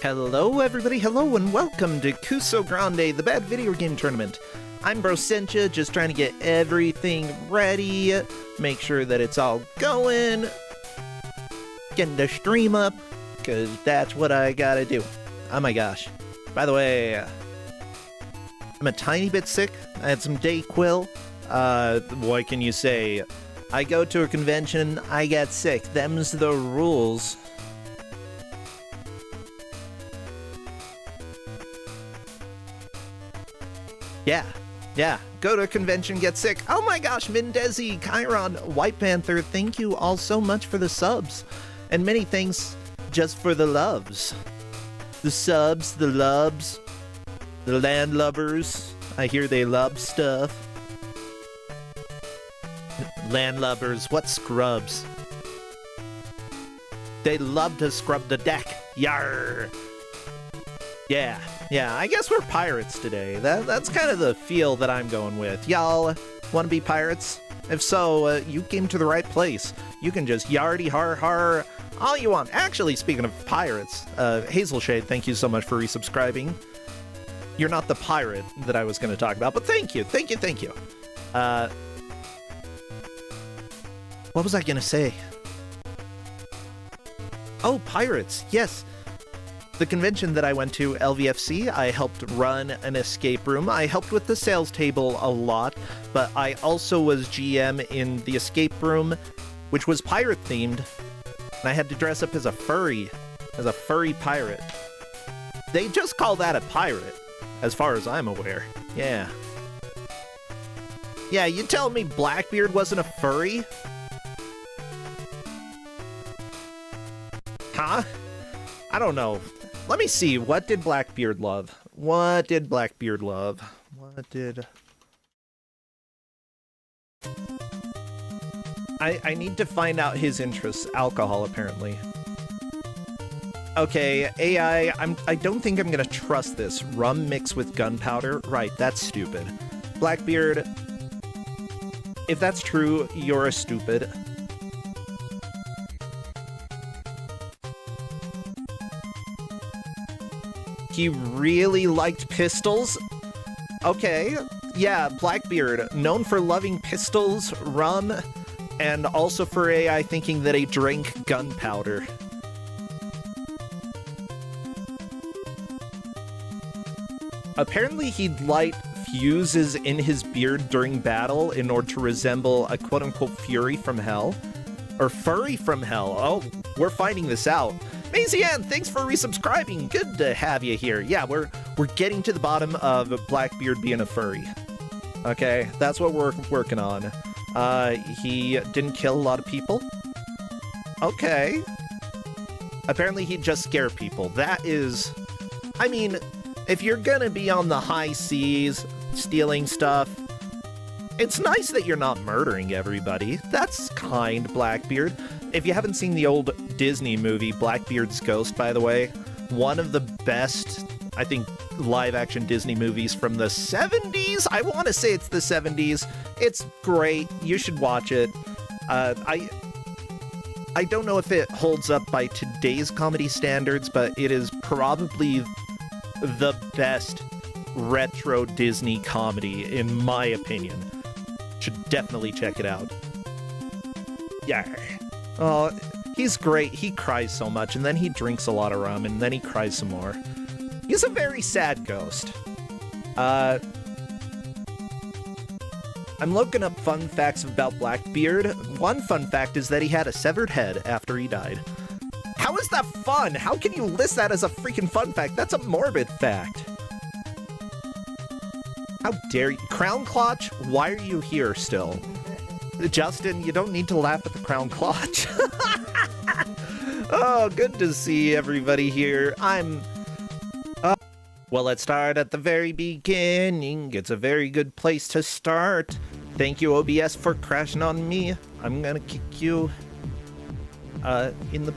Hello everybody, hello and welcome to Kusogrande, the bad video game tournament. I'm Brosentia, just trying to get everything ready, make sure that it's all going, getting the stream up, because that's what I gotta do. Oh my gosh. By the way, I'm a tiny bit sick. I had some Dayquil. What can you say? I go to a convention, I get sick. Them's the rules. Yeah, go to a convention, get sick. Oh my gosh, Mindezi, Chiron, White Panther, thank you all so much for the subs. And many thanks just for the loves. The subs, the loves, the landlubbers. I hear they love stuff. Landlubbers, what scrubs? They love to scrub the deck. Yarr! Yeah, I guess we're pirates today. That's kind of the feel that I'm going with. Y'all want to be pirates? If so, you came to the right place. You can just yardy har har all you want. Actually, speaking of pirates, Hazelshade, thank you so much for resubscribing. You're not the pirate that I was going to talk about, but thank you. What was I going to say? Oh, pirates, yes. The convention that I went to, LVFC, I helped run an escape room. I helped with the sales table a lot, but I also was GM in the escape room, which was pirate-themed, and I had to dress up as a furry pirate. They just call that a pirate, as far as I'm aware. Yeah. Yeah, you telling me Blackbeard wasn't a furry? Huh? I don't know. Let me see, what did Blackbeard love? I need to find out his interests. Alcohol, apparently. Okay, AI, I don't think I'm gonna trust this. Rum mixed with gunpowder? Right, that's stupid. Blackbeard, if that's true, you're a stupid. He really liked pistols? Okay, yeah, Blackbeard, known for loving pistols, rum, and also for AI thinking that he drank gunpowder. Apparently he'd light fuses in his beard during battle in order to resemble a quote-unquote fury from hell. Or furry from hell. Oh, we're finding this out. Mazian, thanks for resubscribing. Good to have you here. Yeah, we're getting to the bottom of Blackbeard being a furry. Okay, that's what we're working on. He didn't kill a lot of people. Okay. Apparently he'd just scare people. That is... I mean, if you're gonna be on the high seas, stealing stuff, it's nice that you're not murdering everybody. That's kind, Blackbeard. If you haven't seen the old Disney movie, Blackbeard's Ghost, by the way, one of the best, I think, live-action Disney movies from the 70s? I want to say it's the 70s. It's great. You should watch it. I don't know if it holds up by today's comedy standards, but it is probably the best retro Disney comedy, in my opinion. Should definitely check it out. Yeah. Oh, he's great. He cries so much, and then he drinks a lot of rum, and then he cries some more. He's a very sad ghost. I'm looking up fun facts about Blackbeard. One fun fact is that he had a severed head after he died. How is that fun? How can you list that as a freaking fun fact? That's a morbid fact. How dare you? Crown Clutch, why are you here still? Justin, you don't need to laugh at the Crown Clutch. Oh, good to see everybody here. Well, let's start at the very beginning. It's a very good place to start. Thank you, OBS, for crashing on me. I'm gonna kick you in the...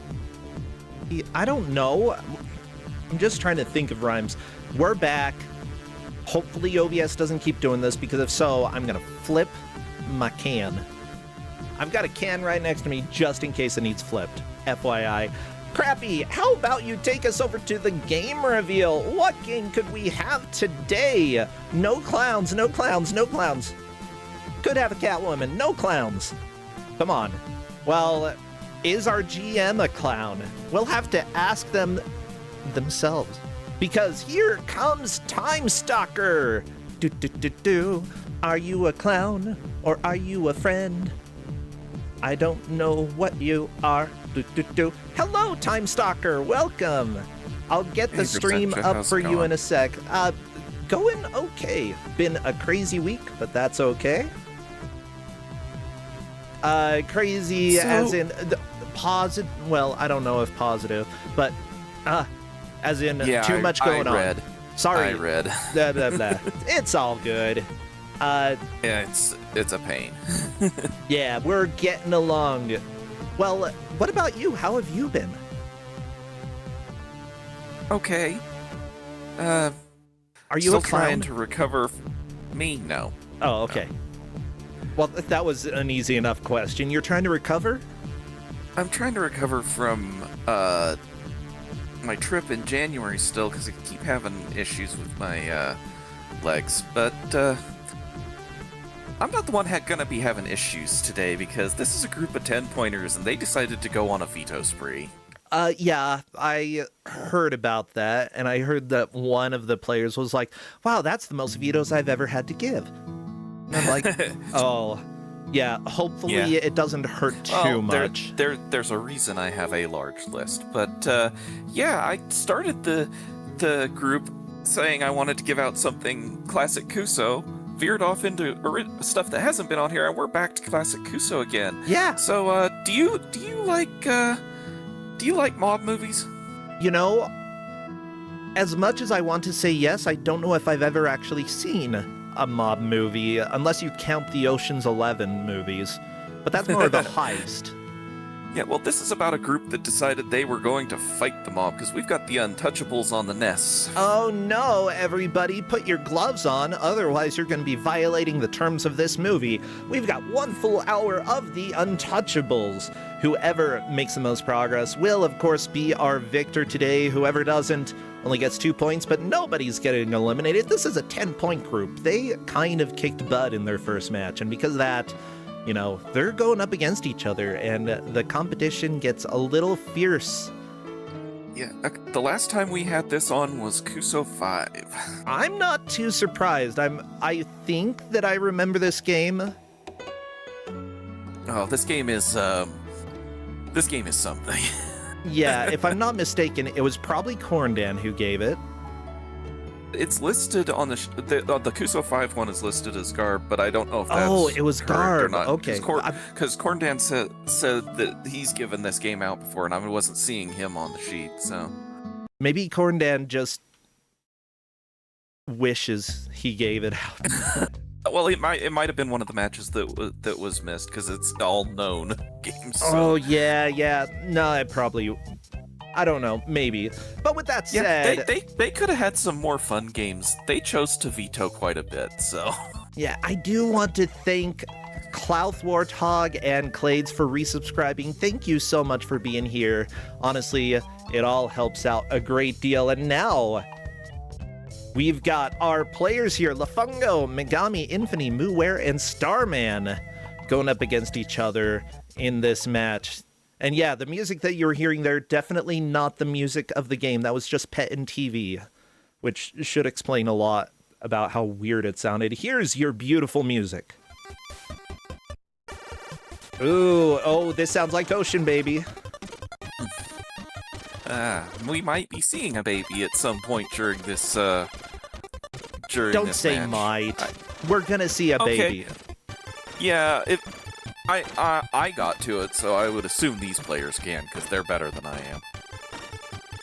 I don't know. I'm just trying to think of rhymes. We're back. Hopefully OBS doesn't keep doing this, because if so, I'm gonna flip my can. I've got a can right next to me just in case it needs flipped. FYI. Crappy, how about you take us over to the game reveal? What game could we have today? No clowns, no clowns, no clowns. Could have a Catwoman, no clowns. Come on. Well, is our GM a clown? We'll have to ask them themselves. Because here comes Time Stalker. Do, do, do, do. Are you a clown or are you a friend? I don't know what you are. Do, do, do. Hello, Time Stalker. Welcome. I'll get the stream up for you in a sec. Going okay. Been a crazy week, but that's okay. Crazy as in positive. Well, I don't know if positive, but as in too much going on. Sorry. I read. Blah, blah, blah. It's all good. Yeah, it's a pain. Yeah, we're getting along. Well, what about you? How have you been? Okay. Are you still a clown? trying to recover? Me? No. Oh, okay. No. Well, that was an easy enough question. You're trying to recover? I'm trying to recover from my trip in January still, because I keep having issues with my legs. But I'm not the one gonna be having issues today, because this is a group of 10-pointers, and they decided to go on a veto spree. Yeah, I heard about that, and I heard that one of the players was like, wow, that's the most vetoes I've ever had to give. And I'm like, oh, yeah, hopefully it doesn't hurt too much. There's a reason I have a large list, but yeah, I started the group saying I wanted to give out something classic Kuso, veered off into stuff that hasn't been on here, and we're back to classic Kuso again. Yeah. So, do you like mob movies? You know, as much as I want to say yes, I don't know if I've ever actually seen a mob movie, unless you count the Ocean's 11 movies. But that's more of a heist. Yeah, well, this is about a group that decided they were going to fight the mob, because we've got the Untouchables on the NES. Oh no, everybody, put your gloves on, otherwise you're going to be violating the terms of this movie. We've got 1 full hour of the Untouchables. Whoever makes the most progress will, of course, be our victor today. Whoever doesn't only gets 2 points, but nobody's getting eliminated. This is a 10-point group. They kind of kicked butt in their first match, and because of that, you know, they're going up against each other, and the competition gets a little fierce. Yeah, the last time we had this on was Kuso9rande. I'm not too surprised. I think that I remember this game. Oh, this game is something. Yeah, if I'm not mistaken, it was probably Kuso9rande who gave it. It's listed on the Kuso9rande one is listed as Garb, but I don't know if that's it was Garb. Or not. Okay, Because Kuso9rande said that he's given this game out before, and I wasn't seeing him on the sheet. So maybe Kuso9rande just wishes he gave it out. Well, it might have been one of the matches that was missed, because it's all known games. So. Oh yeah. No, I don't know, maybe. But with that said... Yeah, they could have had some more fun games. They chose to veto quite a bit, so... Yeah, I do want to thank Clouth Warthog and Clades for resubscribing. Thank you so much for being here. Honestly, it all helps out a great deal. And now, we've got our players here, Lafungo, Megami, Infinity, Muware, and Starman going up against each other in this match. And yeah, the music that you were hearing there, definitely not the music of the game. That was just Pet and TV, which should explain a lot about how weird it sounded. Here's your beautiful music. Ooh, oh, this sounds like Ocean, baby. We might be seeing a baby at some point during this, Don't say match. might. We're gonna see a baby. Yeah, I got to it, so I would assume these players can, because they're better than I am.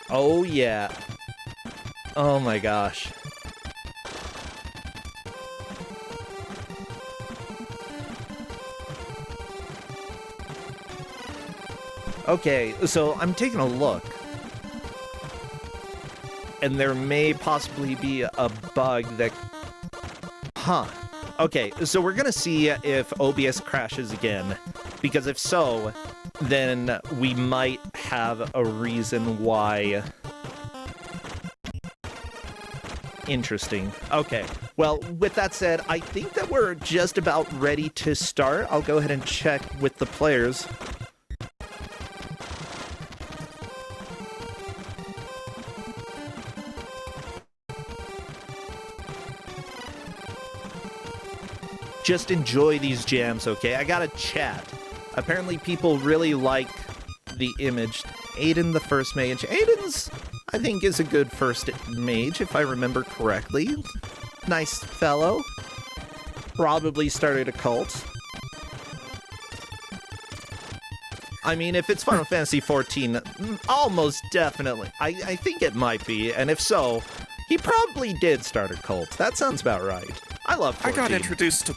Oh, yeah. Oh, my gosh. Okay, so I'm taking a look. And there may possibly be a bug that... Huh. Okay, so we're gonna see if OBS crashes again, because if so, then we might have a reason why. Interesting. Okay, well, with that said, I think that we're just about ready to start. I'll go ahead and check with the players. Just enjoy these jams, okay? I gotta chat. Apparently people really like the image. Aiden, the first mage. Aiden's, I think, is a good first mage, if I remember correctly. Nice fellow. Probably started a cult. I mean, if it's Final Fantasy XIV, almost definitely. I think it might be, and if so, he probably did start a cult. That sounds about right. I love 14. I got introduced to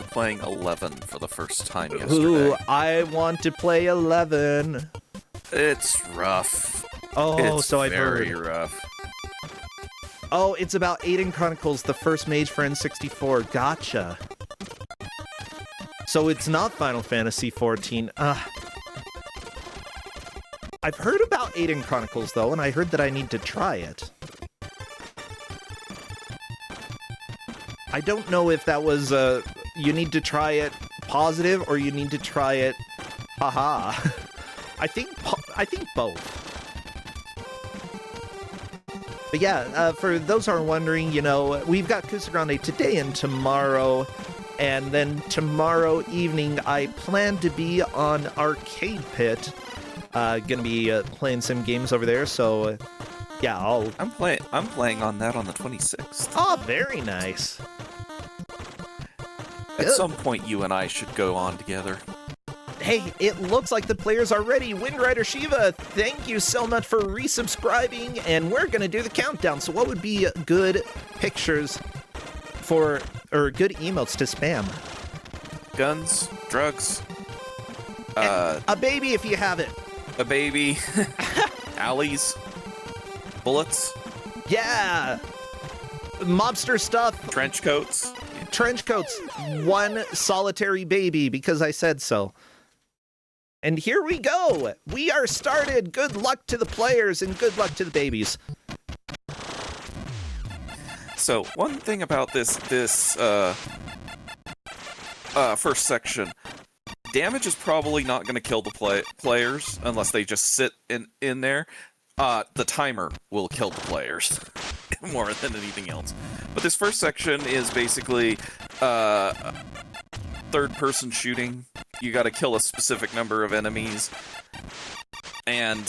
playing 11 for the first time yesterday. Ooh, I want to play 11. It's rough. Oh, it's so I've heard. very rough. Oh, it's about Aiden Chronicles, the first mage for N64. Gotcha. So it's not Final Fantasy XIV. I've heard about Aiden Chronicles, though, and I heard that I need to try it. I don't know if that was, you need to try it positive, or you need to try it haha. I think both. But yeah, for those who are wondering, you know, we've got Kusogrande today and tomorrow, and then tomorrow evening I plan to be on Arcade Pit. Gonna be playing some games over there, so yeah, I'm playing on that on the 26th. Oh, very nice. At some point, you and I should go on together. Hey, it looks like the players are ready. Windrider Shiva, thank you so much for resubscribing, and we're gonna do the countdown. So what would be good pictures for, or good emotes to spam? Guns, drugs, a baby if you have it. A baby, alleys, bullets. Yeah, mobster stuff. Trench coats. Trench coats. One solitary baby, because I said so. And here we go. We are started. Good luck to the players and good luck to the babies. So one thing about this first section, damage is probably not going to kill the players unless they just sit in there. The timer will kill the players more than anything else. But this first section is basically third-person shooting. You got to kill a specific number of enemies, and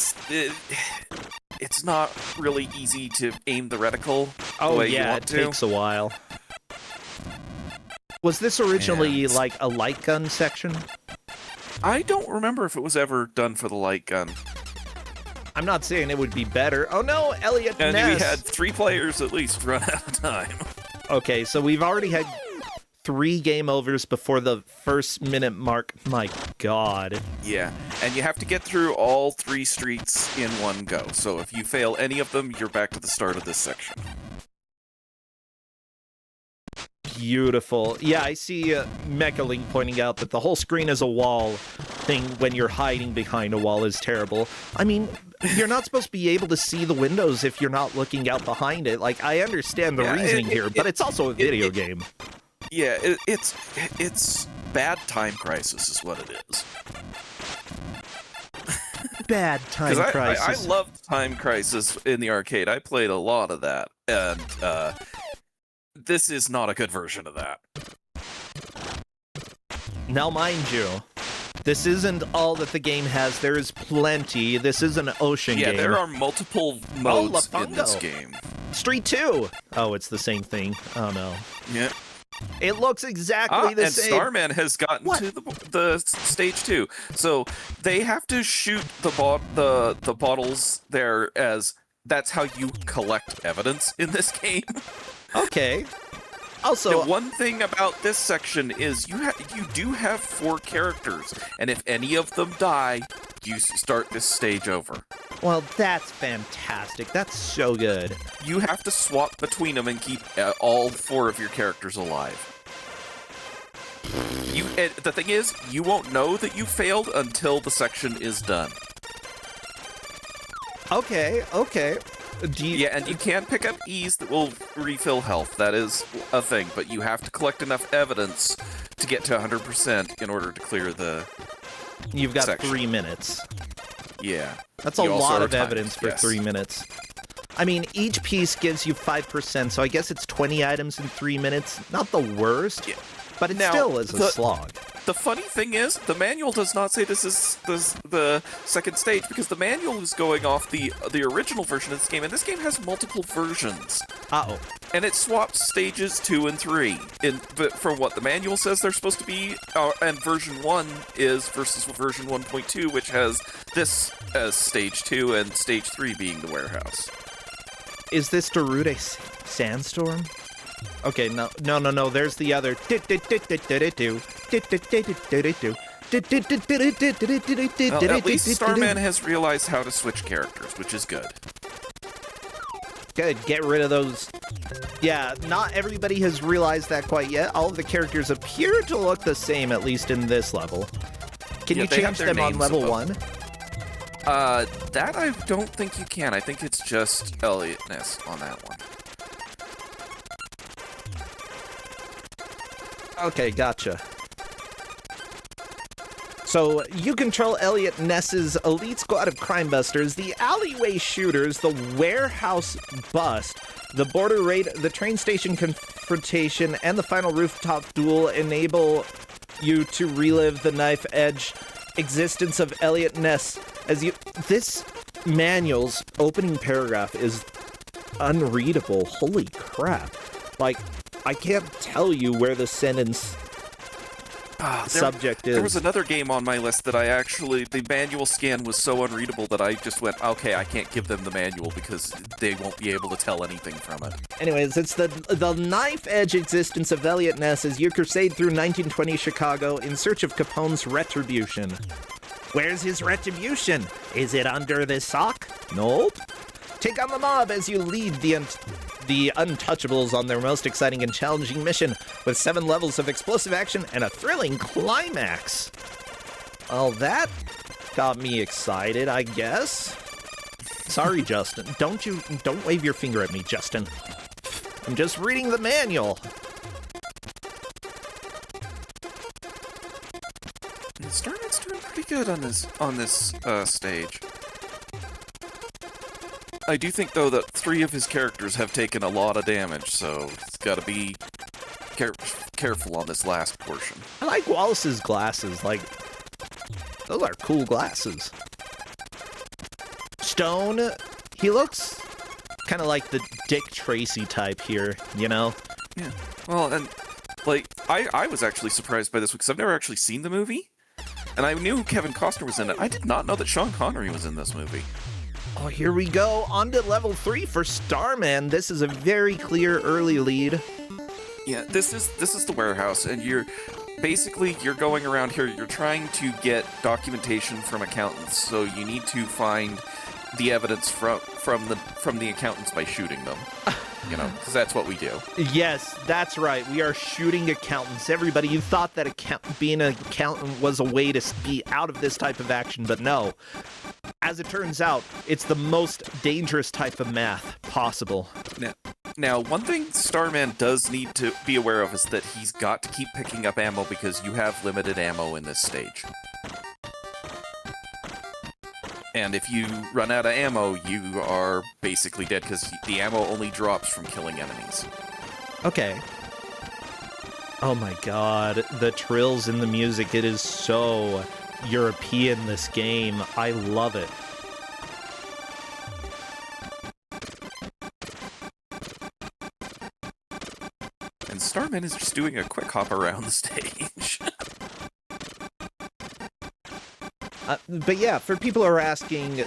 it's not really easy to aim the reticle the way you want to. It takes a while. Was this originally like a light gun section? I don't remember if it was ever done for the light gun. I'm not saying it would be better. Oh no, Elliot And Ness. we had 3 players at least run out of time. Okay, so we've already had 3 game overs before the first minute mark. My god. Yeah, and you have to get through all 3 streets in one go. So if you fail any of them, you're back to the start of this section. Beautiful. Yeah, I see Mechalink pointing out that the whole screen is a wall thing when you're hiding behind a wall is terrible. I mean, you're not supposed to be able to see the windows if you're not looking out behind it. Like, I understand the reasoning here, but it's also a video game. Yeah, it's bad Time Crisis is what it is. Bad Time Crisis. I loved Time Crisis in the arcade. I played a lot of that, and this is not a good version of that. Now, mind you, this isn't all that the game has. There is plenty. This is an ocean game. Yeah, there are multiple modes in this game. Street 2! Oh, it's the same thing. Oh, no. Yeah. It looks exactly the and same. Starman has gotten to the stage 2. So they have to shoot the bottles there, as that's how you collect evidence in this game. Okay. Also, the one thing about this section is you do have 4 characters, and if any of them die, you start this stage over. Well, that's fantastic. That's so good. You have to swap between them and keep all 4 of your characters alive. The thing is, you won't know that you failed until the section is done. Okay. Yeah, and you can pick up E's that will refill health. That is a thing, but you have to collect enough evidence to get to 100% in order to clear the You've got section. 3 minutes. Yeah. That's a You also lot are of timed, evidence for yes. 3 minutes. I mean, each piece gives you 5%, so I guess it's 20 items in 3 minutes. Not the worst, Yeah. but it Now, still is a slog. The funny thing is, the manual does not say this is the second stage, because the manual is going off the original version of this game, and this game has multiple versions. Uh-oh. And it swaps stages 2 and 3. But from what the manual says they're supposed to be, and version 1 is versus version 1.2, which has this as stage 2 and stage 3 being the warehouse. Is this Darude Sandstorm? Okay, no. There's the other. Well, at least Starman has realized how to switch characters, which is good. Good, get rid of those. Yeah, not everybody has realized that quite yet. All of the characters appear to look the same, at least in this level. Can you they have change their them on names level above. 1? That I don't think you can. I think it's just Elliotness on that one. Okay, gotcha. So, you control Elliot Ness's elite squad of crime busters, the alleyway shooters, the warehouse bust, the border raid, the train station confrontation, and the final rooftop duel enable you to relive the knife-edge existence of Elliot Ness as you... This manual's opening paragraph is unreadable. Holy crap. Like, I can't tell you where the sentence subject is. There was another game on my list that the manual scan was so unreadable that I just went, okay, I can't give them the manual because they won't be able to tell anything from it. Anyways, it's the knife-edge existence of Elliot Ness as you crusade through 1920 Chicago in search of Capone's retribution. Where's his retribution? Is it under this sock? Nope. Take on the mob as you lead the Untouchables on their most exciting and challenging mission with 7 levels of explosive action and a thrilling climax. Well, that got me excited, I guess. Sorry, Justin. Don't wave your finger at me, Justin. I'm just reading the manual. Starman's doing pretty good on this stage. I do think, though, that 3 of his characters have taken a lot of damage, so he's got to be careful on this last portion. I like Wallace's glasses. Like, those are cool glasses. Stone, he looks kind of like the Dick Tracy type here, you know? Yeah. Well, and, like, I was actually surprised by this because I've never actually seen the movie, and I knew Kevin Costner was in it. I did not know that Sean Connery was in this movie. Oh, here we go. On to level 3 for Starman. This is a very clear early lead. Yeah, this is the warehouse, and you're going around here. You're trying to get documentation from accountants, so you need to find the evidence from the accountants by shooting them. You know, because that's what we do. Yes, that's right. We are shooting accountants. Everybody, you thought that being an accountant was a way to be out of this type of action, but no. As it turns out, it's the most dangerous type of math possible. Now, one thing Starman does need to be aware of is that he's got to keep picking up ammo because you have limited ammo in this stage. And if you run out of ammo, you are basically dead because the ammo only drops from killing enemies. Okay. Oh my god, the trills in the music, it is so European, this game. I love it. And Starman is just doing a quick hop around the stage. But yeah, for people who are asking,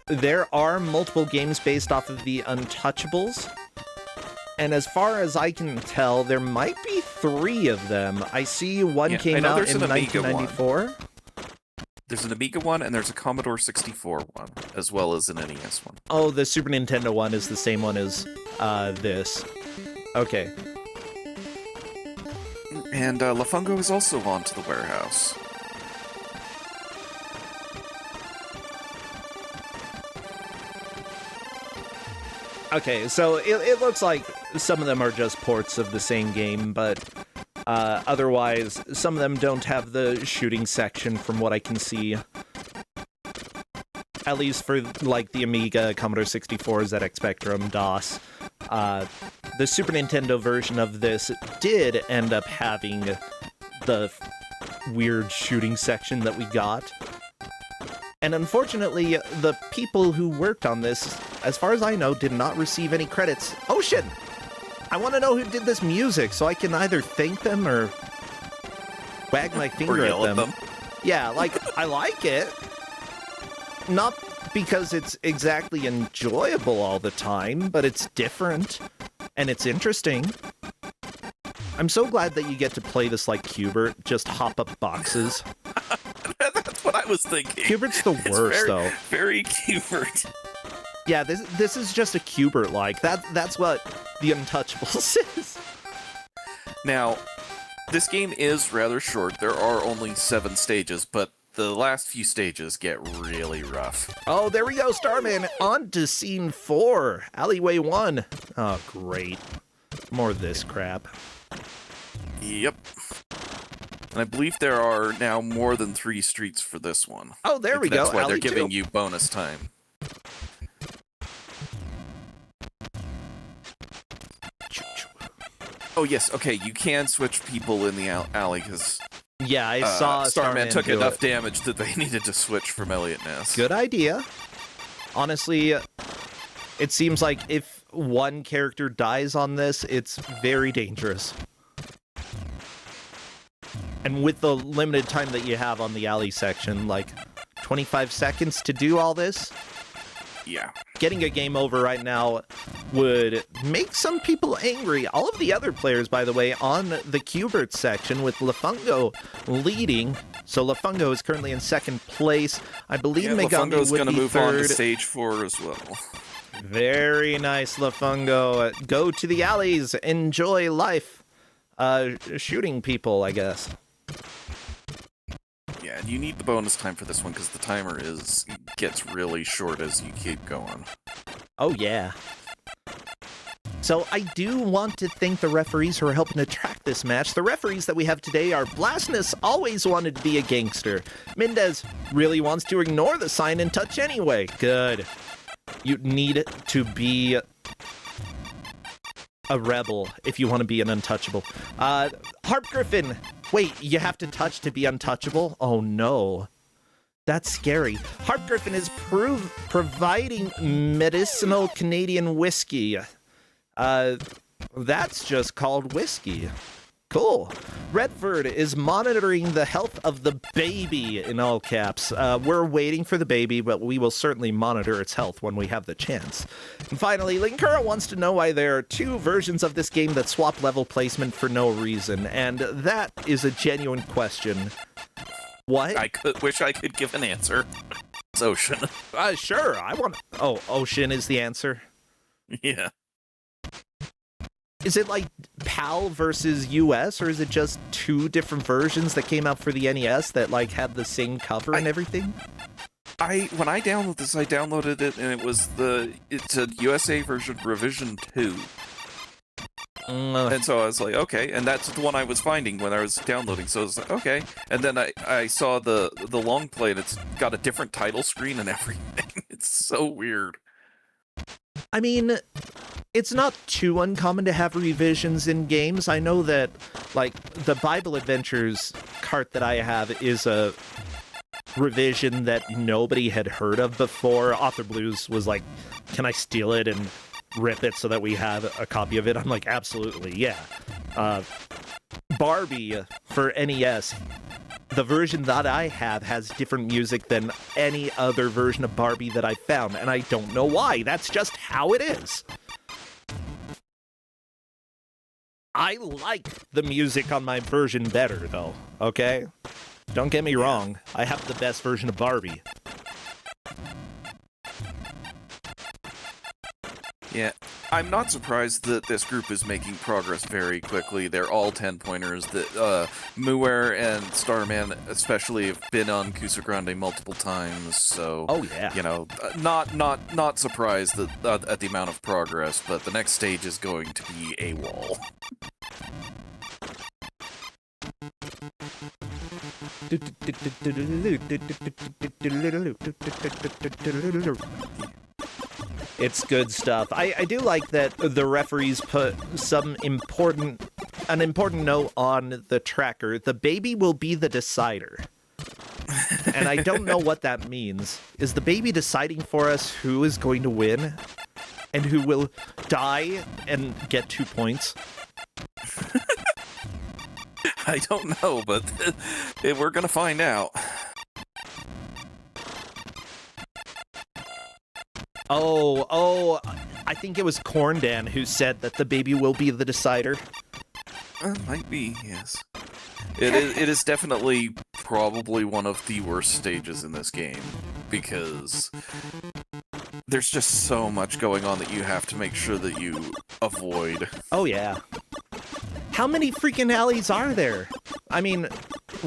there are multiple games based off of the Untouchables. And as far as I can tell, there might be 3 of them. I see one came out in 1994. There's an Amiga one, and there's a Commodore 64 one, as well as an NES one. Oh, the Super Nintendo one is the same one as this. Okay. And Lafungo is also on to the warehouse. Okay, so it looks like some of them are just ports of the same game, but otherwise, some of them don't have the shooting section from what I can see. At least for, like, the Amiga, Commodore 64, ZX Spectrum, DOS. The Super Nintendo version of this did end up having the weird shooting section that we got. And unfortunately, the people who worked on this, as far as I know, did not receive any credits. Ocean! I want to know who did this music so I can either thank them or wag my finger at them. Yeah, like, I like it. Not because it's exactly enjoyable all the time, but it's different, and it's interesting. I'm so glad that you get to play this like Q*bert, just hop up boxes. That's what I was thinking. Q*bert's the worst, though. Very Q*bert. Yeah, this is just a Q*bert-like. That's what the Untouchables is. Now, this game is rather short. There are only 7 stages, but the last few stages get really rough. Oh, there we go, Starman. On to scene 4, alleyway 1. Oh, great. More of this crap. Yep. And I believe there are now more than 3 streets for this one. Oh, there we go. That's why Alley they're giving 2. you bonus time. Oh, yes, okay, you can switch people in the alley, because Yeah, I saw Starman took do enough it. damage that they needed to switch from Elliot Ness. Good idea. Honestly, it seems like if one character dies on this, it's very dangerous. And with the limited time that you have on the alley section, like 25 seconds to do all this, Yeah. getting a game over right now would make some people angry. All of the other players, by the way, on the Q*bert section with Lafungo leading. So Lafungo is currently in second place. I believe Yeah, Megami Lafungo's would going to be move on to third. stage 4 as well. Very nice, Lafungo. Go to the alleys. Enjoy life. Shooting people, I guess. Yeah, and you need the bonus time for this one because the timer gets really short as you keep going. Oh, yeah. So I do want to thank the referees who are helping to track this match. The referees that we have today are Blasness always wanted to be a gangster. Mendez really wants to ignore the sign and touch anyway. Good. You need to be a rebel if you want to be an untouchable. Harp Griffin. Wait, you have to touch to be untouchable? Oh no. That's scary. Harp Griffin is providing medicinal Canadian whiskey. That's just called whiskey. Cool. Redford is monitoring the health of the baby in all caps. We're waiting for the baby, but we will certainly monitor its health when we have the chance. And finally, Linkura wants to know why there are 2 versions of this game that swap level placement for no reason, and that is a genuine question. What? I wish I could give an answer. It's Ocean. Sure, I want... Oh, Ocean is the answer? Yeah. Is it like PAL versus US, or is it just 2 different versions that came out for the NES that like had the same cover and everything? When I downloaded this, I downloaded it, and it's a USA version revision 2. And so I was like, okay, and that's the one I was finding when I was downloading. So I was like, okay, and then I saw the long play, and it's got a different title screen and everything. It's so weird. I mean, it's not too uncommon to have revisions in games. I know that, like, the Bible Adventures cart that I have is a revision that nobody had heard of before. Author Blues was like, can I steal it and rip it so that we have a copy of it? I'm like, absolutely, yeah. Barbie for NES, the version that I have has different music than any other version of Barbie that I found, and I don't know why. That's just how it is. I like the music on my version better, though, okay? Don't get me wrong. I have the best version of Barbie. Yeah, I'm not surprised that this group is making progress very quickly. They're all 10-pointers. That Muer and Starman especially have been on Kusogrande multiple times, so Oh yeah. you know, not surprised that at the amount of progress. But the next stage is going to be a wall. It's good stuff. I do like that the referees put an important note on the tracker. The baby will be the decider. And I don't know what that means. Is the baby deciding for us who is going to win and who will die and get 2 points? I don't know, but we're gonna find out. Oh, I think it was Corndan who said that the baby will be the decider. Might be, yes. It is definitely probably one of the worst stages in this game, because there's just so much going on that you have to make sure that you avoid. Oh, yeah. How many freaking alleys are there? I mean,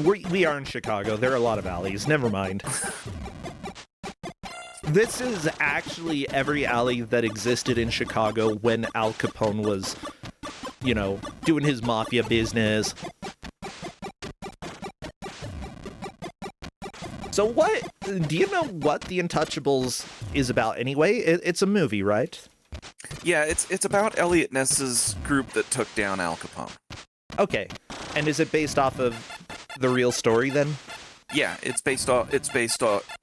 we are in Chicago. There are a lot of alleys. Never mind. This is actually every alley that existed in Chicago when Al Capone was, you know, doing his mafia business. So do you know what The Untouchables is about anyway? It's a movie, right? Yeah, it's about Elliot Ness's group that took down Al Capone. Okay. And is it based off of the real story then? Yeah, it's a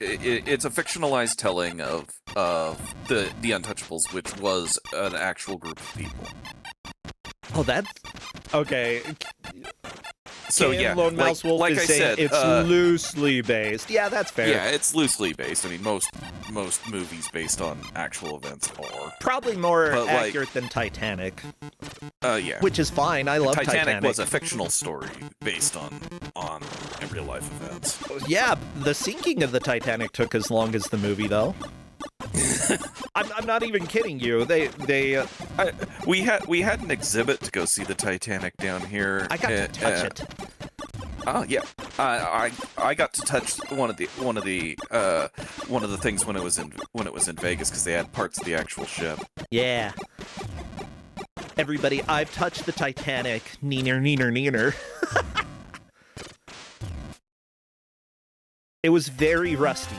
fictionalized telling of the Untouchables, which was an actual group of people. Oh, that's okay. So yeah, Lone Mouse Wolf like is I saying said, it's loosely based. Yeah, that's fair. Yeah, it's loosely based. I mean, most movies based on actual events are probably more but, accurate than Titanic. Yeah, which is fine. I love Titanic. Titanic was a fictional story based on real life events. Yeah, the sinking of the Titanic took as long as the movie, though. I'm not even kidding you. We had an exhibit to go see the Titanic down here. I got to touch it. Oh yeah, I got to touch one of the things when it was in Vegas because they had parts of the actual ship. Yeah. Everybody, I've touched the Titanic. Neener, neener, neener. It was very rusty.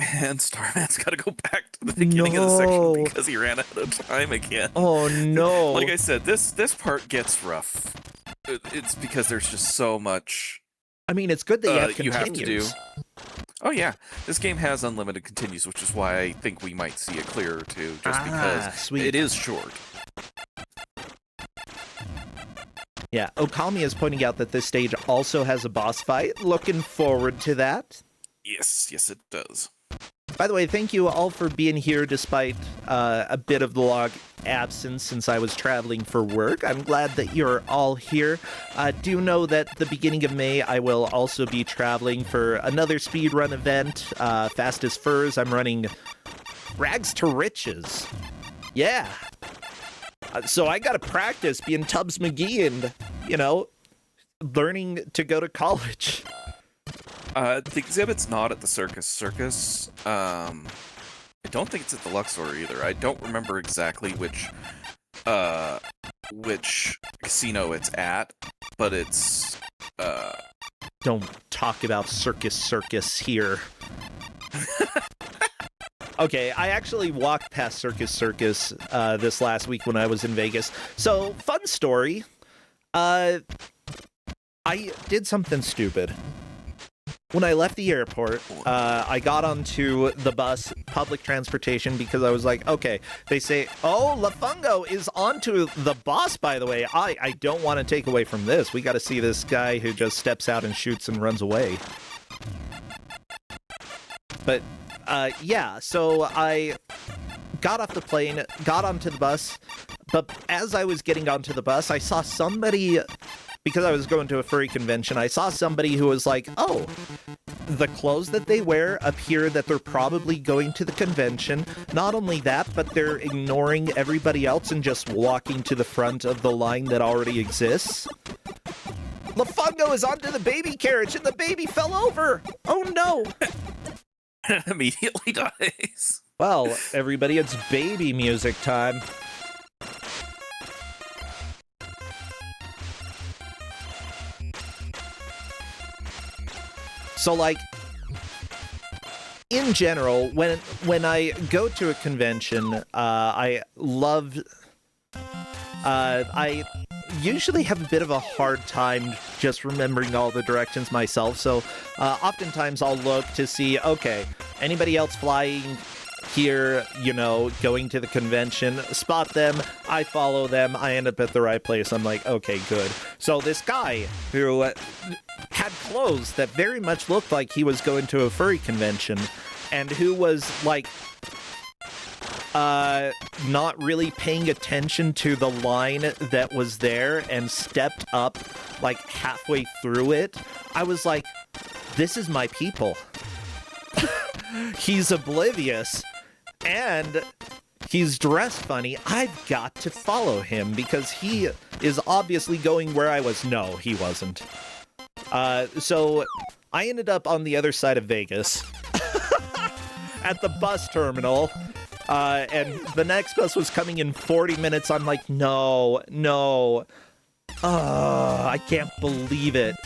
And Starman's got to go back to the beginning of the section because he ran out of time again. Oh no! Like I said, this part gets rough. It's because there's just so much. I mean, it's good that you have to do. Oh yeah, this game has unlimited continues, which is why I think we might see a clear or two, just because it is short. Yeah, Okami is pointing out that this stage also has a boss fight. Looking forward to that. Yes, it does. By the way, thank you all for being here despite a bit of the log absence since I was traveling for work. I'm glad that you're all here. Do know that the beginning of May, I will also be traveling for another speedrun event, Fastest Furs. I'm running Rags to Riches. Yeah. So I got to practice being Tubbs McGee and, learning to go to college. The exhibit's not at the Circus. I don't think it's at the Luxor either. I don't remember exactly which casino it's at, but it's Don't talk about Circus here. Okay, I actually walked past Circus this last week when I was in Vegas. So, fun story. I did something stupid. When I left the airport, I got onto the bus, public transportation, because I was like, okay, they say, oh, Lafungo is onto the bus, by the way. I don't want to take away from this. We got to see this guy who just steps out and shoots and runs away. But, yeah, so I got off the plane, got onto the bus, but as I was getting onto the bus, I saw somebody... Because I was going to a furry convention, I saw somebody who was like, oh, the clothes that they wear appear that they're probably going to the convention. Not only that, but they're ignoring everybody else and just walking to the front of the line that already exists. Lafungo is onto the baby carriage and the baby fell over! Oh no! Immediately dies. Well, everybody, it's baby music time. So, like, in general, when I go to a convention, I usually have a bit of a hard time just remembering all the directions myself, so oftentimes I'll look to see, okay, anybody else flying here, you know, going to the convention, spot them, I follow them, I end up at the right place, I'm like, okay, good. So this guy who had clothes that very much looked like he was going to a furry convention, and who was, like, not really paying attention to the line that was there and stepped up, like, halfway through it, I was like, this is my people. He's oblivious, and he's dressed funny. I've got to follow him because he is obviously going where I was. No, he wasn't. So I ended up on the other side of Vegas at the bus terminal, and the next bus was coming in 40 minutes. I'm like, no. I can't believe it.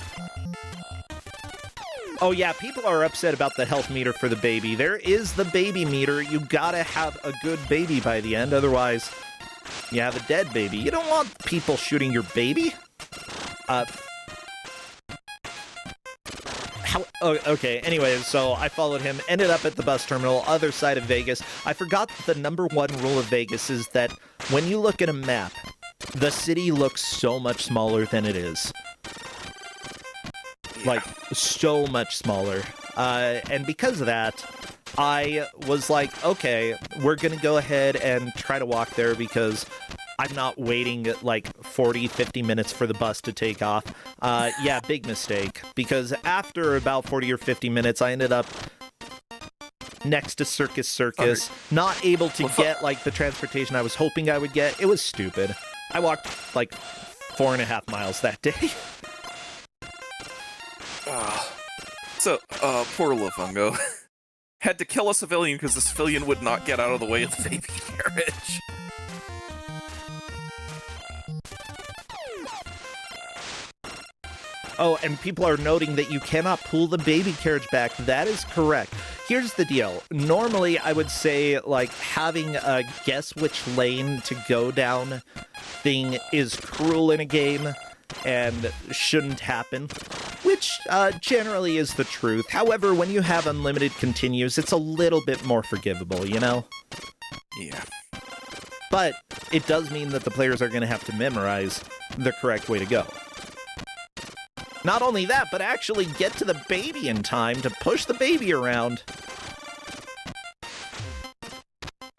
Oh yeah, people are upset about the health meter for the baby. There is the baby meter. You gotta have a good baby by the end, otherwise you have a dead baby. You don't want people shooting your baby. Okay, anyways, so I followed him, ended up at the bus terminal, other side of Vegas. I forgot that the number one rule of Vegas is that when you look at a map, the city looks so much smaller than it is. Like, so much smaller. And because of that, I was like, okay, we're gonna go ahead and try to walk there because I'm not waiting like 40, 50 minutes for the bus to take off. Yeah, big mistake. Because after about 40 or 50 minutes, I ended up next to Circus, not able to get like the transportation I was hoping I would get. It was stupid. I walked like 4.5 miles that day. So, poor Lafungo. Had to kill a civilian because the civilian would not get out of the way of the baby carriage. Oh, and people are noting that you cannot pull the baby carriage back. That is correct. Here's the deal. Normally, I would say, like, having a guess which lane to go down thing is cruel in a game and shouldn't happen, which generally is the truth. However, when you have unlimited continues, it's a little bit more forgivable, you know? Yeah. But it does mean that the players are going to have to memorize the correct way to go. Not only that, but actually get to the baby in time to push the baby around.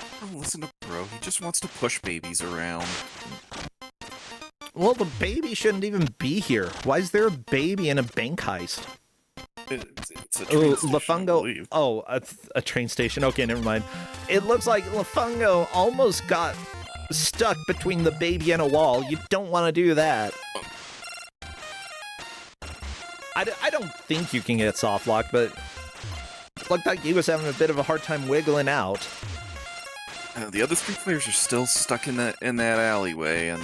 Oh, listen to Bro, he just wants to push babies around. Well, the baby shouldn't even be here. Why is there a baby in a bank heist? It's a train station, Lafungo. I believe. Oh, a train station. Okay, never mind. It looks like Lafungo almost got stuck between the baby and a wall. You don't want to do that. I don't think you can get soft lock, but it looked like he was having a bit of a hard time wiggling out. The other 3 players are still stuck in that alleyway, and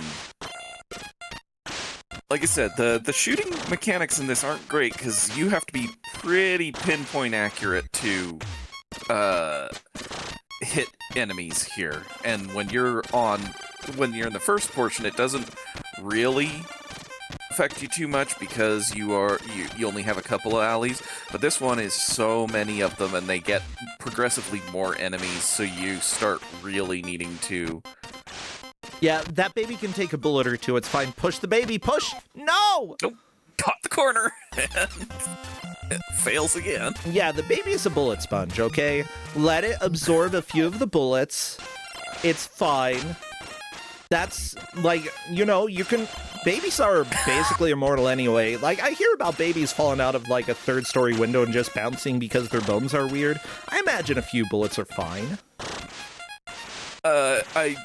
like I said, the shooting mechanics in this aren't great because you have to be pretty pinpoint accurate to hit enemies here. And when you're in the first portion, it doesn't really affect you too much because you only have a couple of alleys, but this one is so many of them and they get progressively more enemies, so you start really needing to... Yeah, that baby can take a bullet or two, it's fine. Push the baby, push! No! Nope. Caught the corner! It fails again. Yeah, the baby is a bullet sponge, okay? Let it absorb a few of the bullets. It's fine. That's, like, you know, you can... Babies are basically immortal anyway. Like, I hear about babies falling out of, like, a third-story window and just bouncing because their bones are weird. I imagine a few bullets are fine. I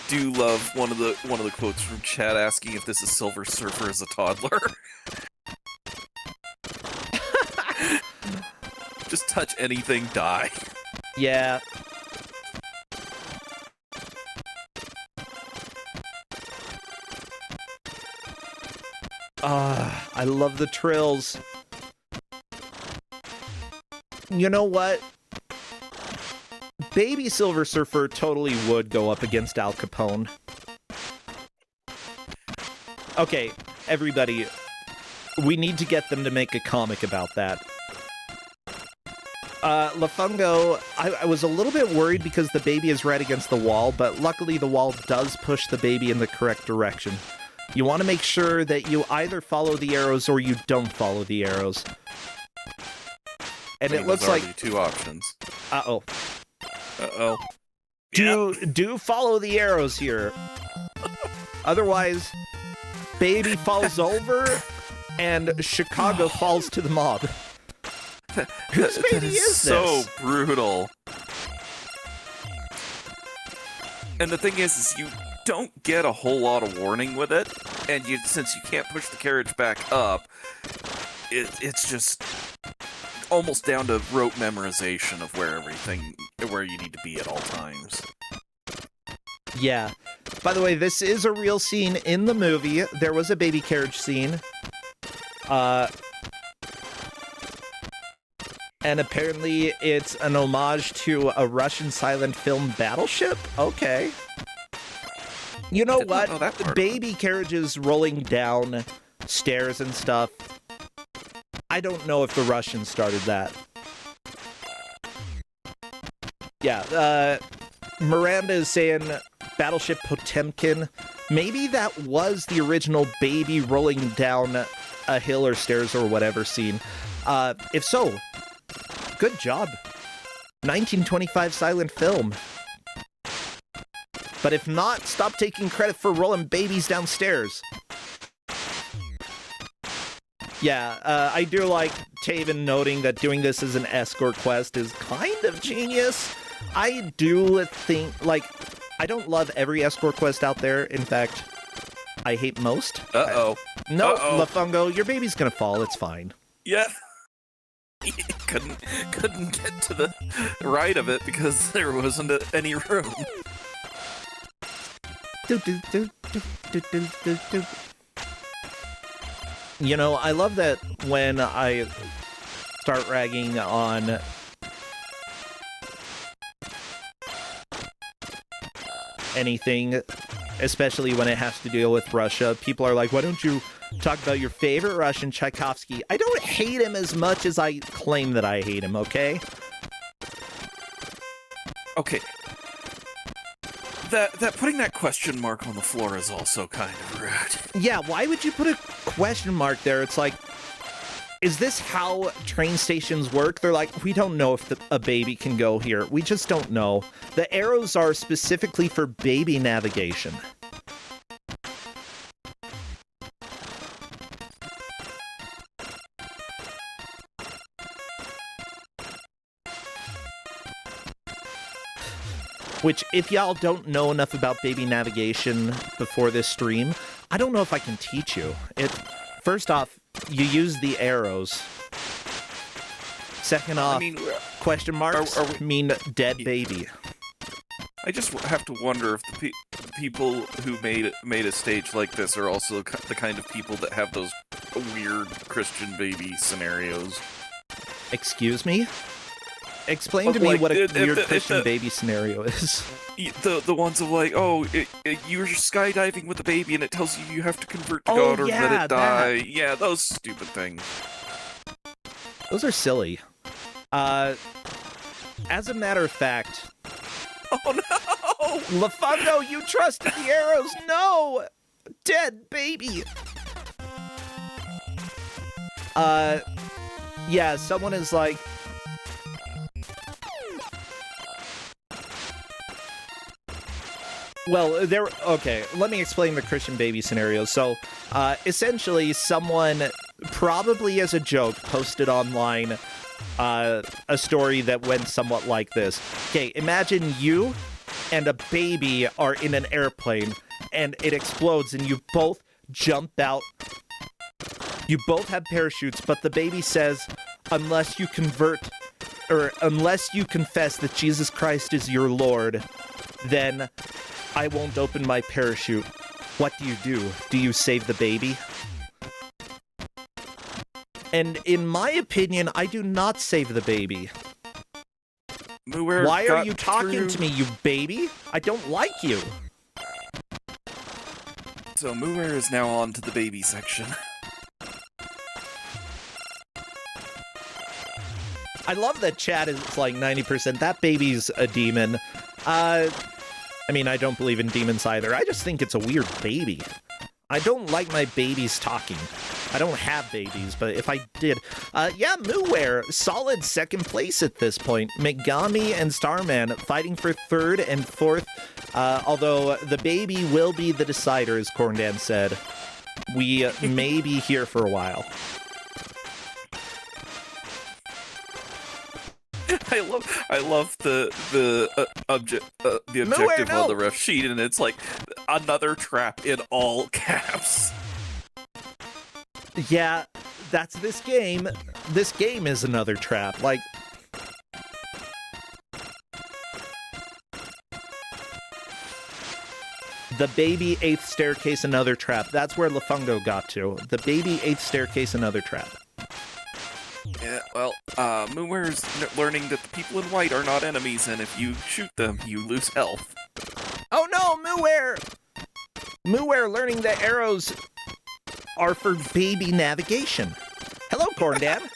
do love one of the quotes from chat asking if this is Silver Surfer as a toddler. Just touch anything, die. Yeah. I love the trills. You know what? Baby Silver Surfer totally would go up against Al Capone. Okay, everybody, we need to get them to make a comic about that. Lafungo, I was a little bit worried because the baby is right against the wall, but luckily the wall does push the baby in the correct direction. You want to make sure that you either follow the arrows or you don't follow the arrows. And it looks like... two options. Uh-oh. Uh-oh. Do follow the arrows here. Otherwise, baby falls over and Chicago falls to the mob. Whose baby is this? So brutal. And the thing is you don't get a whole lot of warning with it, and since you can't push the carriage back up, it's just almost down to rote memorization of where you need to be at all times. Yeah. By the way, this is a real scene in the movie. There was a baby carriage scene. And apparently it's an homage to a Russian silent film Battleship? Okay. You know what? Baby carriages rolling down stairs and stuff. I don't know if the Russians started that. Yeah, Miranda is saying Battleship Potemkin. Maybe that was the original baby rolling down a hill or stairs or whatever scene. If so, good job. 1925 silent film. But if not, stop taking credit for rolling babies downstairs. Yeah, I do like Taven noting that doing this as an escort quest is kind of genius. I do think, like, I don't love every escort quest out there. In fact, I hate most. Uh-oh. No, Lafungo, your baby's gonna fall. It's fine. Yeah. couldn't get to the right of it because there wasn't any room. You know, I love that when I start ragging on anything, especially when it has to deal with Russia, people are like, why don't you talk about your favorite Russian, Tchaikovsky? I don't hate him as much as I claim that I hate him, okay? Okay. That putting that question mark on the floor is also kind of rude. Yeah, why would you put a question mark there? It's like, is this how train stations work? They're like, we don't know if a baby can go here. We just don't know. The arrows are specifically for baby navigation. Which, if y'all don't know enough about baby navigation before this stream, I don't know if I can teach you. First off, you use the arrows. Second off, question marks mean dead baby. I just have to wonder if the people who made a stage like this are also the kind of people that have those weird Christian baby scenarios. Excuse me? Explain to me what a weird Christian baby scenario is. The ones of like, oh, you're skydiving with a baby and it tells you you have to convert to God or let it die. That. Yeah, those stupid things. Those are silly. As a matter of fact... Oh no! Lafungo, you trusted the arrows! No! Dead baby! Yeah, someone is like... Well, okay, let me explain the Christian baby scenario. So, essentially, someone, probably as a joke, posted online a story that went somewhat like this. Okay, imagine you and a baby are in an airplane, and it explodes, and you both jump out. You both have parachutes, but the baby says, unless you confess that Jesus Christ is your Lord, then I won't open my parachute. What do? Do you save the baby? And in my opinion, I do not save the baby. Why are you talking to me, you baby? I don't like you. So Muir is now on to the baby section. I love that chat is like 90%. That baby's a demon. I mean, I don't believe in demons either. I just think it's a weird baby. I don't like my babies talking. I don't have babies, but if I did... yeah, Muware, solid second place at this point. Megami and Starman fighting for third and fourth, although the baby will be the decider, as Corndan said. We may be here for a while. I love the objective on the ref sheet, and it's like another trap in all caps. Yeah, that's this game. This game is another trap. Like, the baby eighth staircase, another trap. That's where Lafungo got to. The baby eighth staircase, another trap. Yeah, well, Moonware's learning that the people in white are not enemies, and if you shoot them, you lose health. Oh no, Moonware! Moonware learning that arrows are for baby navigation. Hello, Corndan.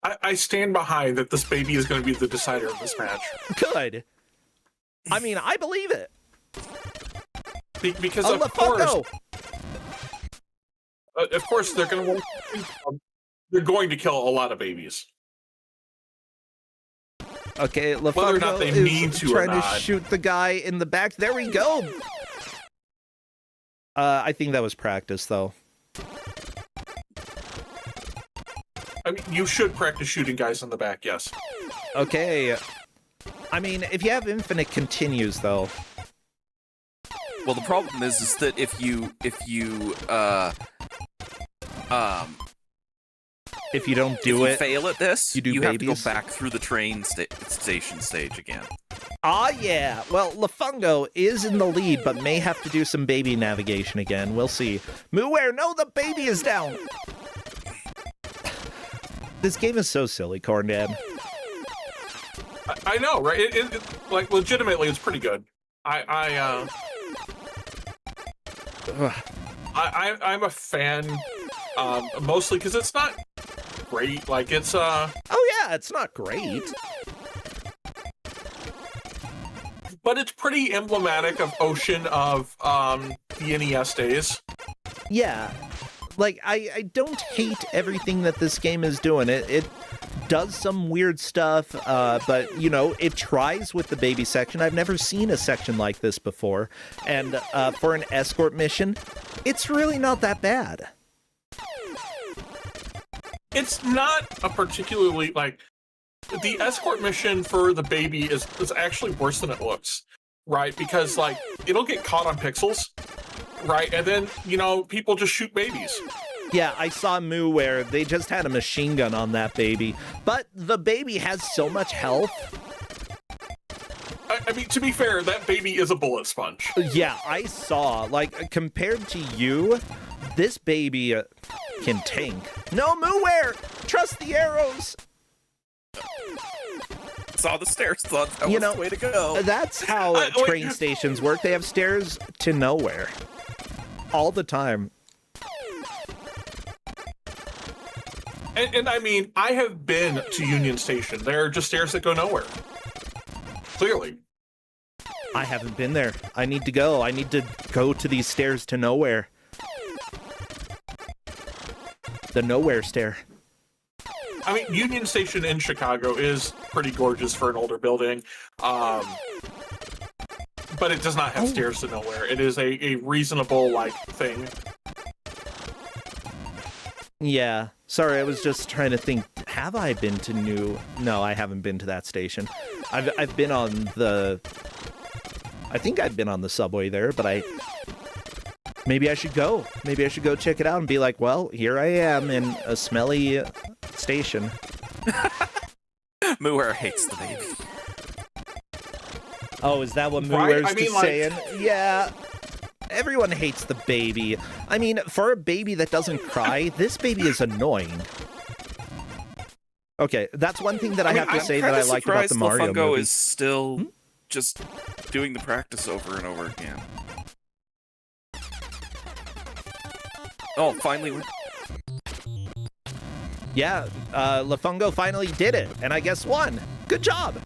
I stand behind that this baby is going to be the decider of this match. Good. I mean, I believe it. Because of course, they're going to they're going to kill a lot of babies. Okay, Whether or not they need to trying or not. to shoot the guy in the back. There we go. I think that was practice, though. I mean, you should practice shooting guys in the back, yes. Okay. I mean, if you have infinite continues, though. Well, the problem is that if you don't do it, fail at this, you have to go back through the train station stage again. Ah, yeah. Well, Lafungo is in the lead, but may have to do some baby navigation again. We'll see. Muware, no, the baby is down. This game is so silly, Corndan. I know, right? Like, legitimately, it's pretty good. I'm a fan, mostly because it's not great. Like, it's Oh yeah, it's not great. But it's pretty emblematic of Ocean of the NES days. Yeah. Like, I don't hate everything that this game is doing. It does some weird stuff, but, you know, it tries with the baby section. I've never seen a section like this before. And for an escort mission, it's really not that bad. It's not a particularly, like... The escort mission for the baby is actually worse than it looks, right? Because, like, it'll get caught on pixels, right? And then, you know, people just shoot babies. Yeah, I saw Moo where they just had a machine gun on that baby. But the baby has so much health. I mean, to be fair, that baby is a bullet sponge. Yeah, I saw. Like, compared to you, this baby can tank. No, Moo where? Trust the arrows! Saw the stairs, thought that was the way to go. That's how train stations work. They have stairs to nowhere. All the time. And I mean, I have been to Union Station. There are just stairs that go nowhere. Clearly. I haven't been there. I need to go. I need to go to these stairs to nowhere. The nowhere stair. I mean, Union Station in Chicago is pretty gorgeous for an older building. but it does not have stairs to nowhere. It is a reasonable, like, thing. Yeah. Sorry, I was just trying to think. Have I been to New? No, I haven't been to that station. I've been on the. I think I've been on the subway there, but maybe I should go. Maybe I should go check it out and be like, well, here I am in a smelly station. Muir hates the baby. Oh, is that what Right? Muir's I mean, just like- saying? Yeah. Everyone hates the baby. I mean, for a baby that doesn't cry, this baby is annoying. Okay, that's one thing that I have to I'm say that kinda I like about the surprised Mario Lafungo movie. is still just doing the practice over and over again. Oh, finally. Yeah, Lafungo finally did it, and I guess won. Good job.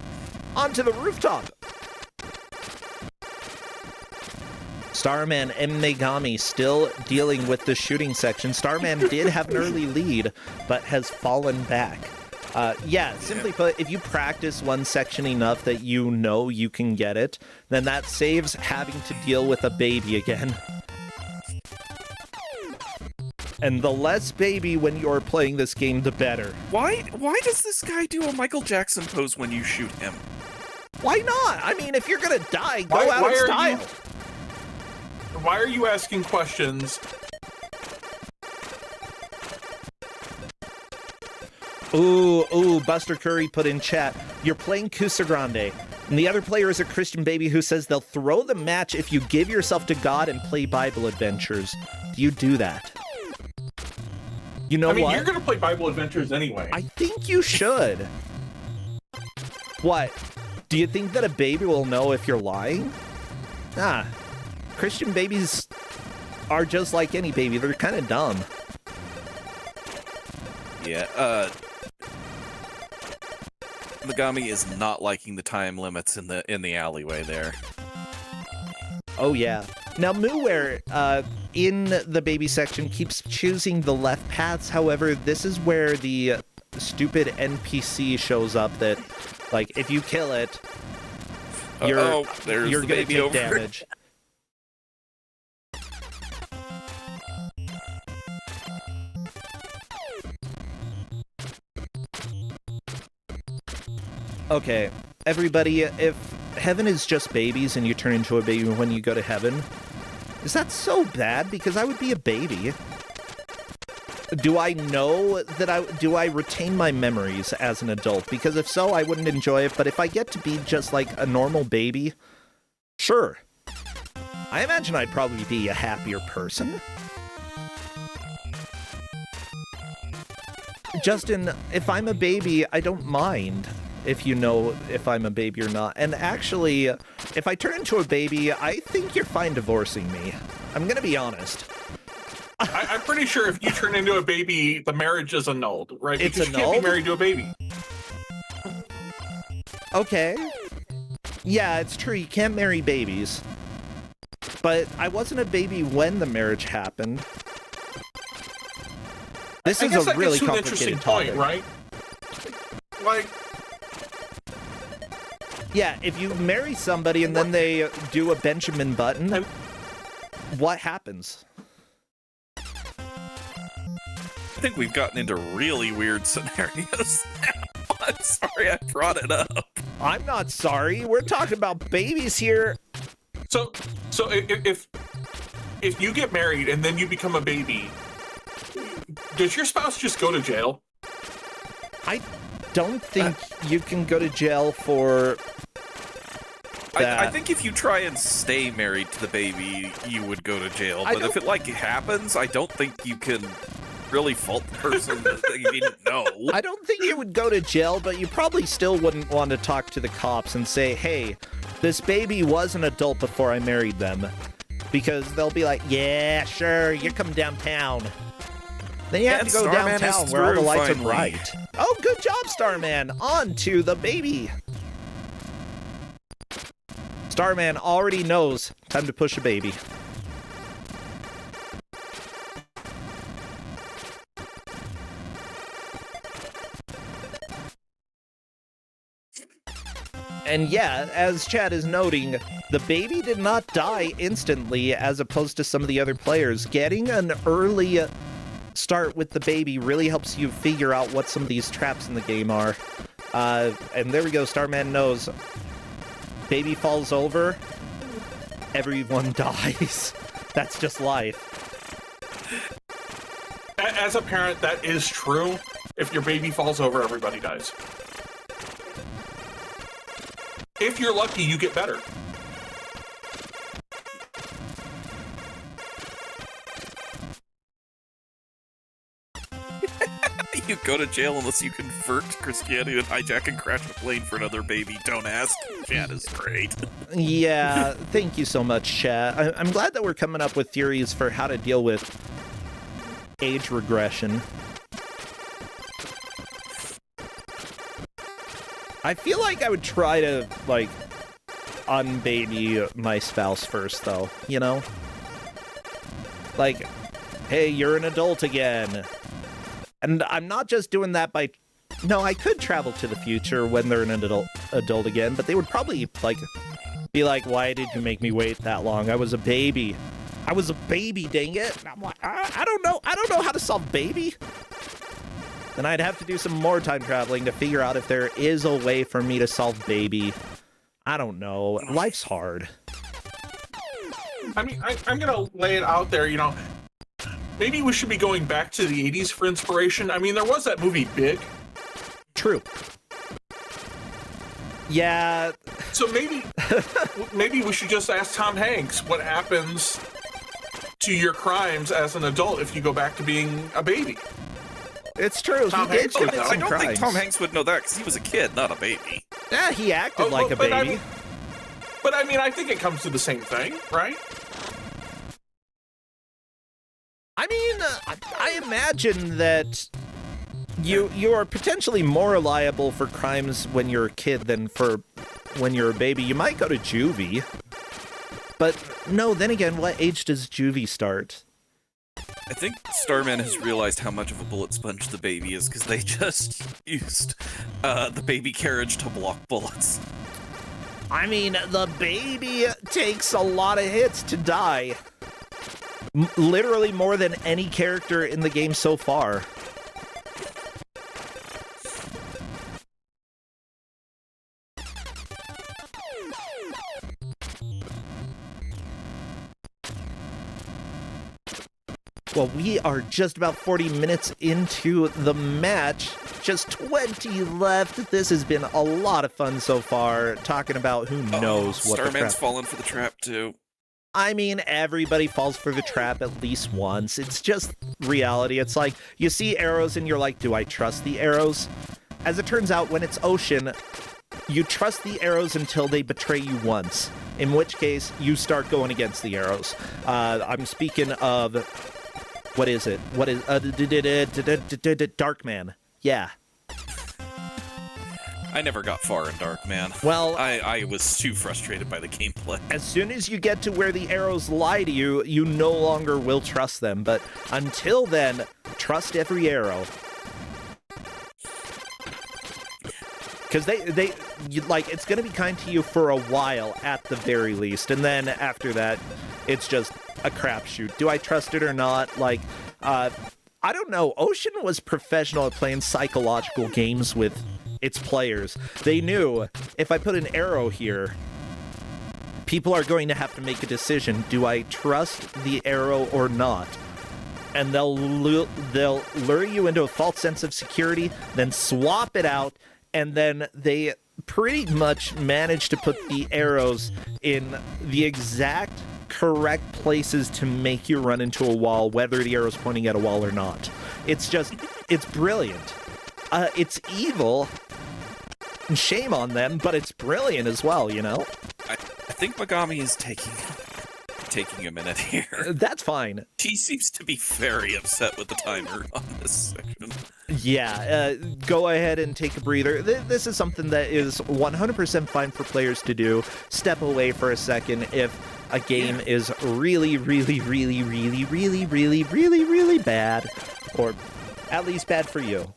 Onto the rooftop. Starman and Megami still dealing with the shooting section. Starman did have an early lead, but has fallen back. Simply put, if you practice one section enough that you know you can get it, then that saves having to deal with a baby again. And the less baby when you're playing this game, the better. Why does this guy do a Michael Jackson pose when you shoot him? Why not? I mean, if you're gonna die, go Why- out why in are style. you- Why are you asking questions? Ooh, Buster Curry put in chat, you're playing Kusogrande, and the other player is a Christian baby who says they'll throw the match if you give yourself to God and play Bible adventures. Do you do that? You know I mean, what? you're gonna play Bible Adventures anyway. I think you should. What? Do you think that a baby will know if you're lying? Nah. Christian babies are just like any baby. They're kind of dumb. Yeah, Megami is not liking the time limits in the alleyway there. Oh, yeah. Now, Muware, in the baby section, keeps choosing the left paths. However, this is where the stupid NPC shows up that, like, if you kill it, you're there's you're the gonna baby take over. damage. Okay, everybody, if heaven is just babies and you turn into a baby when you go to heaven, is that so bad? Because I would be a baby. Do I know that do I retain my memories as an adult? Because if so, I wouldn't enjoy it, but if I get to be just like a normal baby, sure. I imagine I'd probably be a happier person. Justin, if I'm a baby, I don't mind if you know if I'm a baby or not. And actually, if I turn into a baby, I think you're fine divorcing me. I'm gonna be honest. I'm pretty sure if you turn into a baby, the marriage is annulled, right? It's Because you can't annulled? be married to a baby. Okay. Yeah, it's true. You can't marry babies. But I wasn't a baby when the marriage happened. This I is guess a that really gets to an complicated interesting topic. point, right? Like, Yeah, if you marry somebody and then they do a Benjamin Button, And- what happens? I think we've gotten into really weird scenarios now. I'm sorry I brought it up. I'm not sorry. We're talking about babies here. so if you get married and then you become a baby, does your spouse just go to jail? I don't think you can go to jail for that. I think if you try and stay married to the baby, you would go to jail. I But if it happens, I don't think you can really fault the person that you didn't know. I don't think you would go to jail, but you probably still wouldn't want to talk to the cops and say, hey, this baby was an adult before I married them. Because they'll be like, yeah, sure, you come downtown. Then you have And to go Starman is downtown where all the through, lights are finally. bright. Oh, good job, Starman. On to the baby. Starman already knows. Time to push a baby. And yeah, as Chad is noting, the baby did not die instantly as opposed to some of the other players. Getting an early start with the baby really helps you figure out what some of these traps in the game are. And there we go, Starman knows. Baby falls over, everyone dies. That's just life. As a parent, that is true. If your baby falls over, everybody dies. If you're lucky, you get better. You go to jail unless you convert to Christianity and hijack and crash a plane for another baby. Don't ask. Chad is great. Yeah, thank you so much, Chad. I'm glad that we're coming up with theories for how to deal with age regression. I feel like I would try to, like, unbaby my spouse first, though, you know? Like, hey, you're an adult again. And I'm not just doing that by... No, I could travel to the future when they're an adult again, but they would probably, like, be like, why did you make me wait that long? I was a baby. I was a baby, dang it. And I'm like, I don't know. I don't know how to solve baby. Then I'd have to do some more time traveling to figure out if there is a way for me to solve baby. I don't know. Life's hard. I mean, I'm gonna lay it out there, you know. Maybe we should be going back to the 80s for inspiration. I mean, there was that movie Big. True. Yeah. So maybe we should just ask Tom Hanks what happens to your crimes as an adult if you go back to being a baby. It's true. Tom He did Hanks commit would know. some I don't crimes. think Tom Hanks would know that because he was a kid, not a baby. Yeah, he acted like a baby. But I mean, I think it comes to the same thing, right? I mean, I imagine that you are potentially more liable for crimes when you're a kid than for when you're a baby. You might go to juvie. But no, then again, what age does juvie start? I think Starman has realized how much of a bullet sponge the baby is because they just used the baby carriage to block bullets. I mean, the baby takes a lot of hits to die. Literally more than any character in the game so far. Well, we are just about 40 minutes into the match. Just 20 left. This has been a lot of fun so far, talking about who knows what the Starman's trap... fallen for the trap, too. I mean, everybody falls for the trap at least once. It's just reality. It's like, you see arrows and you're like, do I trust the arrows? As it turns out, when it's ocean, you trust the arrows until they betray you once. In which case, you start going against the arrows. I'm speaking of... What is it? What is... Darkman. Yeah. I never got far in Darkman. Well... I was too frustrated by the gameplay. As soon as you get to where the arrows lie to you, you no longer will trust them. But until then, trust every arrow. Because it's going to be kind to you for a while, at the very least. And then after that, it's just a crapshoot. Do I trust it or not? Like, I don't know. Ocean was professional at playing psychological games with its players. They knew, if I put an arrow here, people are going to have to make a decision. Do I trust the arrow or not? And they'll lure you into a false sense of security, then swap it out, and then they pretty much manage to put the arrows in the exact correct places to make you run into a wall, whether the arrow's pointing at a wall or not. It's brilliant. It's evil, and shame on them, but it's brilliant as well, you know? I think Megami is taking a minute here. That's fine. He seems to be very upset with the timer on this section. Yeah, go ahead and take a breather. This is something that is 100% fine for players to do. Step away for a second if a game is really, really, really, really, really, really, really, really bad. Or at least bad for you.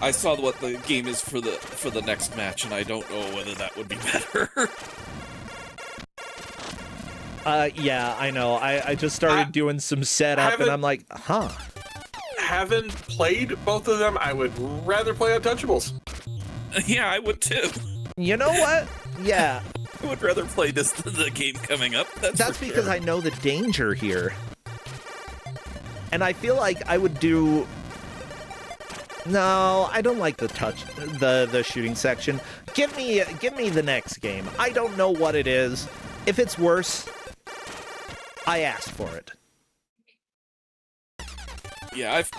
I saw what the game is for the next match, and I don't know whether that would be better. Yeah, I know. I just started doing some setup, and I'm like, huh. Having played both of them, I would rather play Untouchables. Yeah, I would too. You know what? Yeah. I would rather play this than the game coming up. That's because sure. I know the danger here. And I feel like I would do... No, I don't like the shooting section. Give me the next game. I don't know what it is. If it's worse, I asked for it. Yeah, I've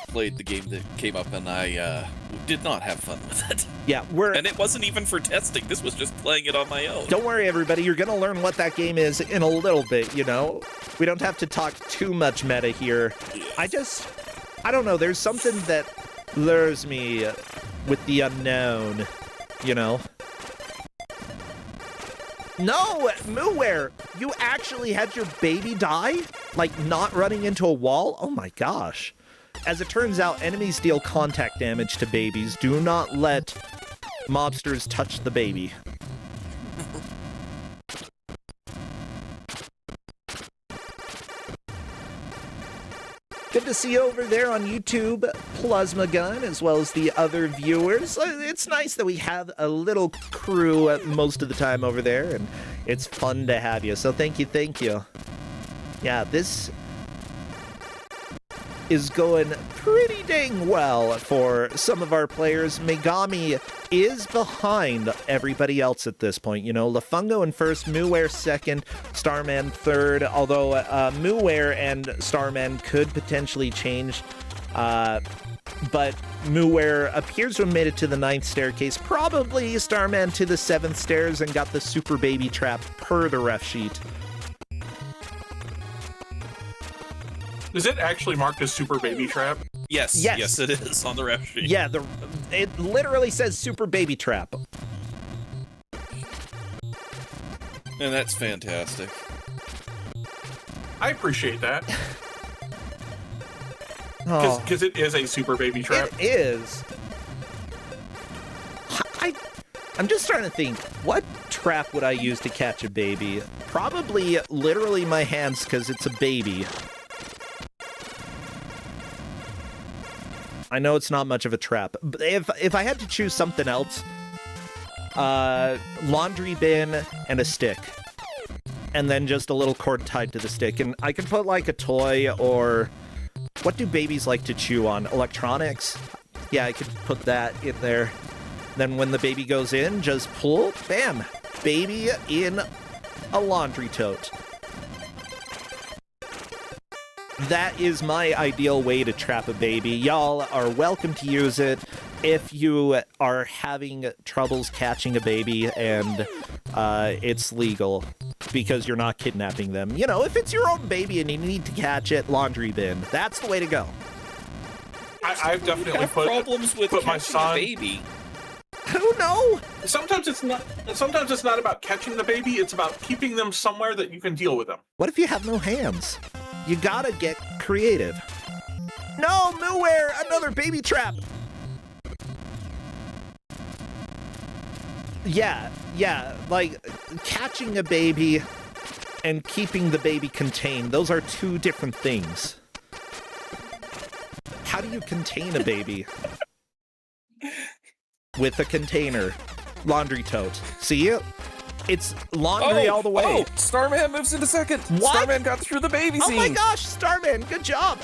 played the game that came up, and I did not have fun with it. Yeah, and it wasn't even for testing. This was just playing it on my own. Don't worry, everybody. You're gonna learn what that game is in a little bit. You know, we don't have to talk too much meta here. Yes. I don't know. There's something that lures me with the unknown. You know. No, Mooware, you actually had your baby die? Like, not running into a wall? Oh my gosh. As it turns out, enemies deal contact damage to babies. Do not let mobsters touch the baby. Good to see you over there on YouTube, Plasma Gun, as well as the other viewers. It's nice that we have a little crew most of the time over there, and it's fun to have you. So thank you. Yeah, this is going pretty dang well for some of our players. Megami is behind everybody else at this point. You know, Lafungo in first, Mooware second, Starman third, although Mooware and Starman could potentially change, but Mooware appears to have made it to the 9th staircase, probably Starman to the 7th stairs, and got the super baby trap per the ref sheet. Is it actually marked as Super Baby Trap? Yes, it is on the ref sheet. Yeah, it literally says Super Baby Trap. And that's fantastic. I appreciate that. Oh, Because it is a Super Baby Trap. it is. I'm just trying to think, what trap would I use to catch a baby? Probably literally my hands, because it's a baby. I know it's not much of a trap, but if I had to choose something else, laundry bin and a stick, and then just a little cord tied to the stick, and I could put like a toy or what do babies like to chew on? Electronics? Yeah, I could put that in there. Then when the baby goes in, just pull, bam, baby in a laundry tote. That is my ideal way to trap a baby. Y'all are welcome to use it if you are having troubles catching a baby and it's legal because you're not kidnapping them. You know, if it's your own baby and you need to catch it, laundry bin. That's the way to go. I've definitely put problems with put my catching son. a baby. Who knows? Sometimes it's not about catching the baby. It's about keeping them somewhere that you can deal with them. What if you have no hands? You gotta get creative. No, Mooware! Another baby trap! Yeah, like, catching a baby and keeping the baby contained, those are two different things. How do you contain a baby? With a container. Laundry tote. See it? It's laundry all the way. Oh, Starman moves into second. What? Starman got through the baby scene. Oh my gosh, Starman, good job.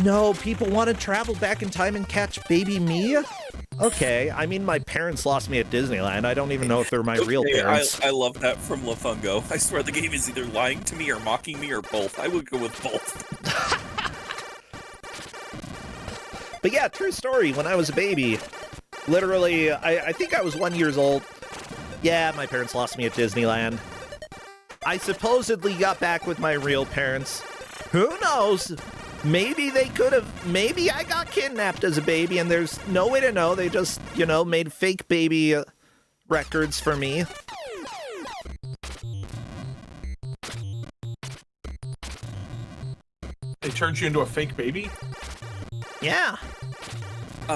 No, people want to travel back in time and catch baby me? Okay, I mean, my parents lost me at Disneyland. I don't even know if they're my real parents. I love that from Lafungo. I swear the game is either lying to me or mocking me or both. I would go with both. But yeah, true story. When I was a baby, literally, I think I was 1 year old. Yeah, my parents lost me at Disneyland. I supposedly got back with my real parents. Who knows? Maybe they could have. Maybe I got kidnapped as a baby and there's no way to know. They just, you know, made fake baby records for me. They turned you into a fake baby? Yeah.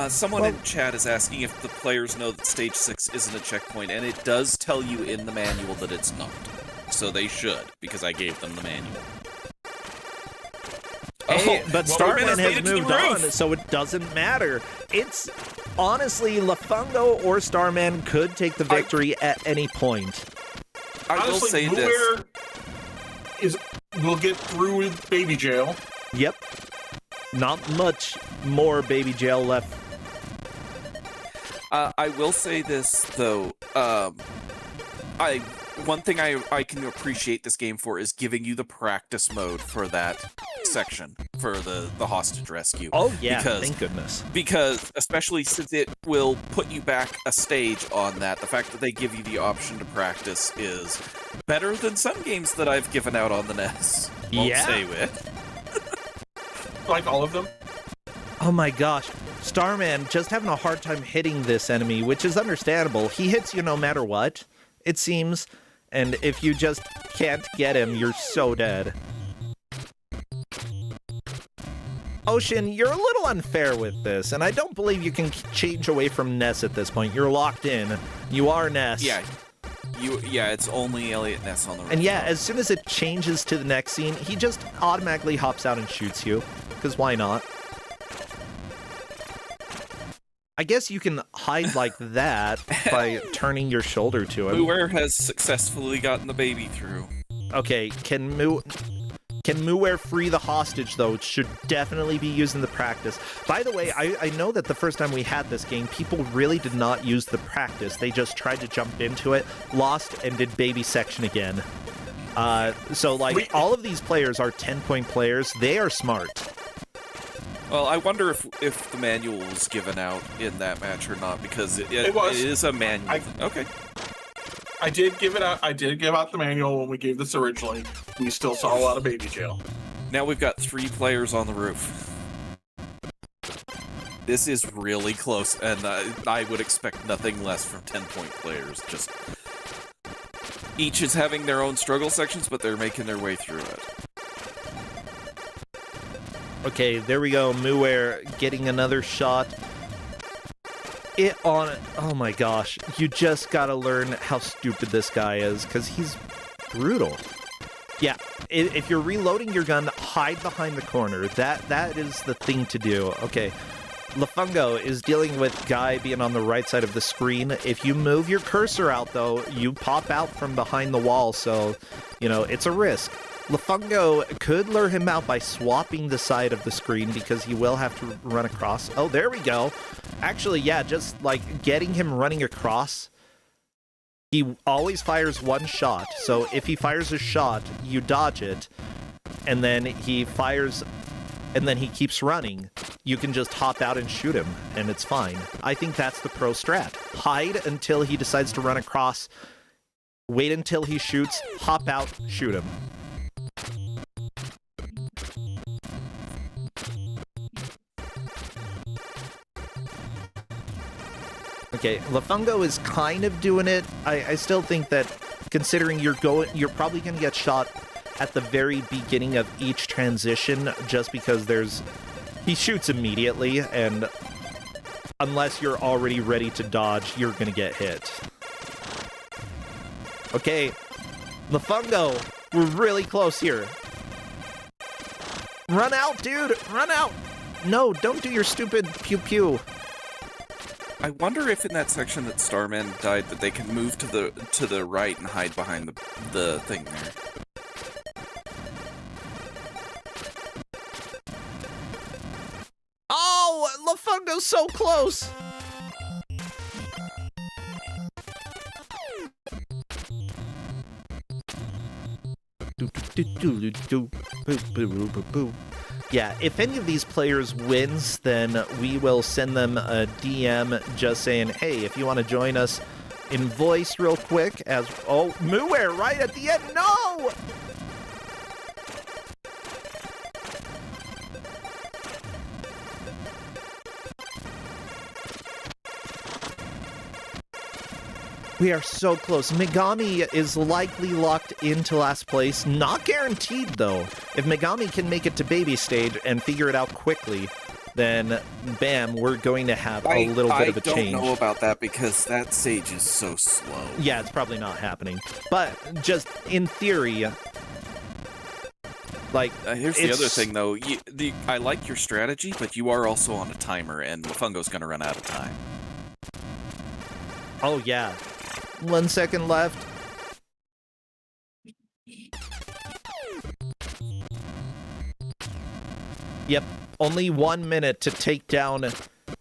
Someone in chat is asking if the players know that Stage 6 isn't a checkpoint, and it does tell you in the manual that it's not. So they should, because I gave them the manual. Hey, but Starman has to the moved on, roof. so it doesn't matter. It's honestly, Lafungo or Starman could take the victory at any point. I will Honestly, say Bluebear this. will get through baby jail. Yep. Not much more baby jail left. I will say this, though. One thing I can appreciate this game for is giving you the practice mode for that section, for the hostage rescue. Oh, yeah, because, thank goodness. Because, especially since it will put you back a stage on that, the fact that they give you the option to practice is better than some games that I've given out on the NES. Won't say which. Like all of them. Oh my gosh. Starman just having a hard time hitting this enemy, which is understandable. He hits you no matter what, it seems. And if you just can't get him, you're so dead. Ocean, you're a little unfair with this, and I don't believe you can change away from Ness at this point. You're locked in. You are Ness. Yeah. It's only Elliot Ness on the roof. And yeah, as soon as it changes to the next scene, he just automatically hops out and shoots you. Because why not? I guess you can hide like that by turning your shoulder to him. Blueware has successfully gotten the baby through. Okay, can Muware free the hostage, though? It should definitely be used in the practice. By the way, I know that the first time we had this game, people really did not use the practice. They just tried to jump into it, lost, and did baby section again. So, like, all of these players are 10-point players. They are smart. Well, I wonder if the manual was given out in that match or not, because it is a manual. Okay. I did give it out. I did give out the manual when we gave this originally. We still saw a lot of baby jail. Now we've got 3 players on the roof. This is really close, and I would expect nothing less from 10-point players. Just each is having their own struggle sections, but they're making their way through it. Okay, there we go. Muware getting another shot. Oh my gosh. You just gotta learn how stupid this guy is, because he's brutal. Yeah, if you're reloading your gun, hide behind the corner. That is the thing to do. Okay, Lafungo is dealing with Guy being on the right side of the screen. If you move your cursor out, though, you pop out from behind the wall, so, you know, it's a risk. Lafungo could lure him out by swapping the side of the screen, because he will have to run across. Oh, there we go. Actually, yeah, just like getting him running across. He always fires one shot, so if he fires a shot, you dodge it, and then he fires, and then he keeps running. You can just hop out and shoot him, and it's fine. I think that's the pro strat. Hide until he decides to run across, wait until he shoots, hop out, shoot him. Okay, Lafungo is kind of doing it. I still think that, considering you're probably going to get shot at the very beginning of each transition, just because he shoots immediately, and unless you're already ready to dodge, you're going to get hit. Okay, Lafungo, we're really close here. Run out, dude! Run out! No, don't do your stupid pew-pew. I wonder if in that section that Starman died that they can move to the right and hide behind the thing there. Oh, Lafungo's so close! Yeah, if any of these players wins, then we will send them a DM just saying, hey, if you want to join us in voice real quick as... Oh, Muware right at the end! No! We are so close. Megami is likely locked into last place. Not guaranteed, though. If Megami can make it to baby stage and figure it out quickly, then bam, we're going to have a little bit of a change. I don't know about that because that sage is so slow. Yeah, it's probably not happening. But just in theory, like, here's the other thing, though. I like your strategy, but you are also on a timer, and Lafungo's going to run out of time. Oh, yeah. 1 second left. Yep, only 1 minute to take down...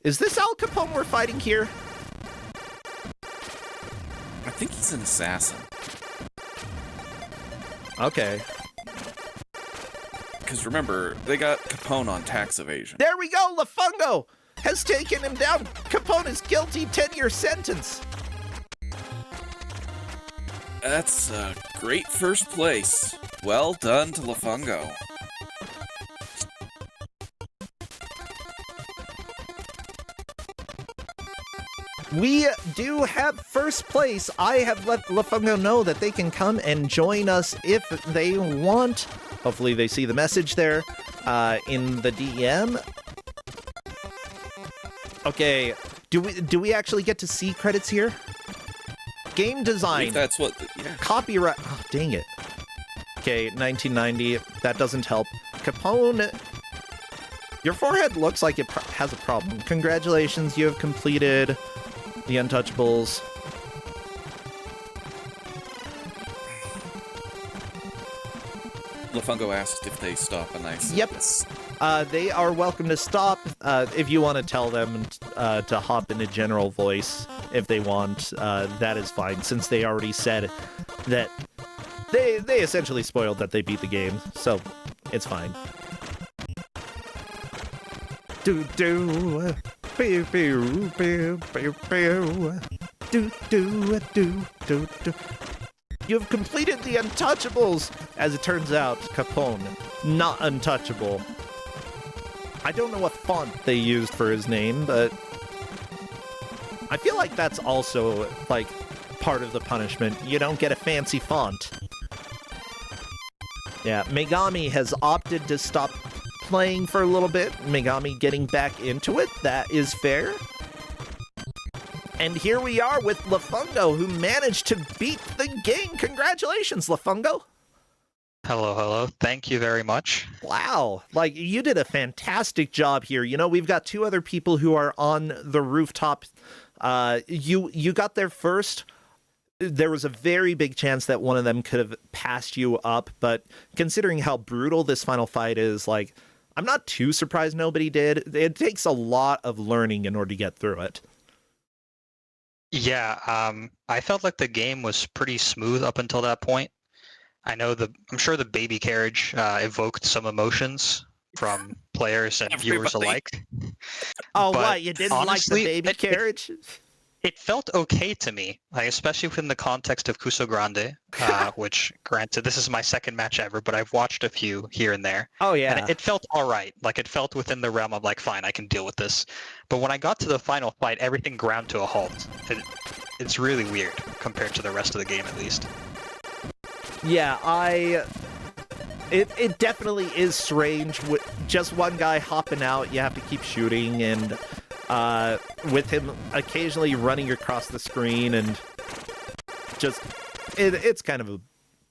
Is this Al Capone we're fighting here? I think he's an assassin. Okay. Because remember, they got Capone on tax evasion. There we go! Lafungo has taken him down! Capone is guilty, 10-year sentence! That's a great first place. Well done to Lafungo. We do have first place. I have let Lafungo know that they can come and join us if they want. Hopefully they see the message there in the DM. Okay, do we actually get to see credits here? Game design. That's what. Yeah. Copyright. Oh, dang it. Okay, 1990. That doesn't help. Capone. Your forehead looks like it has a problem. Congratulations, you have completed the Untouchables. Lafungo asked if they stop, and I said Yep. yes. They are welcome to stop if you want to tell them to hop into general voice if they want. That is fine, since they already said that they essentially spoiled that they beat the game, so it's fine. Do do pew pew pew pew pew do do do do do. You've completed the Untouchables! As it turns out, Capone, not untouchable. I don't know what font they used for his name, but I feel like that's also, like, part of the punishment. You don't get a fancy font. Yeah, Megami has opted to stop playing for a little bit. Megami getting back into it. That is fair. And here we are with Lafungo, who managed to beat the game. Congratulations, Lafungo. Hello, hello. Thank you very much. Wow. Like, you did a fantastic job here. You know, we've got two other people who are on the rooftop. You got there first. There was a very big chance that one of them could have passed you up, but considering how brutal this final fight is, like, I'm not too surprised nobody did. It takes a lot of learning in order to get through it. Yeah, I felt like the game was pretty smooth up until that point. I'm sure the baby carriage evoked some emotions from players and viewers alike. Oh, But what? You didn't honestly, like the baby carriage? It felt okay to me, like, especially within the context of Kusogrande, which, granted, this is my second match ever, but I've watched a few here and there. Oh, yeah. And it felt all right. Like, it felt within the realm of, like, fine, I can deal with this. But when I got to the final fight, everything ground to a halt. It's really weird compared to the rest of the game, at least. Yeah, It definitely is strange. With just one guy hopping out, you have to keep shooting, and with him occasionally running across the screen, and just it's kind of a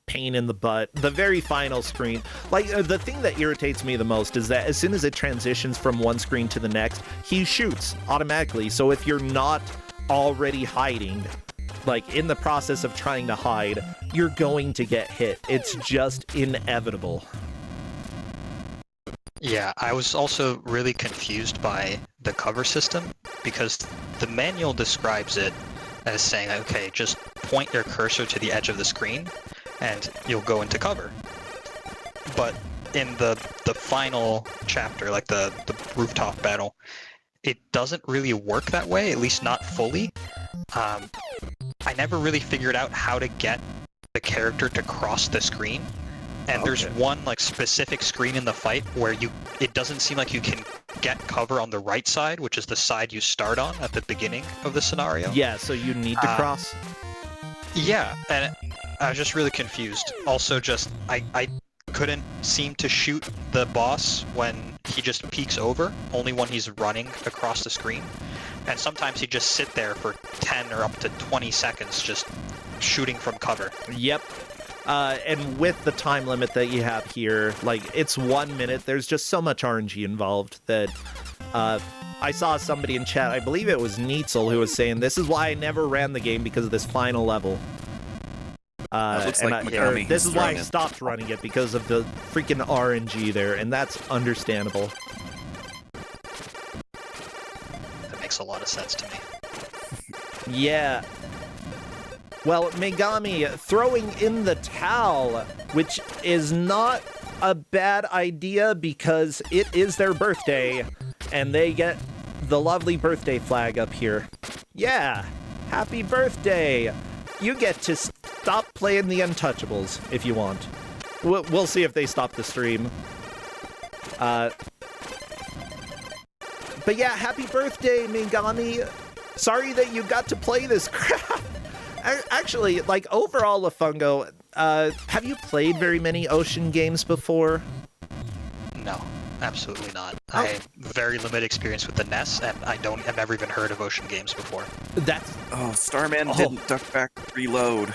pain in the butt. The very final screen, like, the thing that irritates me the most is that as soon as it transitions from one screen to the next, he shoots automatically. So if you're not already hiding, like in the process of trying to hide, you're going to get hit. It's just inevitable. Yeah, I was also really confused by the cover system, because the manual describes it as saying, okay, just point your cursor to the edge of the screen and you'll go into cover. But in the final chapter, like the rooftop battle, it doesn't really work that way, at least not fully. I never really figured out how to get the character to cross the screen. And there's one, like, specific screen in the fight where it doesn't seem like you can get cover on the right side, which is the side you start on at the beginning of the scenario. Yeah, so you need to cross. Yeah, and I was just really confused. Also, just I couldn't seem to shoot the boss when he just peeks over, only when he's running across the screen. And sometimes he'd just sit there for 10 or up to 20 seconds just shooting from cover. Yep. And with the time limit that you have here, like, it's 1 minute, there's just so much RNG involved that I saw somebody in chat, I believe it was Neitzel, who was saying, this is why I never ran the game, because of this final level. Looks like Megami this is why I thrown it. stopped running it, because of the freaking RNG there, and that's understandable. That makes a lot of sense to me. Yeah. Well, Megami throwing in the towel, which is not a bad idea because it is their birthday, and they get the lovely birthday flag up here. Yeah, happy birthday! You get to stop playing the Untouchables if you want. We'll see if they stop the stream. But yeah, happy birthday, Megami! Sorry that you got to play this crap. Actually, like, overall, Lafungo, have you played very many Ocean games before? No, absolutely not. I have very limited experience with the NES, and I've never even heard of Ocean games before. That's... Oh, Starman didn't duck back to reload.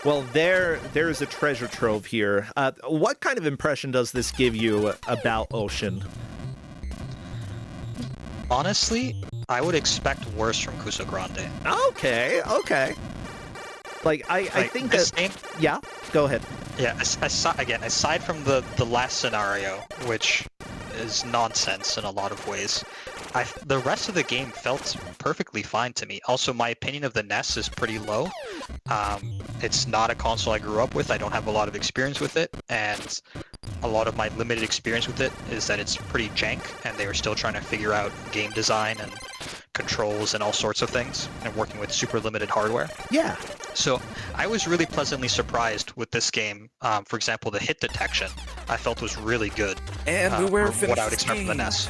Well, there's a treasure trove here. What kind of impression does this give you about Ocean? Honestly, I would expect worse from Kusogrande. Okay. Like, I think this that... game, Yeah, go ahead. yeah, aside from the last scenario, which is nonsense in a lot of ways, the rest of the game felt perfectly fine to me. Also, my opinion of the NES is pretty low. It's not a console I grew up with. I don't have a lot of experience with it, and a lot of my limited experience with it is that it's pretty jank, and they were still trying to figure out game design and controls and all sorts of things, and working with super limited hardware. Yeah. So I was really pleasantly surprised with this game. For example, the hit detection I felt was really good. And from what I would expect from the NES.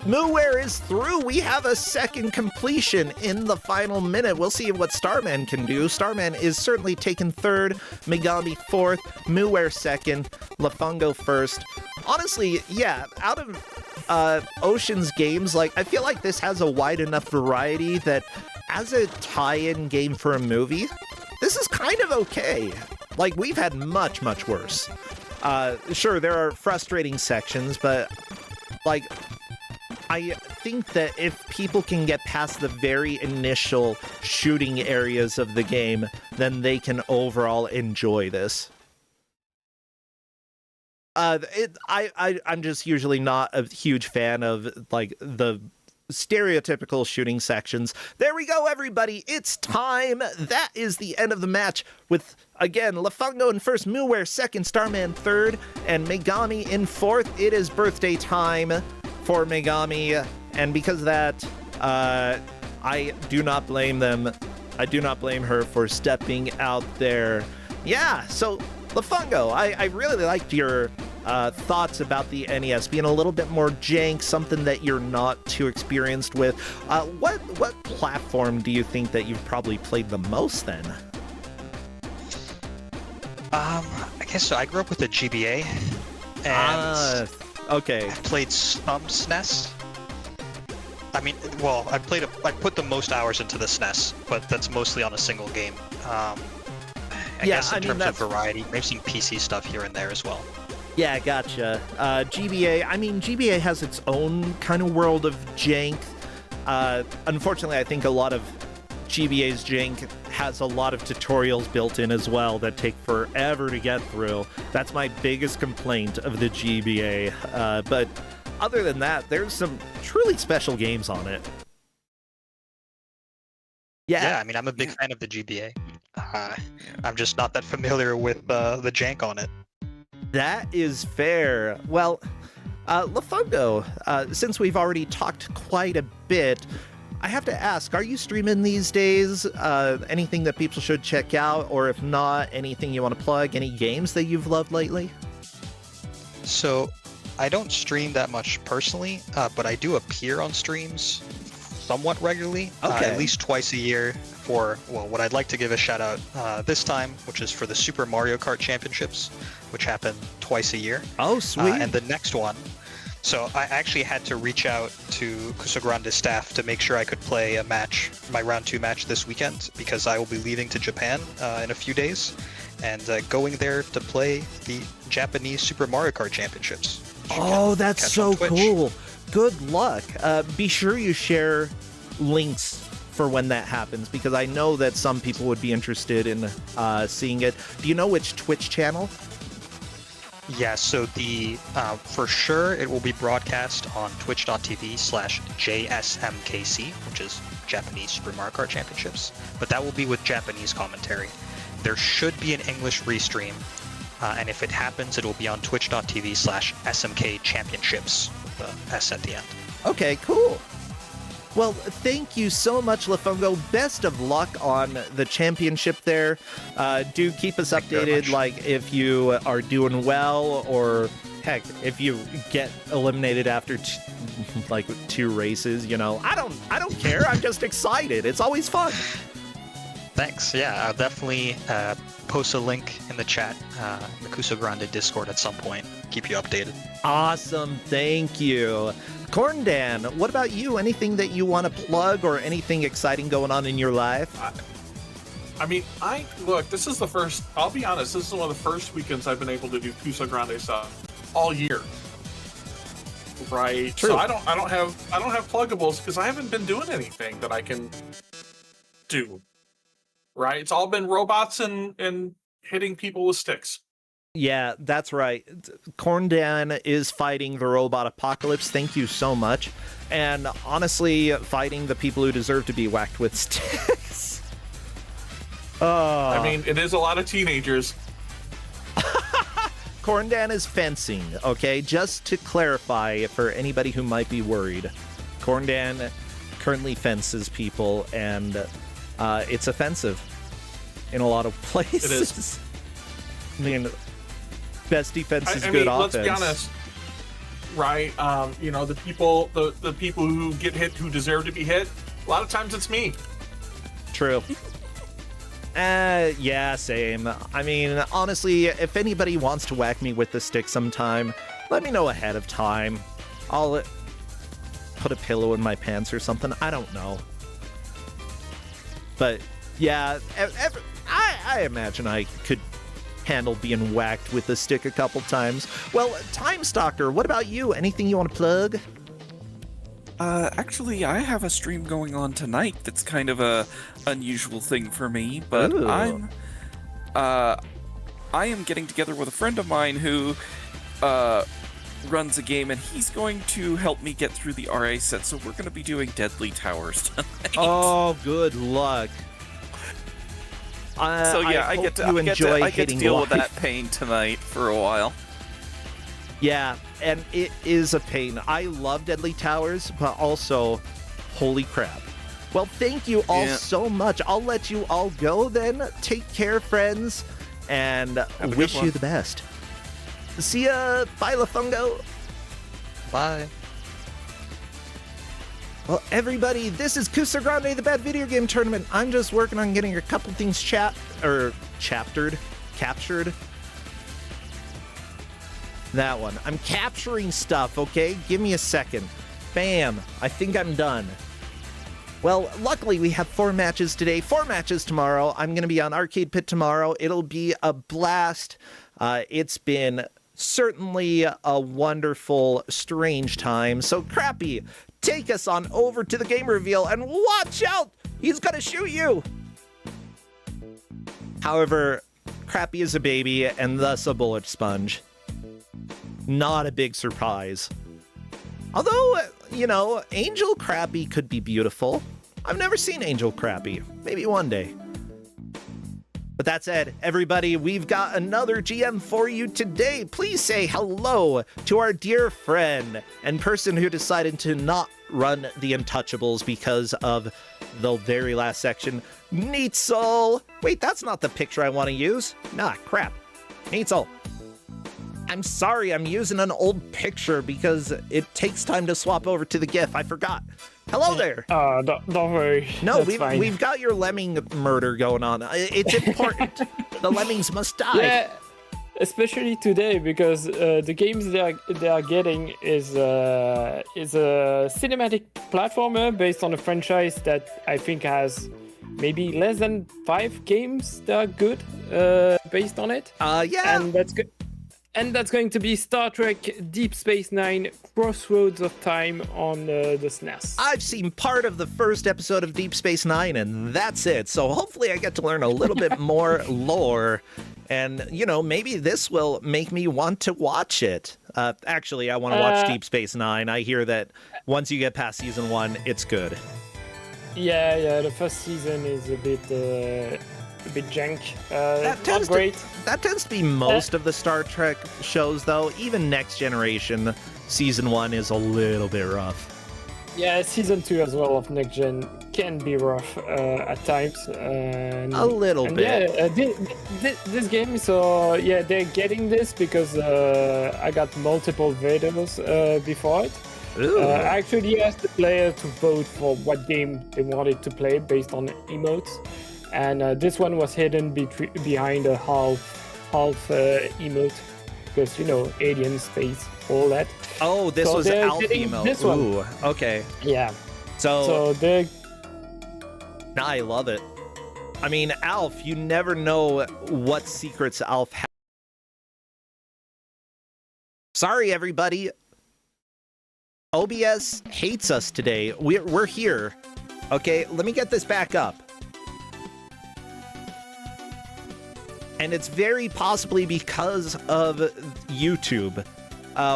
Mooware is through. We have a second completion in the final minute. We'll see what Starman can do. Starman is certainly taken third, Megami fourth, Mooware second, Lafungo first. Honestly, yeah, out of Ocean's games, like, I feel like this has a wide enough variety that as a tie-in game for a movie, this is kind of okay. Like, we've had much, much worse. Sure, there are frustrating sections, but, like, I think that if people can get past the very initial shooting areas of the game, then they can overall enjoy this. I'm just usually not a huge fan of, like, the stereotypical shooting sections. There we go, everybody. It's time. That is the end of the match with, again, Lafungo in first, Mooware second, Starman third, and Megami in fourth. It is birthday time for Megami, and because of that, I do not blame them. I do not blame her for stepping out there. Yeah, so Lafungo, I really liked your thoughts about the NES being a little bit more jank, something that you're not too experienced with. What platform do you think that you've probably played the most then? I guess so. I grew up with a GBA, and okay. I played some SNES. I mean, well, I put the most hours into the SNES, but that's mostly on a single game. I guess in terms of variety, maybe some PC stuff here and there as well. Yeah, gotcha. GBA, I mean, GBA has its own kind of world of jank. Unfortunately, I think a lot of GBA's jank has a lot of tutorials built in as well that take forever to get through. That's my biggest complaint of the GBA. But other than that, there's some truly special games on it. Yeah, I mean, I'm a big fan of the GBA. I'm just not that familiar with the jank on it. That is fair. Well, Lafungo, since we've already talked quite a bit, I have to ask, are you streaming these days? Anything that people should check out? Or if not, anything you want to plug? Any games that you've loved lately? So, I don't stream that much personally, but I do appear on streams somewhat regularly, at least twice a year for, well, what I'd like to give a shout out this time, which is for the Super Mario Kart Championships. which happen twice a year. Oh, sweet. And the next one, so I actually had to reach out to Kusogrande staff to make sure I could play a match, my round 2 match this weekend, because I will be leaving to Japan in a few days, and going there to play the Japanese Super Mario Kart Championships. which you Oh, can that's catch so on Twitch. cool. Good luck. Be sure you share links for when that happens, because I know that some people would be interested in seeing it. Do you know which Twitch channel? Yeah, so the for sure it will be broadcast on twitch.tv/JSMKC, which is Japanese Super Mario Kart Championships, but that will be with Japanese commentary. There should be an English restream, and if it happens, it will be on twitch.tv/SMK Championships, with the S at the end. Okay, cool. Well, thank you so much, Lafongo. Best of luck on the championship there. Do keep us Thank you very updated, much. like if you are doing well, or heck, if you get eliminated after like 2 races. You know, I don't care. I'm just excited. It's always fun. Thanks. Yeah, I'll definitely post a link in the chat, the Kusogrande Discord at some point. Keep you updated. Awesome. Thank you. Corndan, what about you? Anything that you want to plug or anything exciting going on in your life? I mean, look, this is the first, I'll be honest, this is one of the first weekends I've been able to do Kuso9rande stuff all year. Right. True. So I don't have pluggables because I haven't been doing anything that I can do. Right? It's all been robots and hitting people with sticks. Yeah, that's right. Corndan is fighting the robot apocalypse. Thank you so much. And honestly, fighting the people who deserve to be whacked with sticks. Oh. I mean, it is a lot of teenagers. Corndan is fencing, okay? Just to clarify for anybody who might be worried. Corndan currently fences people, and it's offensive in a lot of places. It is. I mean, best defense is I good mean, offense. let's be honest, right? You know, the people who get hit who deserve to be hit, a lot of times it's me. True. Yeah, same. I mean, honestly, if anybody wants to whack me with the stick sometime, let me know ahead of time. I'll put a pillow in my pants or something. I don't know. But yeah, I imagine I could handle being whacked with the stick a couple times. Well, Time Stalker, what about you? Anything you want to plug? Actually, I have a stream going on tonight that's kind of a unusual thing for me, but Ooh. I am getting together with a friend of mine who runs a game, and he's going to help me get through the RA set, so we're going to be doing Deadly Towers tonight. Oh, good luck. So yeah, I get to deal with that pain tonight for a while. Yeah, and it is a pain. I love Deadly Towers, but also, holy crap. Well, thank you all so much. I'll let you all go then. Take care, friends, and wish you the best. See ya. Bye, Lafungo. Bye. Well, everybody, this is Kusogrande, the Bad Video Game Tournament. I'm just working on getting a couple things captured. That one. I'm capturing stuff, okay? Give me a second. Bam. I think I'm done. Well, luckily we have 4 matches today, 4 matches tomorrow. I'm going to be on Arcade Pit tomorrow. It'll be a blast. It's been certainly a wonderful, strange time. So, Crappy, take us on over to the game reveal and watch out! He's going to shoot you! However, Crappy is a baby and thus a bullet sponge. Not a big surprise. Although, you know, Angel Crappy could be beautiful. I've never seen Angel Crappy. Maybe one day. But that said, everybody, we've got another GM for you today. Please say hello to our dear friend and person who decided to not run the Untouchables because of the very last section, Neatzel. Wait, that's not the picture I want to use. Nah, crap. Neatzel. I'm sorry, I'm using an old picture because it takes time to swap over to the GIF. I forgot. Hello there. Don't worry. No, That's we've got your lemming murder going on. It's important. The lemmings must die. Yeah. especially today, because the games they are getting is a cinematic platformer based on a franchise that I think has maybe less than 5 games that are good based on it. Yeah. And that's going to be Star Trek Deep Space Nine Crossroads of Time on the SNES. I've seen part of the first episode of Deep Space Nine, and that's it. So hopefully I get to learn a little bit more lore. And, you know, maybe this will make me want to watch it. Actually, I want to watch Deep Space Nine. I hear that once you get past season 1, it's good. Yeah, the first season is a bit jank. Not great. That tends to be most of the Star Trek shows, though. Even Next Generation, season 1 is a little bit rough. Yeah, season 2 as well of Next Gen can be rough at times. A little bit. Yeah, this game, so yeah, they're getting this because I got multiple videos before it. I actually asked the player to vote for what game they wanted to play based on emotes. And this one was hidden behind a half emote because, you know, alien space, all that. Oh, this was Alf emote. This one. Ooh, okay. Yeah. So they. Nah, I love it. I mean, Alf, you never know what secrets Alf has. Sorry, everybody. OBS hates us today. We're here. Okay, let me get this back up. And it's very possibly because of YouTube,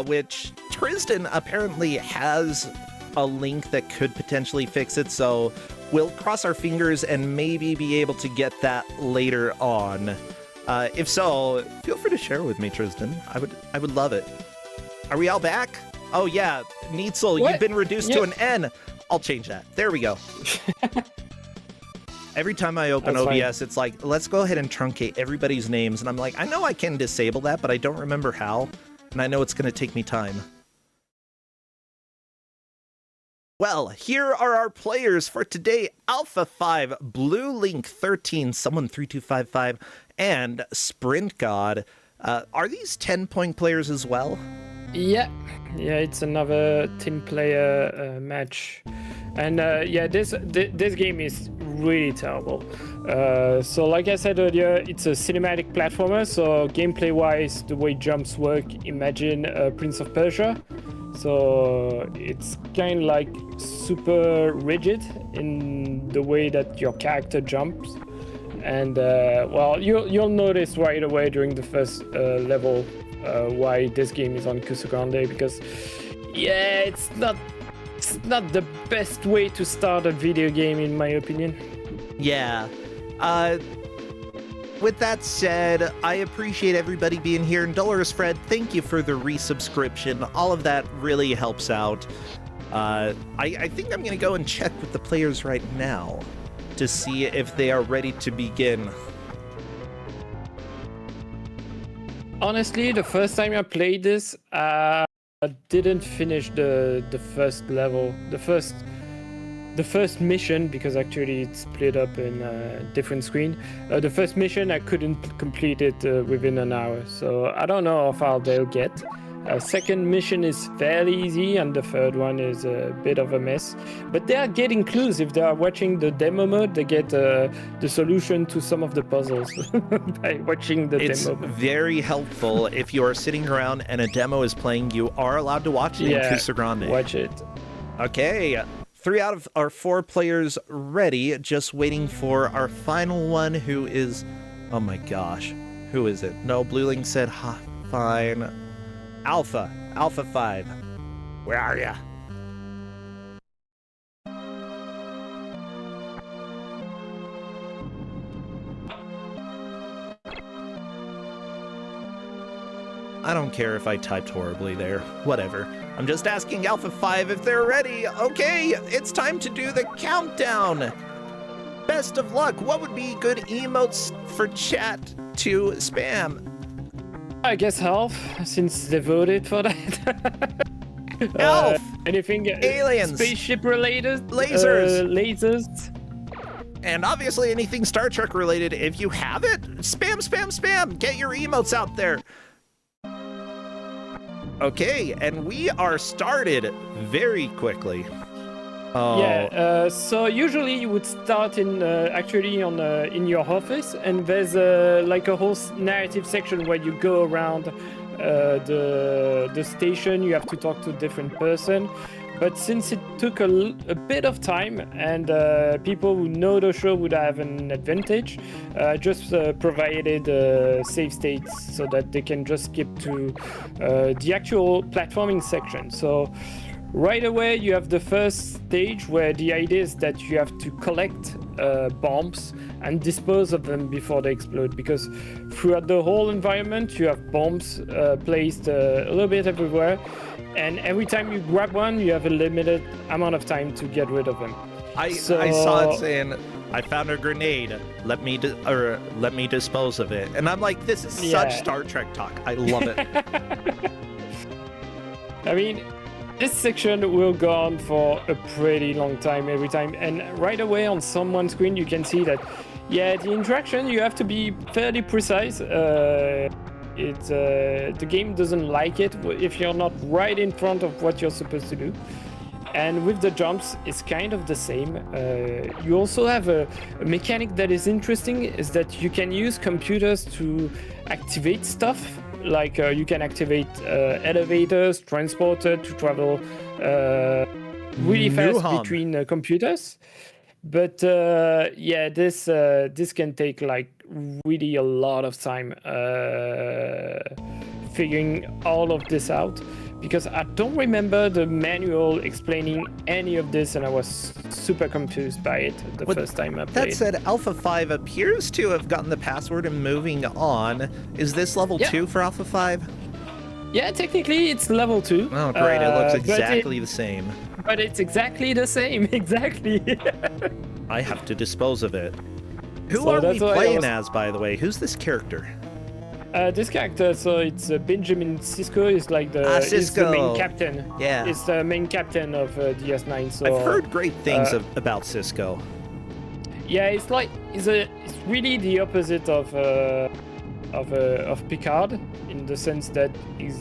which Tristan apparently has a link that could potentially fix it. So we'll cross our fingers and maybe be able to get that later on. If so, feel free to share with me, Tristan. I would love it. Are we all back? Oh yeah, Neitzel, you've been reduced to an N. I'll change that. There we go. Every time I open OBS, it's like, let's go ahead and truncate everybody's names. And I'm like, I know I can disable that, but I don't remember how. And I know it's going to take me time. Well, here are our players for today. Alpha 5, Blue Link 13, Someone3255, and Sprint God. Are these 10-point players as well? Yeah, it's another 10-player match. And yeah, this game is really terrible. So like I said earlier, it's a cinematic platformer, so gameplay-wise, the way jumps work, imagine Prince of Persia. So it's kind of like super rigid in the way that your character jumps. And well, you'll notice right away during the first level why this game is on Kusogrande, because yeah, it's not the best way to start a video game, in my opinion. Yeah. With that said, I appreciate everybody being here. And Dolores Fred, thank you for the resubscription. All of that really helps out. I think I'm going to go and check with the players right now to see if they are ready to begin. Honestly, the first time I played this, I didn't finish the first level, the first mission, because actually it's split up in a different screen. The first mission, I couldn't complete it within an hour, so I don't know how far they'll get. Second mission is fairly easy, and the third one is a bit of a mess. But they are getting clues. If they are watching the demo mode, they get the solution to some of the puzzles by watching the demo mode. It's very helpful. If you are sitting around and a demo is playing, you are allowed to watch it in Kusogrande. Watch it. Okay, 3 out of our 4 players ready, just waiting for our final one, who is... Oh my gosh. Who is it? No, Blue Link said, fine. Alpha 5. Where are ya? I don't care if I typed horribly there. Whatever. I'm just asking Alpha 5 if they're ready. Okay, it's time to do the countdown. Best of luck. What would be good emotes for chat to spam? I guess Half, since they voted for that. Elf! Anything Aliens! spaceship related? Lasers! Lasers? And obviously anything Star Trek related, if you have it, spam, spam, spam. Get your emotes out there. Okay, and we are started very quickly. Oh. Yeah, so usually you would start in in your office, and there's like a whole narrative section where you go around the station. You have to talk to a different person. But since it took a bit of time, and people who know the show would have an advantage, just provided save states so that they can just skip to the actual platforming section. So right away, you have the first stage where the idea is that you have to collect bombs and dispose of them before they explode, because throughout the whole environment, you have bombs placed a little bit everywhere. And every time you grab one, you have a limited amount of time to get rid of them. I saw it saying, "I found a grenade. Let me dispose of it." And I'm like, this is such Star Trek talk. I love it. I mean, this section will go on for a pretty long time every time. And right away on someone's screen, you can see that, the interaction, you have to be fairly precise. The game doesn't like it if you're not right in front of what you're supposed to do. And with the jumps, it's kind of the same. You also have a mechanic that is interesting, is that you can use computers to activate stuff. Like you can activate elevators, transporters to travel really fast between computers. But this can take like really a lot of time figuring all of this out, because I don't remember the manual explaining any of this, and I was super confused by it first time I played. That said, Alpha 5 appears to have gotten the password and moving on. Is this level 2 for Alpha 5? Yeah, technically it's level 2. Oh, great. It looks exactly the same. But it's exactly the same, exactly. I have to dispose of it. Who are we playing as, by the way? Who's this character? This character, so it's Benjamin Sisko, is like the main captain. Yeah. It's the main captain of DS9. So I've heard great things about Sisko. Yeah, it's really the opposite of Picard, in the sense that it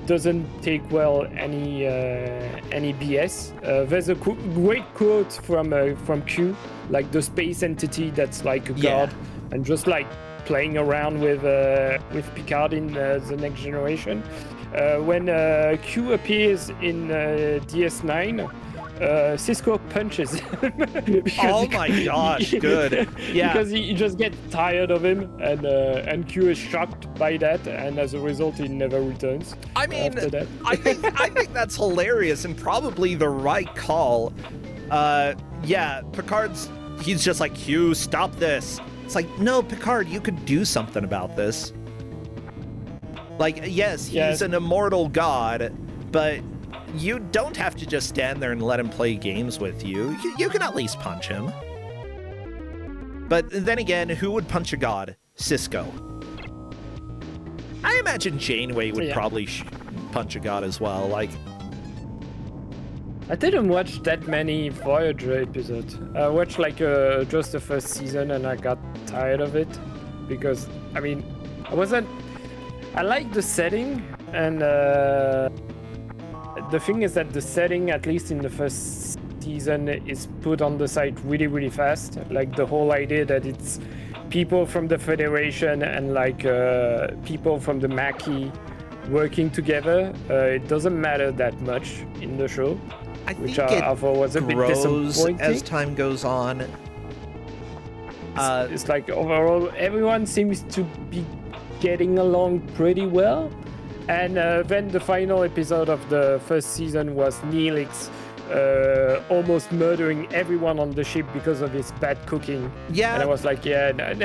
doesn't take any BS. There's a great quote from Q, like the space entity that's like a god, and just like playing around with Picard in the Next Generation. When Q appears in DS9, Sisko punches him. Oh my gosh, good. Yeah. Because he just gets tired of him, and Q is shocked by that, and as a result, he never returns. I mean, after that. I think that's hilarious and probably the right call. He's just like, Q, stop this. It's like, no, Picard, you could do something about this. Like, yes, he's an immortal god, but you don't have to just stand there and let him play games with you. You can at least punch him. But then again, who would punch a god? Sisko. I imagine Janeway would probably punch a god as well. Like, I didn't watch that many Voyager episodes. I watched like just the first season, and I got tired of it because I like the setting, and the thing is that the setting, at least in the first season, is put on the site really, really fast. Like the whole idea that it's people from the Federation and like people from the Maquis working together. It doesn't matter that much in the show, which I thought was a bit disappointing as time goes on. It's like overall everyone seems to be getting along pretty well. And then the final episode of the first season was Neelix almost murdering everyone on the ship because of his bad cooking. Yeah. And I was like, I'm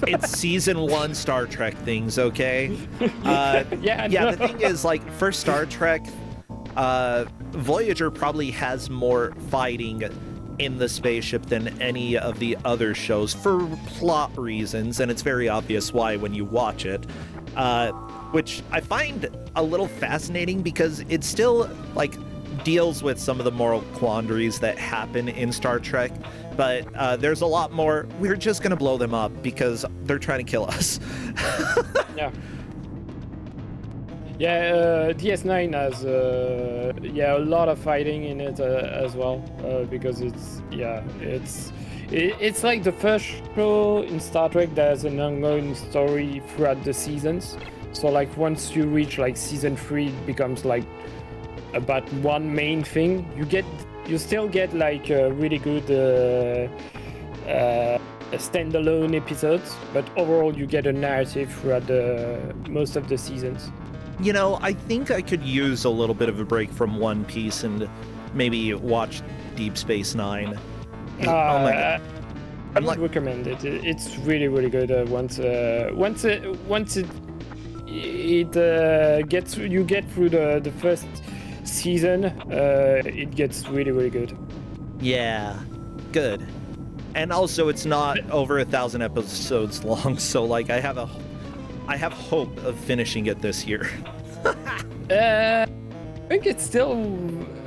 It's season 1 Star Trek things, okay? The thing is, like, for Star Trek, Voyager probably has more fighting in the spaceship than any of the other shows for plot reasons, and it's very obvious why when you watch it. Which I find a little fascinating because it's still, like, deals with some of the moral quandaries that happen in Star Trek, but there's a lot more. We're just gonna blow them up because they're trying to kill us. Yeah. Yeah, DS9 has a lot of fighting in it as well, because it's like the first show in Star Trek that has an ongoing story throughout the seasons. So like once you reach like season 3, it becomes like about one main thing. You still get like really good standalone episodes, but overall you get a narrative throughout most of the seasons. You know, I think I could use a little bit of a break from One Piece and maybe watch Deep Space Nine. Oh my God. I would recommend it. It's really, really good. Once you get through the first season, it gets really, really good. Yeah, good. And also, it's not over 1,000 episodes long, so like I have hope of finishing it this year. I think I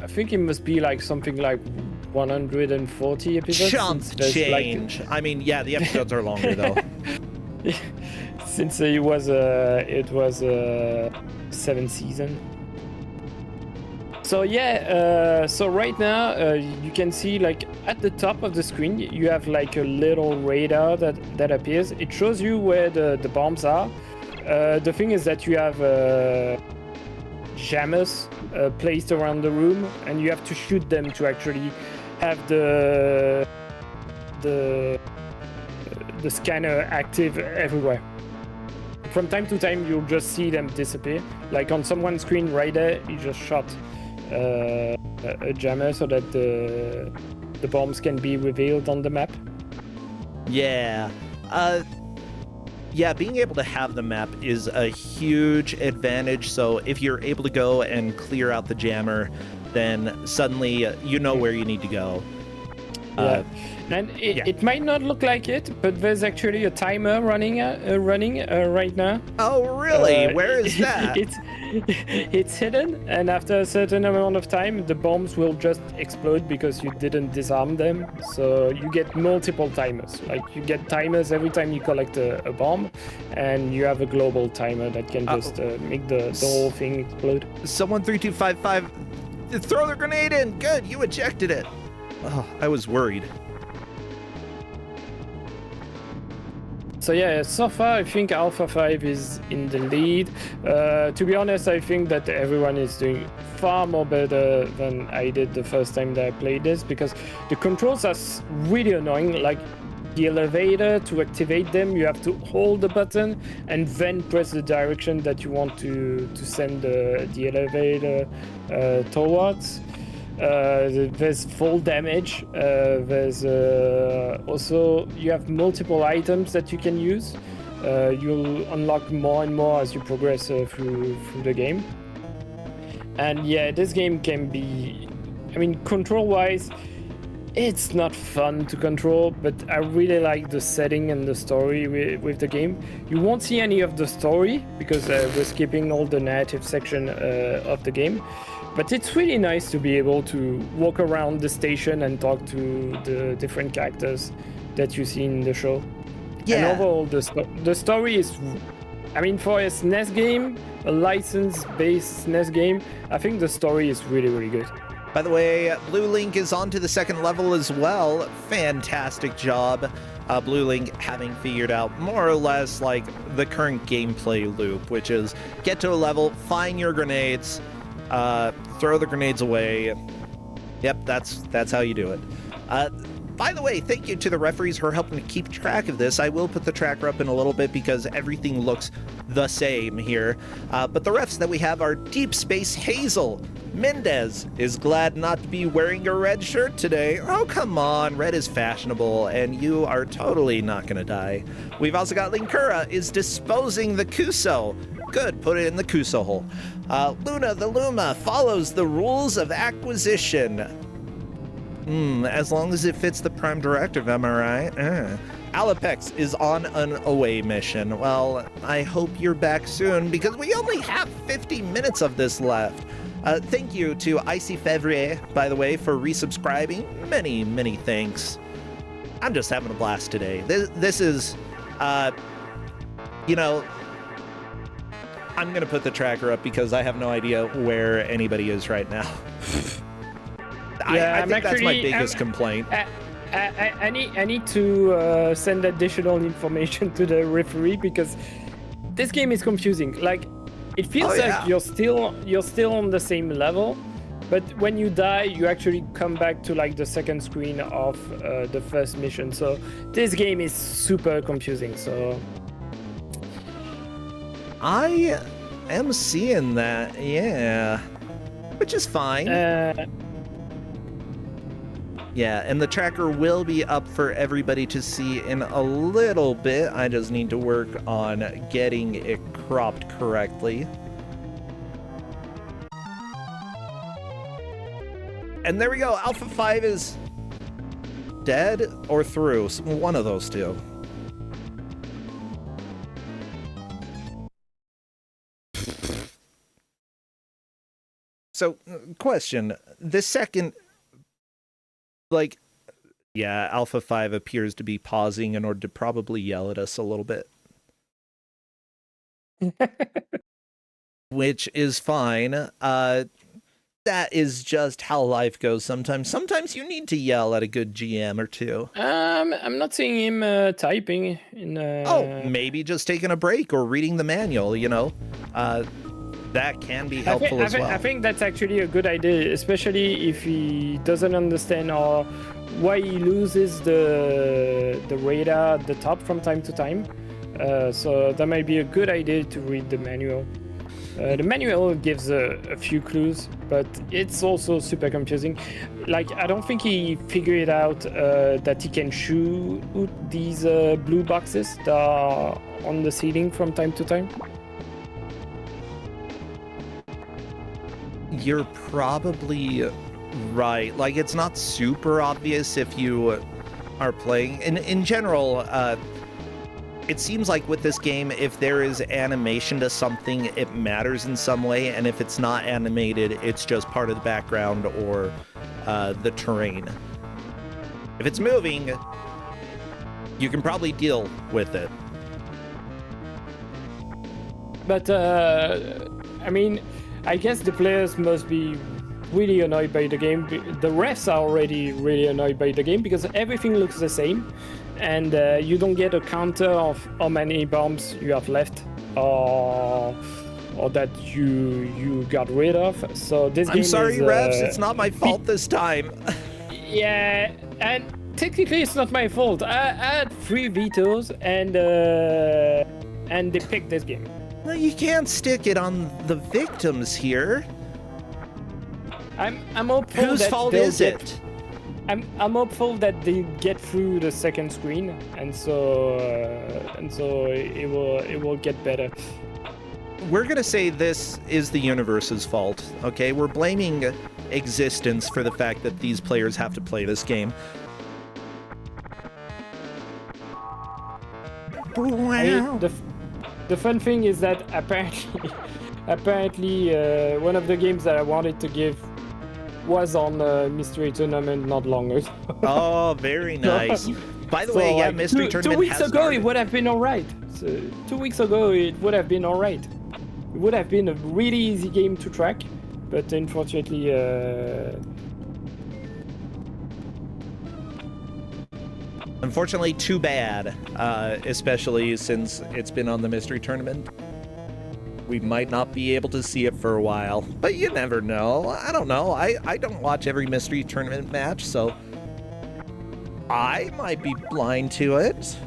think it must be like something like 140 episodes. Chump change. I mean, yeah, the episodes are longer though. Since it was 7th season. So yeah, so right now you can see like at the top of the screen you have like a little radar that appears. It shows you where the bombs are. The thing is that you have jammers placed around the room, and you have to shoot them to actually have the scanner active everywhere. From time to time, you'll just see them disappear. Like on someone's screen right there, you just shot a jammer so that the bombs can be revealed on the map. Yeah. Yeah, being able to have the map is a huge advantage. So if you're able to go and clear out the jammer, then suddenly you know where you need to go. Yeah. And it might not look like it, but there's actually a timer running right now. Oh, really? Where is that? It's hidden, and after a certain amount of time, the bombs will just explode because you didn't disarm them. So you get multiple timers. Like you get timers every time you collect a bomb, and you have a global timer that can just make the whole thing explode. Someone 3255, throw the grenade in. Good, you ejected it. Oh, I was worried. So yeah, so far I think Alpha 5 is in the lead. To be honest, I think that everyone is doing far more better than I did the first time that I played this, because the controls are really annoying. Like the elevator, to activate them, you have to hold the button and then press the direction that you want to send the elevator towards. There's full damage. There's also, you have multiple items that you can use. You'll unlock more and more as you progress through the game. And yeah, this game can be, I mean, control-wise, it's not fun to control, but I really like the setting and the story with the game. You won't see any of the story because we're skipping all the narrative section of the game. But it's really nice to be able to walk around the station and talk to the different characters that you see in the show. Yeah. And overall, the story is, I mean, for a SNES game, a license-based SNES game, I think the story is really, really good. By the way, Blue Link is on to the second level as well. Fantastic job. Blue Link having figured out more or less like the current gameplay loop, which is get to a level, find your grenades, throw the grenades away. Yep, that's how you do it. By the way, thank you to the referees who are helping to keep track of this. I will put the tracker up in a little bit because everything looks the same here. But the refs that we have are Deep Space Hazel. Mendez is glad not to be wearing a red shirt today. Oh, come on. Red is fashionable, and you are totally not going to die. We've also got Linkura is disposing the Kuso. Good, put it in the Kuso hole. Luna the Luma follows the rules of acquisition. As long as it fits the Prime Directive, am I right? Alapex is on an away mission. Well, I hope you're back soon because we only have 50 minutes of this left. Thank you to Icy Fevrier, by the way, for resubscribing. Many thanks. I'm just having a blast today. This is, you know, I'm going to put the tracker up because I have no idea where anybody is right now. I think that's my biggest complaint. I need to send additional information to the referee because this game is confusing. Like, it feels like you're still on the same level, but when you die, you actually come back to like the second screen of the first mission. So this game is super confusing. So I am seeing that, yeah, which is fine. Yeah, and the tracker will be up for everybody to see in a little bit. I just need to work on getting it cropped correctly. And there we go. Alpha 5 is dead or through. One of those two. So, question. The second... Like, yeah, Alpha 5 appears to be pausing in order to probably yell at us a little bit. Which is fine. That is just how life goes sometimes. Sometimes you need to yell at a good GM or two. I'm not seeing him typing in... Oh, maybe just taking a break or reading the manual, you know? That can be helpful as well. I think that's actually a good idea, especially if he doesn't understand or why he loses the radar at the top from time to time. So that might be a good idea to read the manual. The manual gives a few clues, but it's also super confusing. Like, I don't think he figured out that he can shoot these blue boxes that are on the ceiling from time to time. You're probably right. Like, it's not super obvious if you are playing. In general, it seems like with this game, if there is animation to something, it matters in some way, and if it's not animated, it's just part of the background or the terrain. If it's moving, you can probably deal with it. But, I mean... I guess the players must be really annoyed by the game. The refs are already really annoyed by the game because everything looks the same, and you don't get a counter of how many bombs you have left or that you got rid of. So this game I'm sorry, is, refs. It's not my fault this time. Yeah, and technically it's not my fault. I had 3 vetoes, and they picked this game. Well, you can't stick it on the victims here. I'm hopeful. Whose fault is it? I'm hopeful that they get through the second screen, and so it will get better. We're gonna say this is the universe's fault. Okay, we're blaming existence for the fact that these players have to play this game. Wow. I mean, the fun thing is that apparently one of the games that I wanted to give was on the Mystery Tournament not long ago. Oh, very nice. By the way, yeah, like, Mystery Tournament 2 weeks has ago started. it would have been alright. So 2 weeks ago it would have been alright. It would have been a really easy game to track, but unfortunately Unfortunately, too bad, especially since it's been on the Mystery Tournament. We might not be able to see it for a while, but you never know. I don't know. I don't watch every Mystery Tournament match, so I might be blind to it.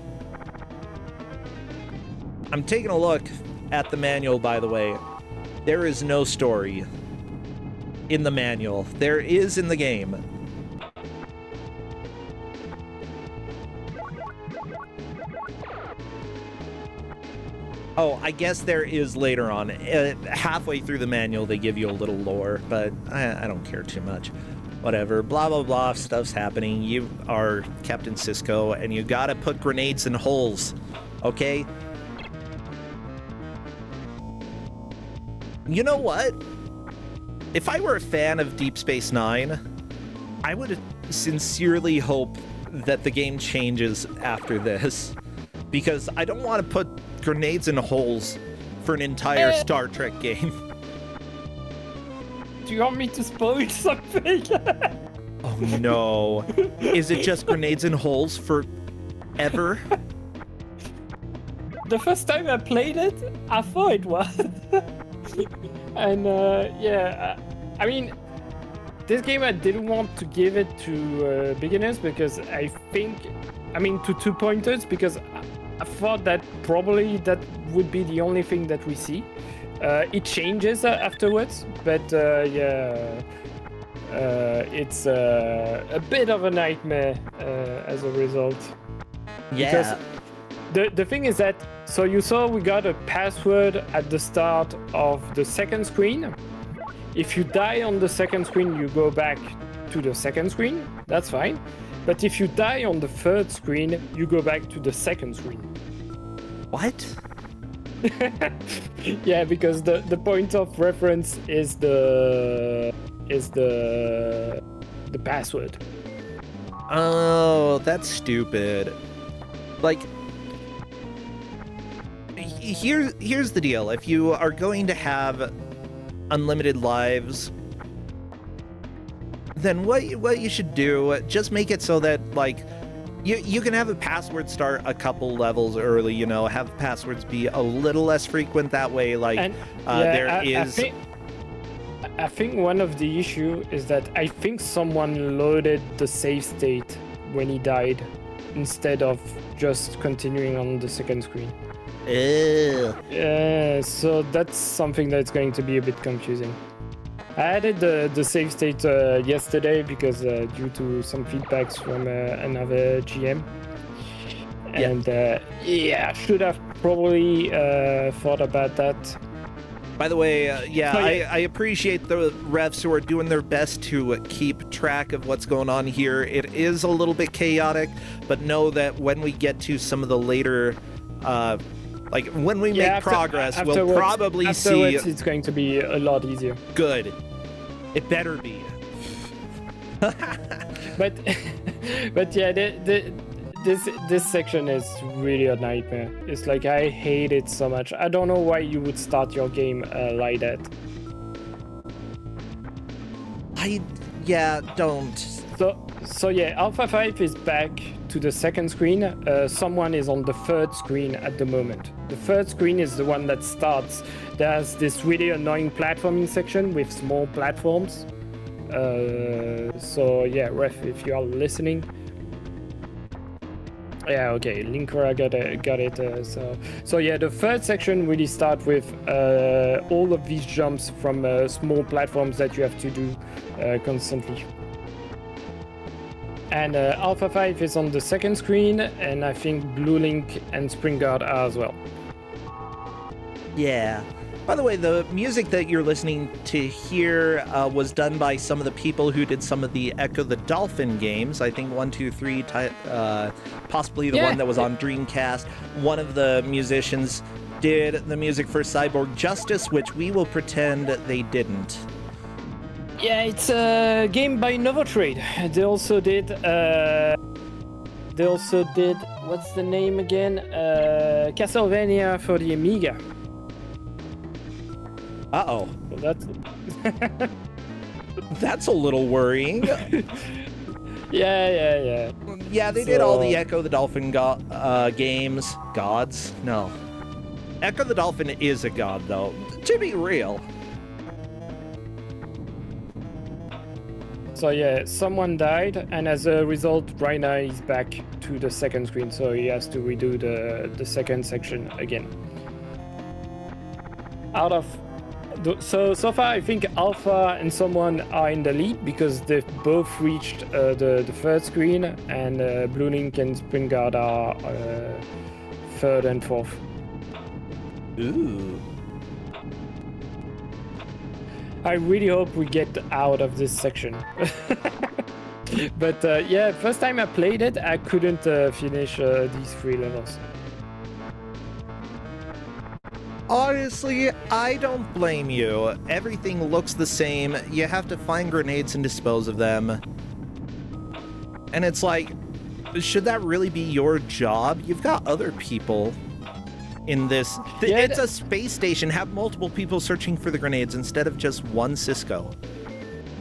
I'm taking a look at the manual, by the way. There is no story in the manual. There is in the game. Oh, I guess there is later on. Halfway through the manual, they give you a little lore, but I don't care too much. Whatever, blah, blah, blah, stuff's happening. You are Captain Cisco, and you gotta put grenades in holes, okay? You know what? if I were a fan of Deep Space Nine, I would sincerely hope that the game changes after this, because I don't want to put grenades in holes for an entire Star Trek game. Do you want me to spoil something? Oh no. Is it just grenades in holes forever? The first time I played it, I thought it was. And I mean, this game I didn't want to give it to beginners because I mean to two-pointers, because I thought that probably that would be the only thing that we see. It changes afterwards, but it's a bit of a nightmare as a result. Yeah. Because the thing is that, so you saw we got a password at the start of the second screen. If you die on the second screen, you go back to the second screen. That's fine. But if you die on the third screen, you go back to the second screen. What? Yeah, because the point of reference is the password. Oh, that's stupid. Like, here's the deal. If you are going to have unlimited lives, then what you should do, just make it so that, like, you can have a password start a couple levels early, you know, have passwords be a little less frequent that way, like, I think one of the issue is that I think someone loaded the save state when he died instead of just continuing on the second screen. Ew. Yeah, so that's something that's going to be a bit confusing. I added the save state yesterday because due to some feedbacks from another GM. And I should have probably thought about that. By the way, I appreciate the refs who are doing their best to keep track of what's going on here. It is a little bit chaotic, but know that when we get to some of the later, like when we make progress, we'll probably see. It's going to be a lot easier. Good. It better be. but yeah, this section is really a nightmare. It's like, I hate it so much. I don't know why you would start your game like that. Don't. So yeah, Alpha 5 is back to the second screen. Someone is on the third screen at the moment. The third screen is the one that starts. There's this really annoying platforming section with small platforms. So yeah, ref, if you are listening. Yeah, okay, Linkora got it. So yeah, the third section really starts with all of these jumps from small platforms that you have to do constantly. And Alpha 5 is on the second screen, and I think Blue Link and Springguard are as well. Yeah. By the way, the music that you're listening to here was done by some of the people who did some of the Echo the Dolphin games. I think 1, 2, 3, possibly the one that was on Dreamcast. One of the musicians did the music for Cyborg Justice, which we will pretend they didn't. Yeah, it's a game by Novotrade. They also did. What's the name again? Castlevania for the Amiga. Uh-oh. Well, that's. That's a little worrying. Yeah. Yeah, they did all the Echo the Dolphin games. Gods? No. Echo the Dolphin is a god, though. To be real. So yeah, someone died, and as a result, Raina is back to the second screen, so he has to redo the second section again. So far, I think Alpha and someone are in the lead because they've both reached the third screen, and Blue Link and Springguard are third and fourth. Ooh. I really hope we get out of this section. But yeah, first time I played it, I couldn't finish these 3 levels. Honestly, I don't blame you. Everything looks the same. You have to find grenades and dispose of them. And it's like, should that really be your job? You've got other people in this. Yeah, It's a space station. Have multiple people searching for the grenades instead of just one Cisco.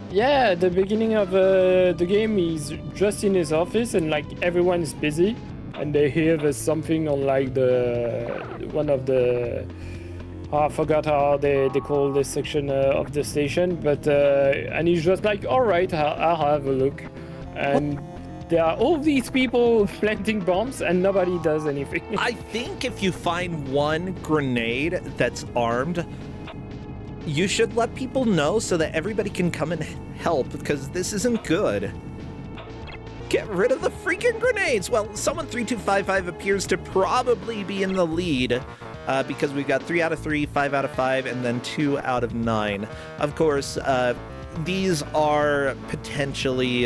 Yeah, the beginning of the game, he's just in his office and like everyone is busy, and they hear there's something on like one of the. I forgot how they call this section of the station, but and he's just like, all right, I'll have a look, and there are all these people planting bombs and nobody does anything. I think if you find one grenade that's armed, you should let people know so that everybody can come and help, because this isn't good. Get rid of the freaking grenades! Well, someone 3255 appears to probably be in the lead, because we've got 3 out of 3, 5 out of 5, and then 2 out of 9. Of course, these are potentially,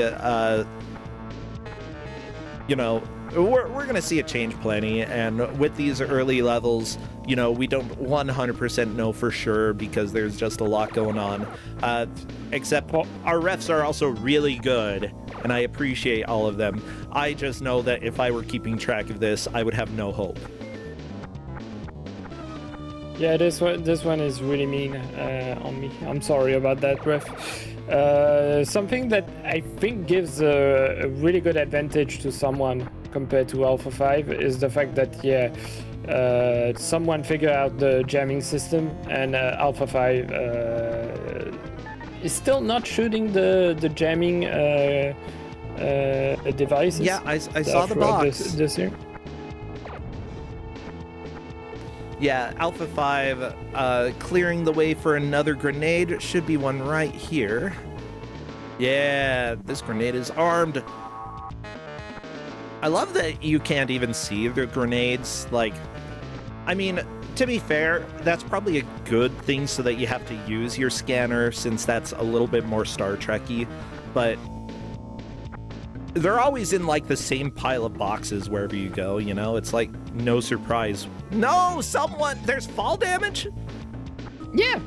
you know, we're going to see it change plenty, and with these early levels, you know, we don't 100% know for sure because there's just a lot going on. Except our refs are also really good, and I appreciate all of them. I just know that if I were keeping track of this, I would have no hope. Yeah, this one is really mean on me. I'm sorry about that, ref. Something that I think gives a really good advantage to someone compared to Alpha 5 is the fact that, yeah, someone figured out the jamming system, and Alpha 5 is still not shooting the jamming devices. Yeah, I saw the box. This year. Yeah, Alpha 5 clearing the way for another grenade. Should be one right here. Yeah, this grenade is armed. I love that you can't even see the grenades. Like, I mean, to be fair, that's probably a good thing so that you have to use your scanner, since that's a little bit more Star Trek-y. But they're always in like the same pile of boxes wherever you go, you know? It's like no surprise. No, there's fall damage? Yeah.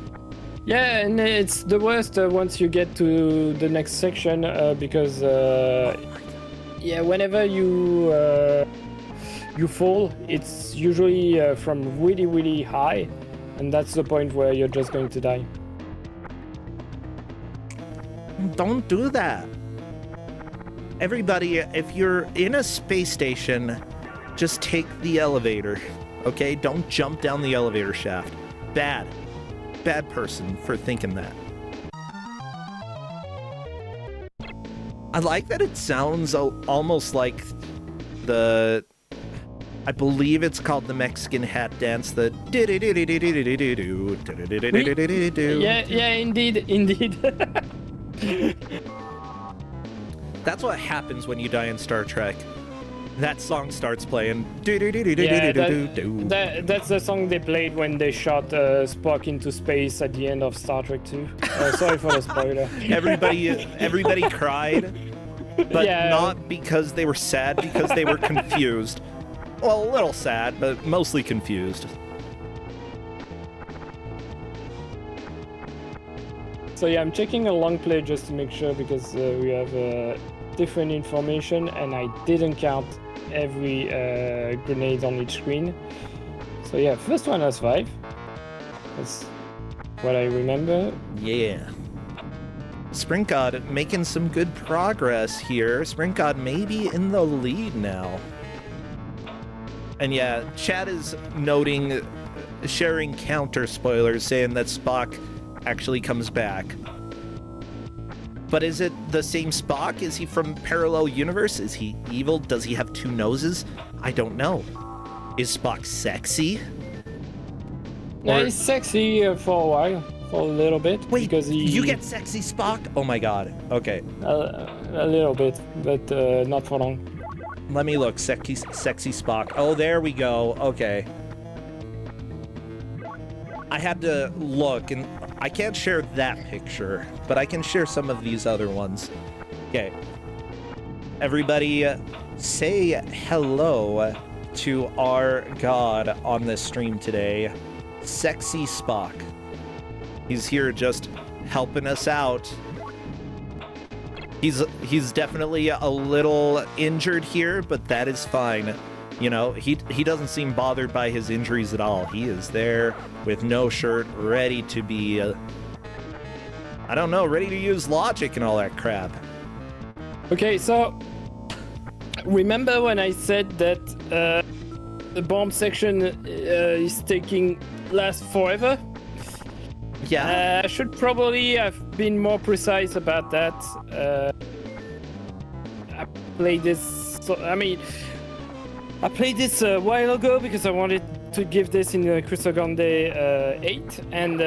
Yeah, and it's the worst once you get to the next section because yeah, whenever you fall, it's usually from really, really high, and that's the point where you're just going to die. Don't do that. Everybody, if you're in a space station, just take the elevator, okay? Don't jump down the elevator shaft. Bad person for thinking that. I like that it sounds almost like I believe it's called the Mexican hat dance, the Yeah, indeed. That's what happens when you die in Star Trek. That song starts playing. Yeah, that's the song they played when they shot Spock into space at the end of Star Trek 2. Sorry for the spoiler. Everybody cried, but Yeah. not because they were sad, because they were confused. Well, a little sad, but mostly confused. So yeah, I'm checking a long play just to make sure, because we have different information, and I didn't count every grenade on each screen. So yeah, first one has 5. That's what I remember. Yeah. Sprint God making some good progress here. Sprint God may be in the lead now. And yeah, chat is noting, sharing counter spoilers, saying that Spock actually comes back. But is it the same Spock? Is he from parallel universe? Is he evil? Does he have 2 noses? I don't know. Is Spock sexy? Yeah, he's sexy for a while, for a little bit. Wait, because you get sexy Spock? Oh my god. Okay. A little bit, but not for long. Let me look. Sexy Spock. Oh, there we go. Okay. I had to look, and I can't share that picture, but I can share some of these other ones. Okay. Everybody, say hello to our god on this stream today. Sexy Spock. He's here just helping us out. He's definitely a little injured here, but that is fine. You know, he doesn't seem bothered by his injuries at all. He is there with no shirt, ready to be, I don't know, ready to use logic and all that crap. Okay, so remember when I said that the bomb section is taking last forever? Yeah. I should probably have been more precise about that. I played this. I played this a while ago because I wanted to give this in Kusogrande 8, and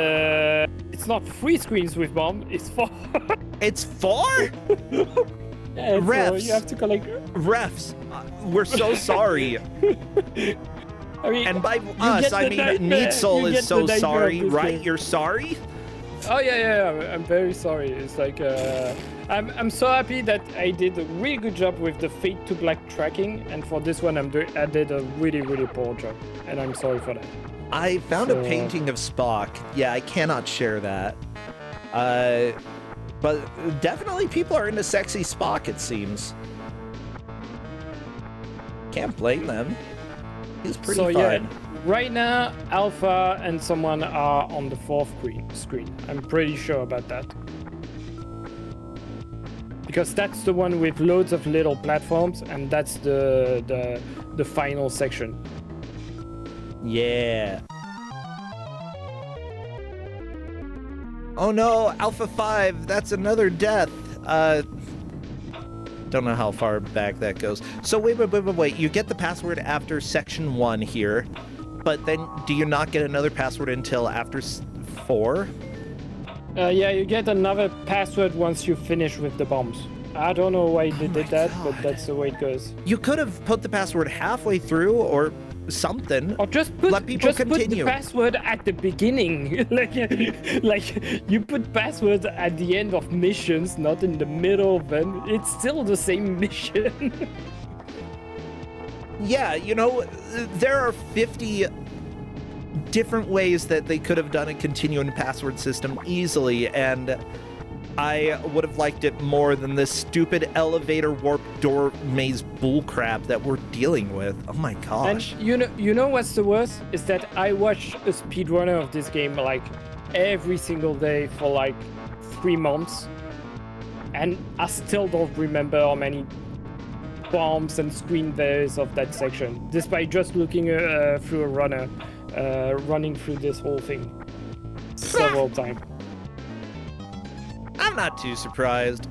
it's not 3 screens with bomb. It's 4. It's 4? Yeah, refs. So you have to collect. Refs. We're so sorry. I mean, And by us, I mean Needsol is so sorry, right? Game. You're sorry? Oh yeah, I'm very sorry. It's like I'm so happy that I did a really good job with the Fade to Black tracking, and for this one I did a really poor job, and I'm sorry for that. I found a painting of Spock. Yeah, I cannot share that. But definitely people are into sexy Spock, it seems. Can't blame them. He's pretty fun. Yeah, right now Alpha and someone are on the 4th screen. I'm pretty sure about that. Because that's the one with loads of little platforms, and that's the final section. Yeah. Oh no, Alpha 5, that's another death. Don't know how far back that goes. So wait. You get the password after section 1 here, but then do you not get another password until after 4? Yeah, you get another password once you finish with the bombs. I don't know why they did that, but that's the way it goes. You could have put the password halfway through or something. Or just put, let people continue. Put the password at the beginning. like you put passwords at the end of missions, not in the middle of them. It's still the same mission. Yeah, you know, there are 50 different ways that they could have done a continuing password system easily, and I would have liked it more than this stupid elevator warp door maze bullcrap that we're dealing with. Oh my gosh. And you know what's the worst? Is that I watch a speedrunner of this game like every single day for like 3 months, and I still don't remember how many bombs and screen there is of that section, despite just looking through a runner, running through this whole thing several times. I'm not too surprised.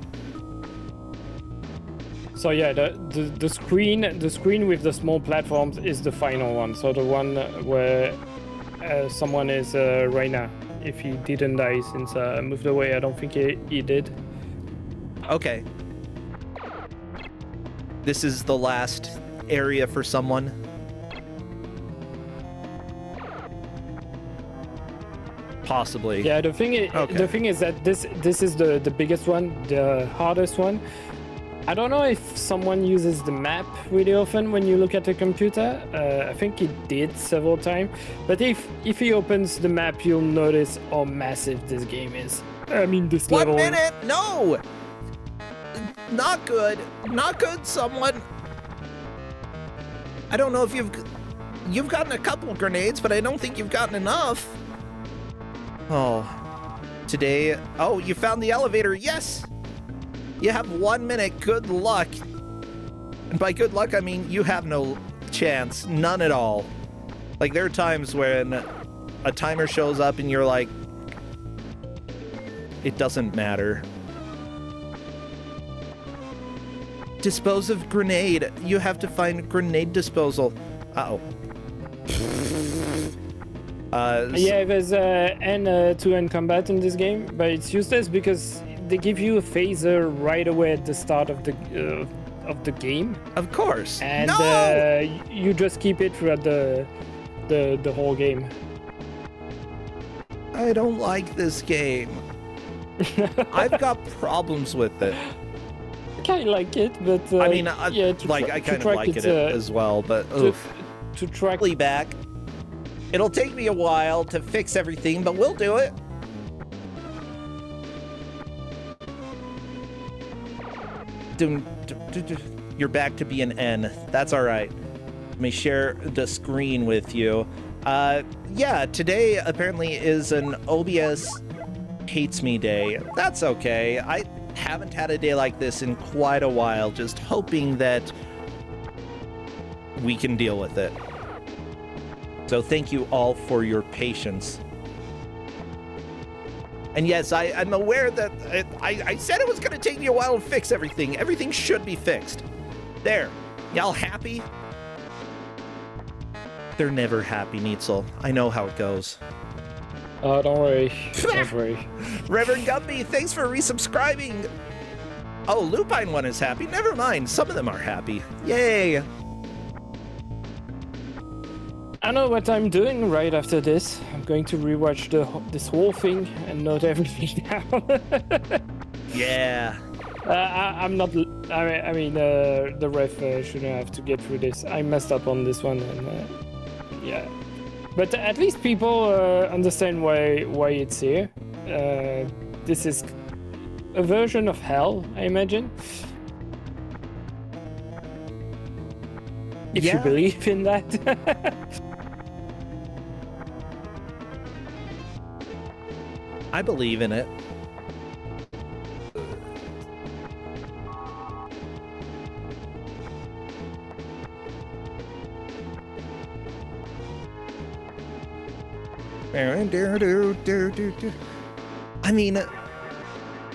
So yeah, the screen with the small platforms is the final one. So the one where someone is right now. If he didn't die since I moved away, I don't think he did. Okay. This is the last area for someone. Possibly. Yeah, the thing is that this is the biggest one, the hardest one. I don't know if someone uses the map really often when you look at the computer. I think he did several times. But if he opens the map, you'll notice how massive this game is. I mean, this level. 1 minute! No! Not good. Not good, someone. I don't know if you've gotten a couple grenades, but I don't think you've gotten enough. Oh. Today... Oh, you found the elevator. Yes! You have 1 minute. Good luck. And by good luck, I mean you have no chance. None at all. Like, there are times when a timer shows up and you're like, it doesn't matter. Dispose of grenade. You have to find grenade disposal. Uh-oh. Yeah, there's N2N combat in this game, but it's useless because they give you a phaser right away at the start of the game. Of course. And no! You just keep it throughout the whole game. I don't like this game. I've got problems with it. I kind of like it, but I mean, yeah, I kind of like it as well, but oof. To track back. It'll take me a while to fix everything, but we'll do it. You're back to be an N. That's all right. Let me share the screen with you. Yeah, today apparently is an OBS hates me day. That's okay. I haven't had a day like this in quite a while, just hoping that we can deal with it. So thank you all for your patience. And yes, I'm aware that I said it was going to take me a while to fix everything. Everything should be fixed. There. Y'all happy? They're never happy, Neitzel. I know how it goes. Oh, don't worry. Don't worry. Reverend Gumby, thanks for resubscribing. Oh, Lupine one is happy. Never mind. Some of them are happy. Yay. I know what I'm doing right after this. I'm going to rewatch this whole thing and note everything down. Yeah. I'm not. I mean, the ref shouldn't have to get through this. I messed up on this one, and yeah. But at least people understand why it's here. This is a version of hell, I imagine. If you believe in that. I believe in it. I mean,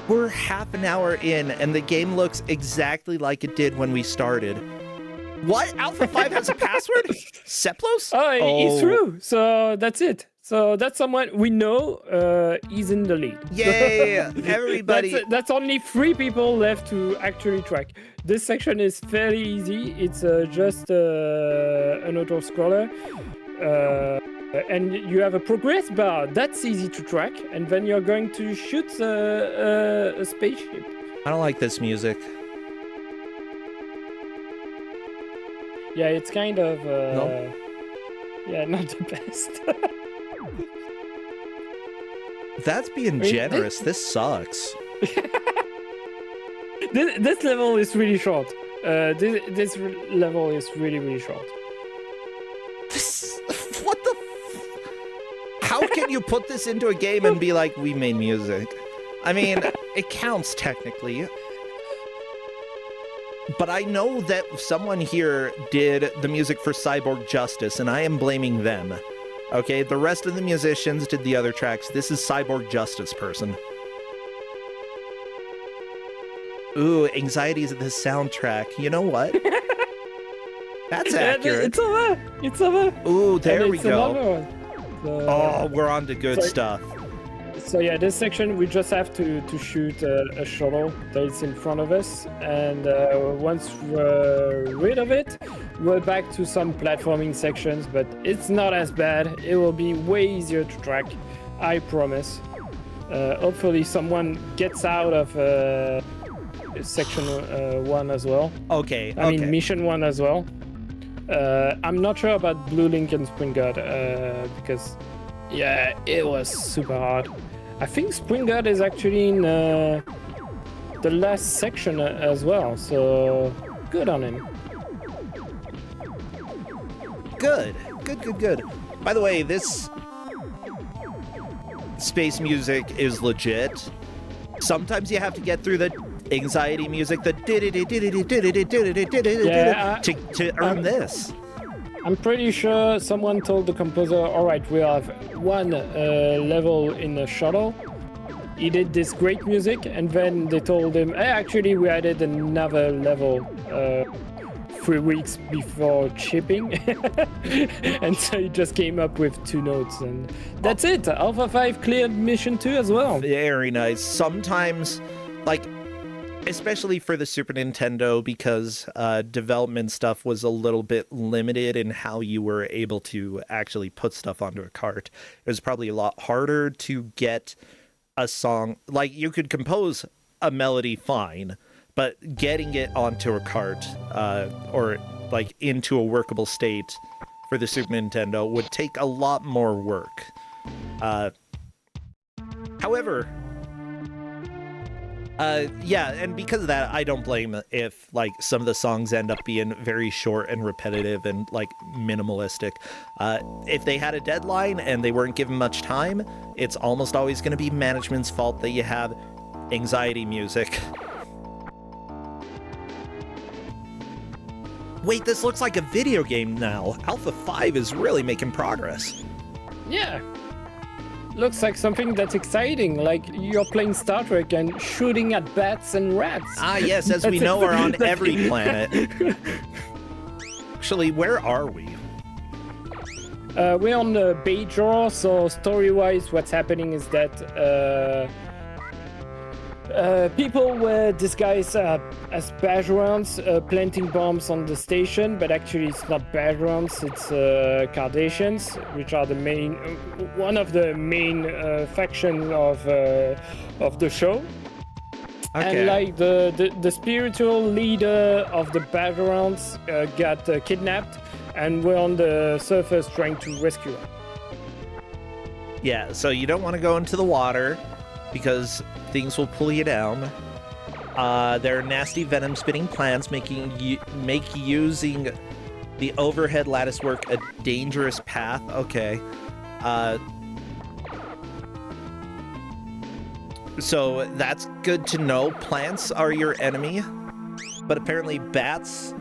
we're half an hour in and the game looks exactly like it did when we started. What? Alpha 5 has a password? Seplos? Oh, he's through. So that's it. So that's someone we know he's in the lead. Yay! Everybody. That's only 3 people left to actually track. This section is fairly easy. It's just an auto scroller. And you have a progress bar. That's easy to track. And then you're going to shoot a spaceship. I don't like this music. Yeah, it's kind of... Nope. Yeah, not the best. That's being generous. This sucks. This level is really short. This level is really, really short. What the... How can you put this into a game and be like, we made music? I mean, it counts technically. But I know that someone here did the music for Cyborg Justice, and I am blaming them. Okay, the rest of the musicians did the other tracks. This is Cyborg Justice person. Ooh, Anxieties of the soundtrack. You know what? That's accurate. It's over. It's over. Ooh, there we go. So, oh, we're on to good stuff. So yeah, this section we just have to shoot a shuttle that is in front of us, and once we're rid of it, we're back to some platforming sections, but it's not as bad. It will be way easier to track, I promise. Hopefully someone gets out of section 1 as well. Okay, I mean mission 1 as well. I'm not sure about Blue Link and Spring God because yeah, it was super hard. I think Spring God is actually in the last section as well, so good on him. Good. By the way, this space music is legit. Sometimes you have to get through the anxiety music, the to earn this. I'm pretty sure someone told the composer, all right, we have one level in the shuttle. He did this great music, and then they told him, hey, actually, we added another level 3 weeks before shipping. And so he just came up with 2 notes, and that's it. Alpha 5 cleared mission 2 as well. Very nice. Sometimes, like, especially for the Super Nintendo, because development stuff was a little bit limited in how you were able to actually put stuff onto a cart. It was probably a lot harder to get a song. Like, you could compose a melody fine, but getting it onto a cart or like into a workable state for the Super Nintendo would take a lot more work. However, yeah, and because of that, I don't blame if, like, some of the songs end up being very short and repetitive and, like, minimalistic. If they had a deadline and they weren't given much time, it's almost always going to be management's fault that you have anxiety music. Wait, this looks like a video game now. Alpha 5 is really making progress. Yeah. Looks like something that's exciting, like you're playing Star Trek and shooting at bats and rats. Ah, yes, as we know, are on every planet. Actually, where are we? We're on the Bajor, so story-wise, what's happening is that people were disguised as Bajorans planting bombs on the station, but actually it's not Bajorans, it's Cardassians, which are the main, one of the main factions of the show. Okay. And like the spiritual leader of the Bajorans got kidnapped, and we're on the surface trying to rescue her. Yeah, so you don't want to go into the water because things will pull you down. There are nasty venom-spitting plants make using the overhead lattice work a dangerous path. Okay. So that's good to know. Plants are your enemy, but apparently bats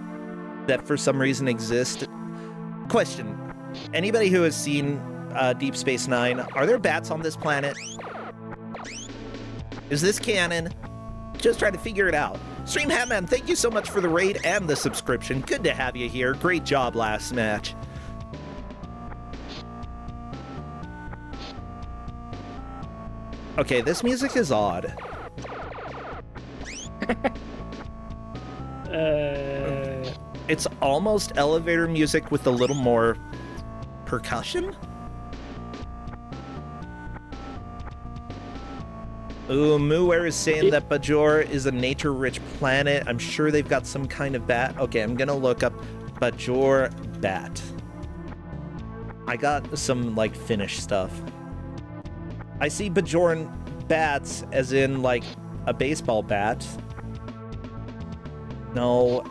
that for some reason exist. Question. Anybody who has seen Deep Space Nine, are there bats on this planet? Is this canon? Just trying to figure it out. Stream Hatman, thank you so much for the raid and the subscription. Good to have you here. Great job last match. Okay, this music is odd. It's almost elevator music with a little more percussion? Ooh, Moower is saying that Bajor is a nature-rich planet. I'm sure they've got some kind of bat. Okay, I'm gonna look up Bajor bat. I got some, like, Finnish stuff. I see Bajoran bats as in, like, a baseball bat. No,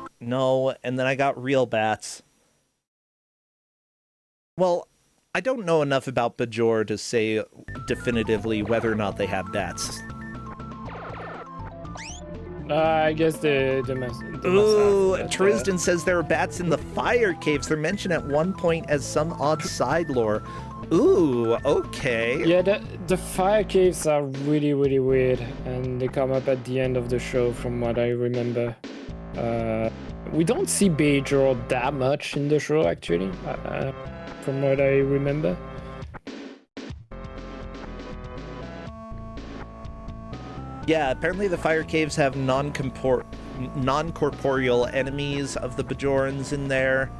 and then I got real bats. Well, I don't know enough about Bajor to say definitively whether or not they have bats. I guess the must Ooh, have, Tristan says there are bats in the fire caves. They're mentioned at one point as some odd side lore. Ooh, okay. Yeah, the fire caves are really, really weird, and they come up at the end of the show from what I remember. We don't see Bajor that much in the show, actually, from what I remember. Yeah, apparently the fire caves have non-corporeal enemies of the Bajorans in there.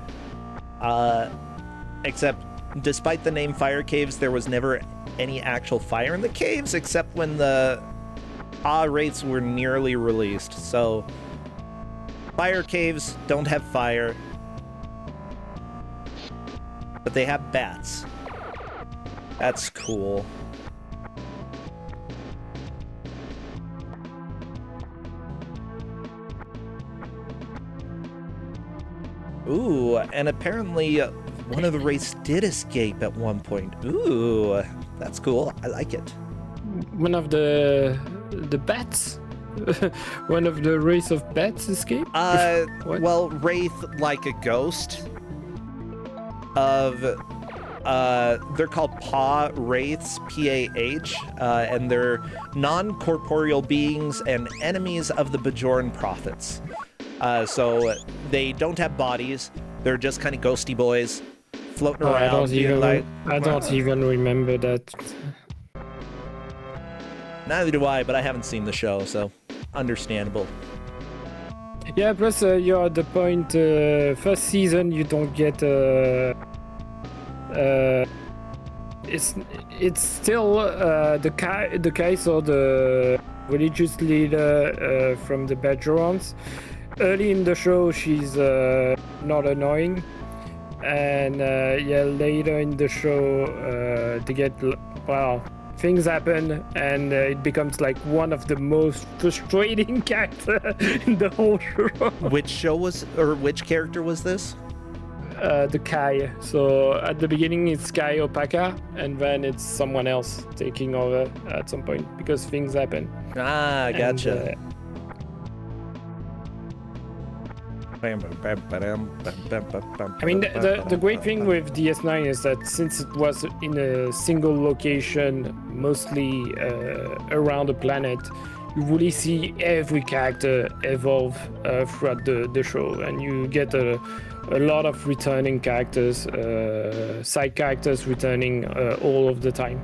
Except, despite the name fire caves, there was never any actual fire in the caves, except when the wraiths were nearly released. So, fire caves don't have fire, but they have bats. That's cool. Ooh, and apparently one of the wraiths did escape at one point. Ooh, that's cool. I like it. One of the bats? One of the race of bats escaped? What? Well, wraith like a ghost of they're called PAH wraiths, P-A-H, and they're non-corporeal beings and enemies of the Bajoran prophets. So they don't have bodies. They're just kind of ghosty boys floating around. I don't even remember that. Neither do I, but I haven't seen the show, so understandable. Yeah, plus you're at the point, first season you don't get it's still the Kaiser, the religious leader from the Bajorans. Early in the show she's not annoying, and yeah, later in the show, they get things happen, and it becomes like one of the most frustrating characters in the whole show. Which character was this? The Kai. So at the beginning it's Kai Opaka, and then it's someone else taking over at some point because things happen. Ah, gotcha. I mean, the great thing with DS9 is that since it was in a single location, mostly around the planet, you really see every character evolve throughout the show, and you get a lot of returning characters, side characters returning all of the time.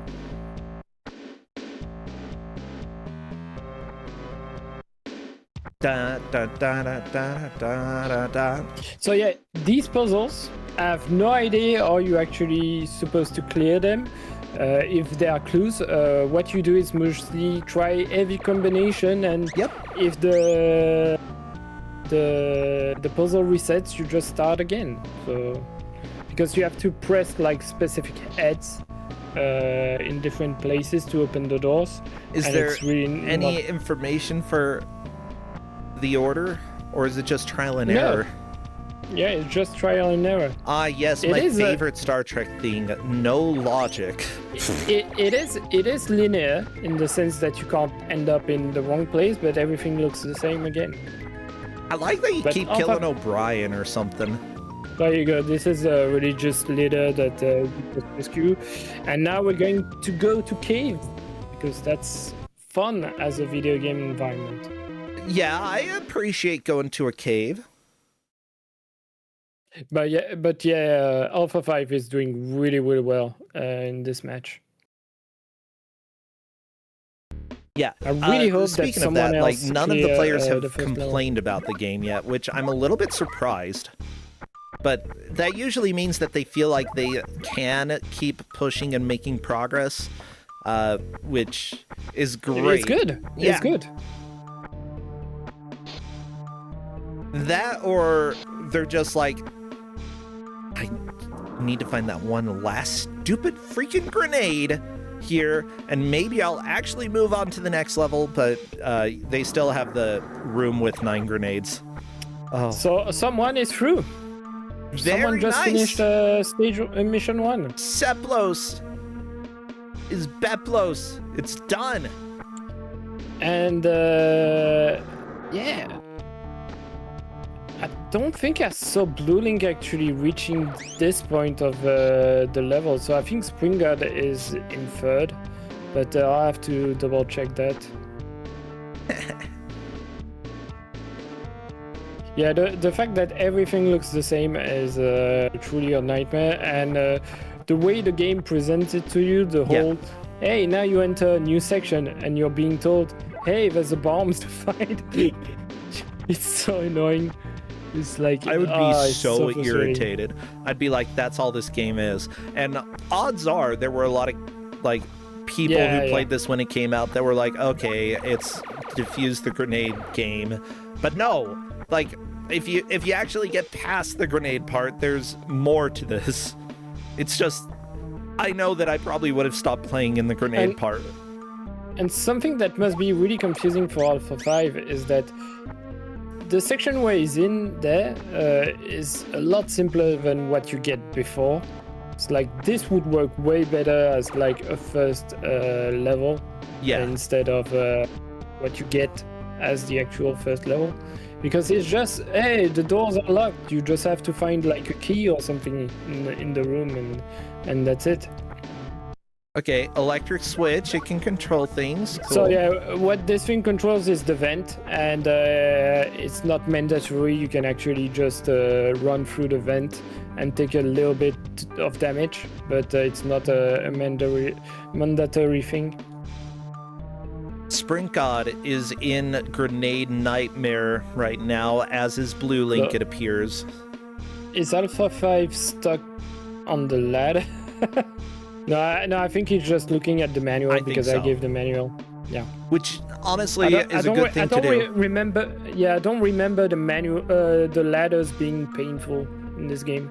So yeah, these puzzles, I have no idea how you actually supposed to clear them. If there are clues, what you do is mostly try every combination, and if the puzzle resets, you just start again. So because you have to press like specific heads in different places to open the doors. Is there any information for the order, or is it just trial and error? Yeah, it's just trial and error. Ah, yes, my favorite Star Trek thing. No logic. It is linear in the sense that you can't end up in the wrong place, but everything looks the same again. I like that you keep killing O'Brien or something. There you go. This is a religious leader that you just rescue, and now we're going to go to cave because that's fun as a video game environment. Yeah, I appreciate going to a cave. But yeah, Alpha 5 is doing really, really well in this match. Yeah, I really hope that speaking of someone that, else like none of the players have complained about the game yet, which I'm a little bit surprised. But that usually means that they feel like they can keep pushing and making progress, which is great. It's good. Yeah. It's good. That, or they're just like, I need to find that one last stupid freaking grenade here, and maybe I'll actually move on to the next level, but they still have the room with 9 grenades. Oh. So someone is through. Someone just finished mission 1. Seplos is Beplos. It's done. And yeah. I don't think I saw Blue Link actually reaching this point of the level, so I think Springard is in 3rd, but I'll have to double check that. Yeah, the fact that everything looks the same is truly a nightmare, and the way the game presents it to you, the whole, hey, now you enter a new section and you're being told, hey, there's a bombs to find. It's so annoying. It's like, I would be so irritated. I'd be like, that's all this game is. And odds are there were a lot of like people who played this when it came out that were like, okay, it's defuse the grenade game. But no, like if you actually get past the grenade part, there's more to this. It's just, I know that I probably would have stopped playing in the grenade part. And something that must be really confusing for Alpha 5 is that the section where he's in there is a lot simpler than what you get before. It's like this would work way better as like a first level instead of what you get as the actual first level. Because it's just, hey, the doors are locked. You just have to find like a key or something in the room, and that's it. Okay, electric switch, it can control things. Cool. So yeah, what this thing controls is the vent, and it's not mandatory. You can actually just run through the vent and take a little bit of damage, but it's not a mandatory thing. Spring God is in Grenade Nightmare right now, as is Blue Link, it appears. Is Alpha 5 stuck on the ladder? No, I think he's just looking at the manual because I gave the manual. Yeah. Which honestly is a good thing to do. I don't remember the manual, the ladders being painful in this game.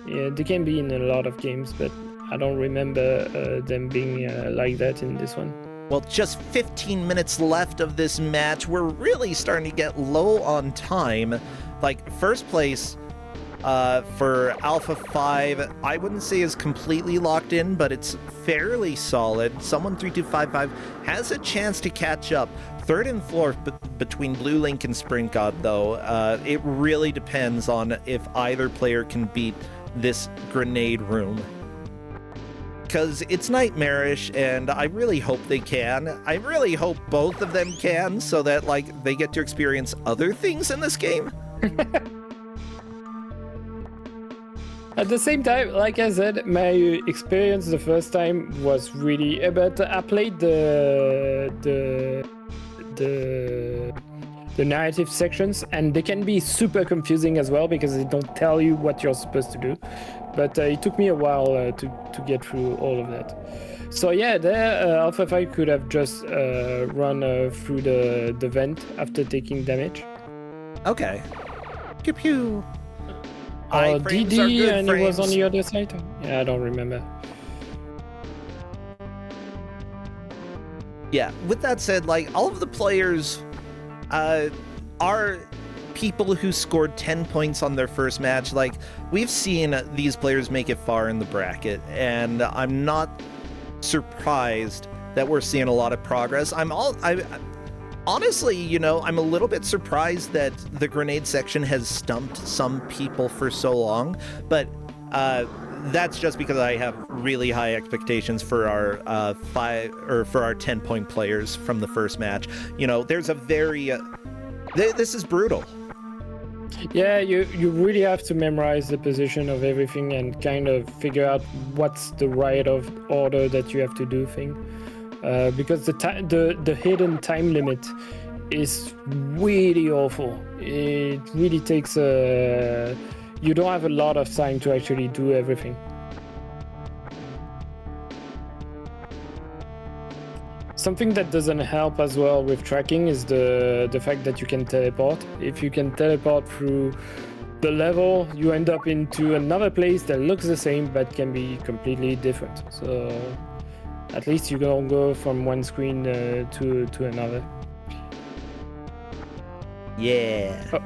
Yeah, they can be in a lot of games, but I don't remember them being like that in this one. Well, just 15 minutes left of this match. We're really starting to get low on time. Like, first place for Alpha 5, I wouldn't say is completely locked in, but it's fairly solid. Someone3255 has a chance to catch up. Third and fourth between Blue Link and Sprint God, though. It really depends on if either player can beat this grenade room. Because it's nightmarish, and I really hope they can. I really hope both of them can, so that, like, they get to experience other things in this game. At the same time, like I said, my experience the first time was really... But I played the narrative sections, and they can be super confusing as well, because they don't tell you what you're supposed to do. But it took me a while to get through all of that. So yeah, there Alpha 5 could have just run through the vent after taking damage. Okay. Pew pew. Or Iframes DD are good and he was on frames. the other side? Yeah, I don't remember. Yeah, with that said, like, all of the players are people who scored 10 points on their first match. Like, we've seen these players make it far in the bracket, and I'm not surprised that we're seeing a lot of progress. Honestly, you know, I'm a little bit surprised that the grenade section has stumped some people for so long, but that's just because I have really high expectations for our 10-point players from the first match. You know, there's a very this is brutal. Yeah, you really have to memorize the position of everything and kind of figure out what's the right of order that you have to do thing. Because the hidden time limit is really awful. It really takes you don't have a lot of time to actually do everything. Something that doesn't help as well with tracking is the fact that you can teleport. If you can teleport through the level, you end up into another place that looks the same but can be completely different. So at least you don't go from one screen to another. Yeah. Oh.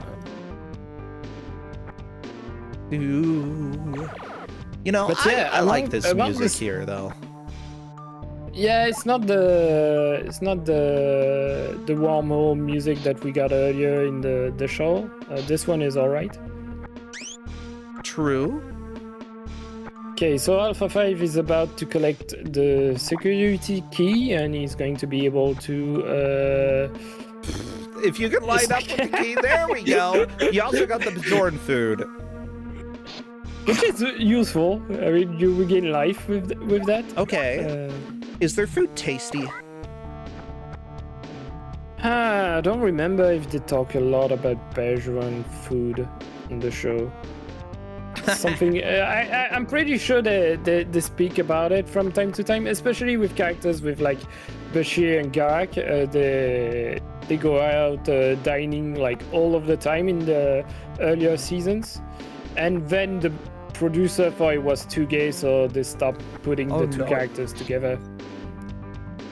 Ooh. You know, But yeah, I like this among music this- here, though. Yeah, it's not the wormhole music that we got earlier in the show. This one is alright. True. Okay, so Alpha 5 is about to collect the security key, and he's going to be able to If you can line up with the key, there we go. You also got the Bajoran food. which is useful. I mean, you regain life with that. Okay. Is their food tasty? I don't remember if they talk a lot about Bajoran food on the show. Something I'm pretty sure they speak about it from time to time, especially with characters with like Bashir and Garak. They go out dining like all of the time in the earlier seasons, and then the producer thought it was too gay, so they stopped putting the two characters together.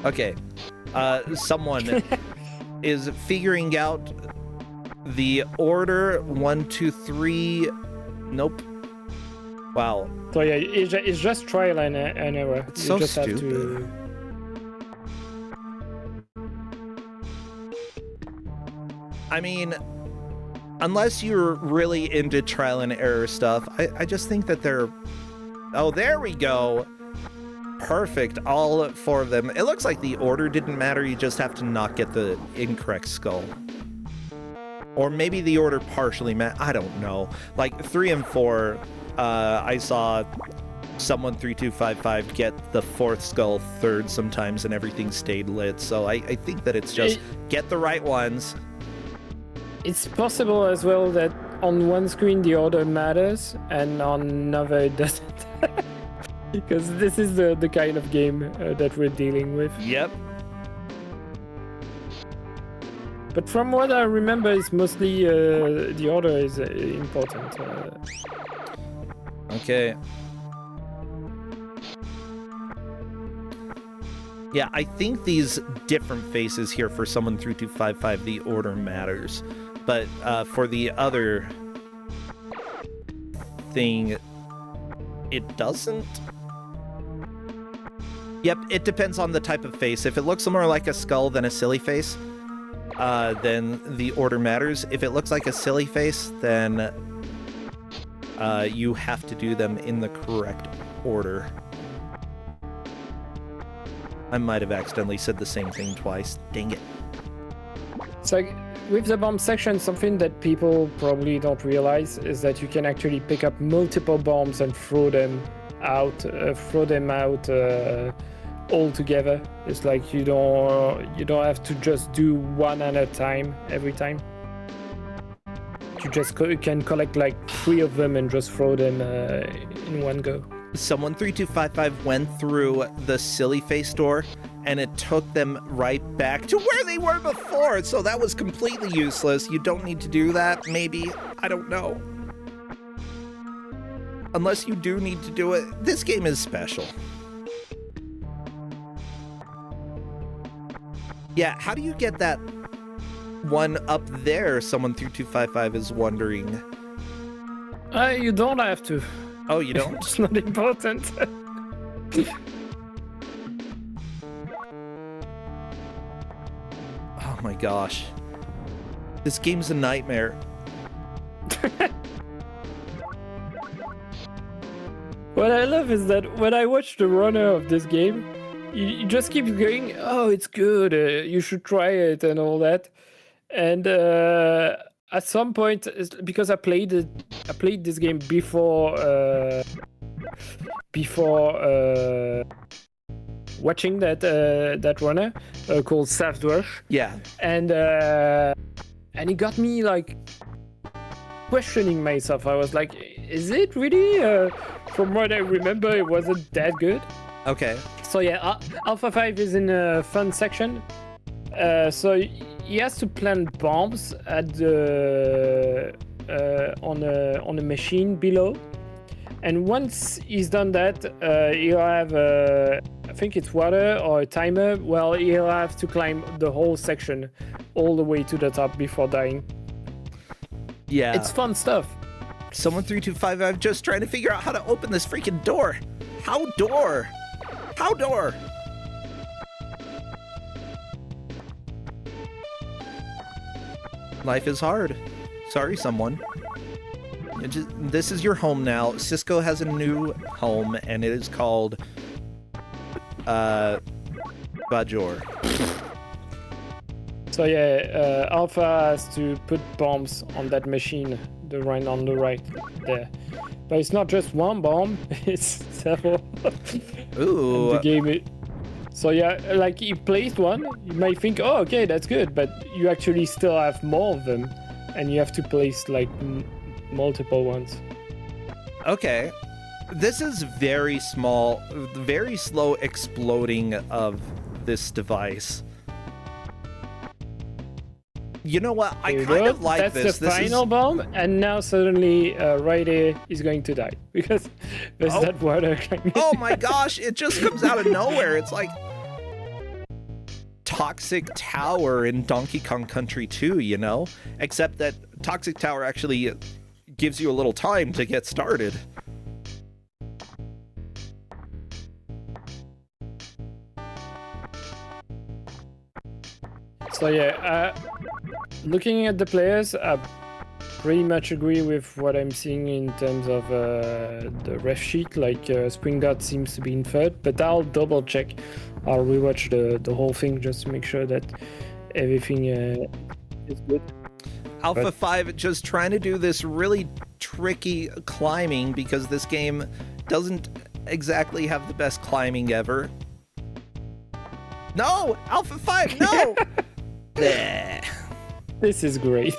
Okay. Someone is figuring out the order 1, 2, 3. Nope. Wow. So yeah, it's just trial and error. It's You so just stupid. have to... I mean, unless you're really into trial and error stuff, I just think that they're... Oh, there we go. Perfect. All 4 of them. It looks like the order didn't matter. You just have to not get the incorrect skull. Or maybe the order partially I don't know. Like 3 and 4, I saw someone 3255 get the 4th skull 3rd sometimes, and everything stayed lit. So I think that it's just get the right ones. It's possible as well that on one screen the order matters and on another it doesn't. Because this is the kind of game that we're dealing with. Yep. But from what I remember, it's mostly the order is important. Okay. Yeah, I think these different faces here for someone 3255, the order matters. But for the other thing, it doesn't. Yep, it depends on the type of face. If it looks more like a skull than a silly face, then the order matters. If it looks like a silly face, then you have to do them in the correct order. I might have accidentally said the same thing twice. Dang it. It's like with the bomb section, something that people probably don't realize is that you can actually pick up multiple bombs and throw them out all together. It's like you don't have to just do one at a time every time. You just can collect like 3 of them and just throw them in one go. Someone 3255 went through the silly face door and it took them right back to where they were before, so that was completely useless. You don't need to do that, maybe. I don't know. Unless you do need to do it. This game is special. Yeah, how do you get that one up there? Someone 3255 is wondering. You don't have to. Oh, you don't? It's not important. Oh my gosh. This game's a nightmare. What I love is that when I watch the runner of this game, he just keeps going, oh, it's good, you should try it and all that. And at some point, because I played this game before watching that runner called Savdwash. Yeah. And it got me like questioning myself. I was like, is it really? From what I remember, it wasn't that good. Okay. So yeah, Alpha 5 is in a fun section. So he has to plant bombs at the on a machine below, and once he's done that, he'll have I think it's water or a timer. Well, he'll have to climb the whole section all the way to the top before dying. Yeah. It's fun stuff. Someone 3255, I'm just trying to figure out how to open this freaking door. How door? How door? Life is hard. Sorry, someone. This is your home now. Cisco has a new home, and it is called Bajor. So yeah, Alpha has to put bombs on that machine, the one on the right there. But it's not just one bomb, it's several. Ooh. The game so yeah, like he placed one, you might think, oh, okay, that's good, but you actually still have more of them, and you have to place like multiple ones. Okay. This is very small, very slow exploding of this device. You know what? I kind of like That's this. the final bomb, and now suddenly Ryder is going to die because there's that water coming. Oh my gosh, it just comes out of nowhere. It's like Toxic Tower in Donkey Kong Country 2, you know? Except that Toxic Tower actually gives you a little time to get started. So yeah, looking at the players, I pretty much agree with what I'm seeing in terms of the ref sheet. Like Spring Dot seems to be in third, but I'll double check. I'll rewatch the whole thing just to make sure that everything is good. Alpha 5 just trying to do this really tricky climbing because this game doesn't exactly have the best climbing ever. No! Alpha 5, no! Bleh. This is great.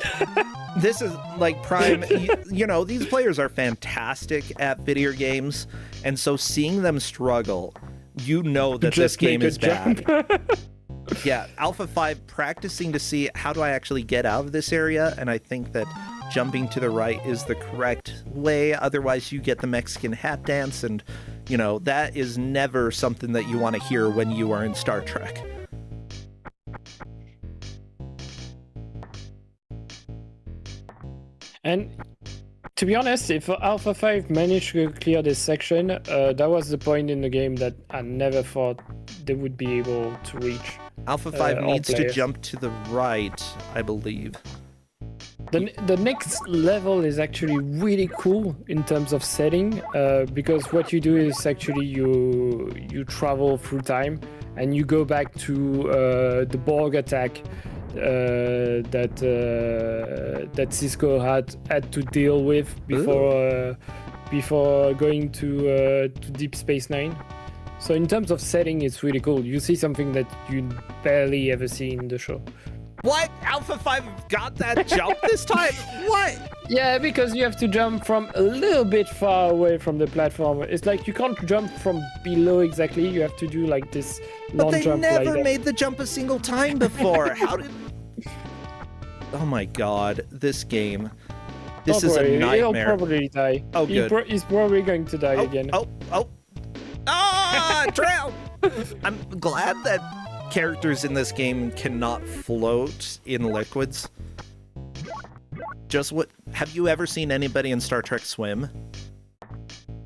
This is like prime, you know, these players are fantastic at video games, and so seeing them struggle, you know that this game is bad. Yeah, Alpha 5 practicing to see how do I actually get out of this area, and I think that jumping to the right is the correct way. Otherwise, you get the Mexican hat dance, and, you know, that is never something that you want to hear when you are in Star Trek. And to be honest, if Alpha 5 managed to clear this section, that was the point in the game that I never thought they would be able to reach. Alpha 5 all needs to players. jump to the right, I believe. The next level is actually really cool in terms of setting, because what you do is actually you travel through time and you go back to the Borg attack that Cisco had to deal with before going to Deep Space Nine. So in terms of setting, it's really cool. You see something that you barely ever see in the show. What? Alpha 5 got that jump this time? What? Yeah, because you have to jump from a little bit far away from the platform. It's like you can't jump from below exactly. You have to do like this long But they jump. never like made the jump a single time before. How did... Oh my god, this game. This is a nightmare. He'll probably die. Oh, good. He's probably going to die again. Ah, drown! I'm glad that characters in this game cannot float in liquids. Just what... Have you ever seen anybody in Star Trek swim?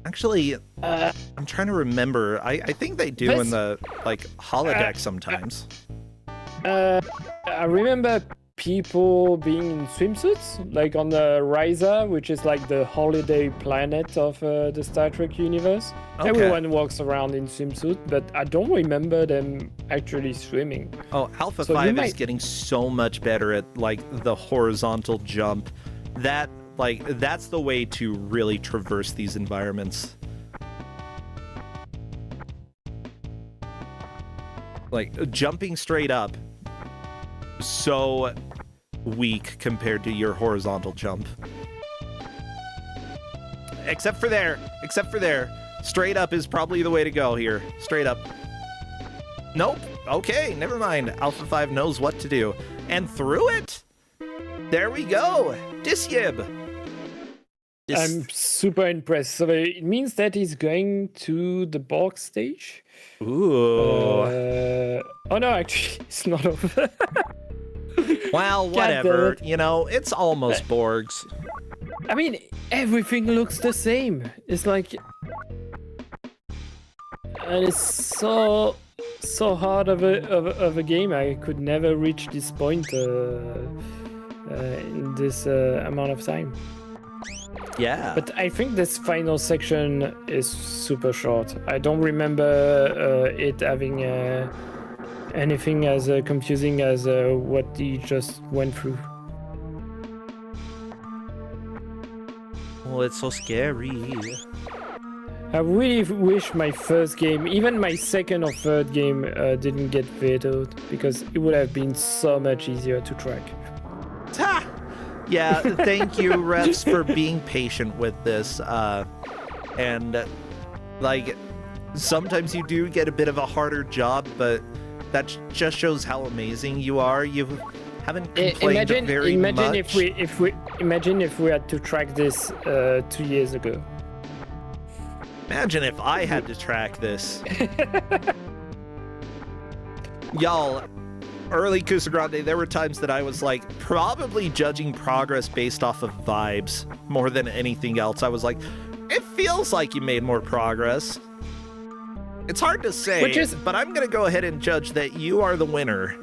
Actually, I'm trying to remember. I think they do in the, like, holodeck sometimes. I remember people being in swimsuits, like on the Risa, which is like the holiday planet of the Star Trek universe. Okay. Everyone walks around in swimsuit, but I don't remember them actually swimming. Oh, Alpha So you 5 is might- getting so much better at, like, the horizontal jump. That, like, that's the way to really traverse these environments. Like, jumping straight up, so weak compared to your horizontal jump. Except for there. Straight up is probably the way to go here. Straight up. Nope. Okay, never mind. Alpha 5 knows what to do. And through it? There we go. Disyib. I'm super impressed. So it means that he's going to the Borg stage. Ooh. Oh no, actually, it's not over. Well, whatever. You know, it's almost Borgs. I mean, everything looks the same. It's like, and it's so hard of a game. I could never reach this point in this amount of time. Yeah. But I think this final section is super short. I don't remember it having anything as confusing as what he just went through. Oh, it's so scary. I really wish my first game, even my second or third game, didn't get vetoed, because it would have been so much easier to track. Ha! Yeah, thank you, refs, for being patient with this. And, like, sometimes you do get a bit of a harder job, but that just shows how amazing you are. You haven't complained very much. Imagine if we had to track this 2 years ago. Imagine if I had to track this. Y'all, early Kusogrande, there were times that I was like probably judging progress based off of vibes more than anything else. I was like, it feels like you made more progress. It's hard to say, but I'm going to go ahead and judge that you are the winner.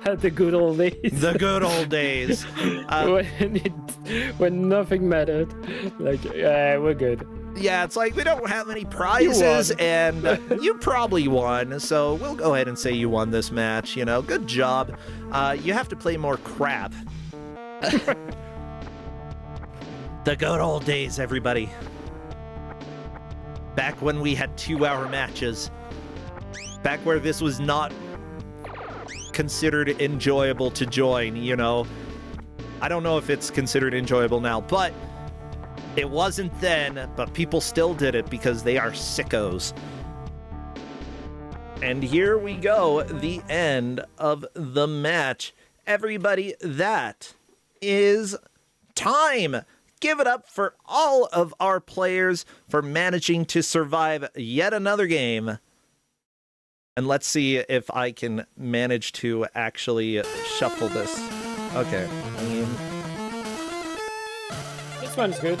The good old days. The good old days. When nothing mattered. Like, we're good. Yeah, it's like we don't have any prizes, and you probably won, so we'll go ahead and say you won this match. You know, good job. You have to play more crap. The good old days, everybody. Back when we had 2-hour matches. Back where this was not considered enjoyable to join, you know. I don't know if it's considered enjoyable now, but it wasn't then, but people still did it because they are sickos. And here we go, the end of the match. everybody, that is time. Give it up for all of our players for managing to survive yet another game. And let's see if I can manage to actually shuffle this. Okay. This one's good.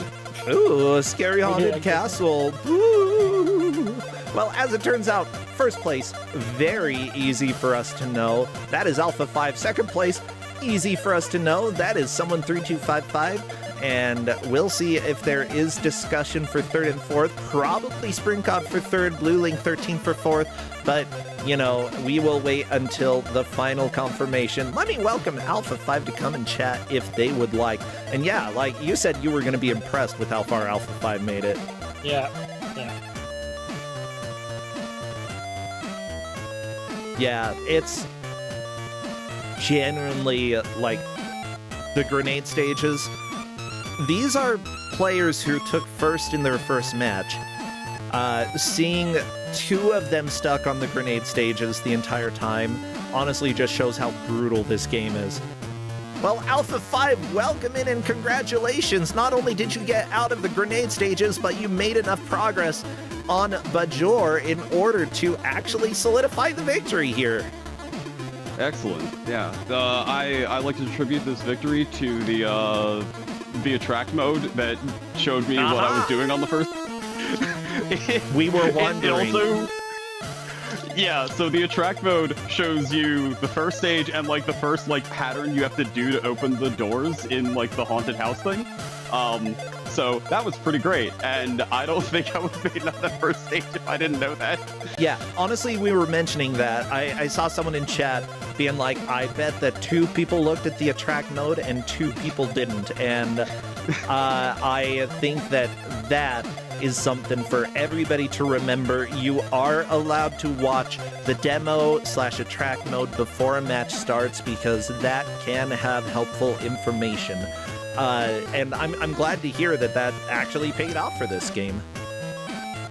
Ooh, Scary Haunted Castle. Ooh. Well, as it turns out, first place, very easy for us to know. That is Alpha 5. Second place, easy for us to know. That is Someone3255. And we'll see if there is discussion for third and fourth. Probably Springcod for third, Blue Link 13 for fourth. But, you know, we will wait until the final confirmation. Let me welcome Alpha 5 to come and chat if they would like. And yeah, like you said, you were going to be impressed with how far Alpha 5 made it. Yeah. Yeah, it's genuinely like the grenade stages. These are players who took first in their first match. Seeing two of them stuck on the grenade stages the entire time honestly just shows how brutal this game is. Well, Alpha 5, welcome in and congratulations. Not only did you get out of the grenade stages, but you made enough progress on Bajor in order to actually solidify the victory here. Excellent. Yeah. I like to attribute this victory to the attract mode that showed me what I was doing on the first. We were wondering. Yeah, so the attract mode shows you the first stage and like the first like pattern you have to do to open the doors in like the haunted house thing. So that was pretty great, and I don't think I would have made it on that first stage if I didn't know that. Yeah, honestly, we were mentioning that. I saw someone in chat being like, I bet that 2 people looked at the attract mode and 2 people didn't. And I think that is something for everybody to remember. You are allowed to watch the demo/attract mode before a match starts because that can have helpful information. And I'm glad to hear that actually paid off for this game.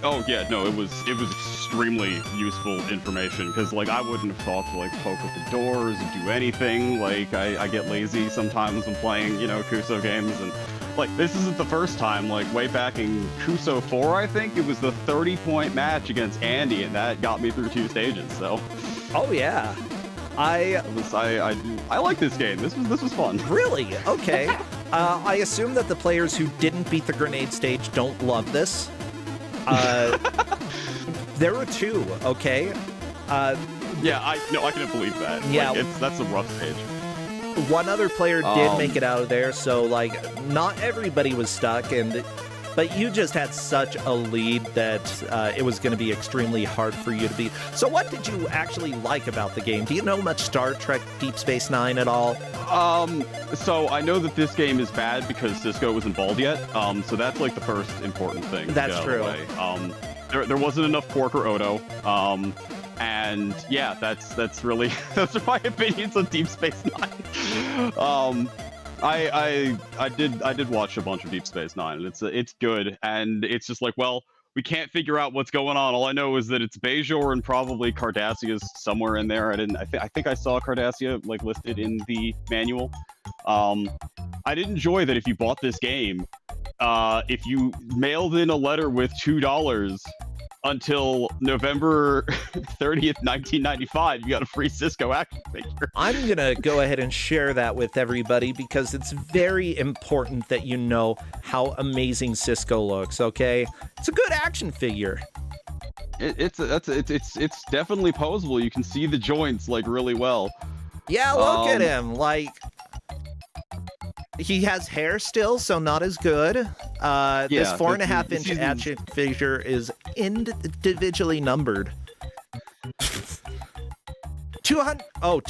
Oh yeah, no, it was extremely useful information because like I wouldn't have thought to like poke at the doors and do anything. Like I get lazy sometimes when playing, you know, Kuso games, and like this isn't the first time. Like way back in Kuso9rande, I think it was the 30-point match against Andy, and that got me through 2 stages. So. Oh yeah. I like this game. This was fun. Really? Okay. I assume that the players who didn't beat the grenade stage don't love this. There were 2, okay? Yeah, I can believe that. Yeah. Like, that's a rough stage. One other player did make it out of there, so like not everybody was stuck, but you just had such a lead that it was going to be extremely hard for you to beat. So what did you actually like about the game? Do you know much Star Trek Deep Space Nine at all? So I know that this game is bad because Cisco wasn't involved yet. So that's like the first important thing. That's true. There wasn't enough Quark or Odo. And yeah, that's really those are my opinions on Deep Space Nine. I did watch a bunch of Deep Space Nine, and it's good, and it's just like, well, we can't figure out what's going on. All I know is that it's Bajor and probably Cardassia's somewhere in there. I think I saw Cardassia like listed in the manual. I did enjoy that if you bought this game, if you mailed in a letter with $2 until November 30th, 1995, you got a free Cisco action figure. I'm gonna go ahead and share that with everybody because it's very important that you know how amazing Cisco looks, okay? It's a good action figure. It's definitely posable. You can see the joints like really well. Yeah, look at him. Like, he has hair still, so not as good. This 4.5-inch action figure is individually numbered. $2.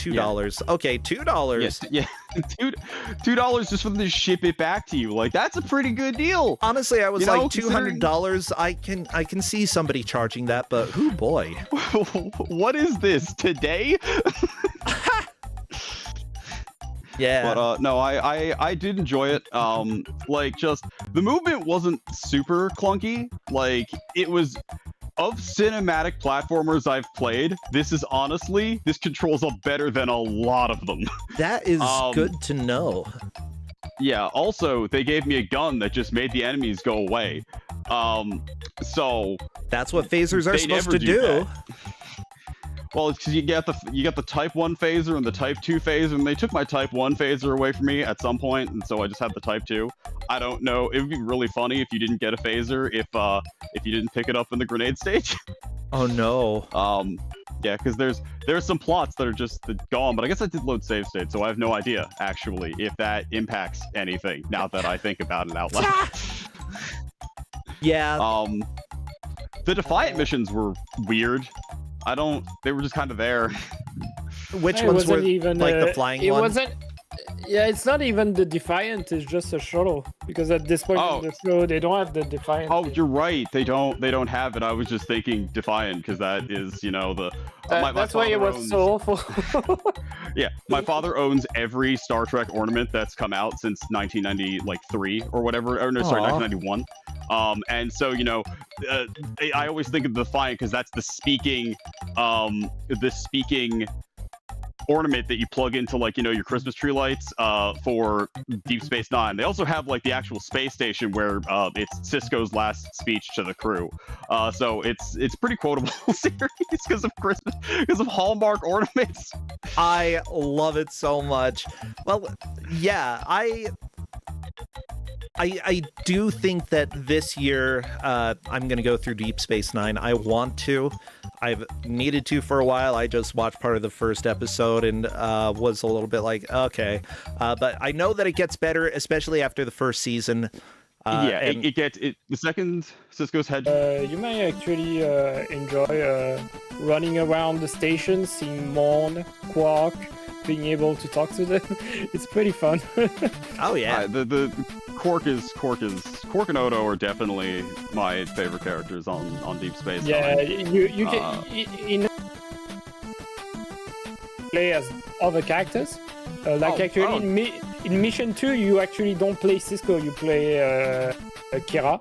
Yeah. Okay, $2. Yes, yeah, $2 just for them to ship it back to you. Like that's a pretty good deal. Honestly, I was like $200. I can see somebody charging that, but who boy? What is this today? Yeah. But no, I did enjoy it. Like just the movement wasn't super clunky. Like it was of cinematic platformers I've played, this controls up better than a lot of them. That is good to know. Yeah, also, they gave me a gun that just made the enemies go away. So... That's what phasers are they supposed never to do. that. Well, it's because you get the Type 1 phaser and the Type 2 phaser, and they took my Type 1 phaser away from me at some point, and so I just had the Type 2. I don't know. It would be really funny if you didn't get a phaser if you didn't pick it up in the grenade stage. Oh no. Yeah, because there's some plots that are just gone, but I guess I did load save state, so I have no idea actually if that impacts anything. Now that I think about it out loud. Yeah. The Defiant missions were weird. They were just kind of there. Which It ones were wasn't even like the flying it one? wasn't. Yeah, it's not even the Defiant. It's just a shuttle because at this point in the show they don't have the Defiant. Oh, you're right. They don't have it. I was just thinking Defiant because that is, the. That's why it was so awful. Yeah, my father owns every Star Trek ornament that's come out since 1993 or whatever. Or no, sorry, 1991. And so I always think of the Defiant because that's the speaking ornament that you plug into your Christmas tree lights for Deep Space Nine. They also have the actual space station where it's Sisko's last speech to the crew. So it's pretty quotable series because of Hallmark ornaments. I love it so much. Well, yeah, I do think that this year I'm going to go through Deep Space Nine. I want to. I've needed to for a while. I just watched part of the first episode and was a little bit like, okay. But I know that it gets better, especially after the first season. The second Sisko's head. You may actually enjoy running around the station, seeing Morn, Quark, being able to talk to them. It's pretty fun. Oh yeah. The Quark and Odo are definitely my favorite characters on Deep Space. Yeah, you can play as other characters. In Mission 2, you actually don't play Sisko, you play Kira.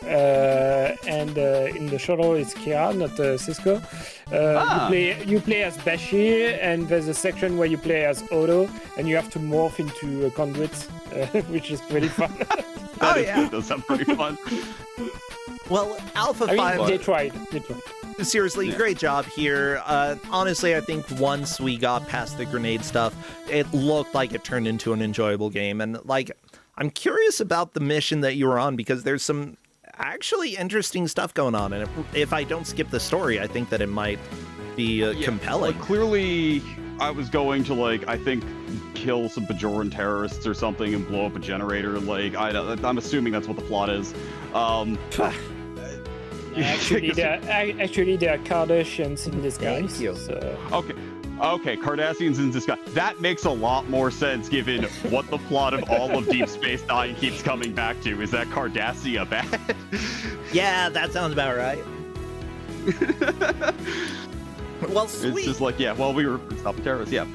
And in the shuttle it's Kira, not Sisko. You play as Bashir, and there's a section where you play as Odo, and you have to morph into conduits, which is pretty fun. That does sound pretty fun. Well, Alpha 5... They tried. Seriously, great job here. Honestly, I think once we got past the grenade stuff, it looked like it turned into an enjoyable game. And, I'm curious about the mission that you were on, because there's some actually interesting stuff going on. And if I don't skip the story, I think that it might be compelling. Clearly, I was going to, I think, kill some Bajoran terrorists or something and blow up a generator. I'm assuming that's what the plot is. Actually, they are Kardashians in disguise. Thank you. So. Okay, Cardassians in disguise. That makes a lot more sense given what the plot of all of Deep Space Nine keeps coming back to. Is that Cardassia bad? Yeah, that sounds about right. Well, sweet. It's just we were stopping terrorists, yeah.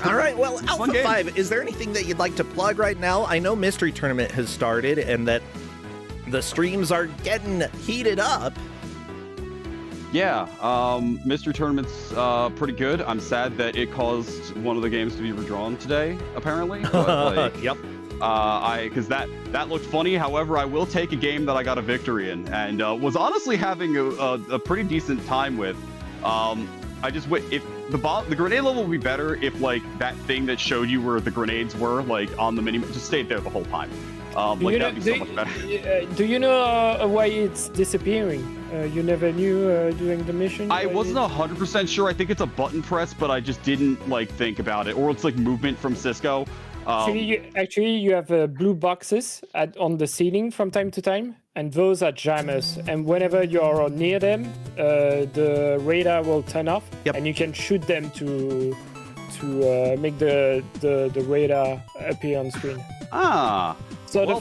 All right, well, Alpha 5, is there anything that you'd like to plug right now? I know Mystery Tournament has started and that the streams are getting heated up. Yeah, Mystery Tournament's pretty good. I'm sad that it caused one of the games to be redrawn today, apparently. But, yep. Because that looked funny. However, I will take a game that I got a victory in, and was honestly having a pretty decent time with. I just if the grenade level would be better if that thing that showed you where the grenades were on the mini just stayed there the whole time. That'd be so much better. Do you know why it's disappearing? You never knew during the mission? I wasn't 100% sure. I think it's a button press, but I just didn't think about it. Or it's movement from Sisko. Actually, you have blue boxes on the ceiling from time to time, and those are jammers. And whenever you're near them, the radar will turn off, and you can shoot them to make the radar appear on screen. So the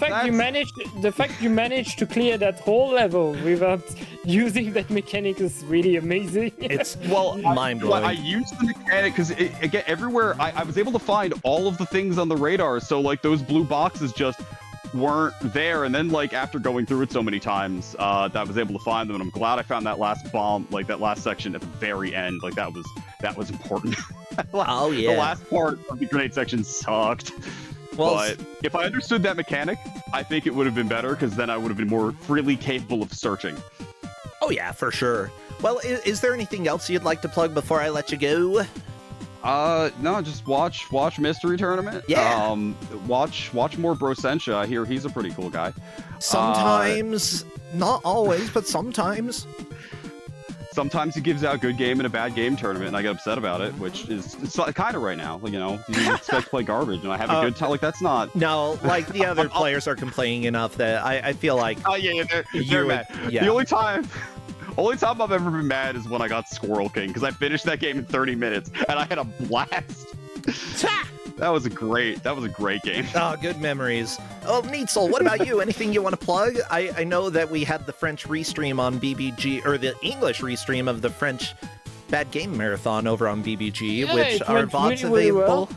fact you managed to clear that whole level without using that mechanic is really amazing. It's mind-blowing. I used the mechanic because again everywhere I was able to find all of the things on the radar. So those blue boxes just weren't there. And then, like, after going through it so many times, that I was able to find them. And I'm glad I found that last bomb, like that last section at the very end. Like, that was important. Oh, yeah. The last part of the grenade section sucked. Well, but if I understood that mechanic, I think it would have been better, because then I would have been more freely capable of searching. oh yeah, for sure. Well, is there anything else you'd like to plug before I let you go? No, just watch Mystery Tournament. Yeah. Watch more Brosensha. I hear he's a pretty cool guy. Sometimes, not always, but sometimes. Sometimes he gives out a good game and a bad game tournament, and I get upset about it, which is it's kind of right now. You know, you expect to play garbage, and I have a good time. Like, that's not. No, like the other players are complaining enough that I feel like. Oh yeah, they're mad. Yeah. The only time I've ever been mad is when I got Squirrel King, because I finished that game in 30 minutes and I had a blast. That was a great game. Oh, good memories. Oh, Neatzel, what about you? Anything you want to plug? I know that we had the French restream on BBG, or the English restream of the French Bad Game Marathon over on BBG, Yeah, which it are went VODs really available. well.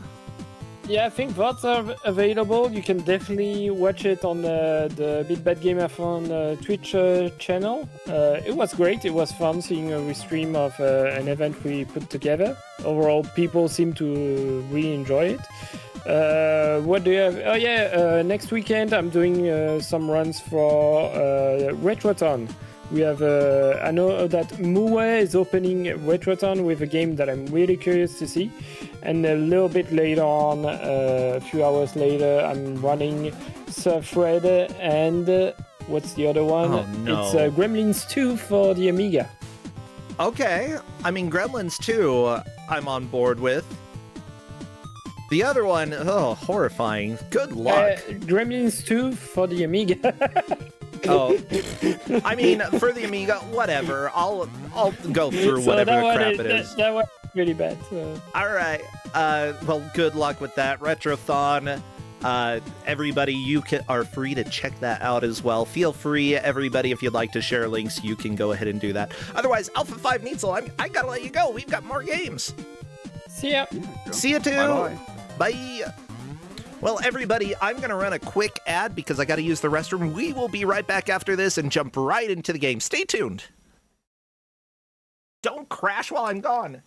Yeah, I think VODs are available. You can definitely watch it on the Big Bad Game Marathon Twitch channel. It was great. It was fun seeing a restream of an event we put together. Overall, people seem to really enjoy it. What do you have? Oh yeah, next weekend I'm doing some runs for Retroton. We have, I know that Muwe is opening Retroton with a game that I'm really curious to see. And a little bit later on, a few hours later, I'm running Surf Red and what's the other one? Oh, no. It's Gremlins 2 for the Amiga. Okay. I mean, Gremlins 2, I'm on board with. The other one, oh, horrifying. Good luck. Gremlins 2 for the Amiga. Oh, I mean, for the Amiga, whatever. I'll go through whatever the crap it is. That was really bad. So. All right. Well, good luck with that Retrothon. Everybody, you are free to check that out as well. Feel free, everybody, if you'd like to share links, you can go ahead and do that. Otherwise, Alpha 5 Neatzel, I gotta let you go. We've got more games. See ya. See you too. Bye-bye. Bye. Well, everybody, I'm going to run a quick ad because I got to use the restroom. We will be right back after this and jump right into the game. Stay tuned. Don't crash while I'm gone.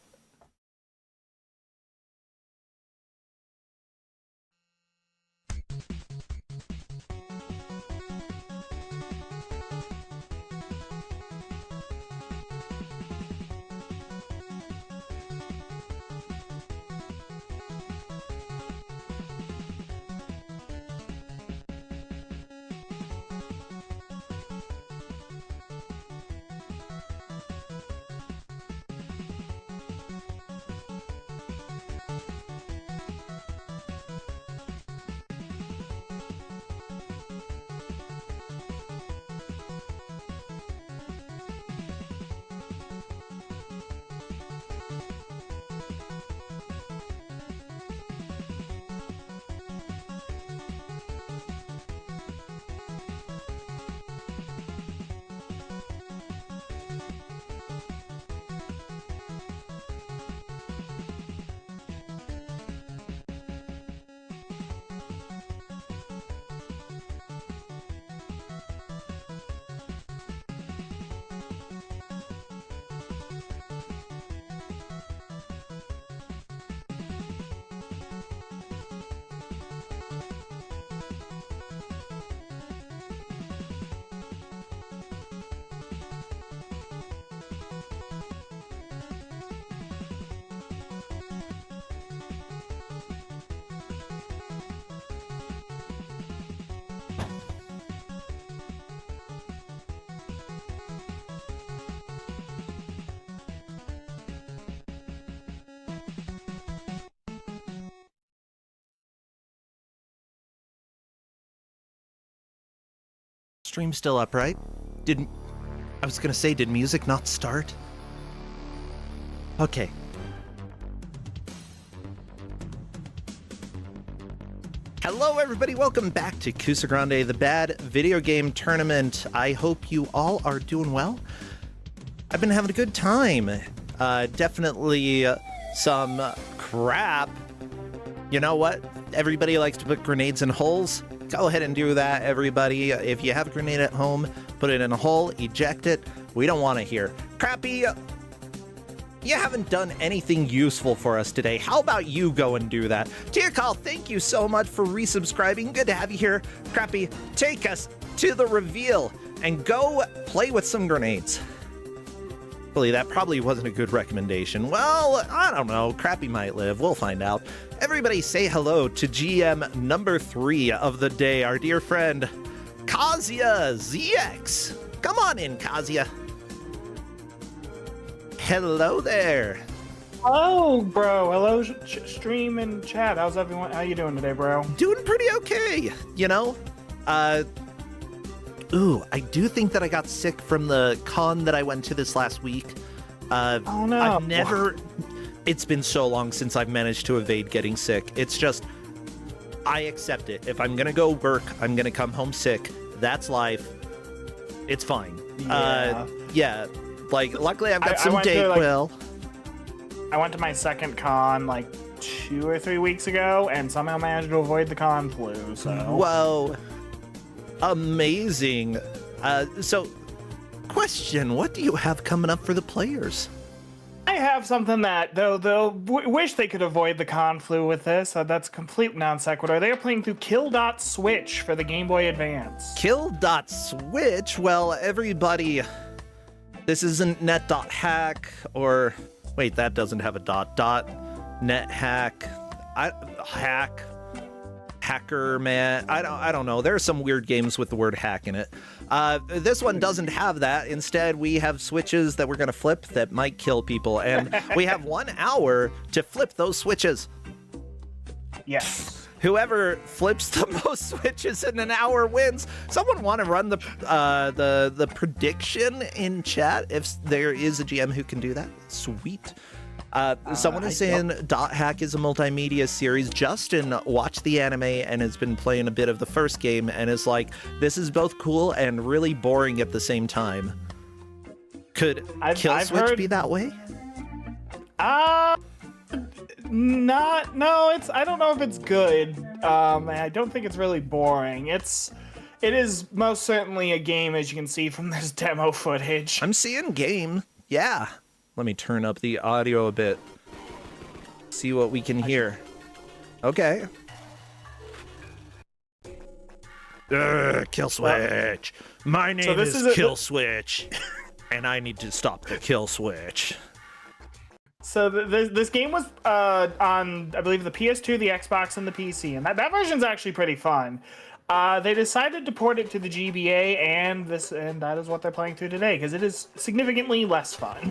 Stream's still up, right? I was gonna say, did music not start? Okay. Hello, everybody. Welcome back to Kusogrande, the Bad Video Game Tournament. I hope you all are doing well. I've been having a good time. Definitely some crap You know what? Everybody likes to put grenades in holes. Go ahead and do that, everybody. If you have a grenade at home, put it in a hole, eject it. We don't want to hear. Crappy, you haven't done anything useful for us today. How about you go and do that? Call, thank you so much for resubscribing. Good to have you here. Crappy, take us to the reveal and go play with some grenades. Really, that probably wasn't a good recommendation. Well, I don't know. Crappy might live. We'll find out. Everybody say hello to GM number 3 of the day, our dear friend, Kazia ZX. Come on in, Kazia. Hello there. Hello, bro. Hello, stream and chat. How's everyone? How you doing today, bro? Doing pretty okay, you know? I do think that I got sick from the con that I went to this last week. Oh, no. I've never... It's been so long since I've managed to evade getting sick. It's just... I accept it. If I'm gonna go work, I'm gonna come home sick. That's life. It's fine. Yeah. Like, luckily I've got I some went to, Dayquil. I went to my second con like 2 or 3 weeks ago and somehow managed to avoid the con flu, so... Whoa. Amazing. So, question, what do you have coming up for the players? I have something that, though, wish they could avoid the con flu with this. That's complete non sequitur. They are playing through Kill.Switch for the Game Boy Advance. Kill.Switch? Well, everybody, this isn't net.hack or... Wait, that doesn't have a dot. Net hack. Hack. Hacker man, I don't know. There are some weird games with the word hack in it. This one doesn't have that. Instead, we have switches that we're going to flip that might kill people, and we have 1 hour to flip those switches. Yes. Whoever flips the most switches in an hour wins. Someone want to run the prediction in chat if there is a GM who can do that? Sweet. Someone is saying Dot Hack is a multimedia series. Justin watched the anime and has been playing a bit of the first game and is like, this is both cool and really boring at the same time. Could Kill Switch be that way? I don't know if it's good. I don't think it's really boring. It is most certainly a game, as you can see from this demo footage. I'm seeing game. Yeah. Let me turn up the audio a bit. See what we can hear. Okay. Kill Switch. My name is Kill Switch. And I need to stop the Kill Switch. So this game was on, I believe, the PS2, the Xbox, and the PC. And that version's actually pretty fun. They decided to port it to the GBA, and that is what they're playing through today, because it is significantly less fun.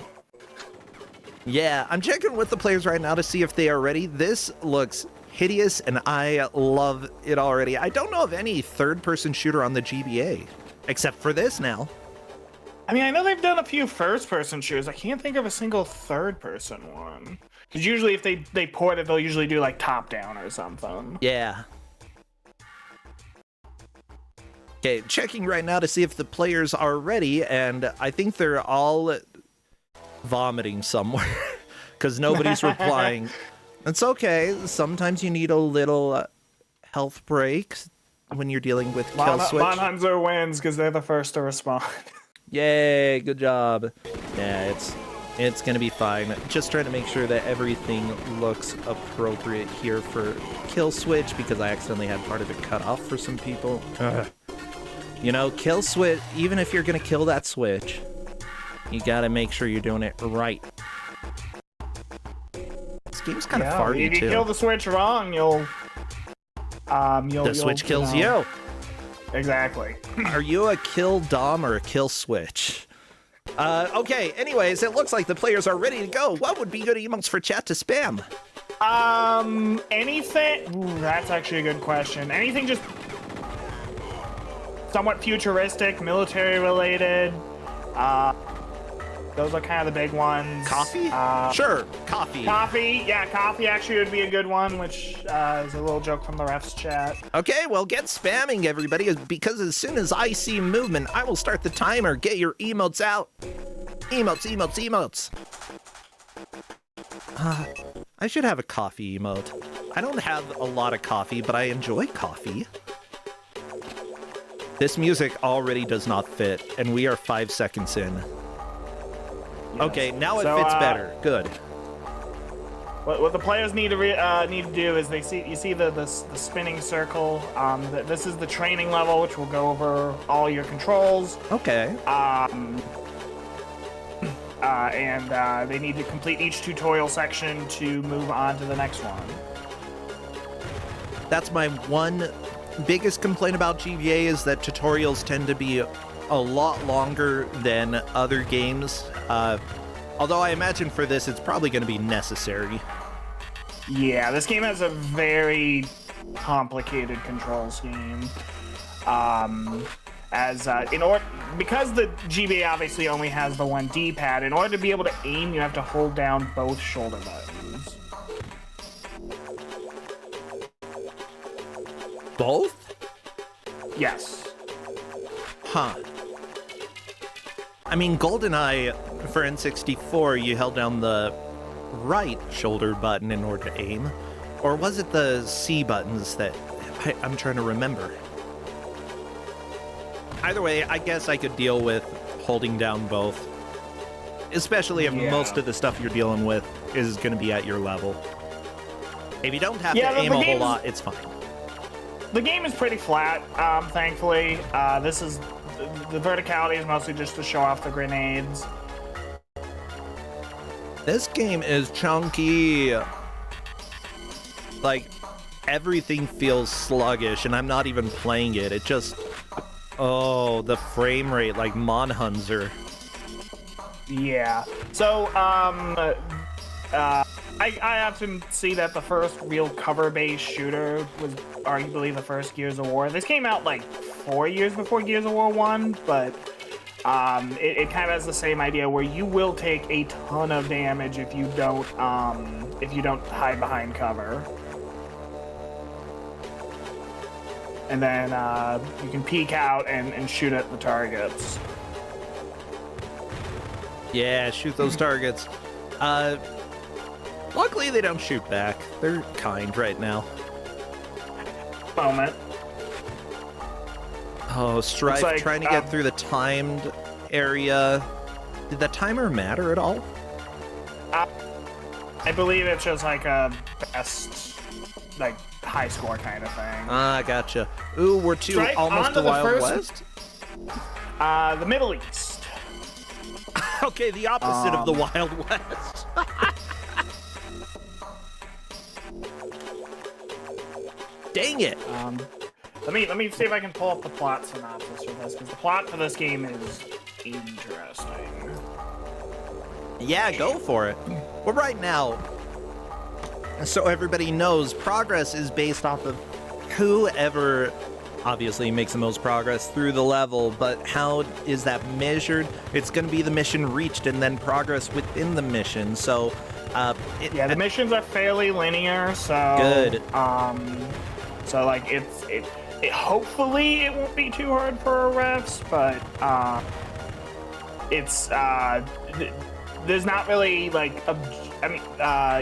Yeah, I'm checking with the players right now to see if they are ready. This looks hideous, and I love it already. I don't know of any third-person shooter on the GBA, except for this now. I mean, I know they've done a few first-person shooters. I can't think of a single third-person one. Because usually if they port it, they'll usually do, like, top-down or something. Yeah. Okay, checking right now to see if the players are ready, and I think they're all vomiting somewhere because nobody's replying. It's okay. Sometimes you need a little health break when you're dealing with Kill Switch. Bonhanzer wins because they're the first to respond. Yay, good job. Yeah, it's gonna be fine. Just trying to make sure that everything looks appropriate here for Kill Switch because I accidentally had part of it cut off for some people. You know, Kill Switch, even if you're gonna kill that Switch, you gotta make sure you're doing it right. This game's kind of farty, if you too. kill the Switch wrong, the Switch kills you. Exactly. Are you a kill Dom or a kill Switch? Okay, anyways, it looks like the players are ready to go. What would be good emotes for chat to spam? Anything... Ooh, that's actually a good question. Anything just somewhat futuristic, military-related. Those are kind of the big ones. Coffee? Sure, coffee. Coffee, yeah, coffee actually would be a good one, which is a little joke from the refs chat. Okay, well, get spamming, everybody, because as soon as I see movement, I will start the timer. Get your emotes out. Emotes, emotes, emotes. I should have a coffee emote. I don't have a lot of coffee, but I enjoy coffee. This music already does not fit, and we are 5 seconds in. Yes. Okay, now it fits better. Good. What the players need to do is you see the spinning circle. This is the training level, which will go over all your controls. Okay. And they need to complete each tutorial section to move on to the next one. That's my one biggest complaint about GBA is that tutorials tend to be a lot longer than other games. Although I imagine for this, it's probably going to be necessary. Yeah, this game has a very complicated control scheme. Because the GBA obviously only has the one D-pad, in order to be able to aim, you have to hold down both shoulder buttons. Both? Yes. Huh. I mean, GoldenEye for N64, you held down the right shoulder button in order to aim. Or was it the C buttons that I'm trying to remember? Either way, I guess I could deal with holding down both. Especially if most of the stuff you're dealing with is going to be at your level. If you don't have to aim a whole lot, it's fine. The game is pretty flat, thankfully. The verticality is mostly just to show off the grenades. This game is chunky. Like, everything feels sluggish, and I'm not even playing it. It just... Oh, the frame rate, like Monhunzer. Yeah. So, I often see that the first real cover-based shooter was arguably the first Gears of War. This came out like 4 years before Gears of War 1, but it kind of has the same idea where you will take a ton of damage if you don't hide behind cover. And then you can peek out and shoot at the targets. Yeah, shoot those targets. Luckily, they don't shoot back. They're kind right now. Moment. Oh, Strife like, trying to get through the timed area. Did the timer matter at all? I believe it's just like a best, like, high score kind of thing. Ah, gotcha. Ooh, we're almost to Wild West? The Middle East. Okay, the opposite of the Wild West. Dang it! Let me see if I can pull up the plot synopsis for this, because the plot for this game is interesting. Yeah, go for it. Well, right now, so everybody knows, progress is based off of whoever obviously makes the most progress through the level, but how is that measured? It's going to be the mission reached and then progress within the mission. So, the missions are fairly linear. So good. So like it hopefully it won't be too hard for refs, but there's not really like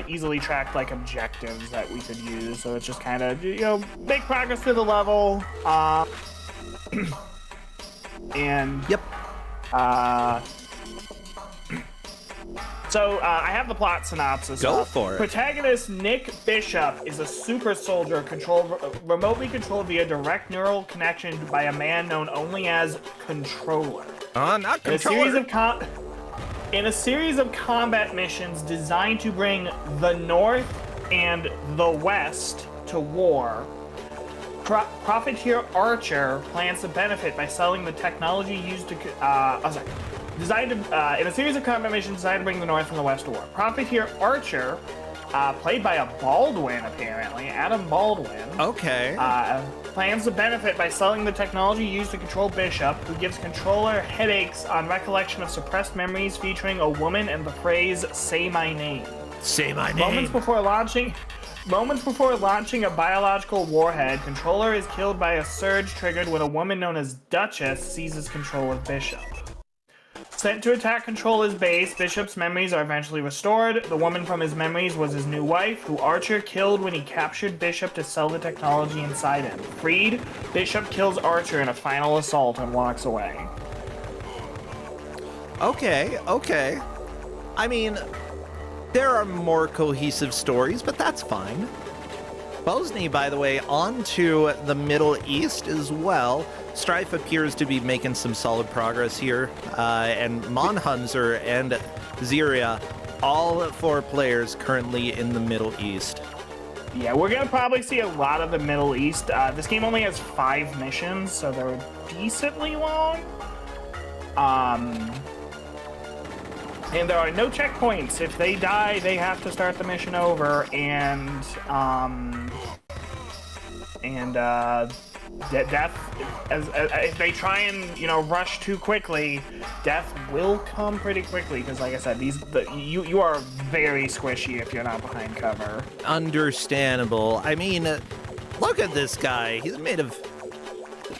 easily tracked like objectives that we could use, so it's just kind of make progress through the level, and yep. So I have the plot synopsis. Go for it. Protagonist Nick Bishop is a super soldier remotely controlled via direct neural connection by a man known only as Controller. Not Controller. In a series of combat missions designed to bring the North and the West to war, Profiteer Archer plans to benefit by selling the technology used to... in a series of combat missions designed to bring the North and the West to war. Profiteer Archer, played by a Baldwin, apparently, Adam Baldwin. Okay. Plans to benefit by selling the technology used to control Bishop, who gives Controller headaches on recollection of suppressed memories featuring a woman and the phrase, "Say my name." Say my name. Moments before launching a biological warhead, Controller is killed by a surge triggered when a woman known as Duchess seizes control of Bishop. Sent to attack Controller's base, Bishop's memories are eventually restored. The woman from his memories was his new wife, who Archer killed when he captured Bishop to sell the technology inside him. Freed, Bishop kills Archer in a final assault and walks away. Okay. I mean, there are more cohesive stories, but that's fine. Bosny, by the way, on to the Middle East as well. Strife appears to be making some solid progress here. And Monhunzer and Ziria, all 4 players currently in the Middle East. Yeah, we're going to probably see a lot of the Middle East. This game only has 5 missions, so they're decently long. And there are no checkpoints. If they die, they have to start the mission over, and death, if they try and, rush too quickly, death will come pretty quickly, because like I said, you are very squishy if you're not behind cover. Understandable. I mean, look at this guy. He's made of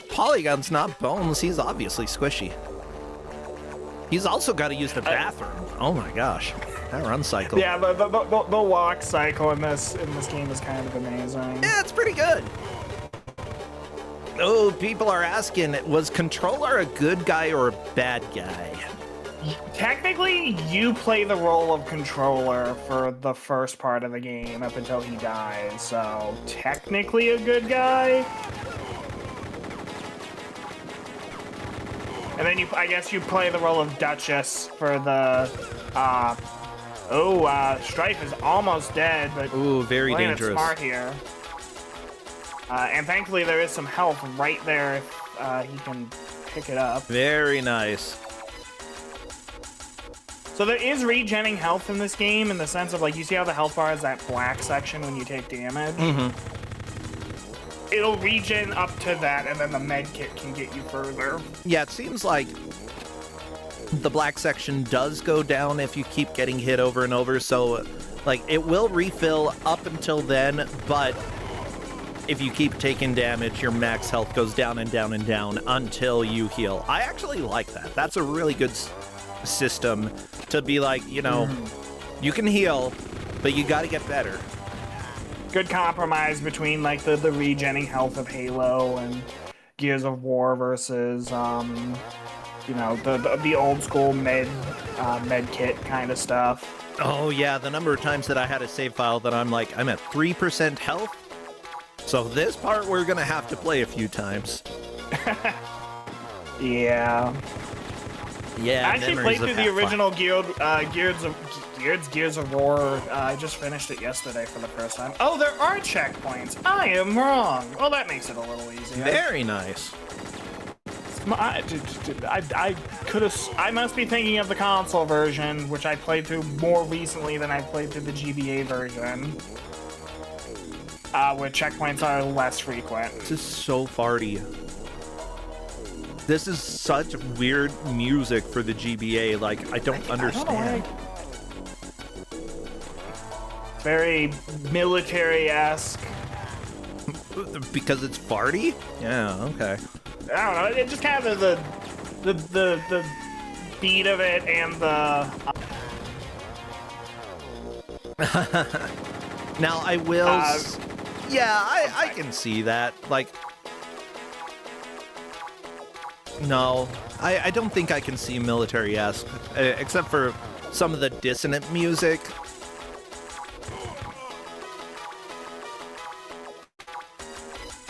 polygons, not bones. He's obviously squishy. He's also got to use the bathroom. Oh my gosh, that run cycle. Yeah, the walk cycle in this game is kind of amazing. Yeah, it's pretty good. Oh, people are asking, was Controller a good guy or a bad guy? Technically, you play the role of Controller for the first part of the game up until he dies, so technically a good guy. And then I guess you play the role of Duchess for the, Strife is almost dead, but ooh, very playing dangerous. It smart here. And thankfully there is some health right there if he can pick it up. Very nice. So there is regenning health in this game in the sense of, like, you see how the health bar is that black section when you take damage? Mm-hmm. It'll regen up to that, and then the med kit can get you further. Yeah, it seems like the black section does go down if you keep getting hit over and over, so, like, it will refill up until then, but if you keep taking damage, your max health goes down and down and down until you heal. I actually like that. That's a really good system to be like, you can heal, but you gotta get better. Good compromise between, like, the regenning health of Halo and Gears of War versus, the old school med kit kind of stuff. Oh yeah, the number of times that I had a save file that I'm like, I'm at 3% health, so this part we're gonna have to play a few times. Yeah. Yeah, I actually played through the original Gears of War. I just finished it yesterday for the first time. Oh, there are checkpoints. I am wrong. Well, that makes it a little easier. Very nice. I must be thinking of the console version, which I played through more recently than I played through the GBA version, where checkpoints are less frequent. This is so farty. This is such weird music for the GBA. Like, I don't understand. Very military-esque. Because it's farty? Yeah, okay. I don't know. It just kind of the beat of it and the. Now I will. I can see that. Like, no, I don't think I can see military-esque, except for some of the dissonant music.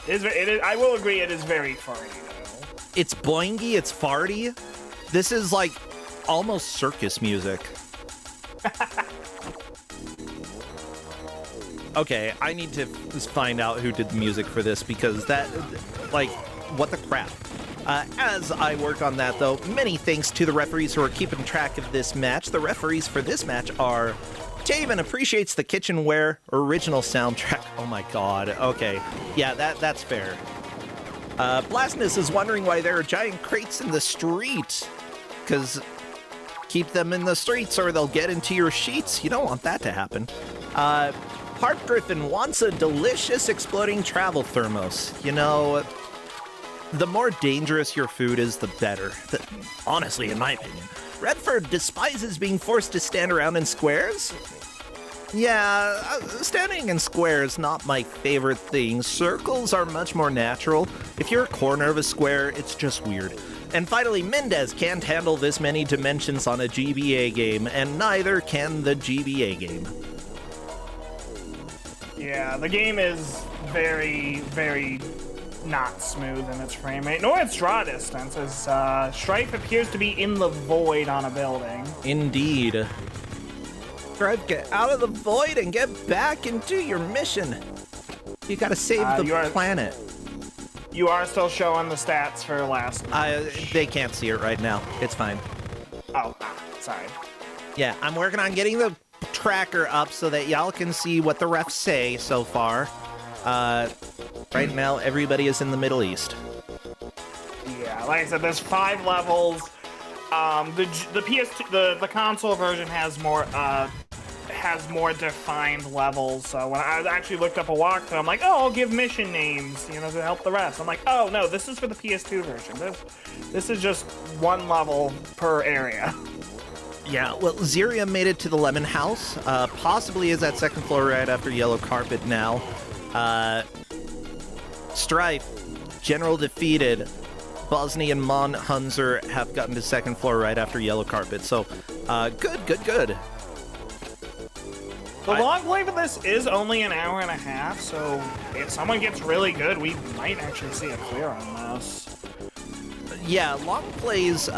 I will agree, it is very farty, though. It's boingy, it's farty. This is like almost circus music. Okay, I need to find out who did the music for this, because that, like, what the crap. As I work on that, though, many thanks to the referees who are keeping track of this match. The referees for this match are Taven appreciates the kitchenware original soundtrack. Oh my god. Okay. Yeah, that's fair. Blasness is wondering why there are giant crates in the street. Because keep them in the streets or they'll get into your sheets. You don't want that to happen. Harp Griffin wants a delicious exploding travel thermos. You know, the more dangerous your food is, the better. Honestly, in my opinion. Redford despises being forced to stand around in squares? Yeah, standing in squares not my favorite thing. Circles are much more natural. If you're a corner of a square, it's just weird. And finally, Mendez can't handle this many dimensions on a GBA game, and neither can the GBA game. Yeah, the game is very, very not smooth in its frame rate, nor its draw distance, as Strife appears to be in the void on a building. Indeed. Strife, get out of the void and get back and do your mission. You gotta save the planet. You are still showing the stats for last. They can't see it right now. It's fine. Oh, sorry. Yeah, I'm working on getting the tracker up so that y'all can see what the refs say so far. Right now, everybody is in the Middle East. Yeah, like I said, there's 5 levels. The PS2, the console version has more defined levels. So when I actually looked up a walkthrough, I'm like, oh, I'll give mission names, to help the rest. I'm like, oh no, this is for the PS2 version. This is just 1 level per area. Yeah, well, Ziria made it to the Lemon House. Possibly is at 2nd floor right after Yellow Carpet now. Strife, General defeated. Bosnia and Mon Hunzer have gotten to 2nd floor right after Yellow Carpet. So, good. The long play for this is only an hour and a half, so if someone gets really good, we might actually see a clear on this. Yeah, long plays,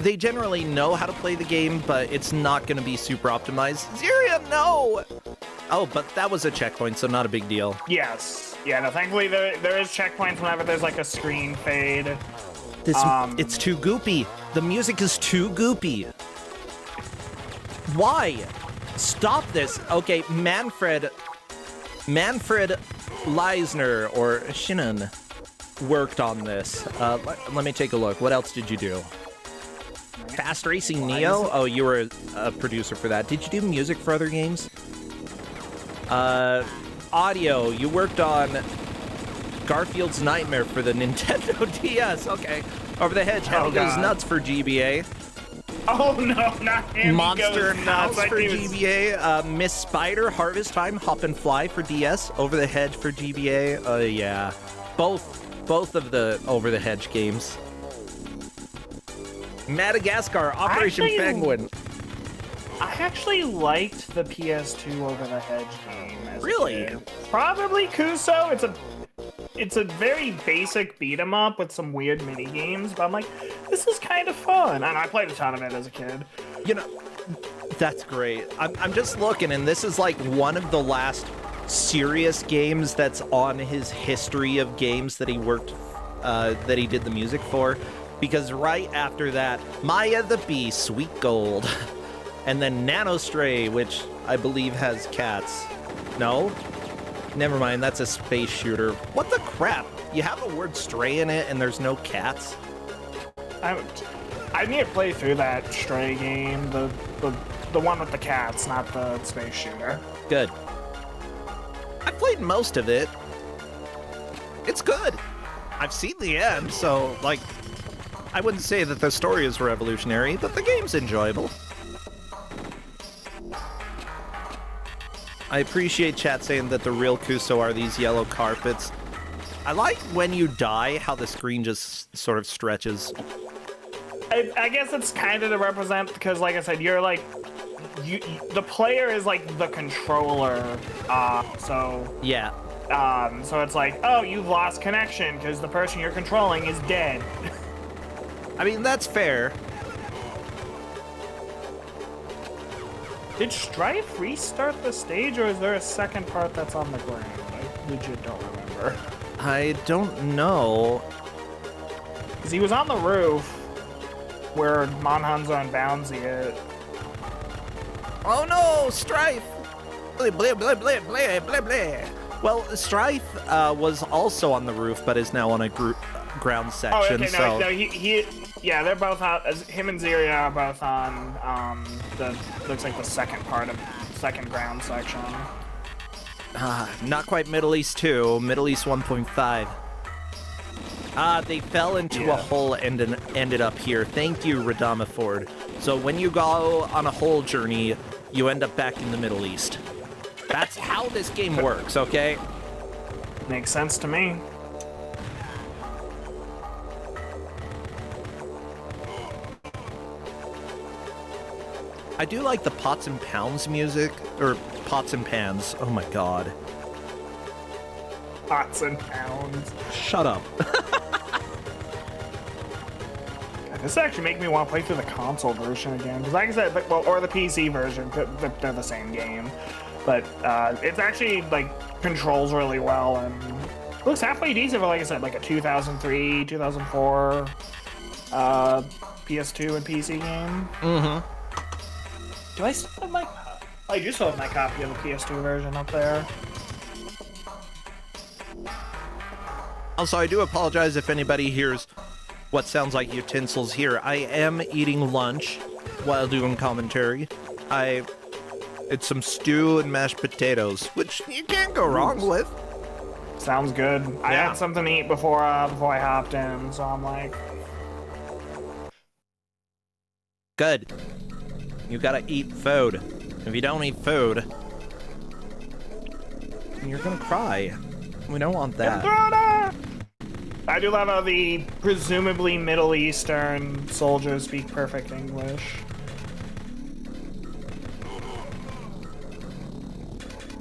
they generally know how to play the game, but it's not going to be super optimized. Ziria, no! Oh, but that was a checkpoint, so not a big deal. Yes. Yeah, no, thankfully there is checkpoints whenever there's like a screen fade. It's too goopy. The music is too goopy. Why? Stop this. Okay, Manfred Leisner, or Shinnon, worked on this. Let me take a look. What else did you do? Fast Racing Neo? Oh, you were a producer for that. Did you do music for other games? Audio. You worked on Garfield's Nightmare for the Nintendo DS. Okay. Over the Hedge. Hell Goes Nuts for GBA. Oh no, not him. Monster Nuts for GBA. Miss Spider, Harvest Time, Hop and Fly for DS. Over the Hedge for GBA. Yeah. Both of the Over the Hedge games. Madagascar, Operation Penguin. I actually liked the PS2 Over the Hedge game. Really? Probably Kuso. It's a very basic beat 'em up with some weird mini games, but I'm like, this is kind of fun, and I played a ton of it as a kid. That's great. I'm just looking, and this is like one of the last serious games that's on his history of games that he that he did the music for, because right after that, Maya the Bee, Sweet Gold, and then Nanostray, which I believe has cats. No? Never mind, that's a space shooter. What the crap? You have the word stray in it and there's no cats? I need to play through that Stray game, the one with the cats, not the space shooter. Good. I played most of it. It's good. I've seen the end, so, like, I wouldn't say that the story is revolutionary, but the game's enjoyable. I appreciate chat saying that the real Kuso are these yellow carpets. I like when you die, how the screen just sort of stretches. I guess it's kind of to represent, because like I said, you're like, the player is like the controller, so... Yeah. So it's like, oh, you've lost connection, because the person you're controlling is dead. I mean, that's fair. Did Strife restart the stage, or is there a second part that's on the ground? I legit don't remember. I don't know. Because he was on the roof, where Monhanzo and Bouncy hit. Oh no, Strife! Blah, blah, blah, blah, blah, blah, blah. Well, Strife was also on the roof, but is now on a ground section. Oh, okay, no, he yeah, they're both out. Him and Ziria are both on looks like the second ground section. Not quite Middle East 2, Middle East 1.5. They fell into a hole and ended up here. Thank you, Radama Ford. So when you go on a whole journey, you end up back in the Middle East. That's how this game works, okay? Makes sense to me. I do like the pots and pounds music, or pots and pans. Oh my god. Pots and pounds. Shut up. This actually makes me want to play through the console version again. Because like I said, like, well, or the PC version, they're the same game. But it's actually, like, controls really well and looks halfway decent for, like I said, like a 2003, 2004 PS2 and PC game. Mm-hmm. Do I still have my... I do still have my copy of the PS2 version up there. Also, I do apologize if anybody hears what sounds like utensils here. I am eating lunch while doing commentary. It's some stew and mashed potatoes, which you can't go wrong with. Sounds good. I Yeah. had something to eat before I hopped in, so I'm like... Good. You gotta eat food. If you don't eat food, you're gonna cry. We don't want that. I do love how the presumably Middle Eastern soldiers speak perfect English.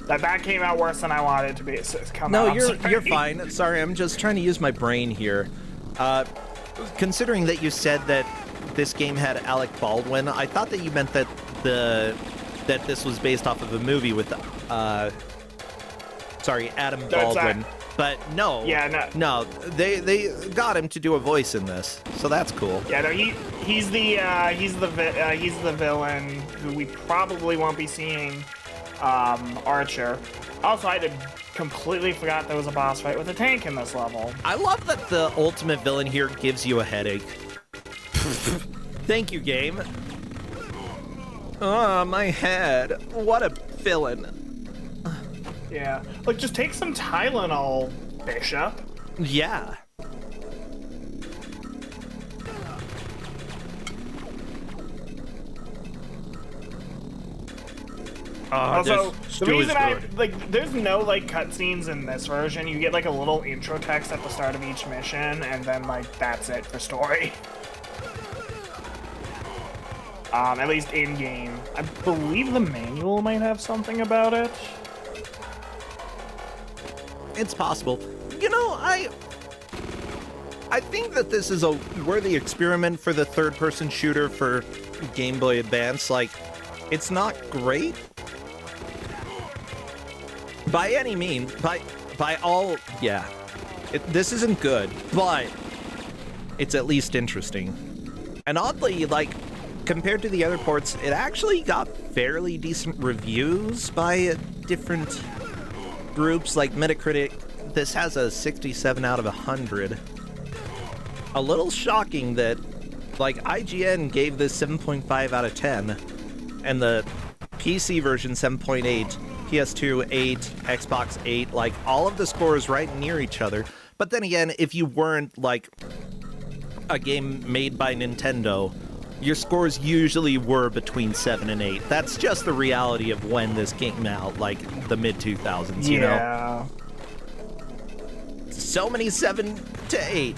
That came out worse than I wanted it to be. So No, you're fine. Sorry, I'm just trying to use my brain here. Considering that you said that this game had Alec Baldwin, I thought that you meant that that this was based off of a movie with Adam Baldwin. But no. Yeah, no. They got him to do a voice in this, so that's cool. Yeah, no, he's the villain who we probably won't be seeing. Archer. Also, I had completely forgot there was a boss fight with a tank in this level. I love that the ultimate villain here gives you a headache. Thank you, game. Oh, my head. What a villain. Yeah. Like, just take some Tylenol, Bishop. Yeah. Also, the reason there's no, like, cutscenes in this version. You get, like, a little intro text at the start of each mission, and then, like, that's it for story. At least in-game. I believe the manual might have something about it. It's possible. You know, I think that this is a worthy experiment for the third-person shooter for Game Boy Advance. Like, it's not great by any means. By all, yeah. This isn't good, but it's at least interesting. And oddly, like, compared to the other ports, it actually got fairly decent reviews by different groups. Like Metacritic, this has a 67 out of 100. A little shocking that, like, IGN gave this 7.5 out of 10, and the PC version 7.8, PS2 8, Xbox 8, like, all of the scores right near each other. But then again, if you weren't, like, a game made by Nintendo, your scores usually were between 7 and 8. That's just the reality of when this came out, like, the mid-2000s, you know? So many 7 to 8.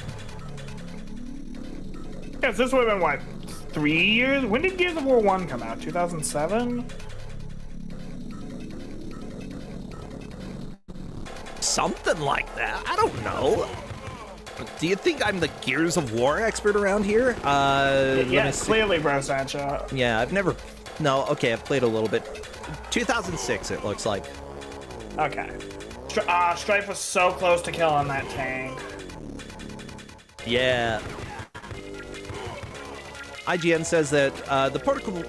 Yes, this would have been, what, 3 years? When did Gears of War 1 come out? 2007? Something like that. I don't know. Do you think I'm the Gears of War expert around here? Yeah, clearly, bro, Sancho. Yeah, I've never... No, okay, I've played a little bit. 2006, it looks like. Okay. Strife was so close to killing that tank. Yeah. IGN says that the portable,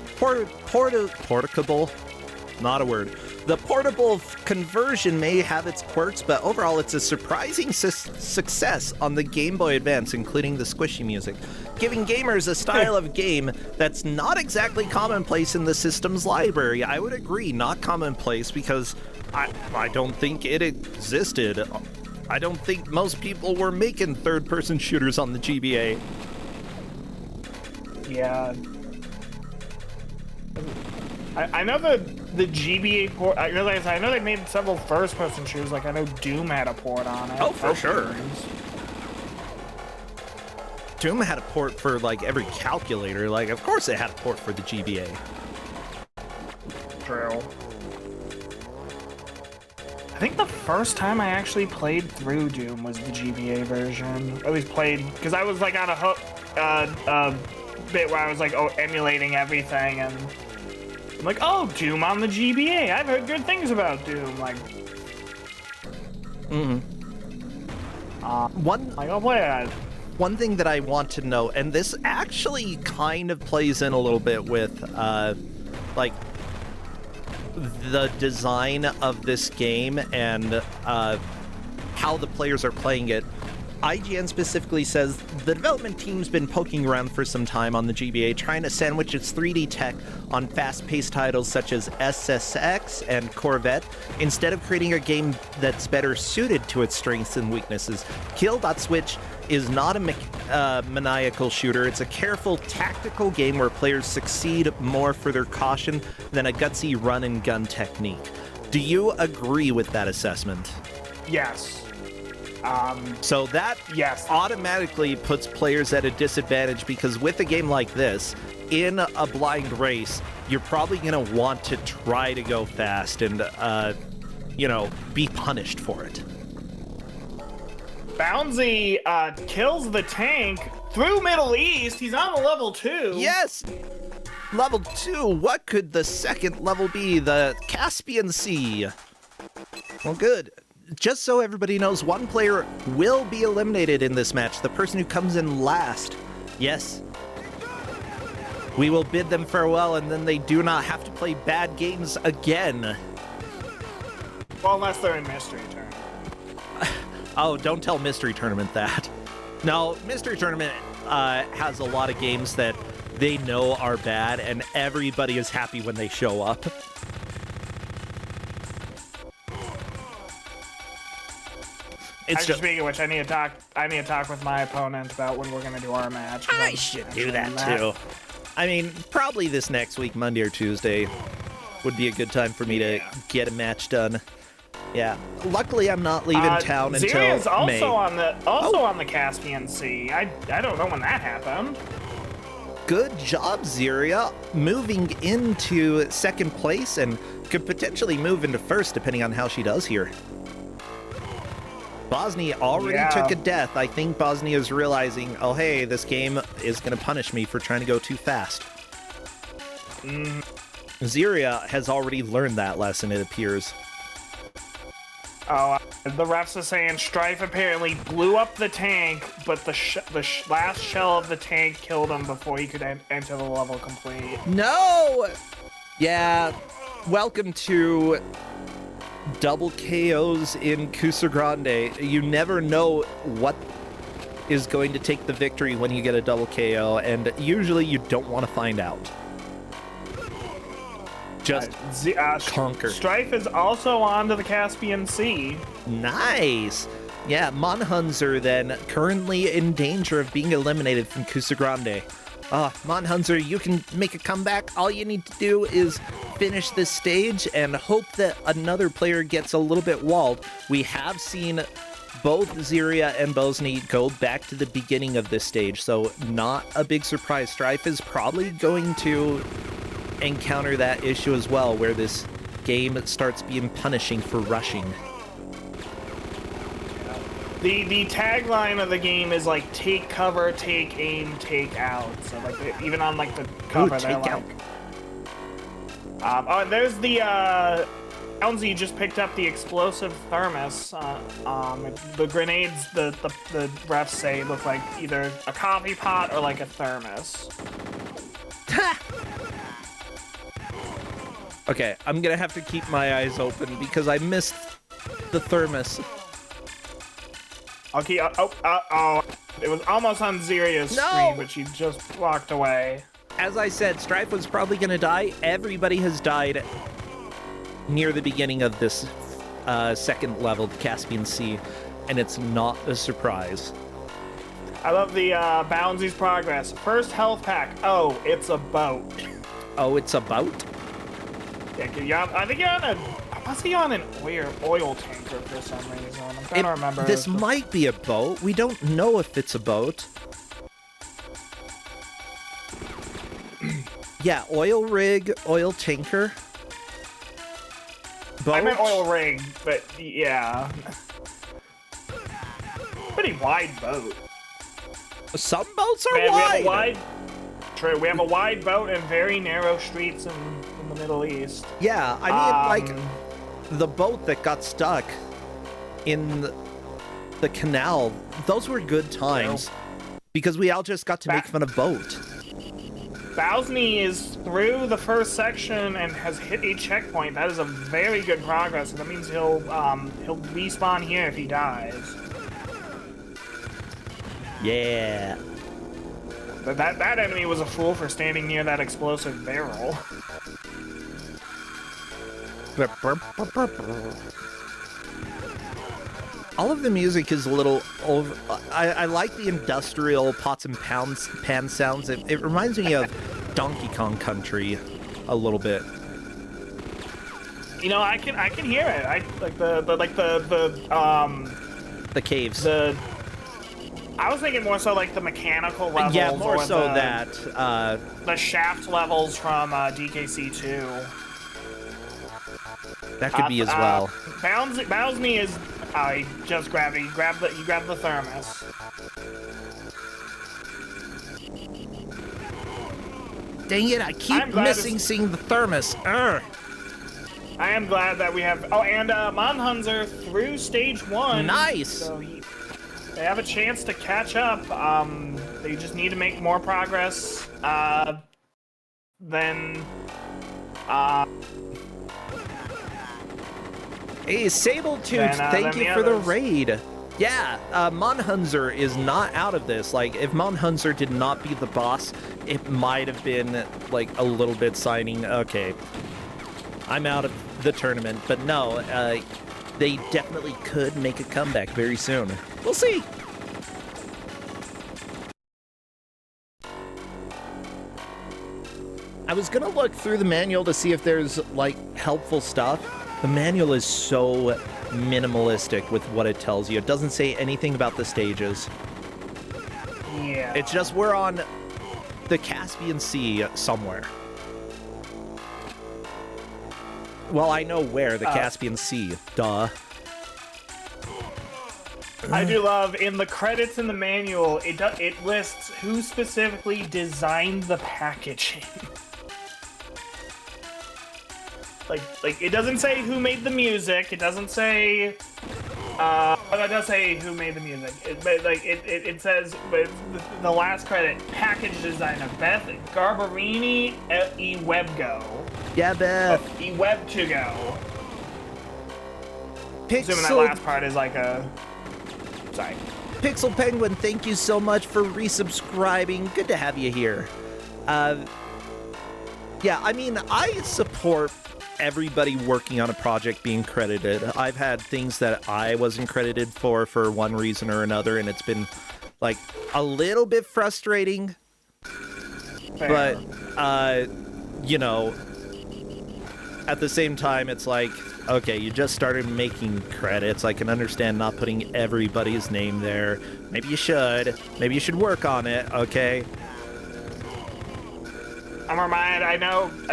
not a word. The portable conversion may have its quirks, but overall it's a surprising success on the Game Boy Advance, including the squishy music, giving gamers a style of game that's not exactly commonplace in the system's library. I would agree, not commonplace, because I don't think it existed. I don't think most people were making third-person shooters on the GBA. Yeah. I know the GBA port. I realize I know they made several first-person shooters. Like I know Doom had a port on it. Oh, for sure. Games. Doom had a port for like every calculator. Like, of course it had a port for the GBA. True. I think the first time I actually played through Doom was the GBA version. Or at least played, because I was like on a hook bit where I was like emulating everything, and I'm like, oh, Doom on the GBA. I've heard good things about Doom. Like, I'll play that. One thing that I want to know, and this actually kind of plays in a little bit with, like, the design of this game and how the players are playing it. IGN specifically says the development team's been poking around for some time on the GBA, trying to sandwich its 3D tech on fast-paced titles such as SSX and Corvette, instead of creating a game that's better suited to its strengths and weaknesses. Kill.Switch is not a maniacal shooter. It's a careful, tactical game where players succeed more for their caution than a gutsy run-and-gun technique. Do you agree with that assessment? Yes. So that automatically puts players at a disadvantage, because with a game like this, in a blind race, you're probably going to want to try to go fast and, be punished for it. Bouncy kills the tank through Middle East. He's on a level 2. Yes! Level 2. What could the second level be? The Caspian Sea. Well, good. Just so everybody knows, one player will be eliminated in this match. The person who comes in last. Yes. We will bid them farewell, and then they do not have to play bad games again. Well, unless they're in Mystery Tournament. Oh, don't tell Mystery Tournament that. No, Mystery Tournament has a lot of games that they know are bad, and everybody is happy when they show up. Speaking of which, I need to talk with my opponent about when we're gonna do our match. I should do that too. I mean, probably this next week, Monday or Tuesday, would be a good time for me to get a match done. Yeah. Luckily, I'm not leaving town until Ziria's also May. on the Caspian Sea. I don't know when that happened. Good job, Ziria, moving into second place and could potentially move into first depending on how she does here. Bosnia already took a death. I think Bosnia is realizing, oh hey, this game is going to punish me for trying to go too fast. Ziria has already learned that lesson, it appears. Oh, the refs are saying Strife apparently blew up the tank, but the last shell of the tank killed him before he could enter the level complete. No! Yeah, welcome to double KOs in Kusogrande. You never know what is going to take the victory when you get a double KO, and usually you don't want to find out. Just conquer. Strife is also on to the Caspian Sea. Nice! Yeah, Monhunzer then currently in danger of being eliminated from Kusogrande. Monhunzer, you can make a comeback. All you need to do is finish this stage and hope that another player gets a little bit walled. We have seen both Ziria and Bosnia go back to the beginning of this stage, so not a big surprise. Strife is probably going to encounter that issue as well, where this game starts being punishing for rushing. The tagline of the game is like take cover, take aim, take out. So like even on like the cover, they're like. And there's the Elmsy just picked up the explosive thermos. The grenades the refs say look like either a coffee pot or like a thermos. Okay, I'm gonna have to keep my eyes open because I missed the thermos. Okay, it was almost on Ziria's screen, but she just walked away. As I said, Strife was probably gonna die. Everybody has died near the beginning of this second level, the Caspian Sea, and it's not a surprise. I love the Bouncy's progress. First health pack. Oh, it's a boat. Oh, it's a boat? Yeah, I think you're on a. Was he on an oil tanker for some reason? I'm trying to remember. This might be a boat. We don't know if it's a boat. Yeah, oil rig, oil tanker. Boat? I meant oil rig, but yeah. Pretty wide boat. Some boats are Man, wide. True, we have a wide boat and very narrow streets in the Middle East. Yeah, I mean, like, the boat that got stuck in the canal, those were good times. Because we all just got to make fun of boat. Bowsney is through the first section and has hit a checkpoint. That is a very good progress, and that means he'll respawn here if he dies. Yeah. But that enemy was a fool for standing near that explosive barrel. All of the music is a little over. I like the industrial pots and pan sounds. It reminds me of Donkey Kong Country a little bit. You know, I can hear it. I like the caves. I was thinking more so like the mechanical levels. Yeah, more or so the shaft levels from DKC 2. That could be as well. Bowsney is just gravity. You grab the thermos. Dang it! I keep missing seeing the thermos. Urgh. I am glad that we have. Oh, and Monhunzer through stage 1. Nice. So they have a chance to catch up. They just need to make more progress than. Hey, Sabletooth, thank you for the raid. Yeah, Monhunzer is not out of this. Like, if Monhunzer did not beat the boss, it might have been, like, a little bit signing, okay, I'm out of the tournament. But no, they definitely could make a comeback very soon. We'll see. I was gonna look through the manual to see if there's, like, helpful stuff. The manual is so minimalistic with what it tells you. It doesn't say anything about the stages. Yeah. It's just we're on the Caspian Sea somewhere. Well, I know where, the Caspian Sea. Duh. I do love, in the credits in the manual, it lists who specifically designed the packaging. Like it doesn't say who made the music. It doesn't say. But it does say who made the music. It says, but the last credit, package designer Beth Garbarini Ewebgo. Yeah, Beth. Ewebtogo. Assuming that last part is like a. Sorry. Pixel Penguin, thank you so much for resubscribing. Good to have you here. Yeah, I mean, I support everybody working on a project being credited. I've had things that I wasn't credited for one reason or another, and it's been, like, a little bit frustrating. Fair. But, you know, at the same time, it's like, okay, you just started making credits. I can understand not putting everybody's name there. Maybe you should. Maybe you should work on it, okay? I'm reminded, I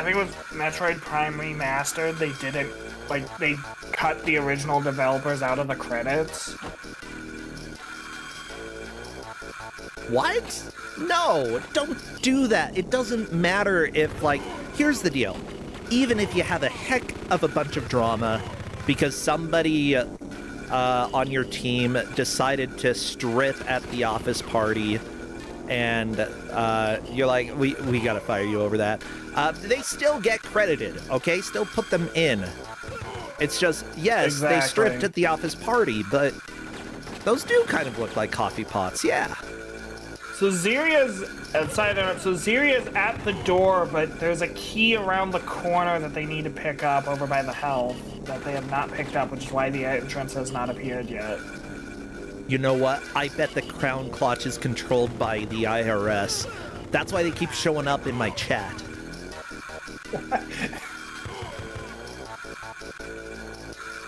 think it was Metroid Prime Remastered, they didn't, like, they cut the original developers out of the credits. What? No, don't do that. It doesn't matter if, like, here's the deal. Even if you have a heck of a bunch of drama because somebody on your team decided to strip at the office party and you're like, we gotta fire you over that. They still get credited, okay? Still put them in. It's just, yes, Exactly. They stripped at the office party, but those do kind of look like coffee pots, yeah. So Ziria's at the door, but there's a key around the corner that they need to pick up over by the health that they have not picked up, which is why the entrance has not appeared yet. You know what? I bet the Crown Clutch is controlled by the IRS. That's why they keep showing up in my chat.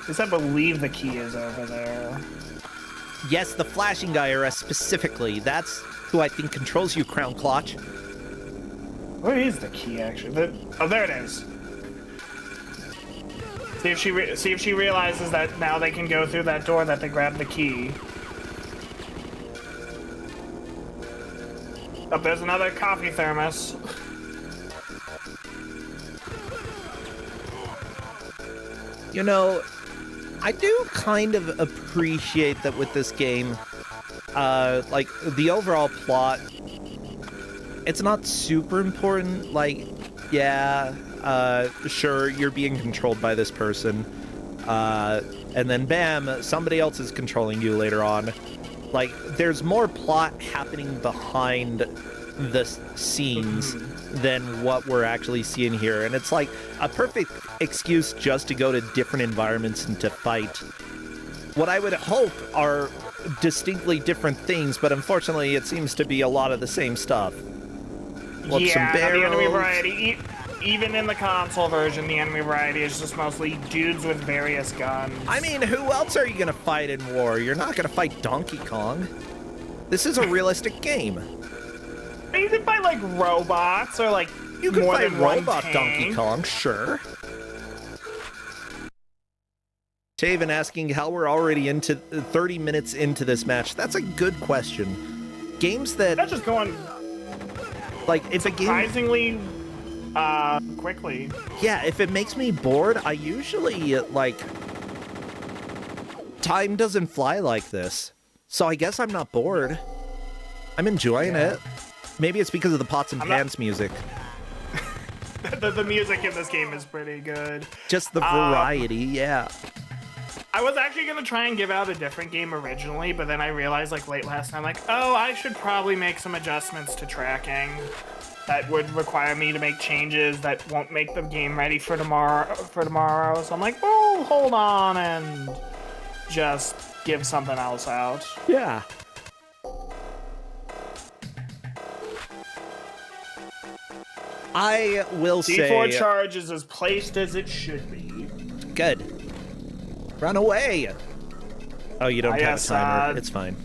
At least I believe the key is over there. Yes, the flashing IRS specifically. That's who I think controls you, Crown Clutch. Where is the key, actually? Oh, there it is. See if she realizes that now they can go through that door that they grabbed the key. Oh, there's another coffee thermos. You know, I do kind of appreciate that with this game, like, the overall plot, it's not super important. Like, yeah, sure, you're being controlled by this person, and then bam, somebody else is controlling you later on. Like, there's more plot happening behind the scenes than what we're actually seeing here, and it's like a perfect excuse just to go to different environments and to fight what I would hope are distinctly different things, but unfortunately it seems to be a lot of the same stuff. Look, some The enemy barrels. variety, even in the console version, the enemy variety is just mostly dudes with various guns. I mean, who else are you gonna fight in war? You're not gonna fight Donkey Kong. This is a realistic game. You could fight like robots or like You can more fight than one Robot tank. Donkey Kong, sure. Taven asking how we're already into 30 minutes into this match. That's a good question. Games that, That's just going like, if a game, surprisingly quickly. yeah, if it makes me bored, I usually, like, time doesn't fly like this. So I guess I'm not bored. I'm enjoying it. Maybe it's because of the pots and pans music. The music in this game is pretty good. Just the variety, yeah. I was actually gonna try and give out a different game originally, but then I realized like late last night, like, oh, I should probably make some adjustments to tracking that would require me to make changes that won't make the game ready for tomorrow. So I'm like, oh, hold on and just give something else out. Yeah. I will D4 say... charge is as placed as it should be. Good. Run away! Oh, you don't have yes, a timer. It's fine.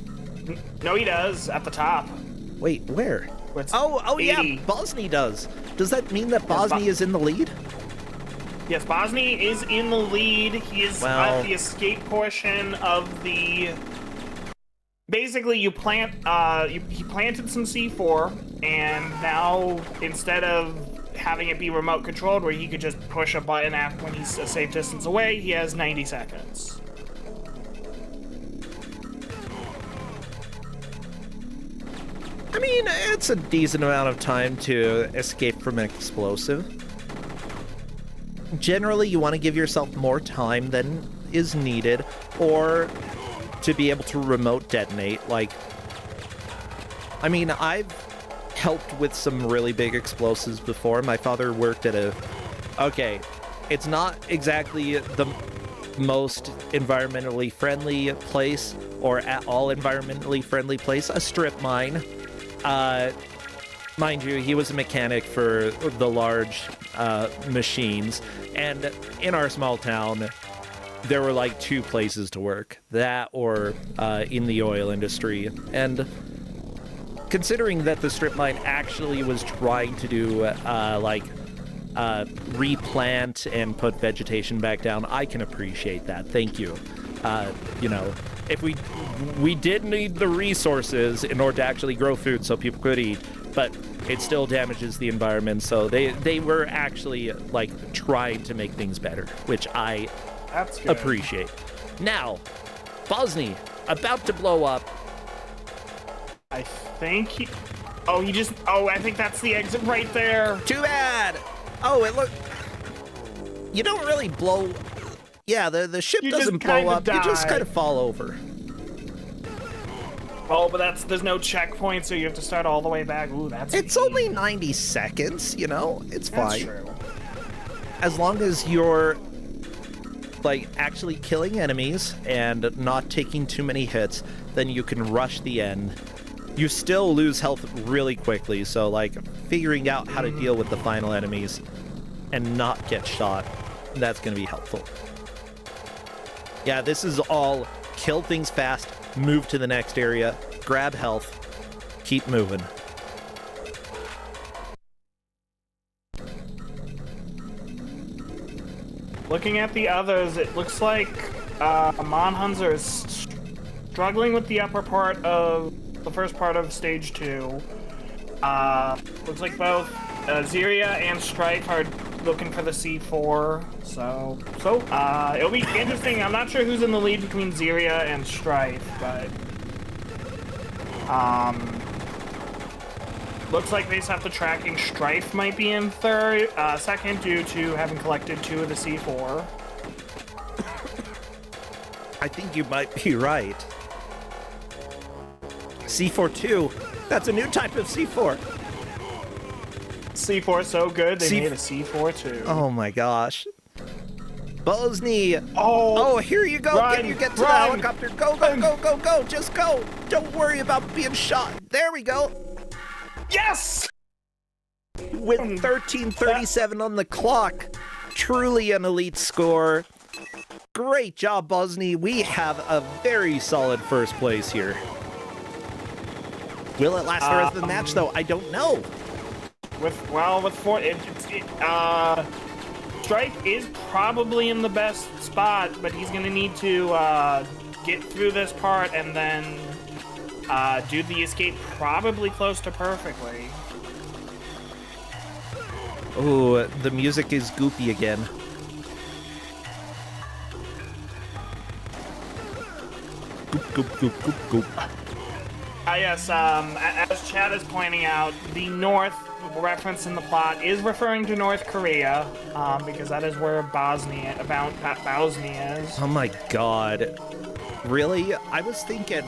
No, he does, at the top. Wait, where? What's Oh, 80. yeah, Bosny does. Does that mean that Bosny is in the lead? Yes, Bosny is in the lead. He is Well- at the escape portion of the... Basically, you plant. He planted some C4, and now instead of having it be remote controlled, where he could just push a button after when he's a safe distance away, he has 90 seconds. I mean, it's a decent amount of time to escape from an explosive. Generally, you want to give yourself more time than is needed, or to be able to remote detonate. Like, I mean, I've helped with some really big explosives before. My father worked at a... Okay, it's not exactly the most environmentally friendly place, or at all environmentally friendly place, a strip mine. Mind you, he was a mechanic for the large machines, and in our small town, there were like two places to work, that or in the oil industry. And considering that the strip mine actually was trying to do replant and put vegetation back down, I can appreciate that. Thank you. You know, if we did need the resources in order to actually grow food so people could eat, but it still damages the environment. So they were actually like trying to make things better, which I That's good. appreciate. Now, Bosny, about to blow up. I think he... Oh, he just... Oh, I think that's the exit right there. Too bad. Oh, it look. You don't really blow. Yeah, the ship You just doesn't blow kinda up. You just die. kind of fall over. Oh, but there's no checkpoint, so you have to start all the way back. Ooh, that's It's mean. only 90 seconds. You know, it's That's fine. true. As long as you're like actually killing enemies and not taking too many hits, then you can rush the end. You still lose health really quickly, so like figuring out how to deal with the final enemies and not get shot, that's going to be helpful. Yeah, this is all kill things fast, move to the next area, grab health, keep moving. Looking at the others, it looks like Monhunzer is struggling with the upper part of the first part of stage 2. Looks like both Ziria and Strife are looking for the C4. So it'll be interesting. I'm not sure who's in the lead between Ziria and Strife, but looks like based off the tracking, Strife might be in second due to having collected 2 of the C4. I think you might be right. C4-2, that's a new type of C4. C4 so good, they made a C4 too. Oh my gosh. Bosny! Oh, here you go! run, Can you get to the run. helicopter? Go, go, go, go, go! Just go! Don't worry about being shot. There we go! yes! With 13:37 on the clock. Truly an elite score. Great job, Bosny. We have a very solid first place here. Will it last the rest of the match, though? I don't know. With 4, Strife is probably in the best spot, but he's gonna need to get through this part and then do the escape probably close to perfectly. Oh, the music is goopy again. Goop, goop, goop, goop, goop. Yes, as Chad is pointing out, the North reference in the plot is referring to North Korea, because that is where Bosnia is. Oh my god. Really? I was thinking...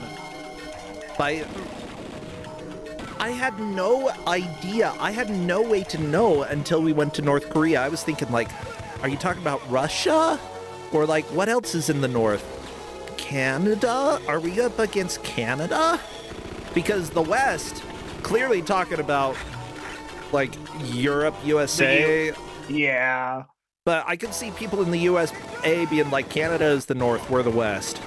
I had no idea. I had no way to know until we went to North Korea. I was thinking, like, are you talking about Russia? Or, like, what else is in the North? Canada? Are we up against Canada? Because the West, clearly talking about, like, Europe, USA. Yeah. But I could see people in the USA being like, Canada is the North, we're the West.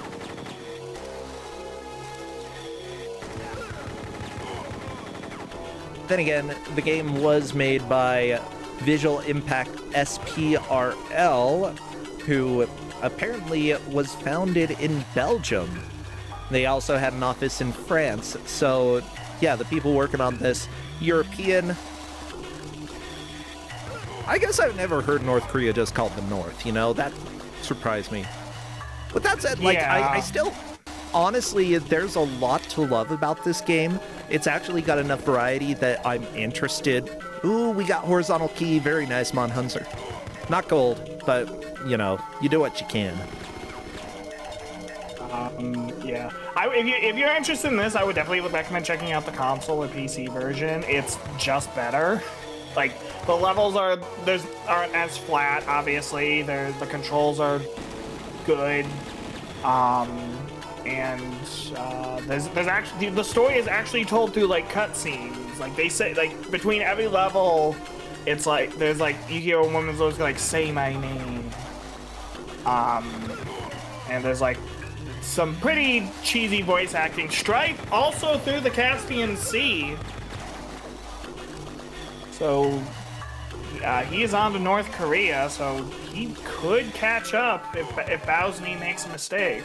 Then again, the game was made by Visual Impact SPRL, who apparently was founded in Belgium. They also had an office in France. So, yeah, the people working on this European... I guess I've never heard North Korea just called the North, you know? That surprised me. With that said, like, Yeah. I still... Honestly, there's a lot to love about this game. It's actually got enough variety that I'm interested. Ooh, we got horizontal key. Very nice, Monhunzer. Not gold, but, you know, you do what you can. Yeah. If you're interested in this, I would definitely recommend checking out the console or PC version. It's just better. Like, the levels aren't as flat, obviously. The controls are good. And there's actually, the story is actually told through, like, cutscenes. Like, they say, like, between every level, it's like, there's, like, you hear a woman's voice like, say my name. And there's, like, some pretty cheesy voice acting. Strife also through the Caspian Sea. So, he is on to North Korea, so he could catch up if Bowsny makes a mistake.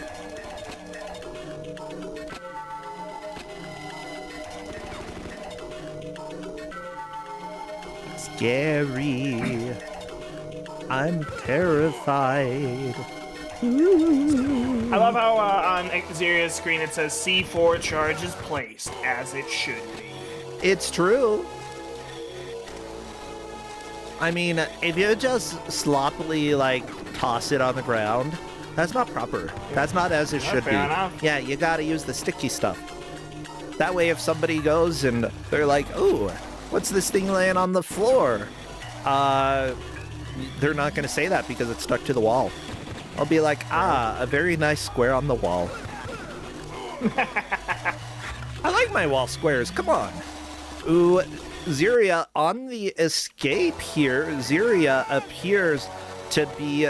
Scary. I'm terrified. Ooh. I love how on Xeria's screen it says C4 charge is placed, as it should be. It's true. I mean, if you just sloppily, like, toss it on the ground, that's not proper. That's not as it should be. Fair enough. Yeah, you gotta use the sticky stuff. That way, if somebody goes and they're like, ooh, what's this thing laying on the floor? They're not gonna say that because it's stuck to the wall. I'll be like, a very nice square on the wall. I like my wall squares, come on. Ooh, Ziria on the escape here. Ziria appears to be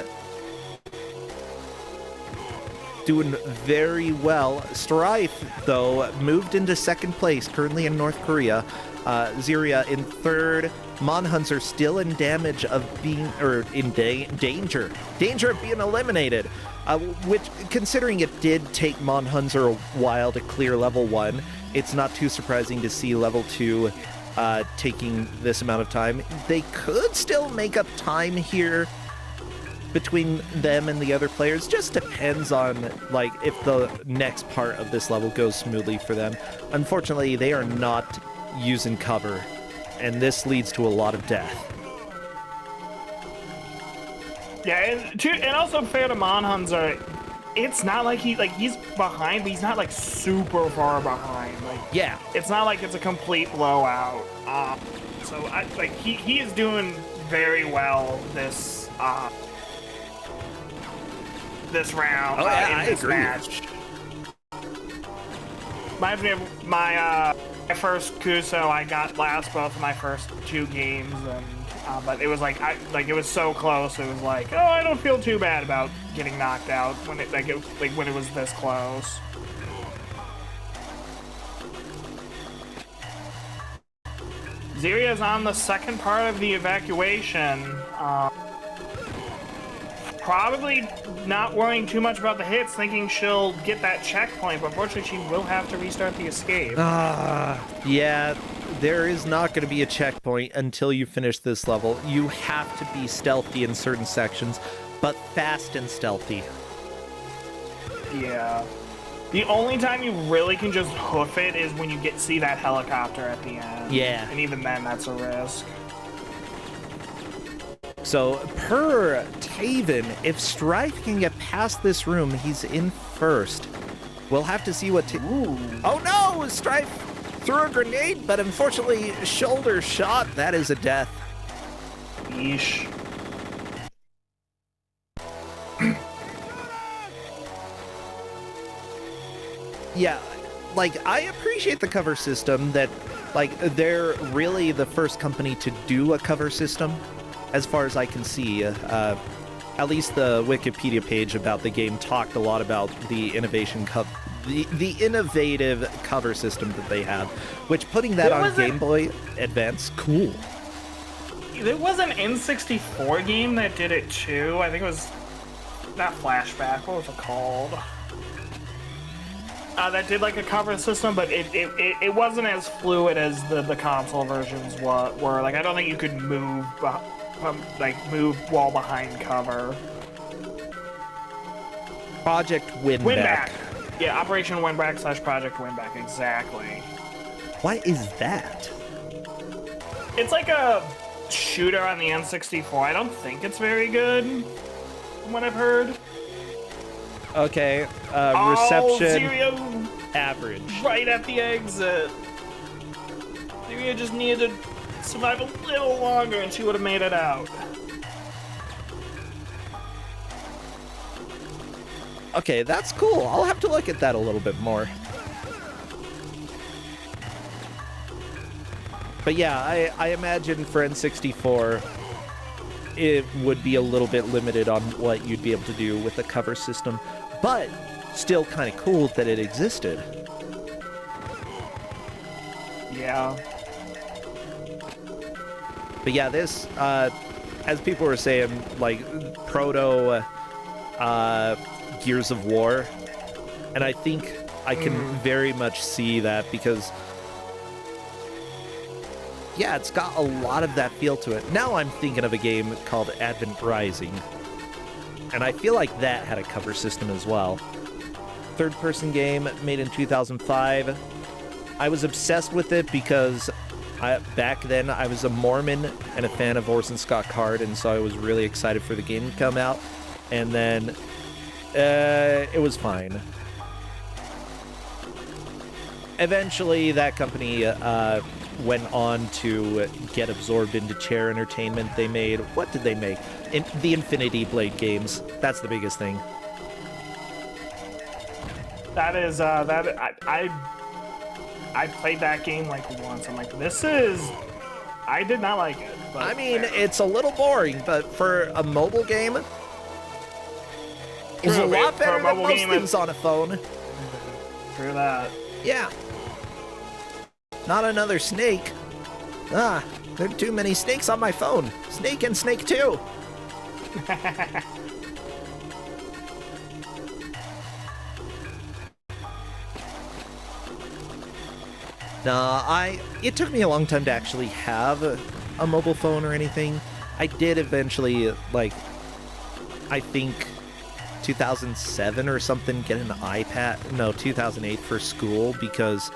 doing very well. Strife, though, moved into second place, currently in North Korea. Ziria in third. Monhunzer still in damage of being, or in danger of being eliminated. Which, considering it did take Monhunzer a while to clear level 1, it's not too surprising to see level 2 taking this amount of time. They could still make up time here between them and the other players. Just depends on, like, if the next part of this level goes smoothly for them. Unfortunately, they are not using cover, and this leads to a lot of death. Yeah, and also fair to Monhunzer, it's not like he's behind, but he's not like super far behind. Like, yeah, it's not like it's a complete blowout. So he is doing very well this this round in this match. Reminds me of my first Kuso. I got last both of my first 2 games, and but it was like it was so close. It was like, oh, I don't feel too bad about getting knocked out when when it was this close. Ziria's on the second part of the evacuation. Probably not worrying too much about the hits, thinking she'll get that checkpoint, but unfortunately she will have to restart the escape. Yeah, there is not going to be a checkpoint until you finish this level. You have to be stealthy in certain sections, but fast and stealthy. Yeah. The only time you really can just hoof it is when you see that helicopter at the end. Yeah. And even then, that's a risk. So, per Taven, if Strife can get past this room, he's in first. We'll have to see what... Oh no! Strife threw a grenade, but unfortunately, shoulder shot. That is a death. Yeesh. Yeah, like, I appreciate the cover system that, like, they're really the first company to do a cover system, as far as I can see. At least the Wikipedia page about the game talked a lot about the the innovative cover system that they have, which putting that on Game Boy Advance, cool. There was an N64 game that did it too. I think it was not Flashback. What was it called? That did like a cover system, but it wasn't as fluid as the console versions were. Like, I don't think you could move while behind cover. Project Winback. Yeah, Operation Winback / Project Winback, exactly. What is that? It's like a shooter on the N64. I don't think it's very good, from what I've heard. Okay, reception, Ziria, average. right at the exit. Ziria just needed to survive a little longer and she would have made it out. Okay, that's cool. I'll have to look at that a little bit more. But yeah, I imagine for N64, it would be a little bit limited on what you'd be able to do with the cover system, but still kind of cool that it existed. Yeah. But yeah, this, as people were saying, like, proto Gears of War, and I think I can very much see that because, yeah, it's got a lot of that feel to it. Now I'm thinking of a game called Advent Rising, and I feel like that had a cover system as well. Third-person game made in 2005. I was obsessed with it because back then I was a Mormon and a fan of Orson Scott Card, and so I was really excited for the game to come out. And then it was fine. Eventually, that company went on to get absorbed into Chair Entertainment. They made, what did they make? The Infinity Blade games. That's the biggest thing. That is I played that game like once. I'm like, I did not like it. But I mean, it's a little boring, but for a mobile game, It's a True, lot for better a than mobile most game, things on a phone. True that. Yeah. Not another snake. Ah, there are too many snakes on my phone. Snake and Snake 2. Nah, it took me a long time to actually have a mobile phone or anything. I did eventually, like, I think 2007 or something, get an iPad. No, 2008 for school because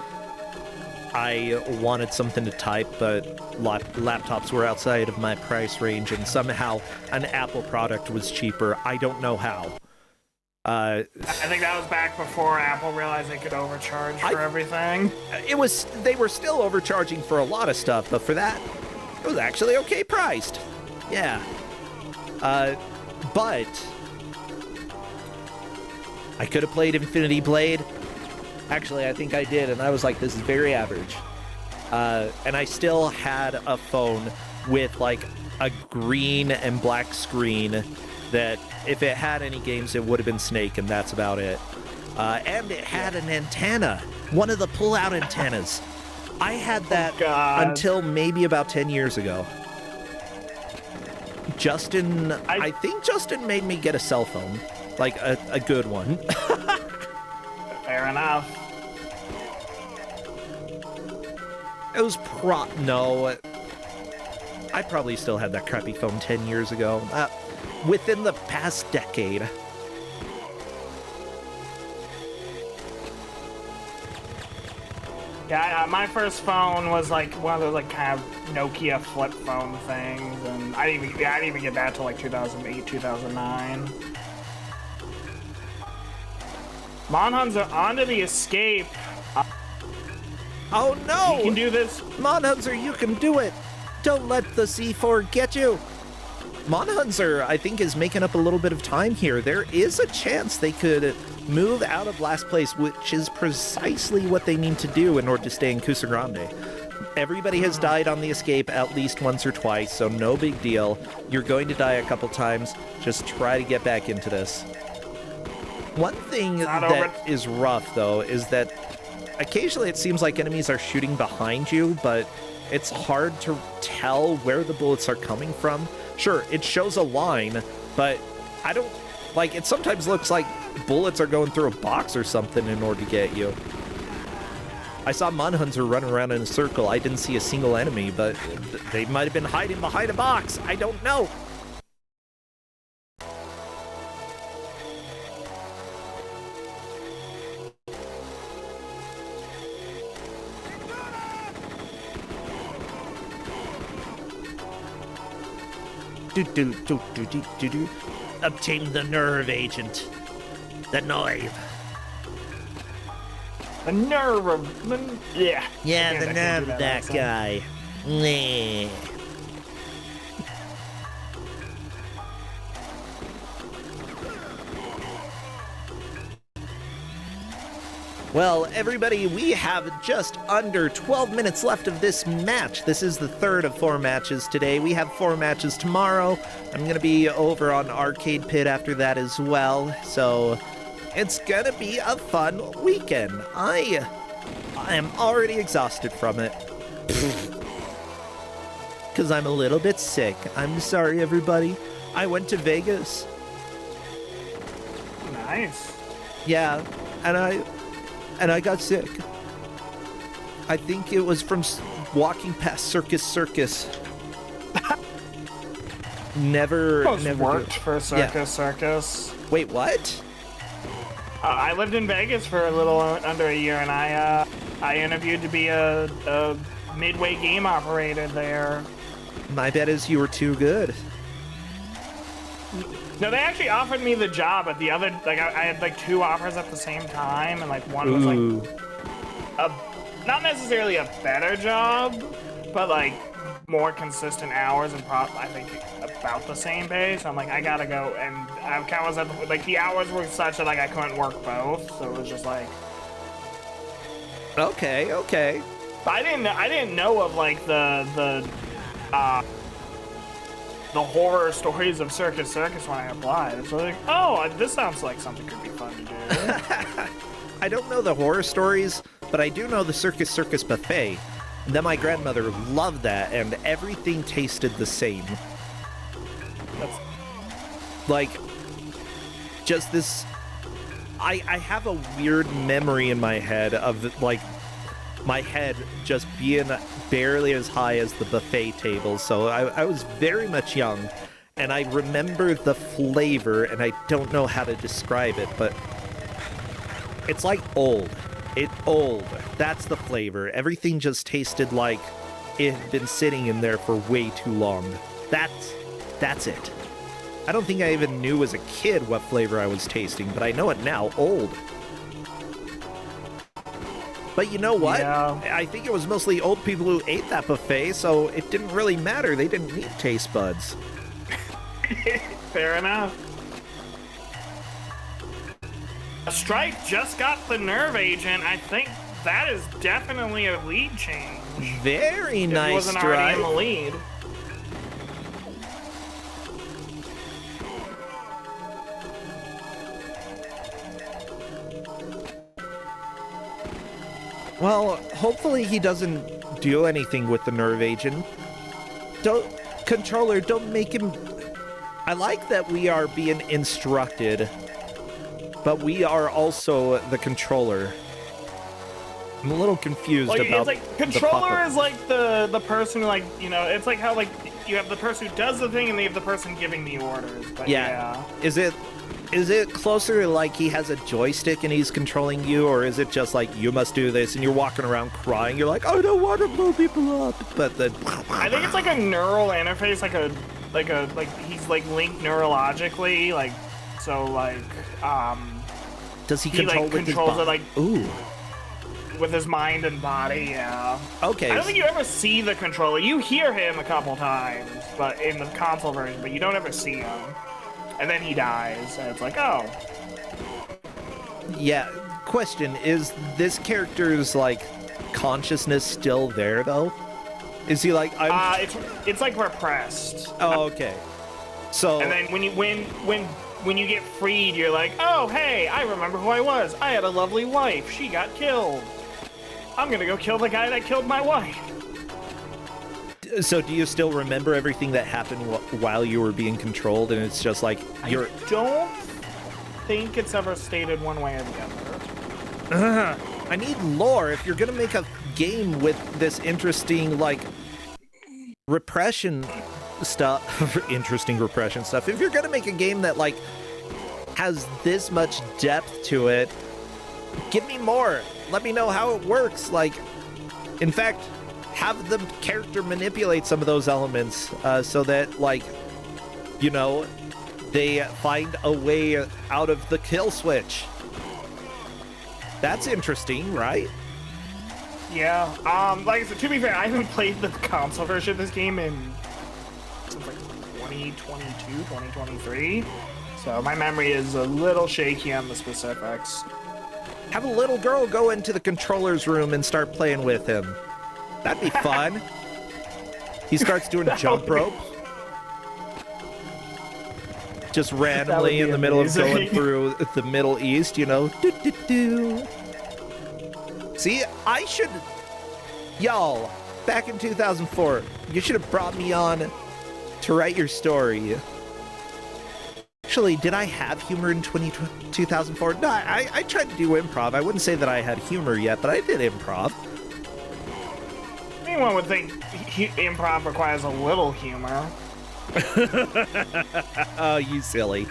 I wanted something to type, but laptops were outside of my price range, and somehow an Apple product was cheaper. I don't know how. I think that was back before Apple realized they could overcharge for everything. They were still overcharging for a lot of stuff, but for that, it was actually okay priced. Yeah. But I could have played Infinity Blade. Actually, I think I did, and I was like, this is very average. And I still had a phone with, like, a green and black screen that, if it had any games, it would have been Snake, and that's about it. And it had an antenna, one of the pull-out antennas. I had that until maybe about 10 years ago. Justin, I think Justin made me get a cell phone, like a good one. Fair enough. It was no. I probably still had that crappy phone 10 years ago. Within the past decade. Yeah, my first phone was like one of those like kind of Nokia flip phone things, and I didn't even get that till like 2008, 2009. Monhuns are onto the escape. Oh no! You can do this. Monhunzer, you can do it! Don't let the C4 get you! Monhunzer, I think, is making up a little bit of time here. There is a chance they could move out of last place, which is precisely what they need to do in order to stay in Kusogrande. Everybody has died on the escape at least once or twice, so no big deal. You're going to die a couple times. Just try to get back into this. One thing that is rough, though, is that occasionally it seems like enemies are shooting behind you, but it's hard to tell where the bullets are coming from. Sure, it shows a line, but I don't... Like, it sometimes looks like bullets are going through a box or something in order to get you. I saw Monhunter running around in a circle. I didn't see a single enemy, but they might have been hiding behind a box. I don't know. Obtain the nerve agent. The nerve. The nerve of the... Yeah. Yeah, the nerve of that guy. Nah. Well, everybody, we have just under 12 minutes left of this match. This is the third of 4 matches today. We have 4 matches tomorrow. I'm going to be over on Arcade Pit after that as well. So it's going to be a fun weekend. I am already exhausted from it. Because I'm a little bit sick. I'm sorry, everybody. I went to Vegas. Nice. Yeah, and I got sick. I think it was from walking past Circus. never worked for Circus. Wait, what? I lived in Vegas for a little under a year, and I interviewed to be a midway game operator there. My bet is you were too good. No, they actually offered me the job at the other, like, I had, like, 2 offers at the same time, and, like, one was, like, not necessarily a better job, but, like, more consistent hours and, I think, about the same pay, so I'm like, I gotta go, and I kind of was at, like, the hours were such that, like, I couldn't work both, so it was just, like... Okay. But I didn't know of, like, the horror stories of Circus Circus when I applied. It's like, oh, this sounds like something could be fun to do. I don't know the horror stories, but I do know the Circus Circus buffet. And then my grandmother loved that, and everything tasted the same. That's Like, just this... I have a weird memory in my head of, like, my head just being barely as high as the buffet table, so I was very much young, and I remember the flavor, and I don't know how to describe it, but it's like old. Old. That's the flavor. Everything just tasted like it had been sitting in there for way too long. That's it. I don't think I even knew as a kid what flavor I was tasting, but I know it now. Old. But you know what? Yeah. I think it was mostly old people who ate that buffet, so it didn't really matter. They didn't need taste buds. fair enough. Stripe just got the nerve agent. I think that is definitely a lead change. Very If nice, he wasn't already in the Stripe. lead. Well, hopefully he doesn't do anything with the nerve agent. Controller, don't make him... I like that we are being instructed, but we are also the controller. I'm a little confused Like, about it's like the controller puppet. is like the person who, like, you know, it's like how, like, you have the person who does the thing and you have the person giving the orders. But Yeah. Is it closer to like he has a joystick and he's controlling you, or is it just like you must do this and you're walking around crying? You're like, I don't want to blow people up, but then I think it's like a neural interface, like he's like linked neurologically, like, so like does he he control like with controls his it like Ooh, with his mind and body. Yeah. okay. I don't think you ever see the controller. You hear him a couple times, but in the console version, but you don't ever see him. And then he dies, and it's like, oh. Yeah. Question: is this character's like consciousness still there though? Is he like I'm? It's like repressed. Oh, okay. So And then when you get freed, you're like, oh, hey, I remember who I was. I had a lovely wife. She got killed. I'm gonna go kill the guy that killed my wife. So do you still remember everything that happened while you were being controlled, and it's just like you're... I don't think it's ever stated one way or the other. I need lore. If you're gonna make a game with this interesting, like, repression stuff, interesting repression stuff, if you're gonna make a game that, like, has this much depth to it, give me more. Let me know how it works. Like, in fact, have the character manipulate some of those elements so that, like, you know, they find a way out of the kill switch. That's interesting, right? Yeah. Like I said, to be fair, I haven't played the console version of this game since like 2022, 2023. So my memory is a little shaky on the specifics. Have a little girl go into the controller's room and start playing with him. That'd be fun. He starts doing jump rope. Just randomly in the middle of going through the Middle East, you know. Do. See, I should... Y'all, back in 2004, you should have brought me on to write your story. Actually, did I have humor in 2004? No, I tried to do improv. I wouldn't say that I had humor yet, but I did improv. Anyone would think improv requires a little humor. Oh, you silly.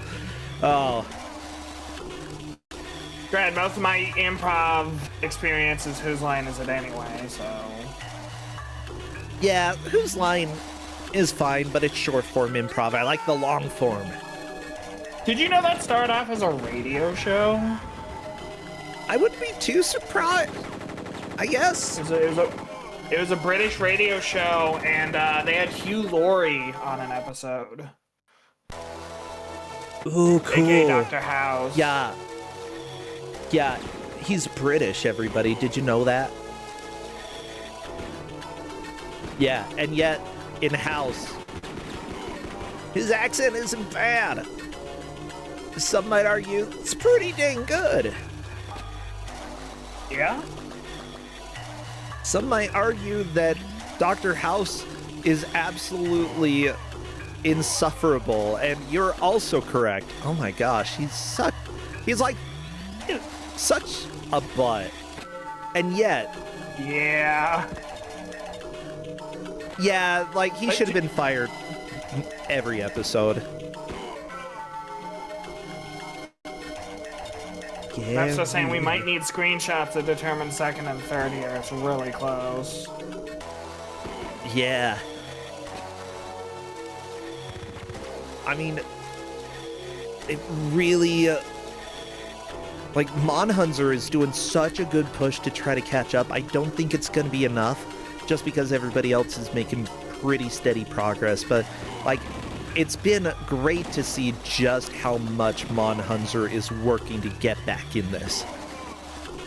Oh. Granted, most of my improv experience is whose line is it anyway, so... Yeah, whose line is fine, but it's short form improv. I like the long form. Did you know that started off as a radio show? I wouldn't be too surprised, I guess. It was a British radio show, and they had Hugh Laurie on an episode. Ooh, cool. AKA Dr. House. Yeah. Yeah, he's British, everybody. Did you know that? Yeah, and yet, in House, His accent isn't bad. Some might argue it's pretty dang good. Yeah? Some might argue that Dr. House is absolutely insufferable, and you're also correct. Oh my gosh, he's like such a butt. And yet, Yeah. yeah, like he should have been fired every episode. That's just saying we might need screenshots to determine second and third here. It's really close. Yeah. I mean, it really... like, Monhunzer is doing such a good push to try to catch up. I don't think it's going to be enough, just because everybody else is making pretty steady progress. But, like, it's been great to see just how much Monhunzer is working to get back in this.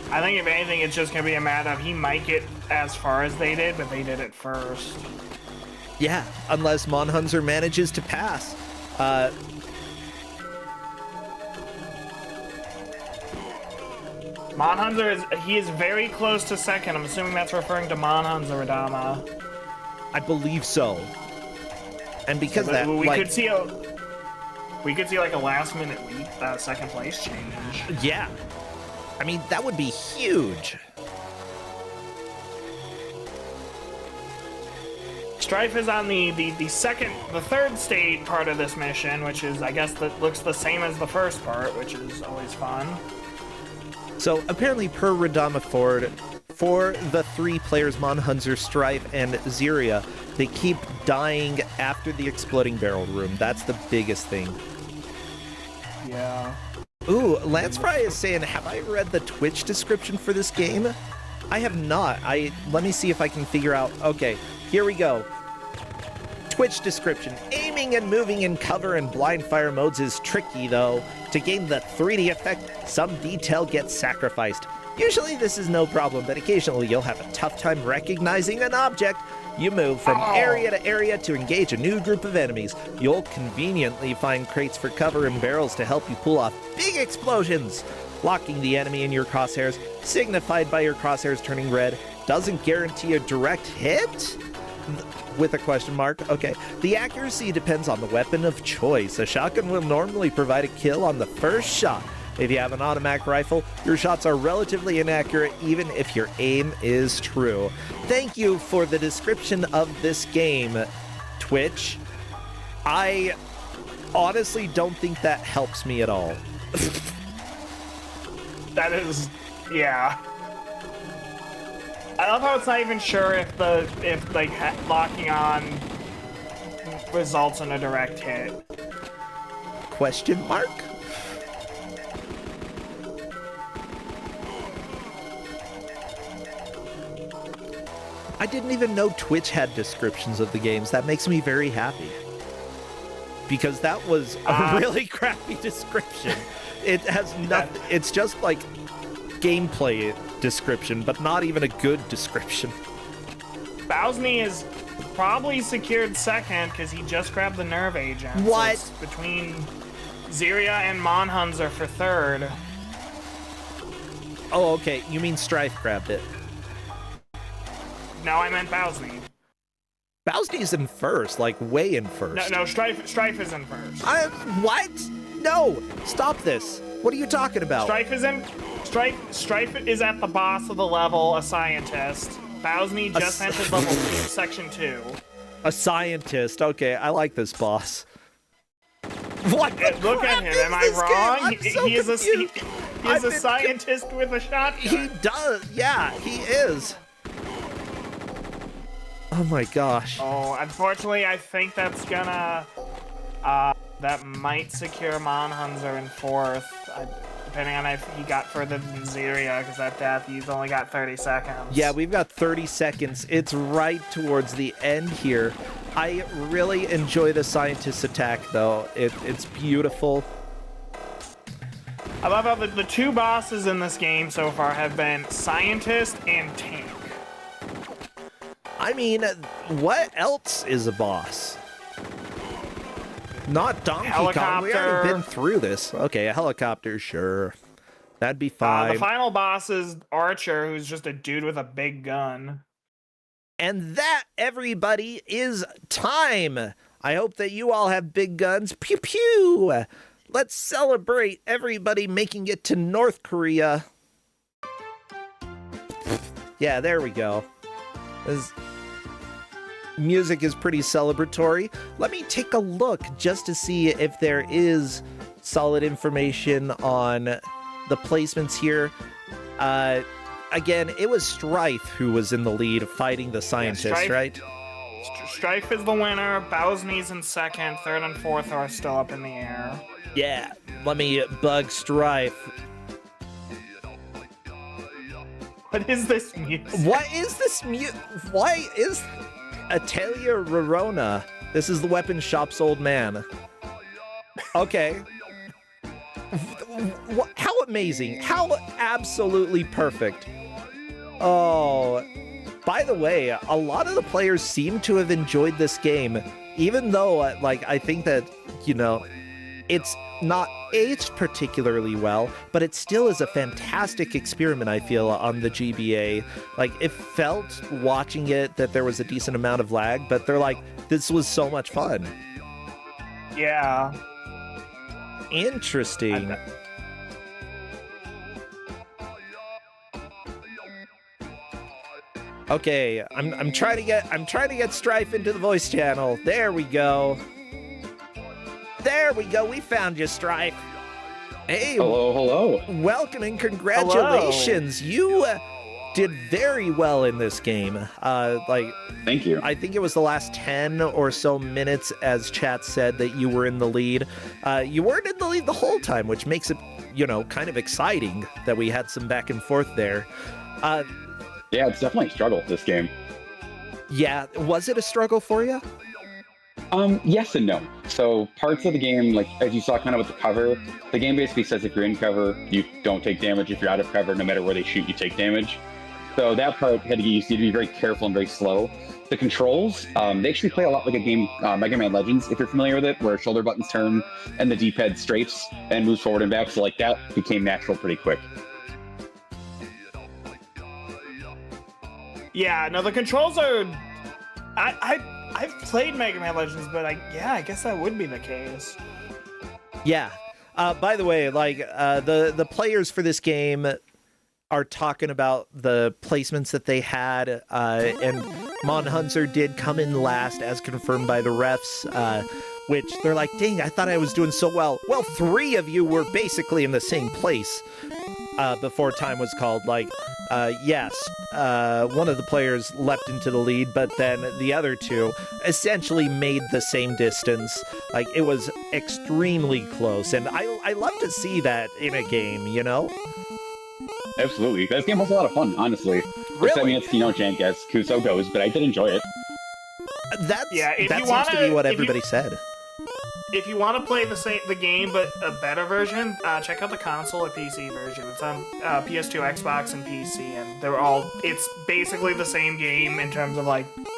I think if anything, it's just going to be a matter of he might get as far as they did, but they did it first. Yeah, unless Monhunzer manages to pass. Monhunzer he is very close to second. I'm assuming that's referring to Monhunzer Adama. I believe so. And because So that, we like, could see like a last minute lead, second place change. yeah. I mean, that would be huge. Strife is on the third state part of this mission, which is, I guess, that looks the same as the first part, which is always fun. So apparently, per Radama Ford, for the three players, Monhunzer, Strife, and Ziria, they keep dying after the exploding barrel room. That's the biggest thing. Yeah. Ooh, Lance Fry is saying, have I read the Twitch description for this game? I have not. Let me see if I can figure out. Okay, here we go. Twitch description. Aiming and moving in cover and blind fire modes is tricky, though. To gain the 3D effect, some detail gets sacrificed. Usually this is no problem, but occasionally you'll have a tough time recognizing an object. You move from area to area to engage a new group of enemies. You'll conveniently find crates for cover and barrels to help you pull off big explosions. Locking the enemy in your crosshairs, signified by your crosshairs turning red, doesn't guarantee a direct hit? With a question mark. Okay. The accuracy depends on the weapon of choice. A shotgun will normally provide a kill on the first shot. If you have an automatic rifle, your shots are relatively inaccurate even if your aim is true. Thank you for the description of this game, Twitch. I honestly don't think that helps me at all. That is, yeah. I love how it's not even sure if locking on results in a direct hit. Question mark? I didn't even know Twitch had descriptions of the games. That makes me very happy. Because that was a really crappy description. It has nothing. It's just like gameplay description, but not even a good description. Bowsney is probably secured second because he just grabbed the nerve agent. What? So it's between Ziria and Monhunzer for third. Oh, okay. You mean Strife grabbed it. No, I meant Bowsney. Bowsney's in first, like way in first. No, Strife is in first. What? No! Stop this. What are you talking about? Strife is at the boss of the level, a scientist. Bowsney just entered level section 2. A scientist. Okay, I like this boss. What? Look at him. Am I wrong? He is a scientist with a shotgun. He does. Yeah, he is. Oh my gosh. Oh, unfortunately, I think that's gonna that might secure Monhunzer in fourth, depending on if he got further than Ziria, because at death he's only got 30 seconds. Yeah, we've got 30 seconds. It's right towards the end here. I really enjoy the scientist attack, though. It's beautiful. I love how the two bosses in this game so far have been Scientist and Tank. I mean, what else is a boss? Not Donkey Kong. We Helicopter. already been through this. Okay, a helicopter, sure. That'd be The fine. final boss is Archer, who's just a dude with a big gun. And that, everybody, is time. I hope that you all have big guns. Pew pew. Let's celebrate everybody making it to North Korea. Yeah, there we go. This music is pretty celebratory. Let me take a look just to see if there is solid information on the placements here. Again, it was Strife who was in the lead fighting the scientist, Strife- right? Strife is the winner. Bowsney's in second. Third and fourth are still up in the air. Yeah, let me bug Strife. What is this music? What is this Why is Atalia Rorona? This is the weapon shop's old man. Okay. How amazing. How absolutely perfect. Oh, by the way, a lot of the players seem to have enjoyed this game, even though, I think that, it's not aged particularly well, but it still is a fantastic experiment, I feel, on the GBA. It felt, watching it, that there was a decent amount of lag, but they're like, this was so much fun. Yeah. Interesting. Okay, I'm trying to get Strife into the voice channel. There we go. There we go. We found you, Strife. Hey. Hello. Welcome and congratulations. Hello. You did very well in this game. Thank you. I think it was the last 10 or so minutes, as chat said, that you were in the lead. You weren't in the lead the whole time, which makes it, kind of exciting that we had some back and forth there. Yeah, it's definitely a struggle, this game. Yeah, was it a struggle for you? Yes and no. So parts of the game, as you saw kind of with the cover, the game basically says if you're in cover, you don't take damage. If you're out of cover, no matter where they shoot, you take damage. So that part had to get used to. You had to be very careful and very slow. The controls, they actually play a lot like a game, Mega Man Legends, if you're familiar with it, where shoulder buttons turn and the D-pad strafes and moves forward and back. So that became natural pretty quick. Yeah, no, the controls are... I've played Mega Man Legends, but I guess that would be the case. Yeah. By the way, the players for this game are talking about the placements that they had, and Monhunzer did come in last, as confirmed by the refs, which they're like, dang, I thought I was doing so well. Well, 3 of you were basically in the same place before time was called. Yes, one of the players leapt into the lead, but then the other 2 essentially made the same distance. It was extremely close, and I love to see that in a game, Absolutely. This game was a lot of fun, honestly. Really? I mean, it's, jank as Kuso goes, but I did enjoy it. That if seems you wanna, to be what everybody said. If you want to play the game, but a better version, check out the console or PC version. It's on PS2, Xbox, and PC, and it's basically the same game in terms of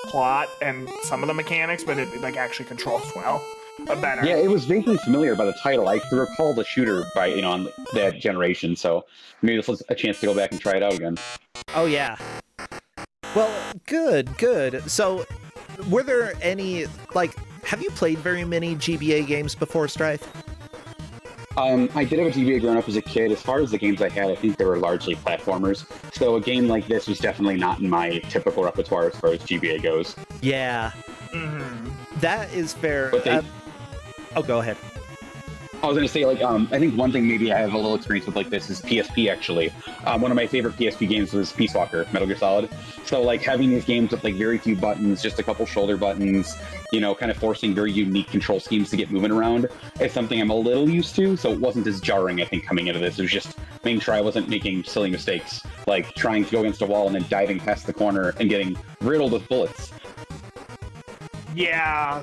plot and some of the mechanics, but it actually controls well. Better. Yeah, it was vaguely familiar by the title. I recall the shooter by on that generation, so maybe this was a chance to go back and try it out again. Oh yeah. Well, good. So, were there any have you played very many GBA games before, Strife? I did have a GBA growing up as a kid. As far as the games I had, I think they were largely platformers. So a game like this was definitely not in my typical repertoire as far as GBA goes. Yeah. Mm-hmm. That is fair. But go ahead. I was going to say, I think one thing maybe I have a little experience with this is PSP, actually. One of my favorite PSP games was Peace Walker, Metal Gear Solid. So, having these games with, very few buttons, just a couple shoulder buttons, kind of forcing very unique control schemes to get moving around is something I'm a little used to, so it wasn't as jarring, I think, coming into this. It was just making sure I wasn't making silly mistakes, trying to go against a wall and then diving past the corner and getting riddled with bullets. Yeah.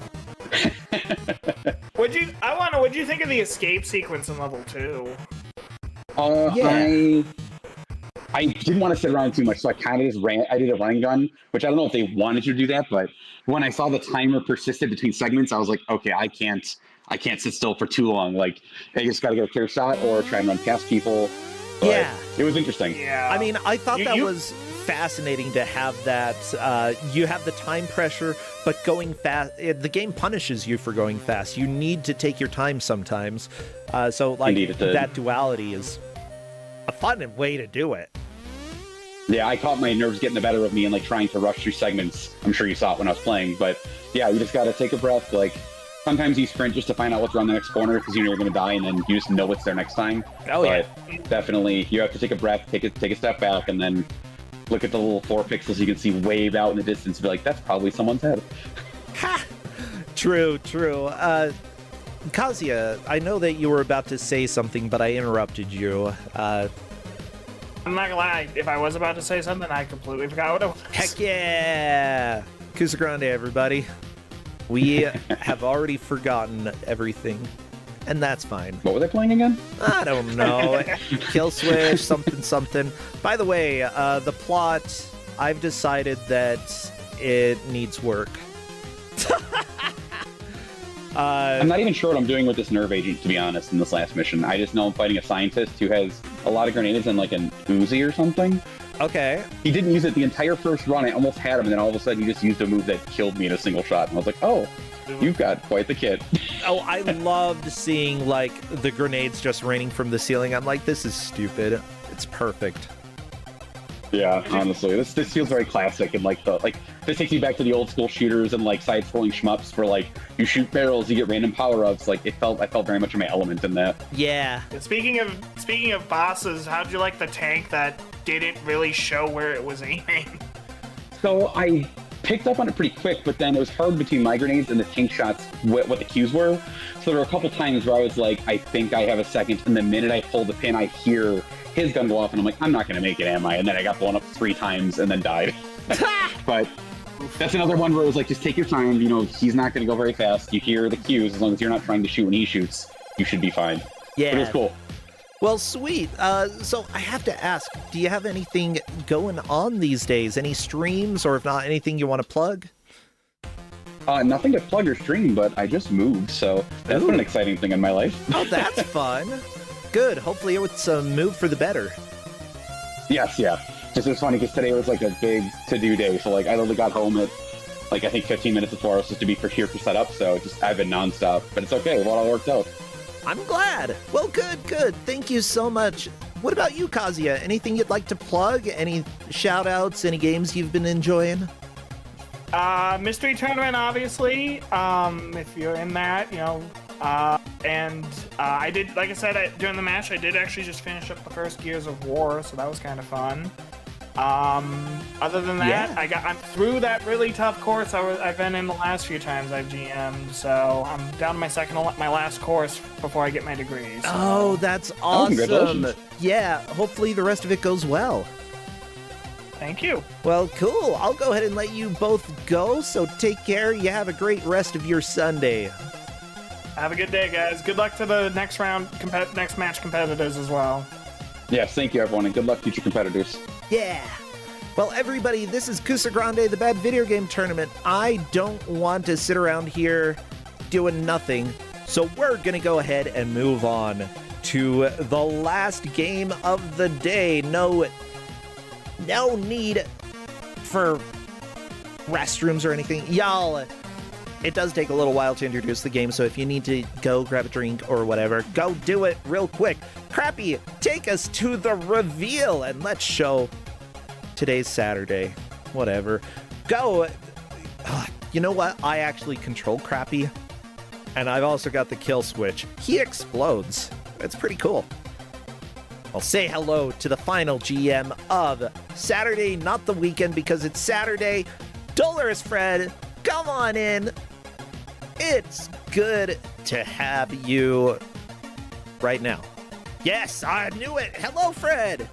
What'd you think of the escape sequence in level 2? Yeah. I didn't want to sit around too much, so I kind of just I did a running gun, which I don't know if they wanted you to do that, but when I saw the timer persisted between segments, I was like, okay, I can't I can't sit still for too long. Like, I just got to get a clear shot or try and run past people. But Yeah. it was interesting. Yeah. I mean, I thought that You- was fascinating to have that. You have the time pressure, but going fast, the game punishes you for going fast. You need to take your time sometimes. So, like, Indeed, it did. that duality is a fun way to do it. Yeah, I caught my nerves getting the better of me and like trying to rush through segments. I'm sure you saw it when I was playing, but yeah, you just got to take a breath. Like, sometimes you sprint just to find out what's around the next corner because you know you're going to die, and then you just know what's there next time. Oh, yeah. But definitely, you have to take a breath, take a step back, and then look at the little 4 pixels you can see way out in the distance and be like, that's probably someone's head. Ha! True. Kazuya, I know that you were about to say something, but I interrupted you. I'm not gonna lie. If I was about to say something, I completely forgot what it was. Heck yeah! Kusogrande, everybody. We have already forgotten everything, and that's fine. What were they playing again? I don't know. Kill switch, something. By the way, the plot, I've decided that it needs work. I'm not even sure what I'm doing with this nerve agent, to be honest, in this last mission. I just know I'm fighting a scientist who has a lot of grenades and like an Uzi or something. Okay. He didn't use it the entire first run. I almost had him, and then all of a sudden he just used a move that killed me in a single shot. And I was like, oh, you've got quite the kit. Oh, I loved seeing, like, the grenades just raining from the ceiling. I'm like, this is stupid. It's perfect. Yeah, honestly, this feels very classic, and this takes me back to the old school shooters and like side-scrolling shmups where like you shoot barrels, you get random power-ups. Like I felt very much in my element in that. Yeah. Speaking of bosses, how'd you like the tank that didn't really show where it was aiming? So I picked up on it pretty quick, but then it was hard between my grenades and the tank shots what the cues were. So there were a couple times where I was like, I think I have a second, and the minute I pull the pin, I hear his gun go off, and I'm like, I'm not gonna make it, am I? And then I got blown up 3 times and then died. But that's another one where it was like, just take your time. You know, he's not gonna go very fast. You hear the cues, as long as you're not trying to shoot when he shoots, you should be fine. Yeah. But it was cool. Well, sweet. So I have to ask, do you have anything going on these days? Any streams, or if not, anything you want to plug? Nothing to plug or stream, but I just moved, so that's been an exciting thing in my life. Oh, that's fun. Good. Hopefully it's a move for the better. Yes, yeah. Just it was funny because today was like a big to-do day. So like I literally got home at like I think 15 minutes before I was supposed to be here for setup. So just I've been nonstop, but it's okay. It all worked out. I'm glad. Well, good. Thank you so much. What about you, Kazuya? Anything you'd like to plug? Any shout-outs? Any games you've been enjoying? Mystery Tournament, obviously. If you're in that, you know. I did, like I said, during the match, I did actually just finish up the first Gears of War, so that was kind of fun. Other than that, Yeah. I'm through that really tough course I've been in the last few times I've GM'd, so I'm down to my last course before I get my degree. So. Oh, that's awesome. congratulations. Yeah, hopefully the rest of it goes well. Thank you. Well, cool. I'll go ahead and let you both go, so take care. You have a great rest of your Sunday. Have a good day, guys. Good luck to the next round, next match competitors as well. Yes, thank you everyone, and good luck future competitors. Yeah. Well, everybody, this is Kusogrande, the Bad Video Game Tournament. I don't want to sit around here doing nothing, so we're going to go ahead and move on to the last game of the day. No need for restrooms or anything. Y'all, it does take a little while to introduce the game, so if you need to go grab a drink or whatever, go do it real quick. Crappy, take us to the reveal, and let's show today's Saturday. Whatever. Go. You know what? I actually control Crappy, and I've also got the kill switch. He explodes. It's pretty cool. I'll say hello to the final GM of Saturday, not the weekend, because it's Saturday. Dolores Fred, come on in. It's good to have you right now. Yes, I knew it. Hello, Fred.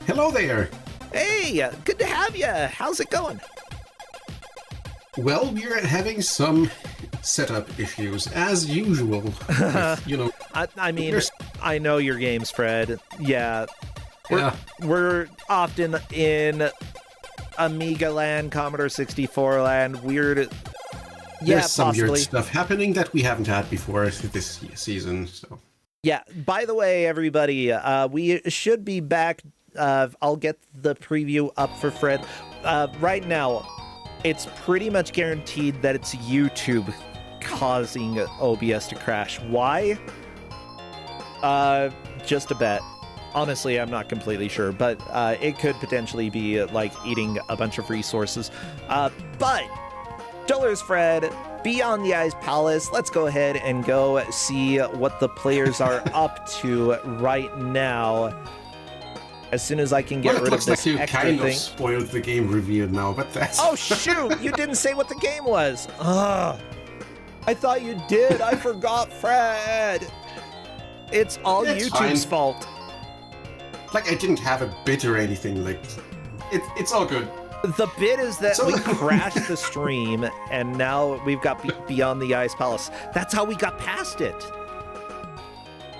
Hello there. Hey, good to have you. How's it going? Well, we're having some setup issues, as usual. With, I mean, there's- I know your games, Fred. Yeah. yeah. We're often in Amiga land, Commodore 64 land, weird Yeah, there's some possibly. weird stuff happening that we haven't had before this season. So Yeah, by the way, everybody, we should be back. I'll get the preview up for Fred. Right now, it's pretty much guaranteed that it's YouTube causing OBS to crash. Why? Just a bet. Honestly, I'm not completely sure, but it could potentially be like eating a bunch of resources. But Dollars Fred, Beyond the Ice Palace, let's go ahead and go see what the players are up to right now. As soon as I can get well, rid it of looks this like you extra kind thing. of spoiled the game review now, but that's... Oh shoot! You didn't say what the game was. Ugh. I thought you did. I forgot, Fred. It's all It's YouTube's fine. fault. Like, I didn't have a bit or anything, like... It's all good. The bit is that So- we crashed the stream, and now we've got Beyond the Ice Palace. That's how we got past it.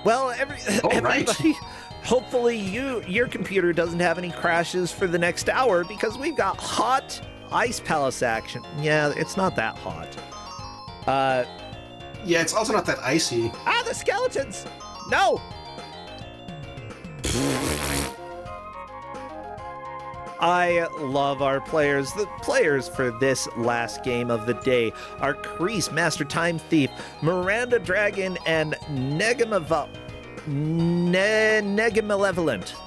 Well, everybody, hopefully your computer doesn't have any crashes for the next hour, because we've got hot Ice Palace action. Yeah, it's not that hot. Yeah, it's also not that icy. The skeletons! No! I love our players. The players for this last game of the day are Kreese, Master Time Thief, Miranda Dragon, and Negamalevolent.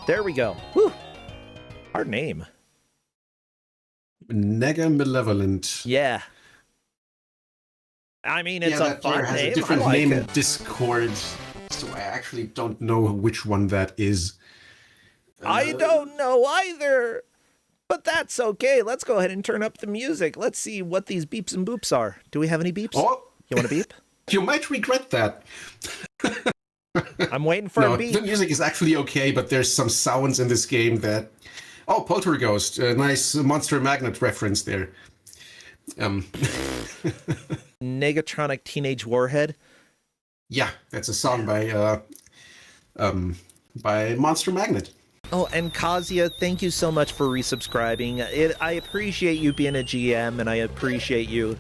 There we go. Whew. Hard name. Nega Malevolent. Yeah. I mean, it's yeah, a that player fun has name. a different I like name in it. Discord, so I actually don't know which one that is. I don't know either. But that's okay. Let's go ahead and turn up the music. Let's see what these beeps and boops are. Do we have any beeps? Oh, You want a beep? you might regret that. I'm waiting for No, a beep. the music is actually okay, but there's some sounds in this game that... Oh, Poltergeist. A nice Monster Magnet reference there. Negatronic Teenage Warhead. Yeah, that's a song by Monster Magnet. Oh, and Kazia, thank you so much for resubscribing. I appreciate you being a GM, and I appreciate you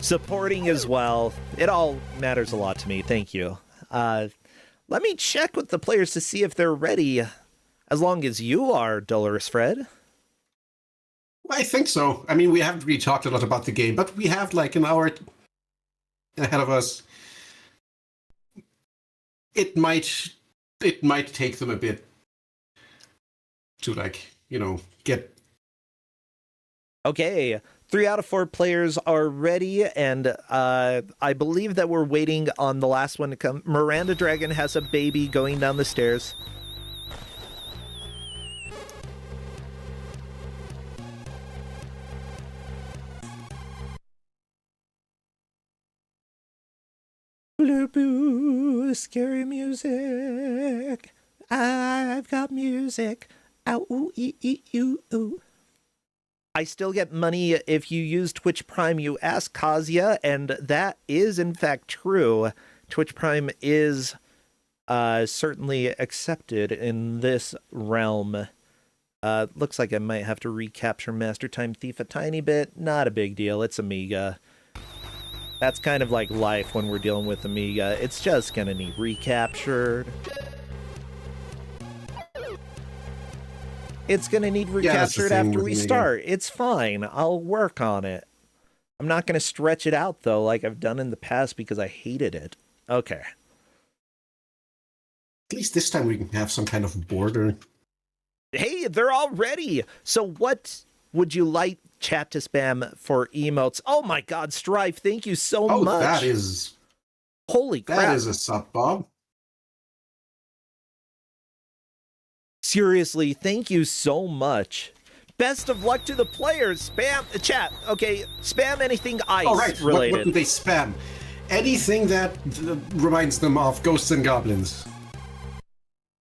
supporting as well. It all matters a lot to me. Thank you. Let me check with the players to see if they're ready. As long as you are, Dolores Fred. I think so. I mean, we haven't really talked a lot about the game, but we have like an hour ahead of us. It might take them a bit to, like, you know, get... Okay, 3 out of 4 players are ready, and I believe that we're waiting on the last one to come. Miranda Dragon has a baby going down the stairs. Blue boo, scary music. I've got music. Ow, ooh, ee, ee, ooh, ooh. I still get money if you use Twitch Prime, you ask Kazia, and that is in fact true. Twitch Prime is certainly accepted in this realm. Looks like I might have to recapture Master Time Thief a tiny bit. Not a big deal, it's Amiga. That's kind of like life when we're dealing with Amiga. It's just gonna need recaptured. It's gonna need recaptured after we start. It's fine. I'll work on it. I'm not gonna stretch it out though, like I've done in the past because I hated it. Okay. At least this time we can have some kind of border. Hey, they're all ready. So what would you like chat to spam for emotes? Oh my god, Strife, thank you so much. That is... Holy crap. That is a sub, Bob. Seriously, thank you so much. Best of luck to the players. Spam chat. Okay, spam anything ice All right, related. what do they spam? Anything that reminds them of ghosts and goblins.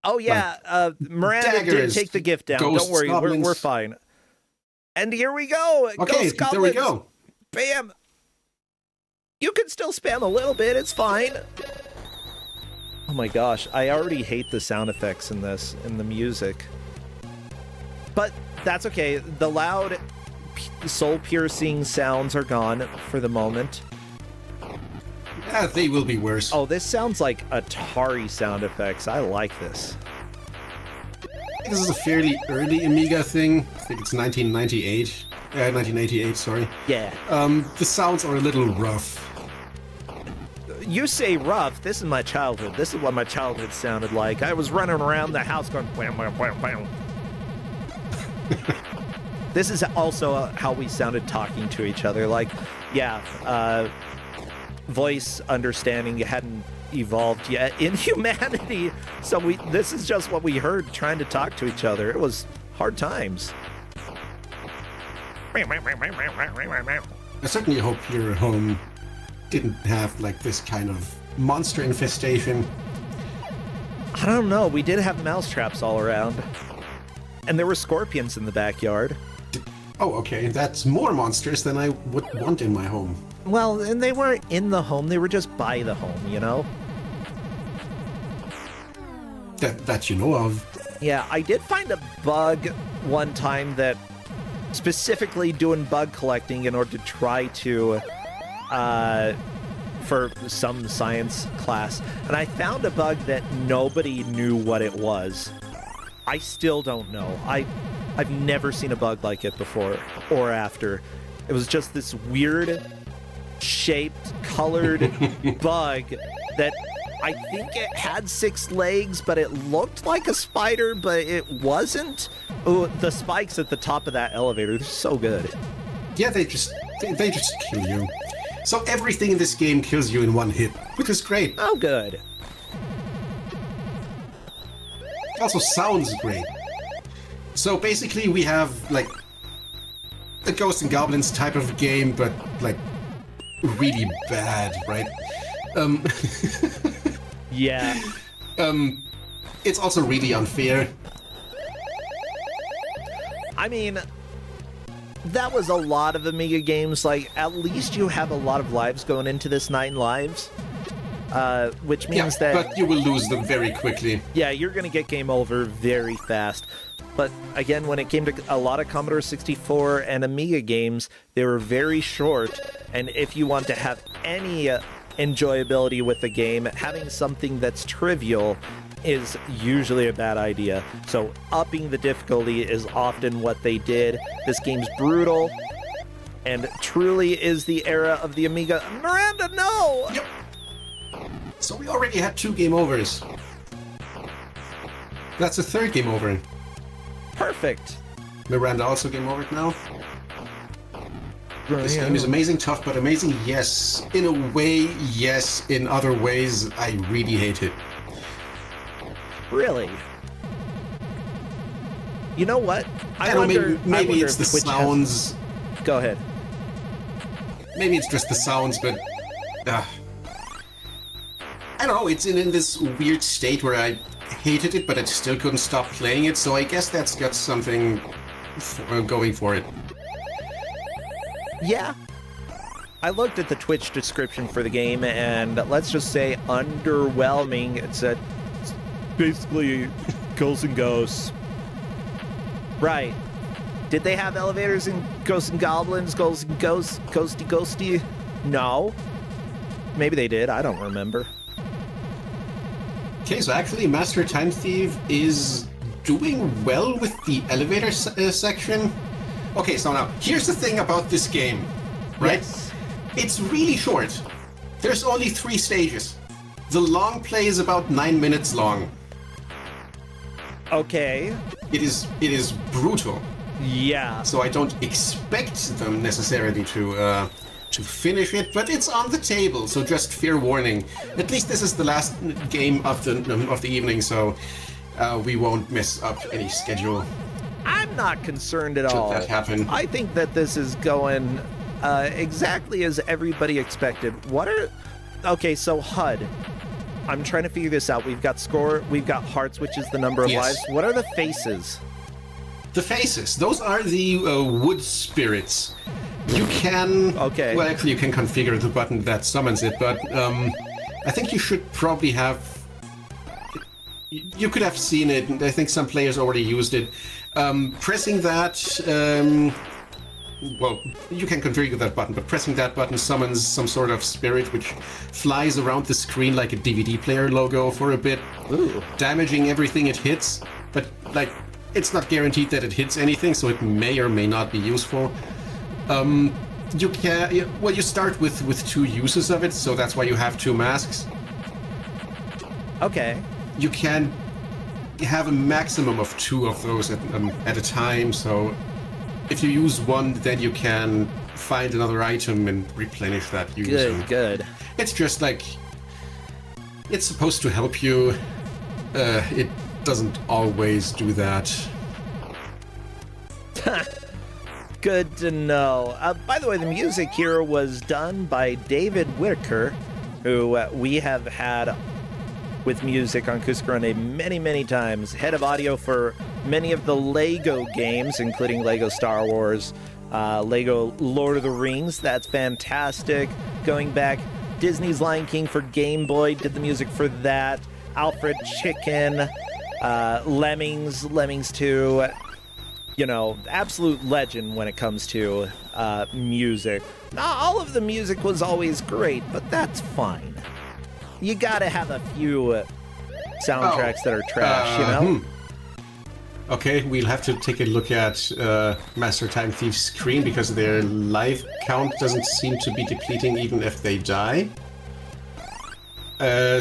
Oh yeah, Miranda did daggers, take the gift down. ghosts, Don't worry, we're goblins. fine. And here we go. Okay, Ghost there we goblins. go. Bam. You can still spam a little bit. It's fine. Oh my gosh, I already hate the sound effects in this, in the music. But that's okay. The loud, soul-piercing sounds are gone for the moment. They will be worse. Oh, this sounds like Atari sound effects. I like this. This is a fairly early Amiga thing. I think it's 1998. 1988, sorry. Yeah. The sounds are a little rough. You say rough. This is my childhood. This is what my childhood sounded like. I was running around the house going wham, wham, wham, wham. This is also how we sounded talking to each other. Like, yeah, voice understanding hadn't evolved yet in humanity. So this is just what we heard trying to talk to each other. It was hard times. I certainly hope your home didn't have like this kind of monster infestation. I don't know. We did have mouse traps all around. And there were scorpions in the backyard. Oh, okay. That's more monsters than I would want in my home. Well, and they weren't in the home. They were just by the home, you know? That you know of. Yeah, I did find a bug one time that specifically doing bug collecting in order to try to, for some science class. And I found a bug that nobody knew what it was. I still don't know. I've never seen a bug like it before or after. It was just this weird shaped, colored bug that I think it had 6 legs, but it looked like a spider, but it wasn't. Oh, the spikes at the top of that elevator, they're so good. Yeah, they just kill you. So everything in this game kills you in one hit, which is great. Oh, good. It also sounds great. So basically we have like a Ghosts and Goblins type of game, but like really bad, right? Yeah. It's also really unfair. I mean, that was a lot of Amiga games. Like, at least you have a lot of lives going into this 9 lives. Which means that... but you will lose them very quickly. Yeah, you're going to get game over very fast. But again, when it came to a lot of Commodore 64 and Amiga games, they were very short. And if you want to have any enjoyability with the game, having something that's trivial is usually a bad idea. So upping the difficulty is often what they did. This game's brutal and truly is the era of the Amiga. Miranda, no! Yep. So we already had 2 game overs. That's a 3rd game over. Perfect. Miranda also game over now. This game is amazing, tough, but amazing, yes. In a way, yes. In other ways, I really hate it. Really? You know what? I wonder, maybe it's the sounds. Go ahead. Maybe it's just the sounds, but... I don't know, it's in this weird state where I hated it, but I still couldn't stop playing it, so I guess that's got something going for it. Yeah. I looked at the Twitch description for the game, and let's just say underwhelming. It said, it's basically Ghosts and Ghosts. Right. Did they have elevators in Ghosts and Goblins, Ghosts and Ghosts, Ghosty? No. Maybe they did, I don't remember. Okay, so actually Master Time Thief is doing well with the elevator section. Okay, so now, here's the thing about this game, right? Yes. It's really short. There's only 3 stages. The long play is about 9 minutes long. Okay. It is brutal. Yeah. So I don't expect them necessarily to finish it, but it's on the table, so just fair warning. At least this is the last game of the evening, so we won't mess up any schedule. I'm not concerned at Should all. that happen? I think that this is going exactly as everybody expected. Okay, so HUD. I'm trying to figure this out. We've got score, we've got hearts, which is the number of Yes. lives. What are the faces? The faces, those are the wood spirits. You can... Okay. Well, actually, you can configure the button that summons it, but I think you should probably have... You could have seen it, and I think some players already used it. Pressing that well, you can configure that button, but pressing that button summons some sort of spirit which flies around the screen like a DVD player logo for a bit, damaging everything it hits. But, like, it's not guaranteed that it hits anything, so it may or may not be useful. You can, well, you start with 2 uses of it, so that's why you have 2 masks. Okay. You can have a maximum of 2 of those at a time, so if you use one, then you can find another item and replenish that use. Good. It's just like, it's supposed to help you. It doesn't always do that. Good to know. By the way, the music here was done by David Whitaker, who we have had with music on Kusogrande many, many times. Head of audio for many of the Lego games, including Lego Star Wars, Lego Lord of the Rings. That's fantastic. Going back, Disney's Lion King for Game Boy, did the music for that. Alfred Chicken, Lemmings 2. You know, absolute legend when it comes to music. Not all of the music was always great, but that's fine. You gotta have a few soundtracks that are trash, you know? Okay, we'll have to take a look at Master Time Thief's screen because their life count doesn't seem to be depleting even if they die.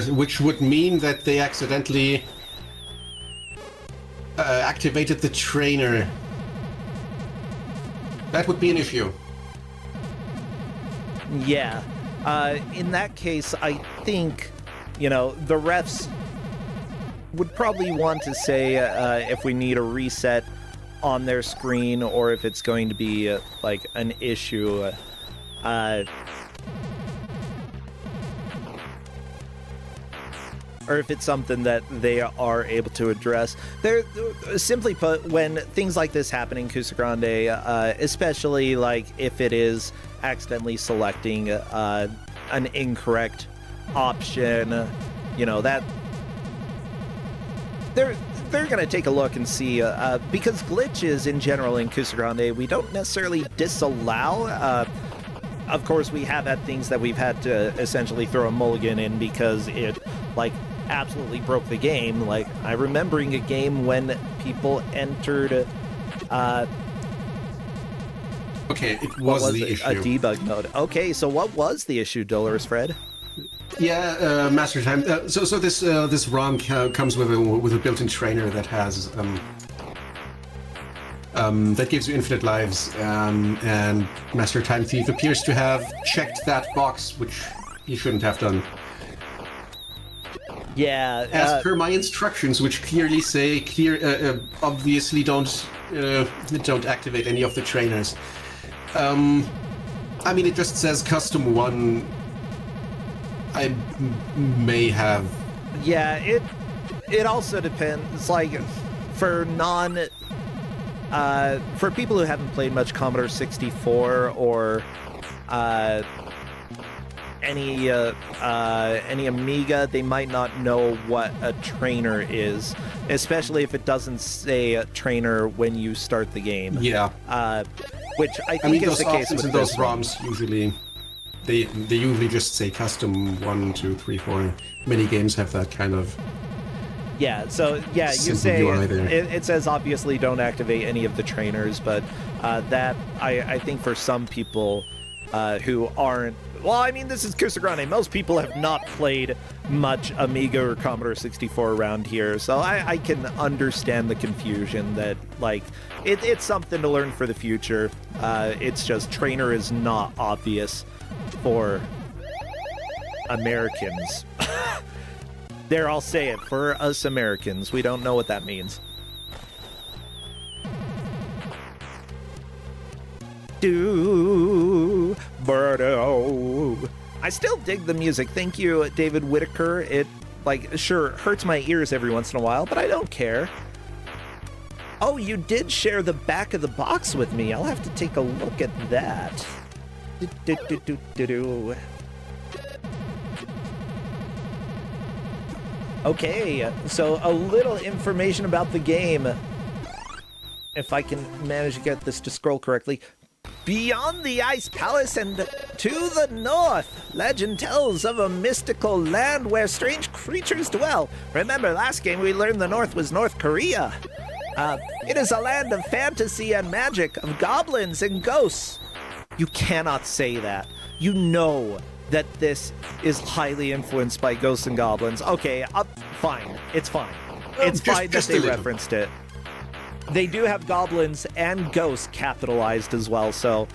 Which would mean that they accidentally activated the trainer. That would be an issue. Yeah. In that case, I think, you know, the refs would probably want to say if we need a reset on their screen or if it's going to be like an issue. Or if it's something that they are able to address. They're simply put, when things like this happen in Kusogrande, especially like if it is accidentally selecting an incorrect option, you know, that they're gonna take a look and see because glitches in general in Kusogrande we don't necessarily disallow. Of course, we have had things that we've had to essentially throw a mulligan in because it like absolutely broke the game. Like, I remembering a game when people entered okay, it was the issue. A debug mode. Okay, so what was the issue, Dolores Fred? Yeah, Master Time. So this ROM comes with a built-in trainer that has that gives you infinite lives, and Master Time Thief appears to have checked that box, which he shouldn't have done. Yeah. As per my instructions, which clearly say, obviously don't activate any of the trainers. I mean, it just says custom 1. I may have. Yeah, it also depends. Like, for for people who haven't played much Commodore 64 or any Amiga, they might not know what a trainer is, especially if it doesn't say a trainer when you start the game. Yeah. Which I think is the case with in those ROMs usually. They usually just say custom 1, 2, 3, 4. Many games have that kind of. Yeah, so yeah, you say it says obviously don't activate any of the trainers, but that I think for some people who aren't, well, I mean, this is Kusogrande. Most people have not played much Amiga or Commodore 64 around here, so I can understand the confusion that, like, it's something to learn for the future. It's just trainer is not obvious for Americans. There, I'll say it. For us Americans, we don't know what that means. Do Birdo. I still dig the music. Thank you, David Whitaker. It, like, sure, hurts my ears every once in a while, but I don't care. Oh, you did share the back of the box with me. I'll have to take a look at that. Okay, so a little information about the game. If I can manage to get this to scroll correctly. Beyond the Ice Palace and to the north, legend tells of a mystical land where strange creatures dwell. Remember, last game we learned the north was North Korea. It is a land of fantasy and magic, of goblins and ghosts. You cannot say that. You know that this is highly influenced by ghosts and goblins. Okay, fine. It's fine. It's fine that they referenced it. They do have goblins and ghosts capitalized as well, so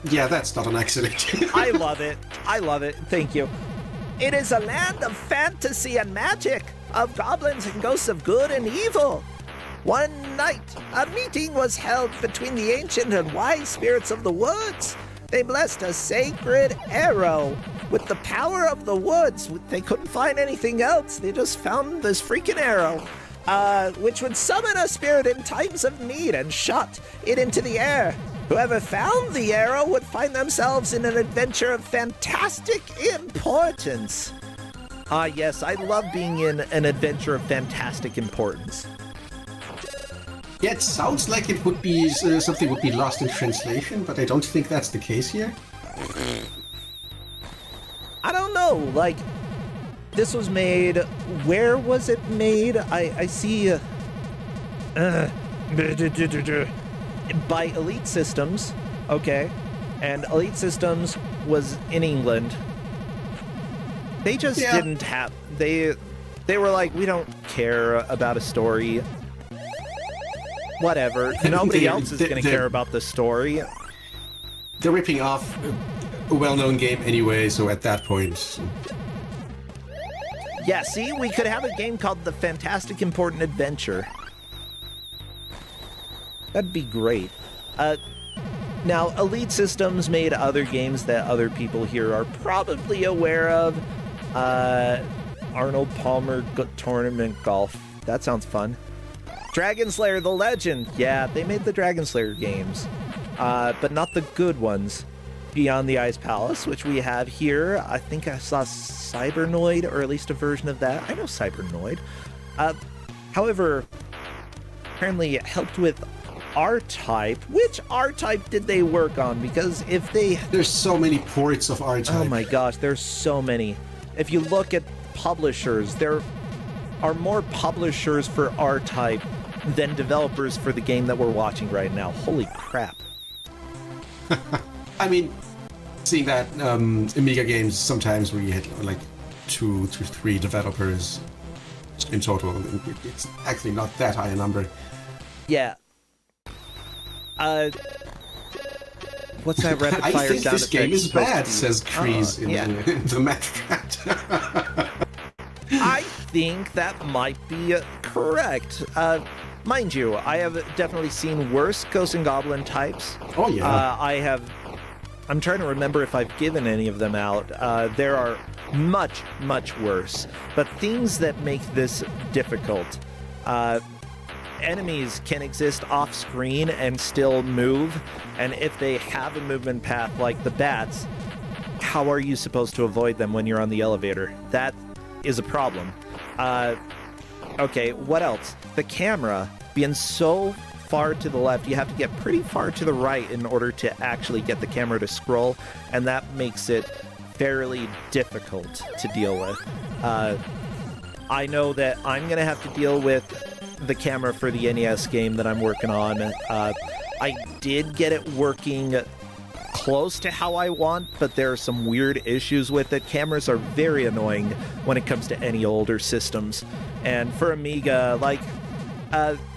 Yeah, that's not an accident. I love it. I love it. Thank you. It is a land of fantasy and magic, of goblins and ghosts of good and evil. One night, a meeting was held between the ancient and wise spirits of the woods. They blessed a sacred arrow with the power of the woods. They couldn't find anything else. They just found this freaking arrow, which would summon a spirit in times of need and shot it into the air. Whoever found the arrow would find themselves in an adventure of fantastic importance. Yes, I love being in an adventure of fantastic importance. Yeah, it sounds like it would be something would be lost in translation, but I don't think that's the case here. I don't know, like, this was made, where was it made? I see, by Elite Systems, okay, and Elite Systems was in England. They just didn't have, they were like, we don't care about a story. Whatever, nobody else is going to care about the story. They're ripping off a well-known game anyway, so at that point... Yeah, see, we could have a game called The Fantastic Important Adventure. That'd be great. Now, Elite Systems made other games that other people here are probably aware of. Arnold Palmer Tournament Golf. That sounds fun. Dragon Slayer The Legend. Yeah, they made the Dragon Slayer games. But not the good ones. Beyond the Ice Palace, which we have here. I think I saw Cybernoid, or at least a version of that. I know Cybernoid. However, apparently it helped with R-Type. Which R-Type did they work on? Because if they... There's so many ports of R-Type. Oh my gosh, there's so many. If you look at publishers, there are more publishers for R-Type than developers for the game that we're watching right now. Holy crap. I mean, seeing that Amiga games sometimes we had like 2 to 3 developers in total. It's actually not that high a number. Yeah. What's that rapid fire sound I think this game is bad, says Kreese in the match chat. I think that might be correct. Mind you, I have definitely seen worse Ghost and Goblin types. Oh yeah. I'm trying to remember if I've given any of them out. There are much, much worse. But things that make this difficult. Enemies can exist off-screen and still move, and if they have a movement path like the bats, how are you supposed to avoid them when you're on the elevator? That is a problem. Okay, what else? The camera being so far to the left, you have to get pretty far to the right in order to actually get the camera to scroll, and that makes it fairly difficult to deal with. I know that I'm going to have to deal with the camera for the NES game that I'm working on. I did get it working close to how I want, but there are some weird issues with it. Cameras are very annoying when it comes to any older systems. And for Amiga, like,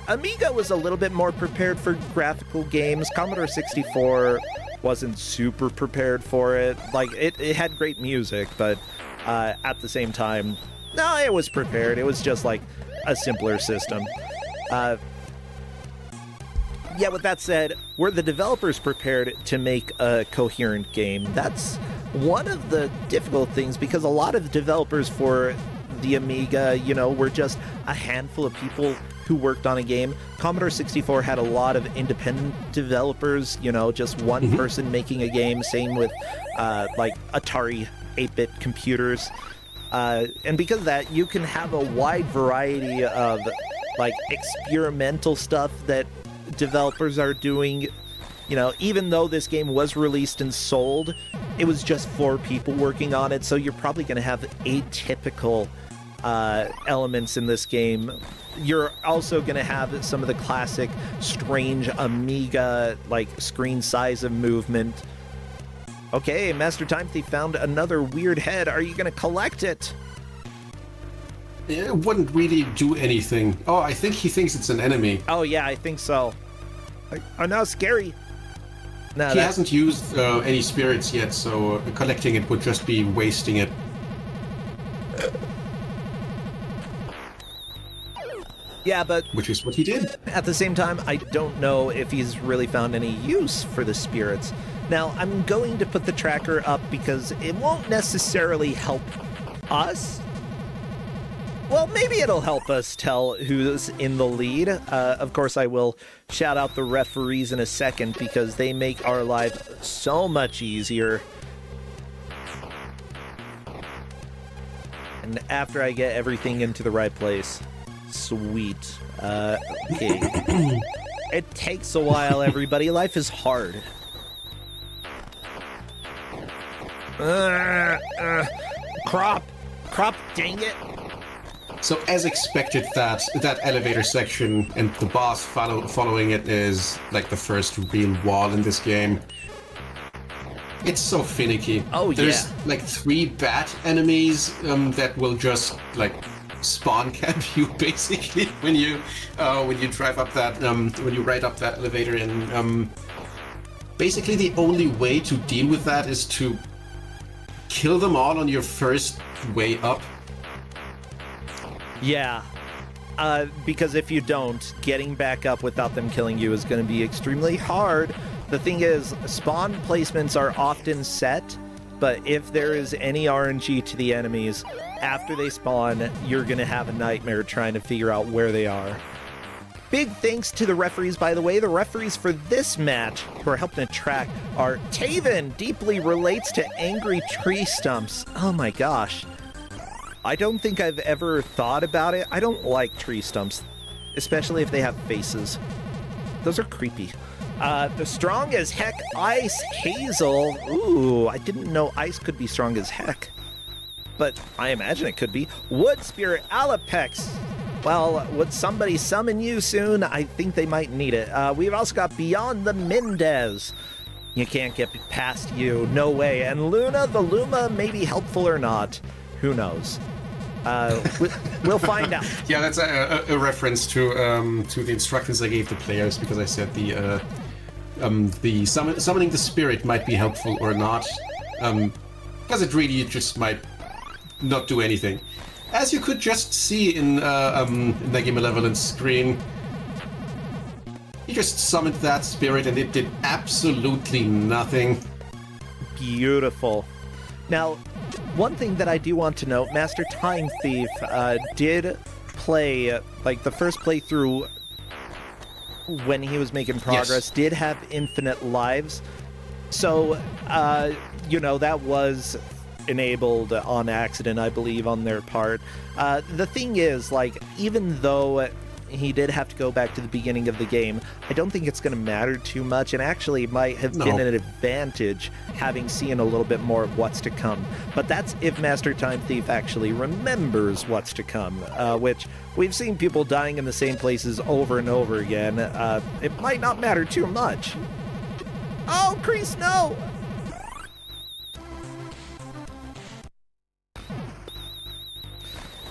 Amiga was a little bit more prepared for graphical games. Commodore 64 wasn't super prepared for it. Like, it had great music, but at the same time, no, it was prepared. It was just like a simpler system. Yeah, with that said, were the developers prepared to make a coherent game? That's one of the difficult things, because a lot of the developers for the Amiga, you know, were just a handful of people who worked on a game. Commodore 64 had a lot of independent developers, you know, just one person making a game. Same with, like, Atari 8-bit computers. And because of that, you can have a wide variety of, like, experimental stuff that developers are doing You know, even though this game was released and sold, it was just 4 people working on it, so you're probably going to have atypical elements in this game. You're also going to have some of the classic strange Amiga, like, screen size of movement. Okay, Master Time Thief found another weird head. Are you going to collect it? It wouldn't really do anything. Oh, I think he thinks it's an enemy. Oh, yeah, I think so. Oh, no, scary. No, He hasn't used any spirits yet, so collecting it would just be wasting it. Yeah, but Which is what he did. at the same time, I don't know if he's really found any use for the spirits. Now, I'm going to put the tracker up because it won't necessarily help us. Well, maybe it'll help us tell who's in the lead. Of course, I will shout out the referees in a second because they make our life so much easier. And after I get everything into the right place. Sweet. Okay. It takes a while, everybody. Life is hard. Crop, dang it. So as expected, that elevator section and the boss following it is like the first real wall in this game. It's so finicky. Oh, There's like 3 bat enemies that will just like spawn camp you basically when you drive up that when you ride up that elevator, and basically the only way to deal with that is to kill them all on your first way up. Yeah. Because if you don't, getting back up without them killing you is going to be extremely hard. The thing is, spawn placements are often set, but if there is any RNG to the enemies, after they spawn, you're going to have a nightmare trying to figure out where they are. Big thanks to the referees, by the way. The referees for this match who are helping to track are Taven, deeply relates to angry tree stumps. Oh my gosh. I don't think I've ever thought about it. I don't like tree stumps, especially if they have faces. Those are creepy. The strong as heck Ice Hazel. Ooh, I didn't know ice could be strong as heck. But I imagine it could be. Wood Spirit Alapex. Well, would somebody summon you soon? I think they might need it. We've also got Beyond the Mendez. You can't get past you. No way. And Luna, the Luma, may be helpful or not. Who knows? We'll find out. Yeah, that's a reference to the instructions I gave the players, because I said the summoning the spirit might be helpful or not, because it really just might not do anything. As you could just see in Negi Malevolent's screen, he just summoned that spirit and it did absolutely nothing. Beautiful. Now, one thing that I do want to note, Master Time Thief did play, like the first playthrough when he was making progress, did have infinite lives. So, you know, that was enabled on accident, I believe, on their part. The thing is, like, even though he did have to go back to the beginning of the game, I don't think it's going to matter too much, and actually might have been an advantage having seen a little bit more of what's to come. But that's if Master Time Thief actually remembers what's to come, which we've seen people dying in the same places over and over again. It might not matter too much. Oh, Crease, no!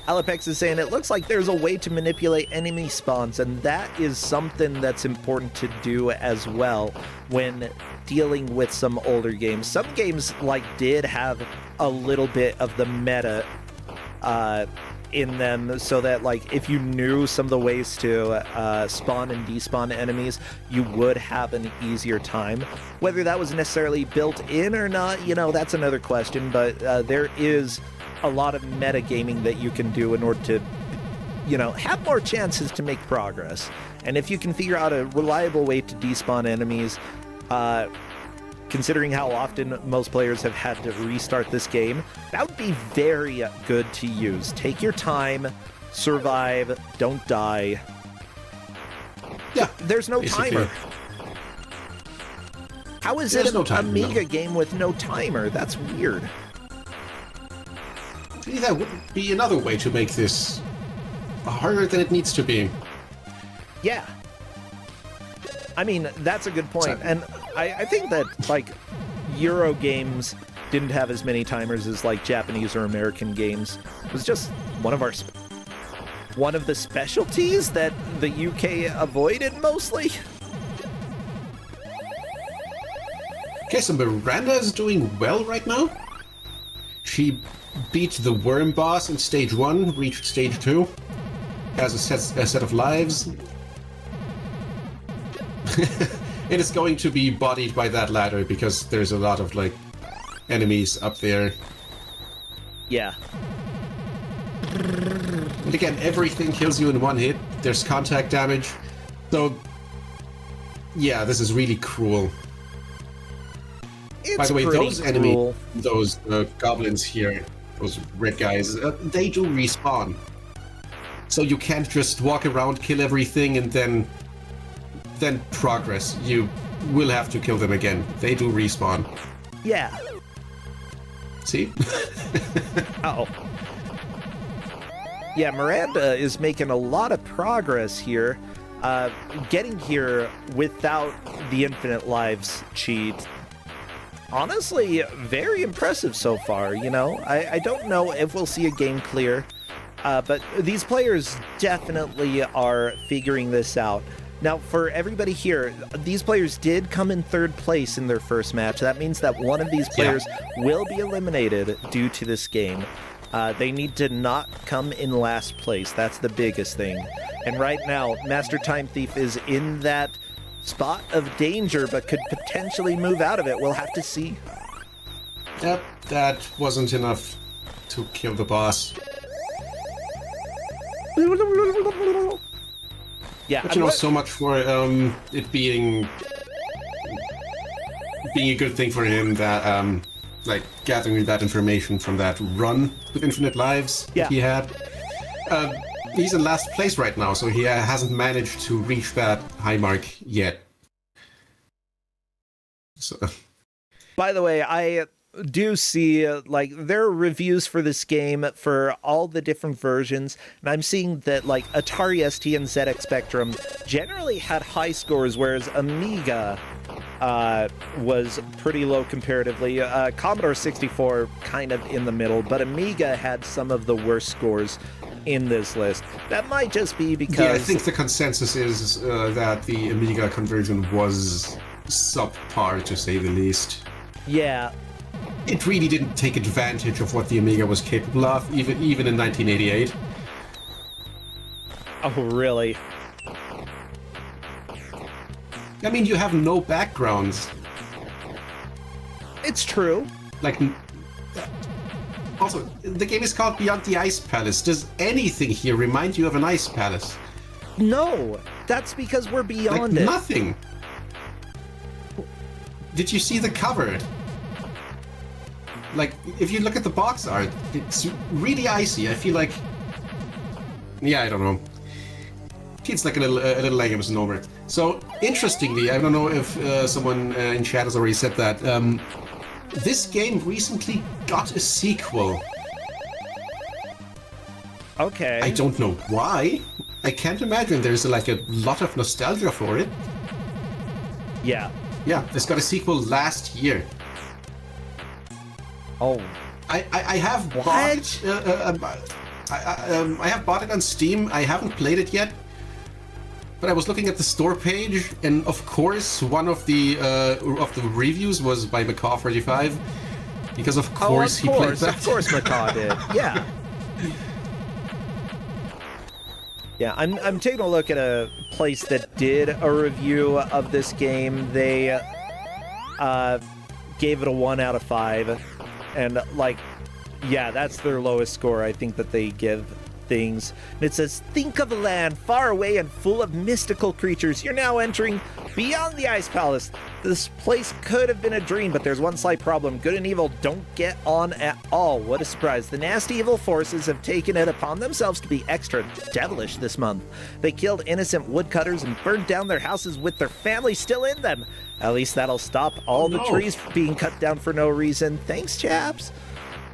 Alapex is saying it looks like there's a way to manipulate enemy spawns, and that is something that's important to do as well when dealing with some older games. Some games did have a little bit of the meta in them, so that if you knew some of the ways to spawn and despawn enemies, you would have an easier time. Whether that was necessarily built in or not, that's another question, but there is a lot of metagaming that you can do in order to, have more chances to make progress. And if you can figure out a reliable way to despawn enemies, considering how often most players have had to restart this game, that would be very good to use. Take your time, survive, don't die. Yeah, there's no basically. timer. How is There's it an no timer, no. Amiga game with no timer? That's weird. Maybe that would be another way to make this harder than it needs to be. Yeah. I mean, that's a good point. And I think that, like, Euro games didn't have as many timers as, like, Japanese or American games. It was just one of the specialties that the UK avoided mostly. Okay, so Miranda is doing well right now. She beat the worm boss in stage 1, reached stage 2. Has a set of lives. It is going to be bodied by that ladder because there's a lot of, like, enemies up there. Yeah. And again, everything kills you in one hit. There's contact damage. So, yeah, this is really cruel. It's By the way, pretty those enemies, cruel. those goblins here, those red guys, they do respawn. So you can't just walk around, kill everything, and then progress. You will have to kill them again. They do respawn. Yeah. See? Uh-oh. Yeah, Miranda is making a lot of progress here. Getting here without the infinite lives cheat. Honestly, very impressive so far, you know? I don't know if we'll see a game clear, but these players definitely are figuring this out. Now, for everybody here, these players did come in third place in their first match. That means that one of these players will be eliminated due to this game. They need to not come in last place. That's the biggest thing. And right now, Master Time Thief is in that spot of danger, but could potentially move out of it. We'll have to see. Yep, that wasn't enough to kill the boss. Yeah, But you know, so much for it being a good thing for him that like gathering that information from that run with infinite lives that he had. He's in last place right now, so he hasn't managed to reach that high mark yet. So. By the way, I do see like there are reviews for this game for all the different versions, and I'm seeing that like Atari ST and ZX Spectrum generally had high scores, whereas Amiga was pretty low comparatively. Commodore 64 kind of in the middle, but Amiga had some of the worst scores in this list. That might just be because... Yeah, I think the consensus is that the Amiga conversion was subpar, to say the least. Yeah. It really didn't take advantage of what the Amiga was capable of, even in 1988. Oh, really? I mean, you have no backgrounds. It's true. Like... Also, the game is called Beyond the Ice Palace. Does anything here remind you of an ice palace? No, that's because we're beyond like, it. Nothing. Did you see the cover? Like, if you look at the box art, it's really icy. I feel like... Yeah, I don't know. It's like a little like a misnomer. So, interestingly, I don't know if someone in chat has already said that, this game recently got a sequel. Okay. I don't know why. I can't imagine there's like a lot of nostalgia for it. Yeah. Yeah, it's got a sequel last year. Oh. I have bought it. I have bought it on Steam. I haven't played it yet. But I was looking at the store page, and of course, one of the reviews was by Macaw45, because of course he played that. Of course, Macaw did. Yeah. Yeah, I'm taking a look at a place that did a review of this game. They gave it a 1 out of 5, and like, yeah, that's their lowest score I think that they give things. And it says, think of a land far away and full of mystical creatures. You're now entering beyond the Ice Palace. This place could have been a dream, but there's one slight problem. Good and evil don't get on at all. What a surprise. The nasty evil forces have taken it upon themselves to be extra devilish this month. They killed innocent woodcutters and burned down their houses with their families still in them. At least that'll stop all the trees being cut down for no reason. Thanks, chaps.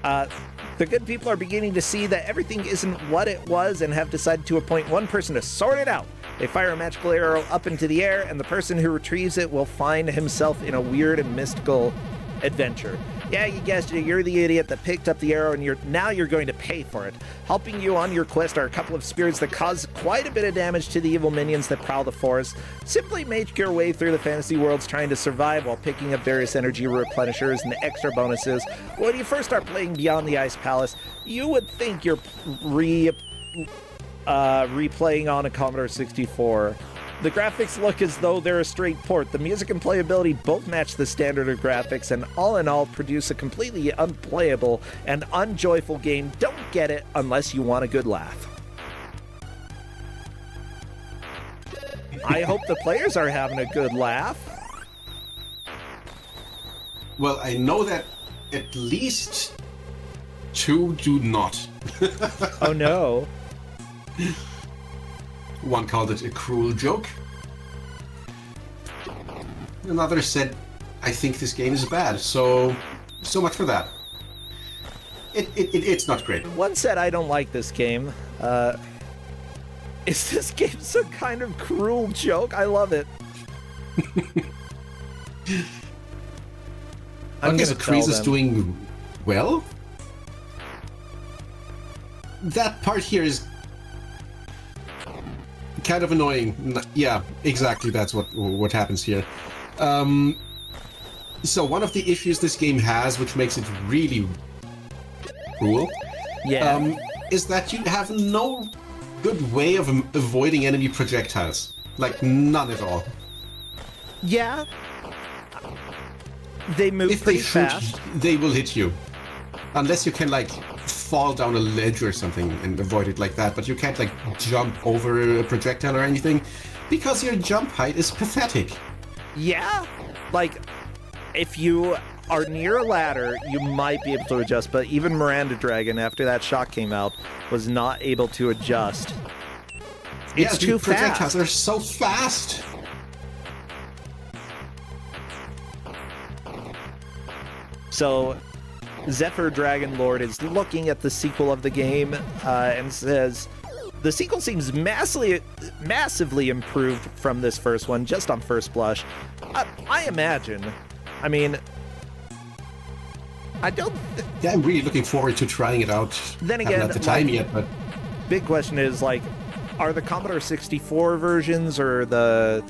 The good people are beginning to see that everything isn't what it was and have decided to appoint one person to sort it out. They fire a magical arrow up into the air, and the person who retrieves it will find himself in a weird and mystical adventure. Yeah, you guessed it. You're the idiot that picked up the arrow, and now you're going to pay for it. Helping you on your quest are a couple of spirits that cause quite a bit of damage to the evil minions that prowl the forest. Simply make your way through the fantasy worlds trying to survive while picking up various energy replenishers and extra bonuses. When you first start playing Beyond the Ice Palace, you would think you're replaying on a Commodore 64. The graphics look as though they're a straight port. The music and playability both match the standard of graphics, and all in all produce a completely unplayable and unjoyful game. Don't get it unless you want a good laugh. I hope the players are having a good laugh. Well, I know that at least 2 do not. Oh no. One called it a cruel joke. Another said, I think this game is bad, so much for that. It's not great. One said, I don't like this game. Is this game some kind of cruel joke? I love it. Okay, so Kreese is doing well? That part here is kind of annoying. Yeah, exactly. That's what happens here. So one of the issues this game has, which makes it really cruel, is that you have no good way of avoiding enemy projectiles. Like, none at all. Yeah. They move pretty fast. They will hit you. Unless you can, like, fall down a ledge or something and avoid it like that, but you can't like jump over a projectile or anything because your jump height is pathetic. Yeah, like if you are near a ladder you might be able to adjust, but even Miranda Dragon after that shock came out was not able to adjust. It's too fast. Projectiles are so fast. So Zephyr Dragon Lord is looking at the sequel of the game and says, the sequel seems massively improved from this first one, just on first blush. I imagine. I mean, I don't... Yeah, I'm really looking forward to trying it out. Then again, haven't had the time yet, but... Big question is, like, are the Commodore 64 versions or the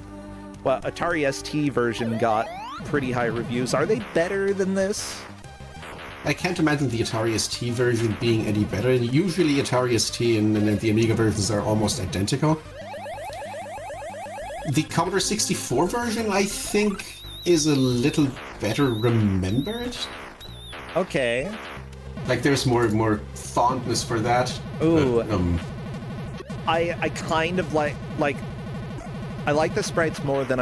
Atari ST version got pretty high reviews? Are they better than this? I can't imagine the Atari ST version being any better. Usually Atari ST and the Amiga versions are almost identical. The Commodore 64 version, I think, is a little better remembered. Okay. Like, there's more fondness for that. Ooh. But, I kind of like I like the sprites more than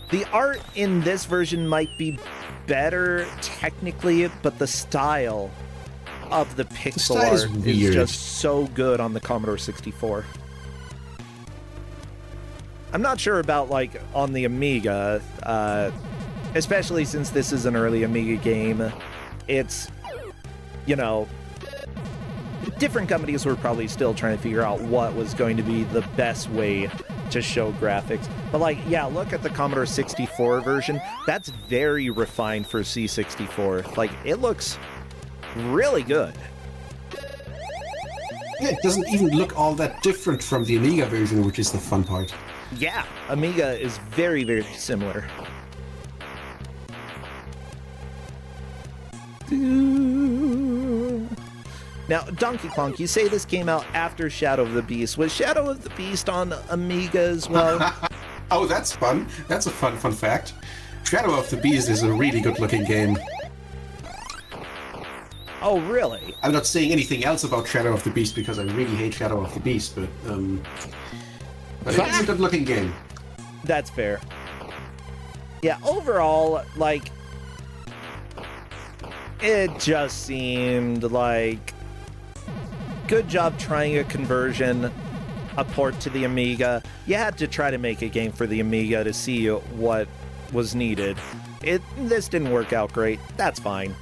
the art in this version might be better technically, but the style of the pixel art is just so good on the Commodore 64. I'm not sure about like on the Amiga, especially since this is an early Amiga game. It's, you know, different companies were probably still trying to figure out what was going to be the best way to show graphics. But like, yeah, look at the Commodore 64 version. That's very refined for C64. Like, it looks really good. Yeah, it doesn't even look all that different from the Amiga version, which is the fun part. Yeah, Amiga is very, very similar. Now, Donkey Kong, you say this came out after Shadow of the Beast. Was Shadow of the Beast on Amiga as well? Oh, that's fun. That's a fun fact. Shadow of the Beast is a really good-looking game. Oh, really? I'm not saying anything else about Shadow of the Beast because I really hate Shadow of the Beast, but it's a good-looking game. That's fair. Yeah, overall, like, it just seemed like good job trying a conversion, a port to the Amiga. You had to try to make a game for the Amiga to see what was needed. This didn't work out great. That's fine.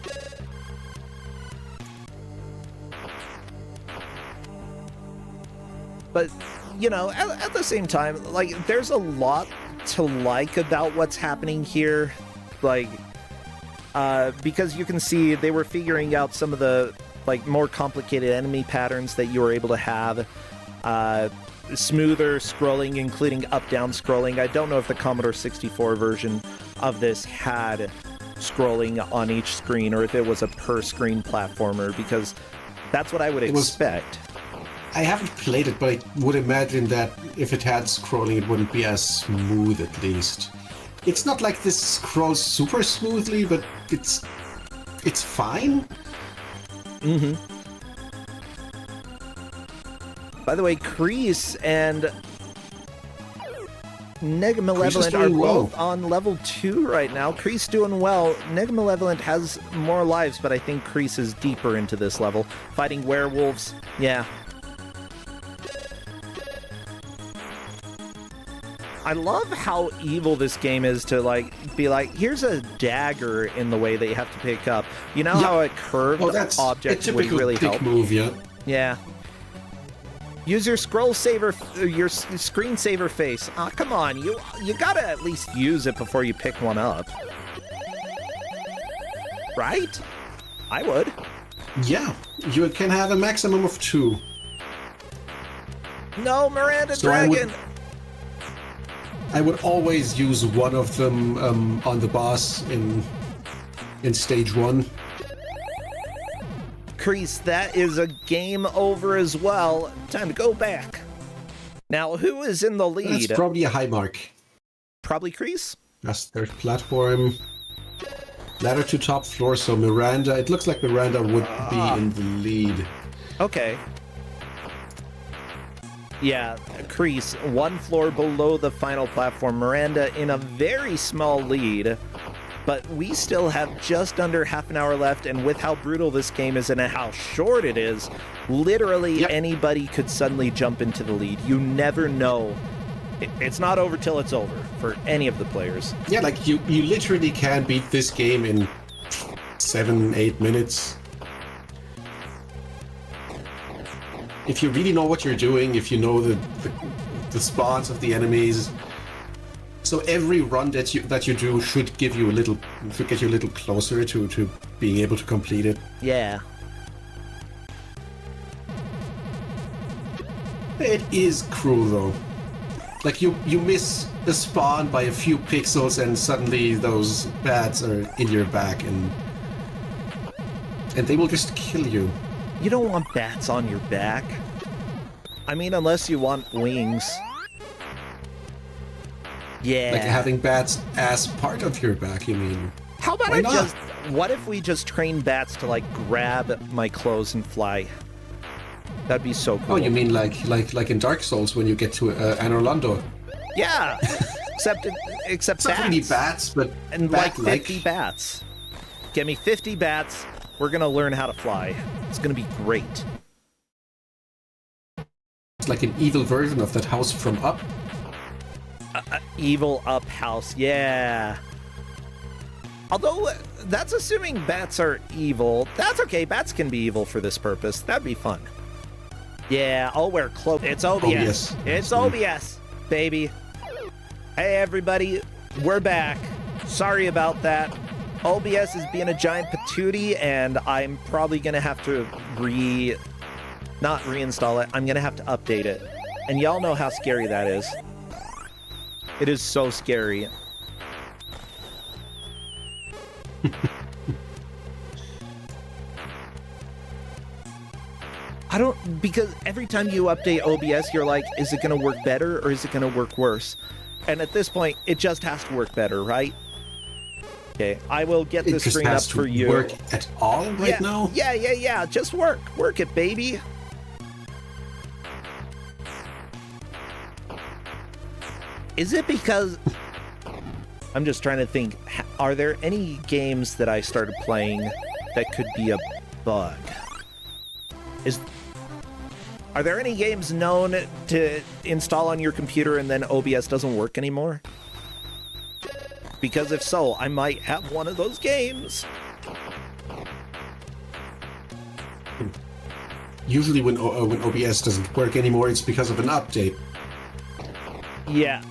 But, you know, at the same time, like, there's a lot to like about what's happening here. Like, because you can see they were figuring out some of the, like, more complicated enemy patterns that you were able to have. Smoother scrolling, including up-down scrolling. I don't know if the Commodore 64 version of this had scrolling on each screen or if it was a per-screen platformer, because that's what I would expect. I haven't played it, but I would imagine that if it had scrolling, it wouldn't be as smooth, at least. It's not like this scrolls super smoothly, but it's fine. Mm-hmm. By the way, Kreese and Nega Malevolent are both on level 2 right now. Kreese doing well. Nega Malevolent has more lives, but I think Kreese is deeper into this level. Fighting werewolves, yeah. I love how evil this game is to, like, be like, here's a dagger in the way that you have to pick up. You know how a curved object would really help? Move, yeah. Yeah. Use your your screensaver face. Oh, come on, you gotta at least use it before you pick one up. Right? I would. Yeah, you can have a maximum of 2. No, Miranda Dragon! I would always use one of them on the boss in stage 1. Kreese, that is a game over as well. Time to go back. Now, who is in the lead? That's probably a high mark. Probably Kreese? That's third platform. Ladder to top floor, so Miranda. It looks like Miranda would be in the lead. Okay. Yeah, Kreese, one floor below the final platform. Miranda in a very small lead. But we still have just under half an hour left, and with how brutal this game is and how short it is, literally anybody could suddenly jump into the lead. You never know. It's not over till it's over for any of the players. Yeah, like you literally can beat this game in 7-8 minutes. If you really know what you're doing, if you know the spawns of the enemies. So every run that you do should get you a little closer to being able to complete it. Yeah. It is cruel though. Like you miss a spawn by a few pixels and suddenly those bats are in your back and they will just kill you. You don't want bats on your back. I mean, unless you want wings. Yeah. Like having bats as part of your back, you mean? How about what if we just train bats to, like, grab my clothes and fly? That'd be so cool. Oh, you mean like in Dark Souls when you get to an Orlando? Yeah. except it's bats. Not really bats, but and like 50 bats. Give me 50 bats. We're gonna learn how to fly. It's gonna be great. It's like an evil version of that house from Up. Evil Up house, yeah. Although, that's assuming bats are evil. That's okay, bats can be evil for this purpose. That'd be fun. Yeah, I'll wear cloak. It's OBS. It's OBS, baby. Hey, everybody. We're back. Sorry about that. OBS is being a giant patootie, and I'm probably going to have to not reinstall it. I'm going to have to update it. And y'all know how scary that is. It is so scary. Because every time you update OBS, you're like, is it going to work better or is it going to work worse? And at this point, it just has to work better, right? Okay, I will get the It just screen up has to for you. work at all right now? Yeah. Just work. Work it, baby. Is it because... I'm just trying to think. Are there any games that I started playing that could be a bug? Are there any games known to install on your computer and then OBS doesn't work anymore? Because if so, I might have one of those games. Usually when OBS doesn't work anymore, it's because of an update. Yeah.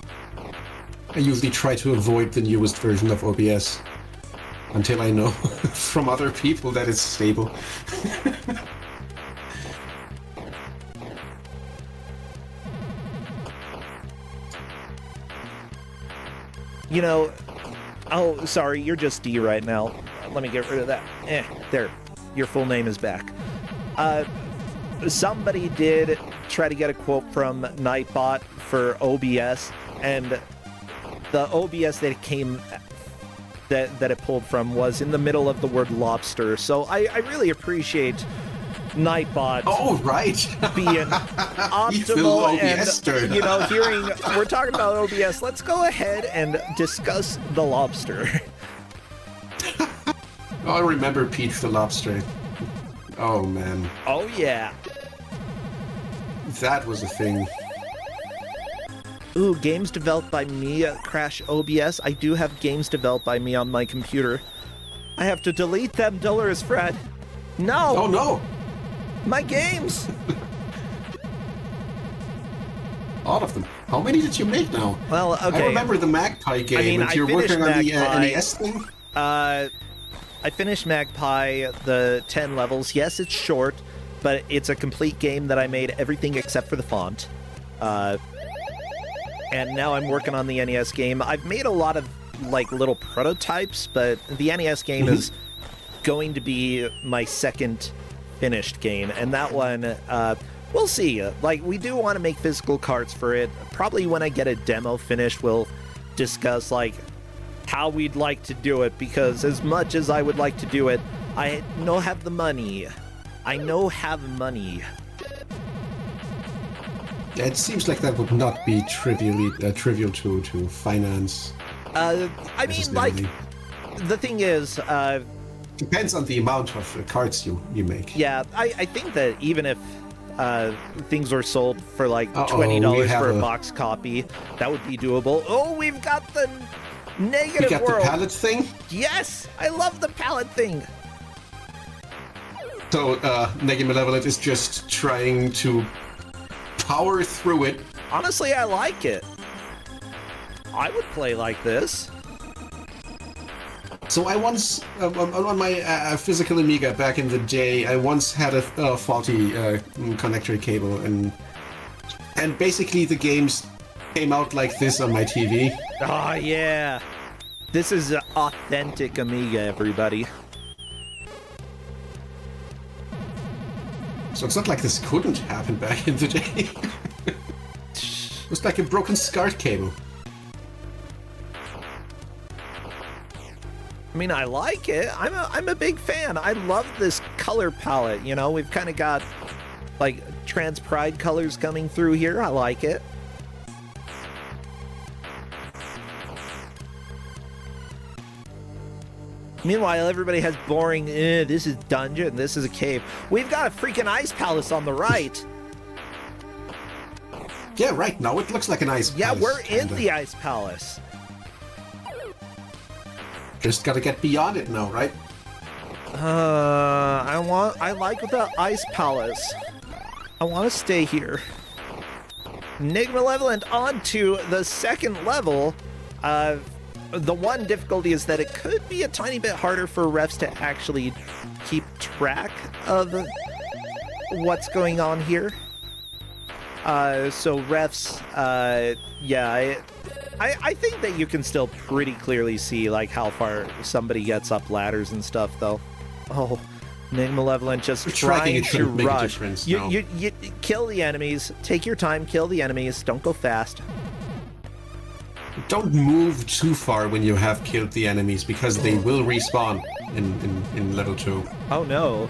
I usually try to avoid the newest version of OBS until I know from other people that it's stable. You know, oh, sorry, you're just D right now. Let me get rid of that. There. Your full name is back. Somebody did try to get a quote from Nightbot for OBS, and the OBS that it pulled from was in the middle of the word lobster. So I really appreciate Nightbot being optimal and, you know, hearing we're talking about OBS. Let's go ahead and discuss the lobster. I remember Peach the Lobster. Oh man. Oh yeah. That was a thing. Ooh, games developed by me crash OBS. I do have games developed by me on my computer. I have to delete them, Dolores Fred. No! Oh no! My games! All of them. How many did you make now? Well, okay. I remember the Magpie game, I mean, and you're working on the NES thing? I finished Magpie, the 10 levels. Yes, it's short, but it's a complete game that I made everything except for the font. And now I'm working on the NES game. I've made a lot of, like, little prototypes, but the NES game is going to be my second finished game, and that one, we'll see. Like, we do want to make physical cards for it. Probably when I get a demo finished, we'll discuss, like, how we'd like to do it, because as much as I would like to do it, I no have the money. I no have money. Yeah, it seems like that would not be trivial to finance. I mean, like, the thing is, depends on the amount of cards you make. Yeah, I think that even if things were sold for like $20 for a box copy, that would be doable. Oh, we've got the negative We got world. the palette thing? Yes, I love the palette thing. So, Negi Malevolent is just trying to power through it. Honestly, I like it. I would play like this. So I once, on my physical Amiga back in the day, I once had a faulty connector cable, and basically the games came out like this on my TV. Oh, yeah. This is authentic Amiga, everybody. So it's not like this couldn't happen back in the day. It was like a broken SCART cable. I mean, I like it. I'm a big fan. I love this color palette. You know, we've kind of got like trans pride colors coming through here. I like it. Meanwhile, everybody has boring, this is dungeon, this is a cave. We've got a freaking ice palace on the right. Yeah, right. Now it looks like an ice Yeah, palace. we're in kinda. the ice palace. Just gotta get beyond it now, right? I like the ice palace. I want to stay here. Neg Malevolent on to the second level. The one difficulty is that it could be a tiny bit harder for refs to actually keep track of what's going on here. So refs, yeah, I think that you can still pretty clearly see like how far somebody gets up ladders and stuff, though. Oh, Neg Malevolent just trying to rush. You kill the enemies. Take your time. Kill the enemies. Don't go fast. don't move too far when you have killed the enemies, because they will respawn in level 2. Oh no.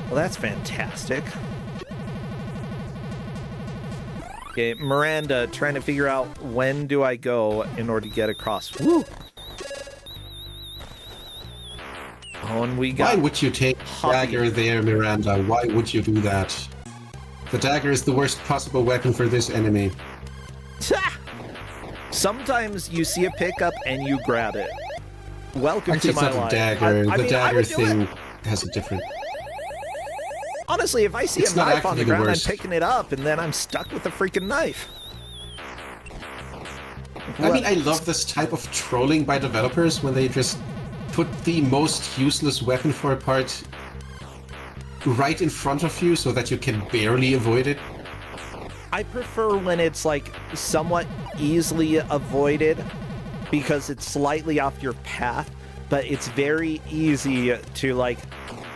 Well, that's fantastic. Okay, Miranda trying to figure out when do I go in order to get across. Woo! Oh, and we got... Why would you take the dagger there, Miranda? Why would you do that? The dagger is the worst possible weapon for this enemy. Sometimes you see a pickup and you grab it. Welcome Actually, to my it's not life. the dagger. I The mean, dagger would do thing it. has a different... Honestly, if I see It's a not knife on the actually the ground, I'm worst. picking it up, and then I'm stuck with the freaking knife. I mean, I love this type of trolling by developers when they just put the most useless weapon for a part right in front of you so that you can barely avoid it. I prefer when it's like somewhat easily avoided because it's slightly off your path, but it's very easy to like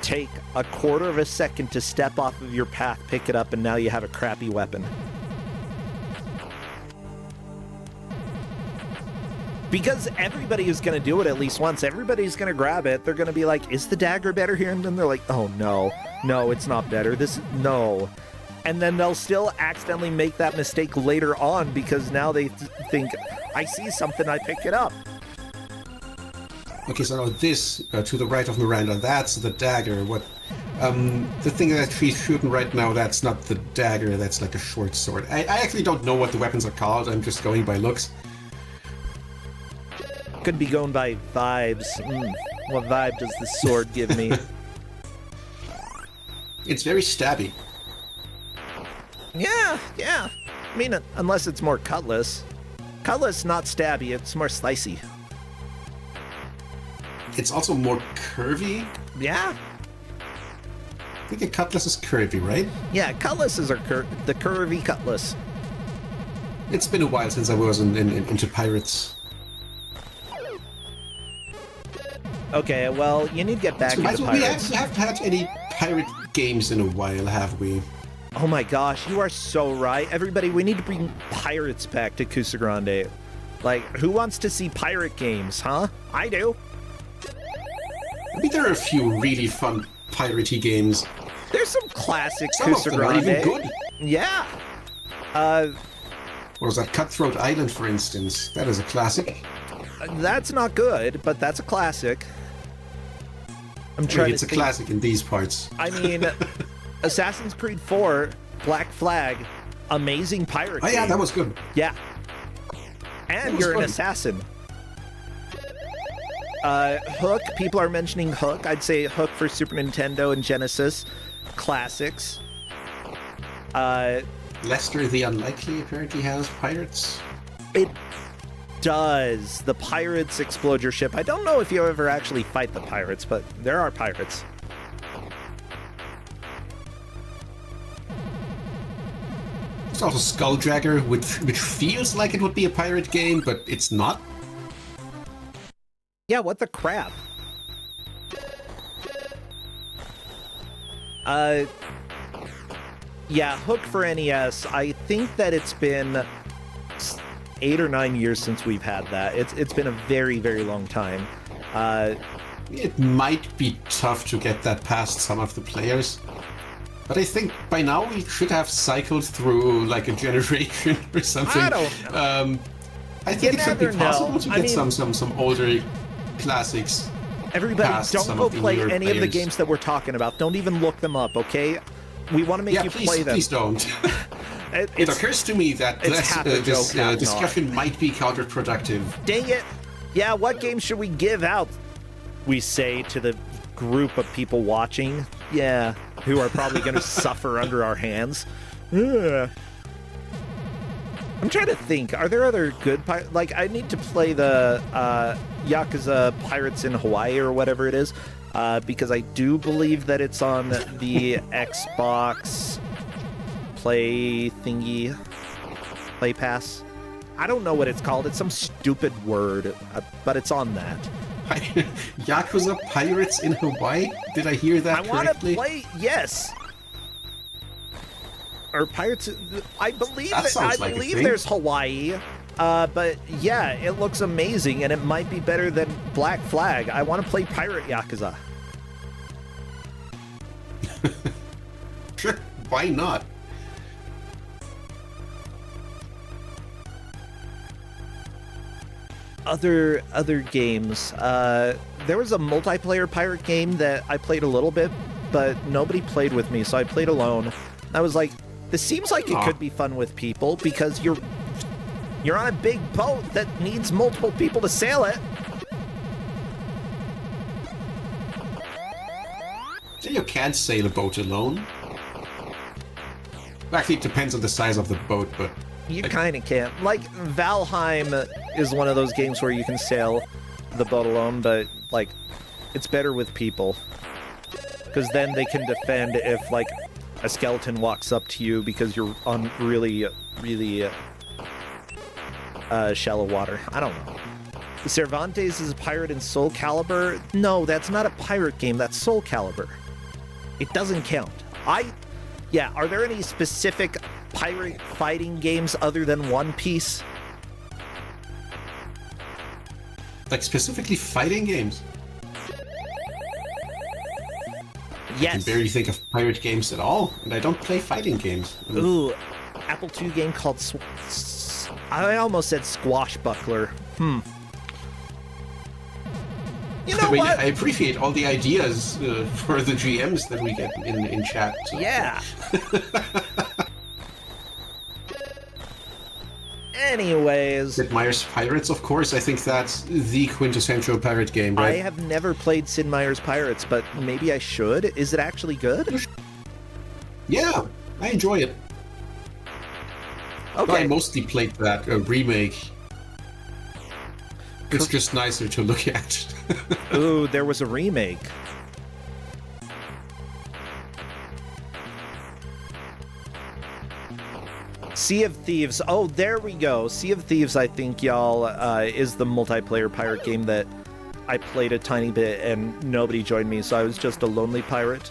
take a quarter of a second to step off of your path, pick it up, and now you have a crappy weapon. Because everybody is going to do it at least once. Everybody's going to grab it. They're going to be like, is the dagger better here? And then they're like, oh no, no, it's not better. No. And then they'll still accidentally make that mistake later on because now they think, I see something, I pick it up. Okay, so now this, to the right of Miranda, that's the dagger. What? The thing that she's shooting right now, that's not the dagger, that's like a short sword. I actually don't know what the weapons are called, I'm just going by looks. Could be going by vibes. What vibe does the sword give me? It's very stabby. Yeah. I mean, unless it's more cutlass. Cutlass, not stabby, it's more slicey. It's also more curvy. Yeah? I think a cutlass is curvy, right? Yeah, cutlasses are the curvy cutlass. It's been a while since I was into pirates. Okay, well, you need to get back So into we pirates. haven't had any pirate games in a while, have we? Oh my gosh, you are so right. Everybody, we need to bring pirates back to Kusogrande. Like, who wants to see pirate games, huh? I do. I mean, there are a few really fun piratey games. There's some classic Some of them are even Kusogrande. good. Yeah. Or was that Cutthroat Island, for instance? That is a classic. That's not good, but that's a classic. I'm I trying mean, it's to a think. classic in these parts. I mean, Assassin's Creed 4, Black Flag, amazing pirate Oh yeah, game. that was good. Yeah. That And was you're an fun. assassin. Hook, people are mentioning Hook. I'd say Hook for Super Nintendo and Genesis. Classics. Lester the Unlikely apparently has pirates. It does. The pirates explode your ship. I don't know if you ever actually fight the pirates, but there are pirates. There's also Skulldagger, which feels like it would be a pirate game, but it's not. Yeah, what the crap? Yeah, Hook for NES. I think that it's been 8 or 9 years since we've had that. It's been a very, very long time. It might be tough to get that past some of the players. But I think by now we should have cycled through like a generation or something. I don't know. I think You it should be never know. possible to I get mean- some older classics. Everybody, past don't some go of the play newer any of the players. games that we're talking about. Don't even look them up, okay? We want to make Yeah, you please, play them. please don't. It It's, occurs to me that it's that, half a this joke, half not. discussion might be counterproductive. dang it. Yeah, what game should we give out? We say to the group of people watching. Yeah, who are probably going to suffer under our hands. Ugh. I'm trying to think. Are there other good like I need to play the Yakuza Pirates in Hawaii or whatever it is, because I do believe that it's on the Xbox Play thingy, Play Pass. I don't know what it's called. It's some stupid word, but it's on that. Yakuza Pirates in Hawaii? Did I hear that I want to correctly? play. Yes. Or Pirates. I believe That I sounds like a believe thing. there's Hawaii. But yeah, it looks amazing, and it might be better than Black Flag. I want to play Pirate Yakuza. Sure, why not? Other games. There was a multiplayer pirate game that I played a little bit, but nobody played with me, so I played alone. I was like, this seems like it could be fun with people because you're on a big boat that needs multiple people to sail it. So you can't sail a boat alone. Actually, it depends on the size of the boat, but You kind of can't. Like, Valheim is one of those games where you can sail the boat alone, but, like, it's better with people. Because then they can defend if, like, a skeleton walks up to you because you're on really shallow water. I don't know. Cervantes is a pirate in Soul Calibur? No, that's not a pirate game. That's Soul Calibur. It doesn't count. Yeah, are there any specific pirate fighting games other than One Piece? like specifically fighting games. I can Yes. barely think of pirate games at all, and I don't play fighting games. Ooh, Apple II game called I almost said Squashbuckler. You know I mean, what? I appreciate all the ideas for the GMs that we get in chat. So. Yeah. Anyways, Sid Meier's Pirates, of course. I think that's the quintessential pirate game, right? I have never played Sid Meier's Pirates, but maybe I should. Is it actually good? Yeah, I enjoy it. I Okay. mostly played that remake. It's just nicer to look at. Ooh, there was a remake. Sea of Thieves. Oh, there we go. Sea of Thieves, I think, y'all, is the multiplayer pirate game that I played a tiny bit and nobody joined me, so I was just a lonely pirate.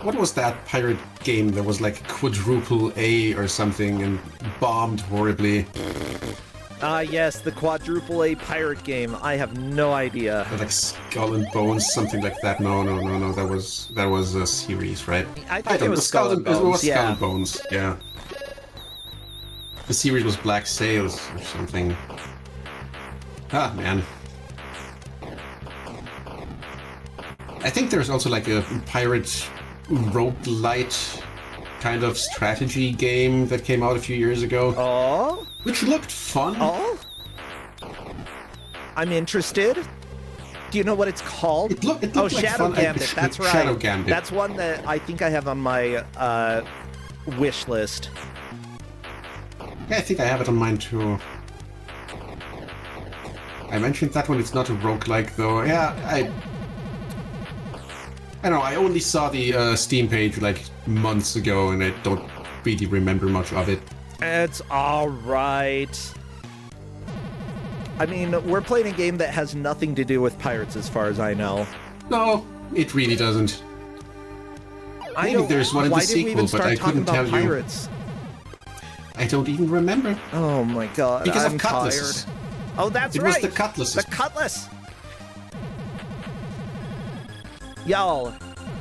What was that pirate game that was like quadruple A or something and bombed horribly? Yes, the quadruple A pirate game. I have no idea. Like Skull and Bones, something like that. No. That was a series, right? I think it don't was know. Skull and It was Bones, Skull yeah. and Bones, yeah. The series was Black Sails or something. Ah, man. I think there's also like a pirate roguelite kind of strategy game that came out a few years ago, Oh? which looked fun. Oh? I'm interested. Do you know what it's called? It looked Oh, like Shadow fun. Gambit. That's right. Shadow Gambit. That's one that I think I have on my wish list. Yeah, I think I have it on mine too. I mentioned that one. It's not a roguelike though. Yeah, I don't know. I only saw the Steam page like months ago, and I don't really remember much of it. It's alright. I mean, we're playing a game that has nothing to do with pirates as far as I know. No, it really doesn't. I Maybe don't- there's one in the why did we sequel, even but start I talking couldn't about tell you. pirates? I don't even remember. Oh my god, Because I'm of cutlasses. tired. Oh, that's It right. was the cutlasses. The cutlass. Y'all,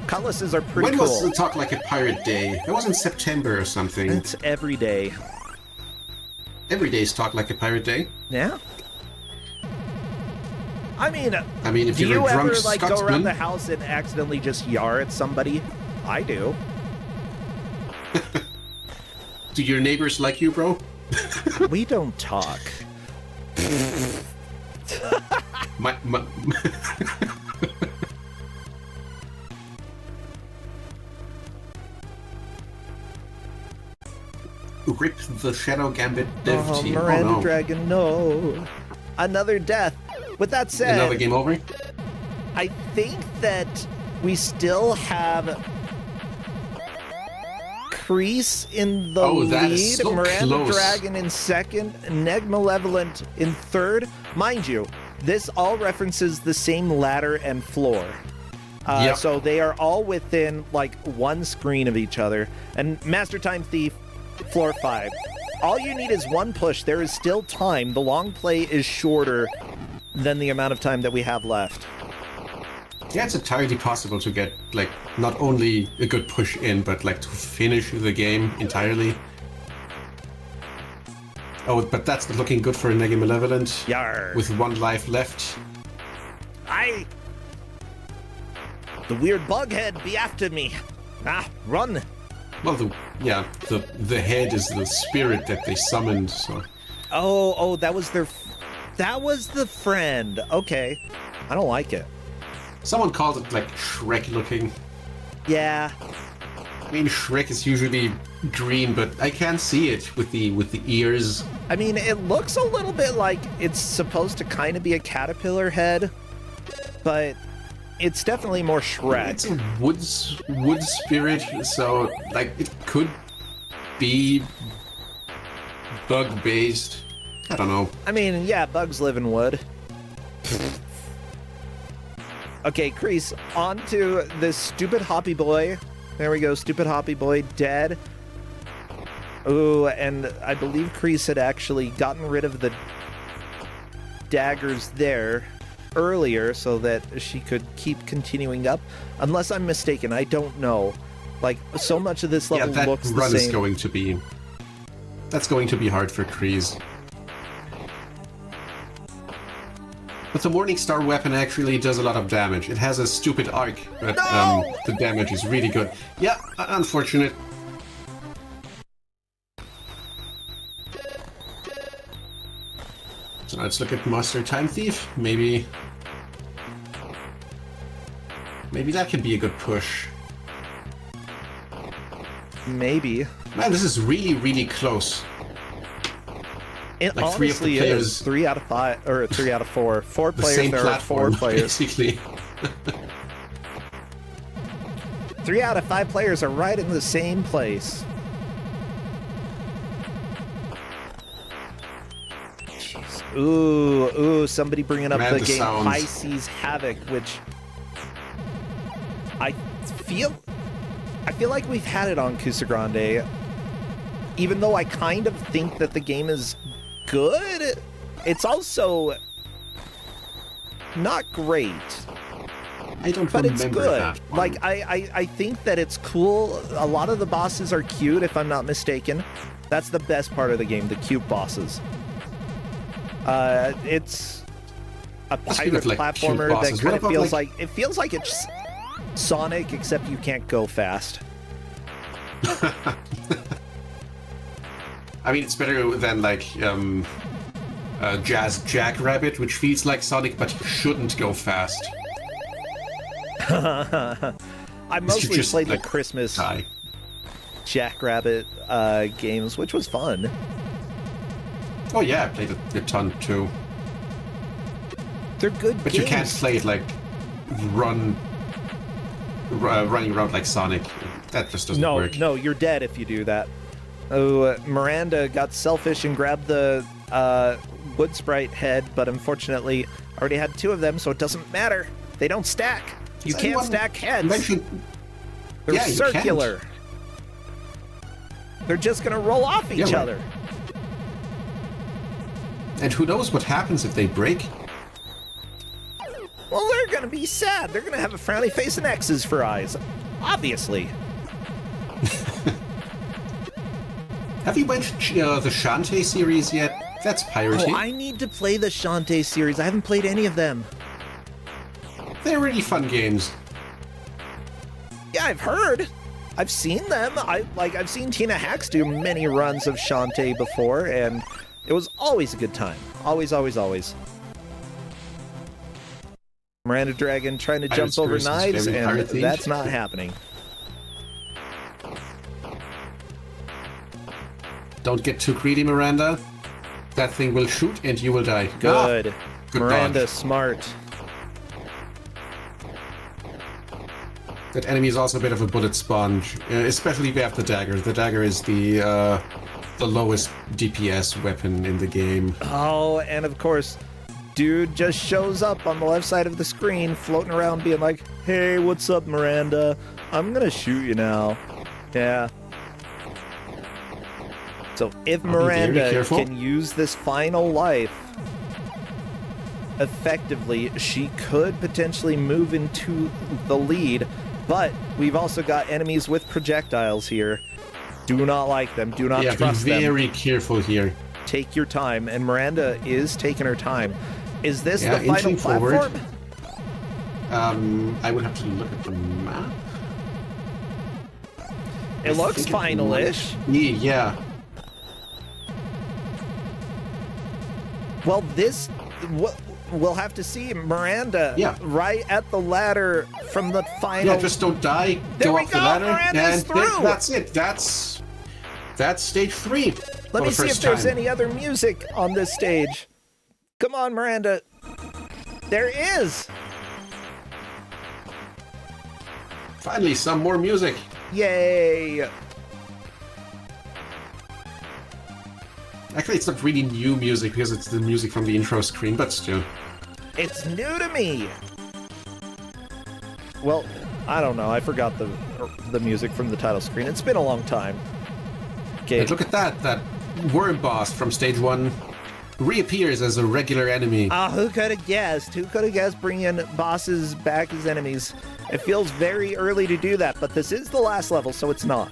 cutlasses are pretty When cool. was the Talk Like a Pirate Day? That was in September or something. It's every day. Every day's Talk Like a Pirate Day. Yeah. I mean, If do you're you a drunk ever like go Scotsman, around the house and accidentally just yar at somebody? I do. do your neighbors like you, bro? We don't talk. My Rip the Shadow Gambit dev Oh, team. Miranda Oh no. Dragon, no. Another death. With that said, Another game over? I think that we still have Crease in the Oh, that lead, is so Miranda close. Dragon in second, Neg Malevolent in third. Mind you, this all references the same ladder and floor. Yep. So they are all within like one screen of each other. And Master Time Thief, floor 5. all you need is one push. There is still time. The long play is shorter than the amount of time that we have left. Yeah, it's entirely possible to get, like, not only a good push in, but, like, to finish the game entirely. Oh, but that's not looking good for Negi Malevolent. Yar. With one life left. The weird bughead be after me. Run. Well, the head is the spirit that they summoned, so... Oh, that was the friend. Okay. I don't like it. Someone called it, like, Shrek-looking. Yeah. I mean, Shrek is usually green, but I can't see it with the ears. I mean, it looks a little bit like it's supposed to kind of be a caterpillar head, but it's definitely more Shrek. It's a wood spirit, so, like, it could be bug-based. I don't know. I mean, yeah, bugs live in wood. Okay, Kreese, on to this stupid Hoppy Boy. There we go, stupid Hoppy Boy, dead. Ooh, and I believe Kreese had actually gotten rid of the daggers there earlier so that she could keep continuing up. Unless I'm mistaken, I don't know. Like, so much of this level looks the same. That run is going to be... That's going to be hard for Kreese. But the Morningstar weapon actually does a lot of damage. It has a stupid arc, but the damage is really good. Yeah, unfortunate. So now let's look at Master Time Thief. Maybe that could be a good push. Maybe. Man, this is really, really close. It like honestly is 3 out of 5 or 3 out of 4. 4 players. Same there platform, are 4 players. Basically. 3 out of 5 players are right in the same place. Jeez. Ooh, somebody bringing up the game sounds. Pisces Havoc, which I feel like we've had it on Kusogrande. Even though I kind of think that the game is good, it's also not great. I don't but remember it's good. that one. Like I think that it's cool. A lot of the bosses are cute, if I'm not mistaken. That's the best part of the game, the cute bosses. It's a pirate like, platformer cute that bosses. kind What of about, feels like it's Sonic, except you can't go fast. I mean, it's better than, like, Jazz Jackrabbit, which feels like Sonic, but you shouldn't go fast. I mostly just, played like, the Christmas die. Jackrabbit games, which was fun. Oh yeah, I played a ton too. They're good But games. you can't play it like running around like Sonic. That just doesn't work. No, you're dead if you do that. Oh, Miranda got selfish and grabbed the wood sprite head, but unfortunately already had 2 of them, so it doesn't matter. They don't stack. You Does can't anyone stack heads. mention- They're Yeah, you circular. They're just gonna roll off each right. other. And who knows what happens if they break? Well, they're gonna be sad. They're gonna have a frowny face and X's for eyes. Obviously. Have you mentioned the Shantae series yet? That's piratey. Oh, I need to play the Shantae series. I haven't played any of them. They're really fun games. Yeah, I've heard. I've seen them. I've seen Tina Hacks do many runs of Shantae before, and it was always a good time. Always, always, always. Miranda Dragon trying to jump Pirates over Christmas, knives, very and pirate themed. that's not happening. Don't get too greedy, Miranda. That thing will shoot and you will die. Good. Ah, good Miranda, dodge. smart. That enemy is also a bit of a bullet sponge, especially if you have the dagger. The dagger is the lowest DPS weapon in the game. Oh, and of course, dude just shows up on the left side of the screen, floating around being like, hey, what's up, Miranda? I'm gonna shoot you now. Yeah. So if I'll be very Miranda careful. can use this final life effectively, she could potentially move into the lead, but we've also got enemies with projectiles here. Do not like them. Do not Yeah, be trust them. very careful here. Take your time, and Miranda is taking her time. Is this Yeah, the final inching forward. platform? I would have to look at the map. It looks final-ish. Yeah. Well, this... We'll have to see Miranda right at the ladder from the final... Yeah, just don't die. There go we up go, the ladder, Miranda's and through. that's it. That's stage 3. Let me see if there's any other music on this stage. Come on, Miranda. There is. Finally, some more music. Yay. Actually, it's not really new music because it's the music from the intro screen, but still. It's new to me. Well, I don't know. I forgot the music from the title screen. It's been a long time. Okay. And look at that. That worm boss from stage 1 reappears as a regular enemy. Who could have guessed? Who could have guessed bringing bosses back as enemies? It feels very early to do that, but this is the last level, so it's not.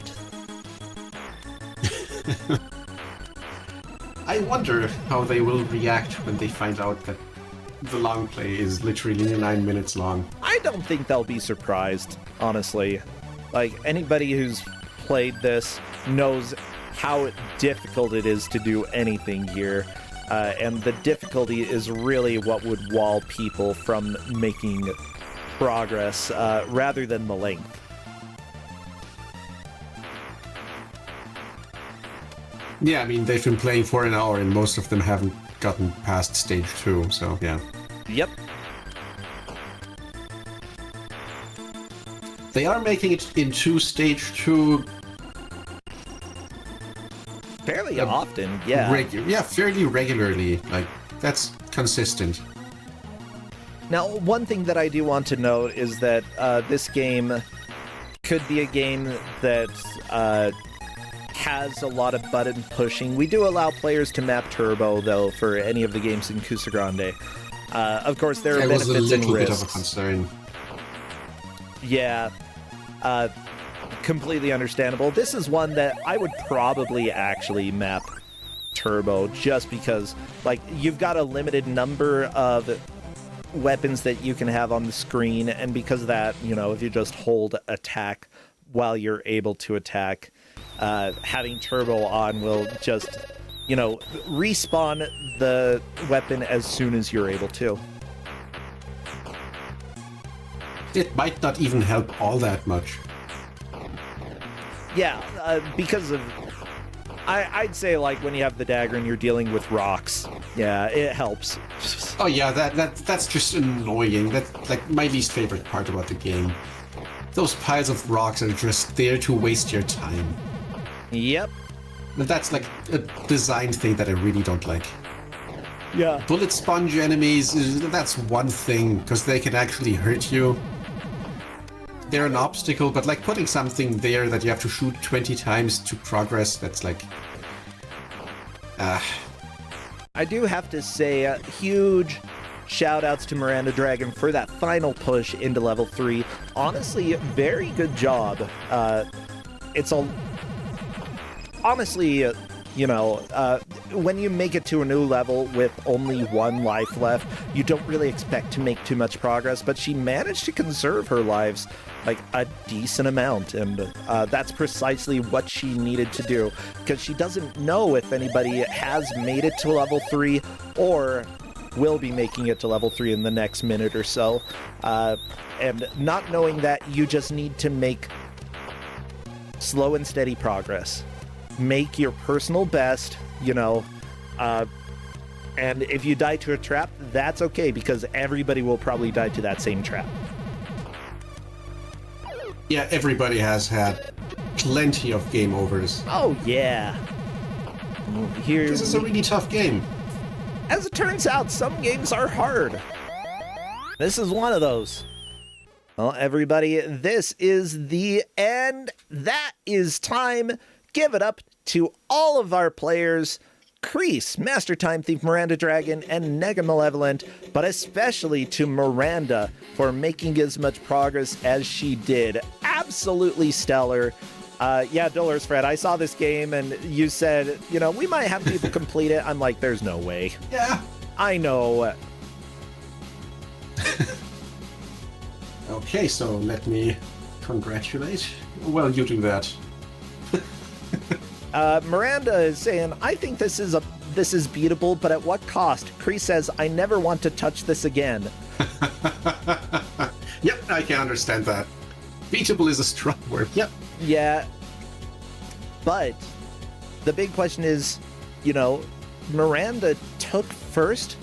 I wonder how they will react when they find out that the long play is literally 9 minutes long. I don't think they'll be surprised, honestly. Like, anybody who's played this knows how difficult it is to do anything here. And the difficulty is really what would wall people from making progress, rather than the length. Yeah, I mean, they've been playing for an hour and most of them haven't gotten past stage 2, so yeah. Yep. They are making it into stage 2 fairly often, yeah. Fairly regularly. Like, that's consistent. Now, one thing that I do want to note is that this game could be a game that has a lot of button pushing. We do allow players to map turbo, though, for any of the games in Kusogrande. Of course, there are benefits and risks. It was a little bit of a concern. Yeah. Completely understandable. This is one that I would probably actually map turbo, just because, like, you've got a limited number of weapons that you can have on the screen, and because of that, you know, if you just hold attack while you're able to attack, having turbo on will just, you know, respawn the weapon as soon as you're able to. It might not even help all that much. Yeah, because of... I'd say, like, when you have the dagger and you're dealing with rocks, yeah, it helps. Oh yeah, that's just annoying. That's, like, my least favorite part about the game. Those piles of rocks are just there to waste your time. Yep. That's, like, a design thing that I really don't like. Yeah. Bullet sponge enemies, that's one thing, because they can actually hurt you. They're an obstacle, but, like, putting something there that you have to shoot 20 times to progress, that's like... I do have to say, huge shout-outs to Miranda Dragon for that final push into level 3. Honestly, very good job. It's a... Honestly, you know, when you make it to a new level with only 1 life left, you don't really expect to make too much progress, but she managed to conserve her lives, like, a decent amount, and that's precisely what she needed to do, because she doesn't know if anybody has made it to level 3 or will be making it to level 3 in the next minute or so, and not knowing that, you just need to make slow and steady progress. Make your personal best, you know, and if you die to a trap, that's okay, because everybody will probably die to that same trap. Yeah, everybody has had plenty of game overs. Oh, yeah. Here, This is a really tough game. as it turns out, some games are hard. This is one of those. Well, everybody, this is the end. That is time. Give it up to all of our players, Kreese, Master Time Thief, Miranda Dragon, and Nega Malevolent, but especially to Miranda for making as much progress as she did. Absolutely stellar. Yeah, Dolores Fred, I saw this game and you said, you know, we might have people complete it. I'm like, there's no way. Yeah. I know. Okay, so let me congratulate. Well, you do that. Miranda is saying, I think this is beatable, but at what cost? Kreese says, I never want to touch this again. Yep, I can understand that. Beatable is a strong word. Yep. Yeah. But the big question is, you know, Miranda took first,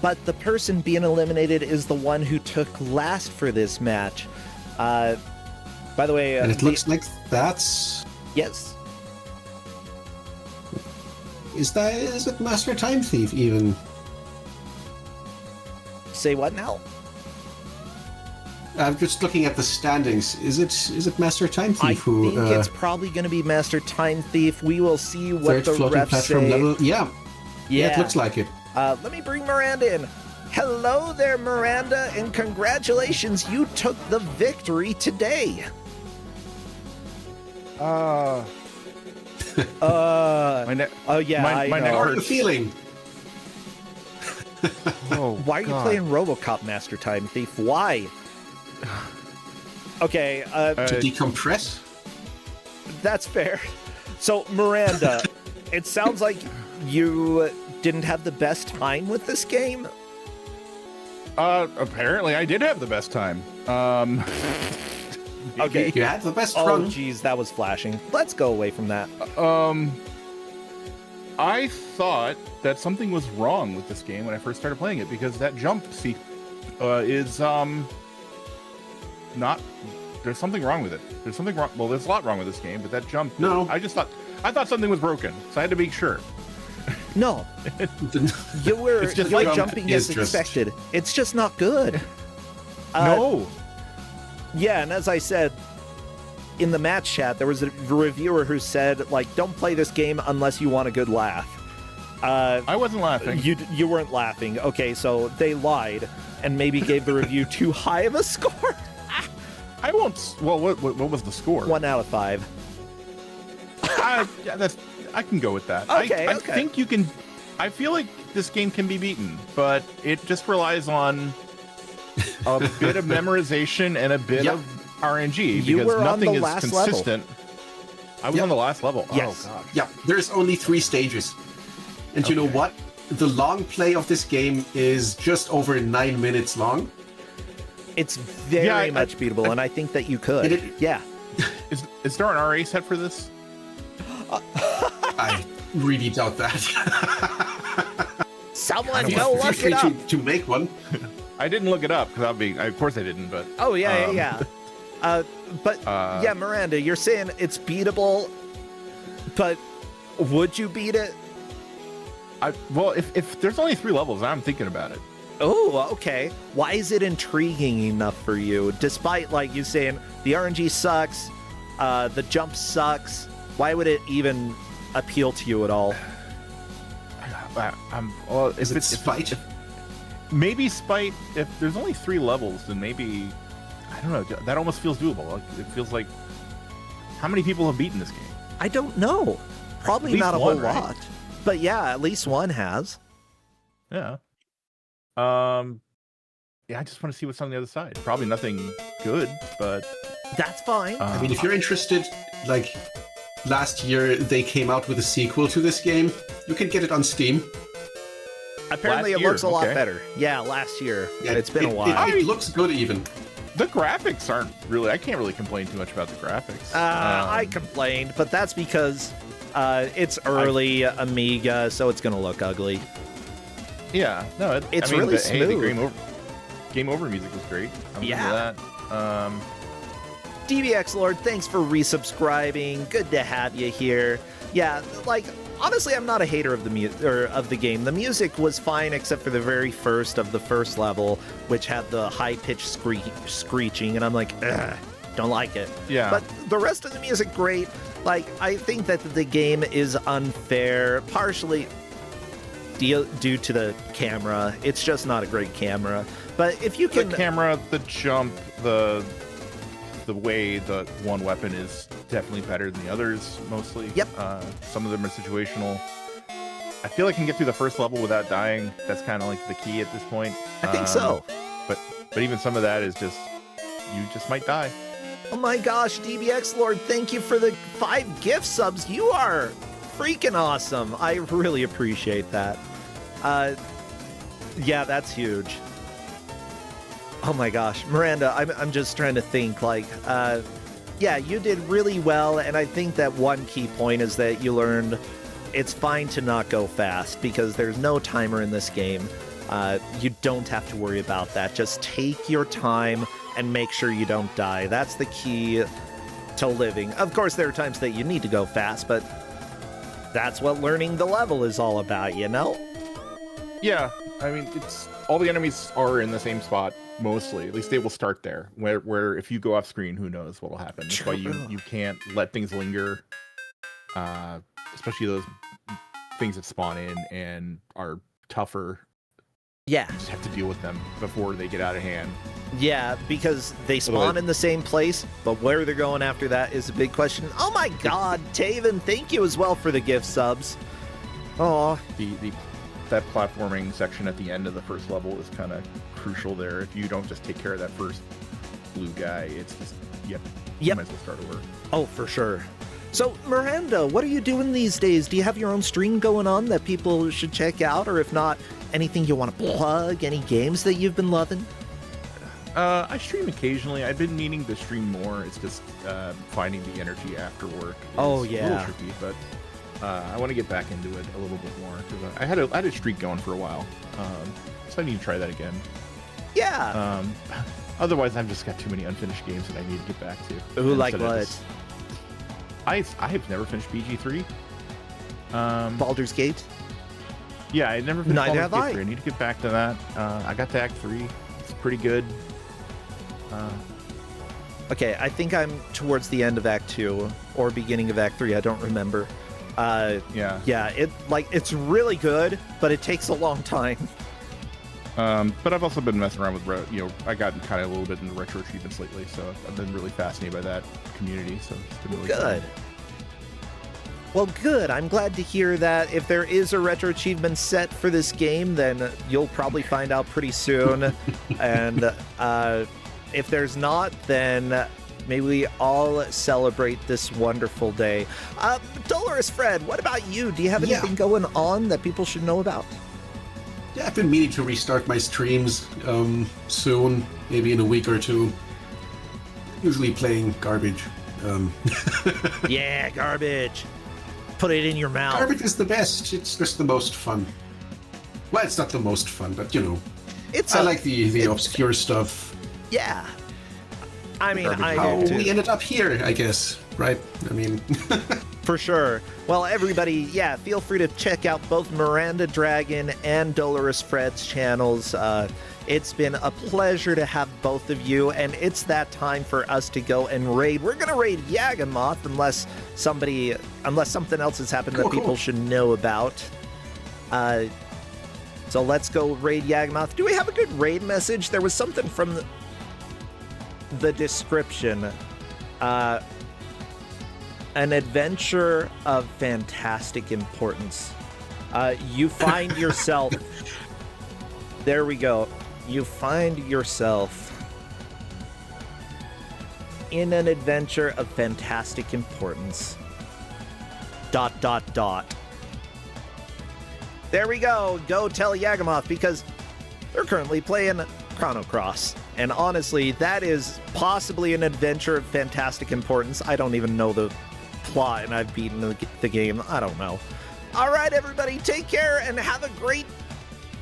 but the person being eliminated is the one who took last for this match. By the way... and it looks like that's... Yes. Is it Master Time Thief even? Say what now? I'm just looking at the standings. Is it Master Time Thief I who? think it's probably going to be Master Time Thief. We will see what third the floating refs platform say. level. Yeah, it looks like it. Let me bring Miranda in. Hello there, Miranda, and congratulations, you took the victory today. My yeah, I know. How are you feeling? Why are you playing RoboCop, Master Time Thief? Why? Okay, to decompress? That's fair. So, Miranda, it sounds like you didn't have the best time with this game? Apparently I did have the best time. Okay. You had the best Oh, run. geez, that was flashing. Let's go away from that. I thought that something was wrong with this game when I first started playing it because that jump is not. There's something wrong with it. There's something wrong. Well, there's a lot wrong with this game, but that jump. No. I thought something was broken, so I had to make sure. No, you're just like jumping is as just- expected. It's just not good. No. Yeah, and as I said in the match chat, there was a reviewer who said, like, don't play this game unless you want a good laugh. I wasn't laughing. You weren't laughing. Okay, so they lied and maybe gave the review too high of a score. I won't. Well, what was the score? 1 out of 5. Yeah, I can go with that. Okay, I okay. think you can. I feel like this game can be beaten, but it just relies on a bit of memorization and a bit Yep. of RNG You because were on nothing the is last level. consistent. I was Yep. on the last level. Yes. Oh gosh. Yeah, there's only 3 stages. And you know what? The long play of this game is just over 9 minutes long. It's very much beatable, and I think that you could. Yeah. Is there an RA set for this? I really doubt that. Someone Feel go look free it up. to make one. I didn't look it up because of course I didn't. But Oh, yeah. Yeah, Miranda, you're saying it's beatable, but would you beat it? Well, if there's only 3 levels, I'm thinking about it. Oh, okay. Why is it intriguing enough for you? Despite, like, you saying the RNG sucks, the jump sucks, why would it even appeal to you at all? Well, Is it spite? Maybe spite. If there's only 3 levels, then maybe I don't know. That almost feels doable. Like, it feels like how many people have beaten this game? I don't know. Probably At least not a one, whole right? lot. But yeah, at least one has. Yeah. Yeah. I just want to see what's on the other side. Probably nothing good, but That's fine. I mean, if you're interested, like last year they came out with a sequel to this game. You can get it on Steam. Apparently, last it looks a year, lot okay. better. Yeah, last year. Yeah, It's been a while. It looks good even. the graphics aren't really. I can't really complain too much about the graphics. I complained, but that's because it's early Amiga, so it's going to look ugly. Yeah, no, It's I mean, really the smooth. Game over music was great. I'm Yeah. into that. DBX Lord, thanks for resubscribing. Good to have you here. Yeah, like honestly, I'm not a hater of the game. The music was fine except for the very first of the first level, which had the high-pitched screeching, and I'm like, ugh, don't like it. Yeah. But the rest of the music, great. Like, I think that the game is unfair, partially due to the camera. It's just not a great camera. But if you can... The camera, the jump, the way the one weapon is definitely better than the others, mostly. Yep. Some of them are situational. I feel I can get through the first level without dying. That's kind of like the key at this point. I think so. But even some of that is just, you just might die. Oh my gosh, DBX Lord, thank you for the 5 gift subs. You are freaking awesome. I really appreciate that. Yeah, that's huge. Oh my gosh, Miranda, I'm just trying to think, like, yeah, you did really well, and I think that one key point is that you learned it's fine to not go fast, because there's no timer in this game. You don't have to worry about that. Just take your time and make sure you don't die. That's the key to living. Of course, there are times that you need to go fast, but that's what learning the level is all about, you know? Yeah, I mean, it's all the enemies are in the same spot, mostly. At least they will start there, where if you go off screen, who knows what will happen. That's why you can't let things linger, especially those things that spawn in and are tougher. Yeah. You just have to deal with them before they get out of hand. Yeah, because they spawn in the same place, but where they're going after that is a big question. Oh my god, Taven, thank you as well for the gift subs. Oh, that platforming section at the end of the first level is kind of crucial there. If you don't just take care of that first blue guy, it's just, you might as well start over. Oh, for sure. So, Miranda, what are you doing these days? Do you have your own stream going on that people should check out? Or if not, anything you want to plug? Any games that you've been loving? I stream occasionally. I've been needing to stream more. It's just finding the energy after work. Oh, A little tricky, but I want to get back into it a little bit more, because I had a streak going for a while, so I need to try that again. Yeah. Otherwise, I've just got too many unfinished games that I need to get back to. Ooh, like what? I have never finished BG3. Baldur's Gate? Yeah, I never finished Neither Baldur's have Gate 3. I need to get back to that. I got to Act 3. It's pretty good. Okay, I think I'm towards the end of Act 2 or beginning of Act 3. I don't remember. Yeah, it's really good, but it takes a long time. But I've also been messing around with, I got kind of a little bit into retro achievements lately, so I've been really fascinated by that community. So it's been really good. Fun. Well, good. I'm glad to hear that. If there is a retro achievement set for this game, then you'll probably find out pretty soon. And if there's not, then may we all celebrate this wonderful day. Dolores Fred, what about you? Do you have anything going on that people should know about? Yeah, I've been meaning to restart my streams soon, maybe in a week or two. Usually playing garbage. Yeah, garbage. Put it in your mouth. Garbage is the best. It's just the most fun. Well, it's not the most fun, but I like the obscure stuff. Yeah. I mean, how we ended up here, I guess, right? I mean... For sure. Well, everybody, feel free to check out both Miranda Dragon and Dolores Fred's channels. It's been a pleasure to have both of you, and it's that time for us to go and raid. We're going to raid Yagamoth unless something else has happened that people should know about. So let's go raid Yagamoth. Do we have a good raid message? There was something from the description. An adventure of fantastic importance. You find yourself... There we go. You find yourself in an adventure of fantastic importance. ... There we go. Go tell Yagamoth, because they're currently playing Chrono Cross. And honestly, that is possibly an adventure of fantastic importance. I don't even know the plot, and I've beaten the game. I don't know. All right, everybody, take care and have a great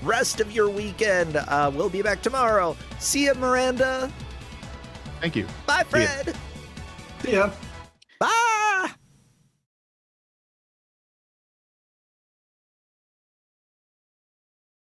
rest of your weekend. We'll be back tomorrow. See ya, Miranda. Thank you. Bye, Fred. See ya.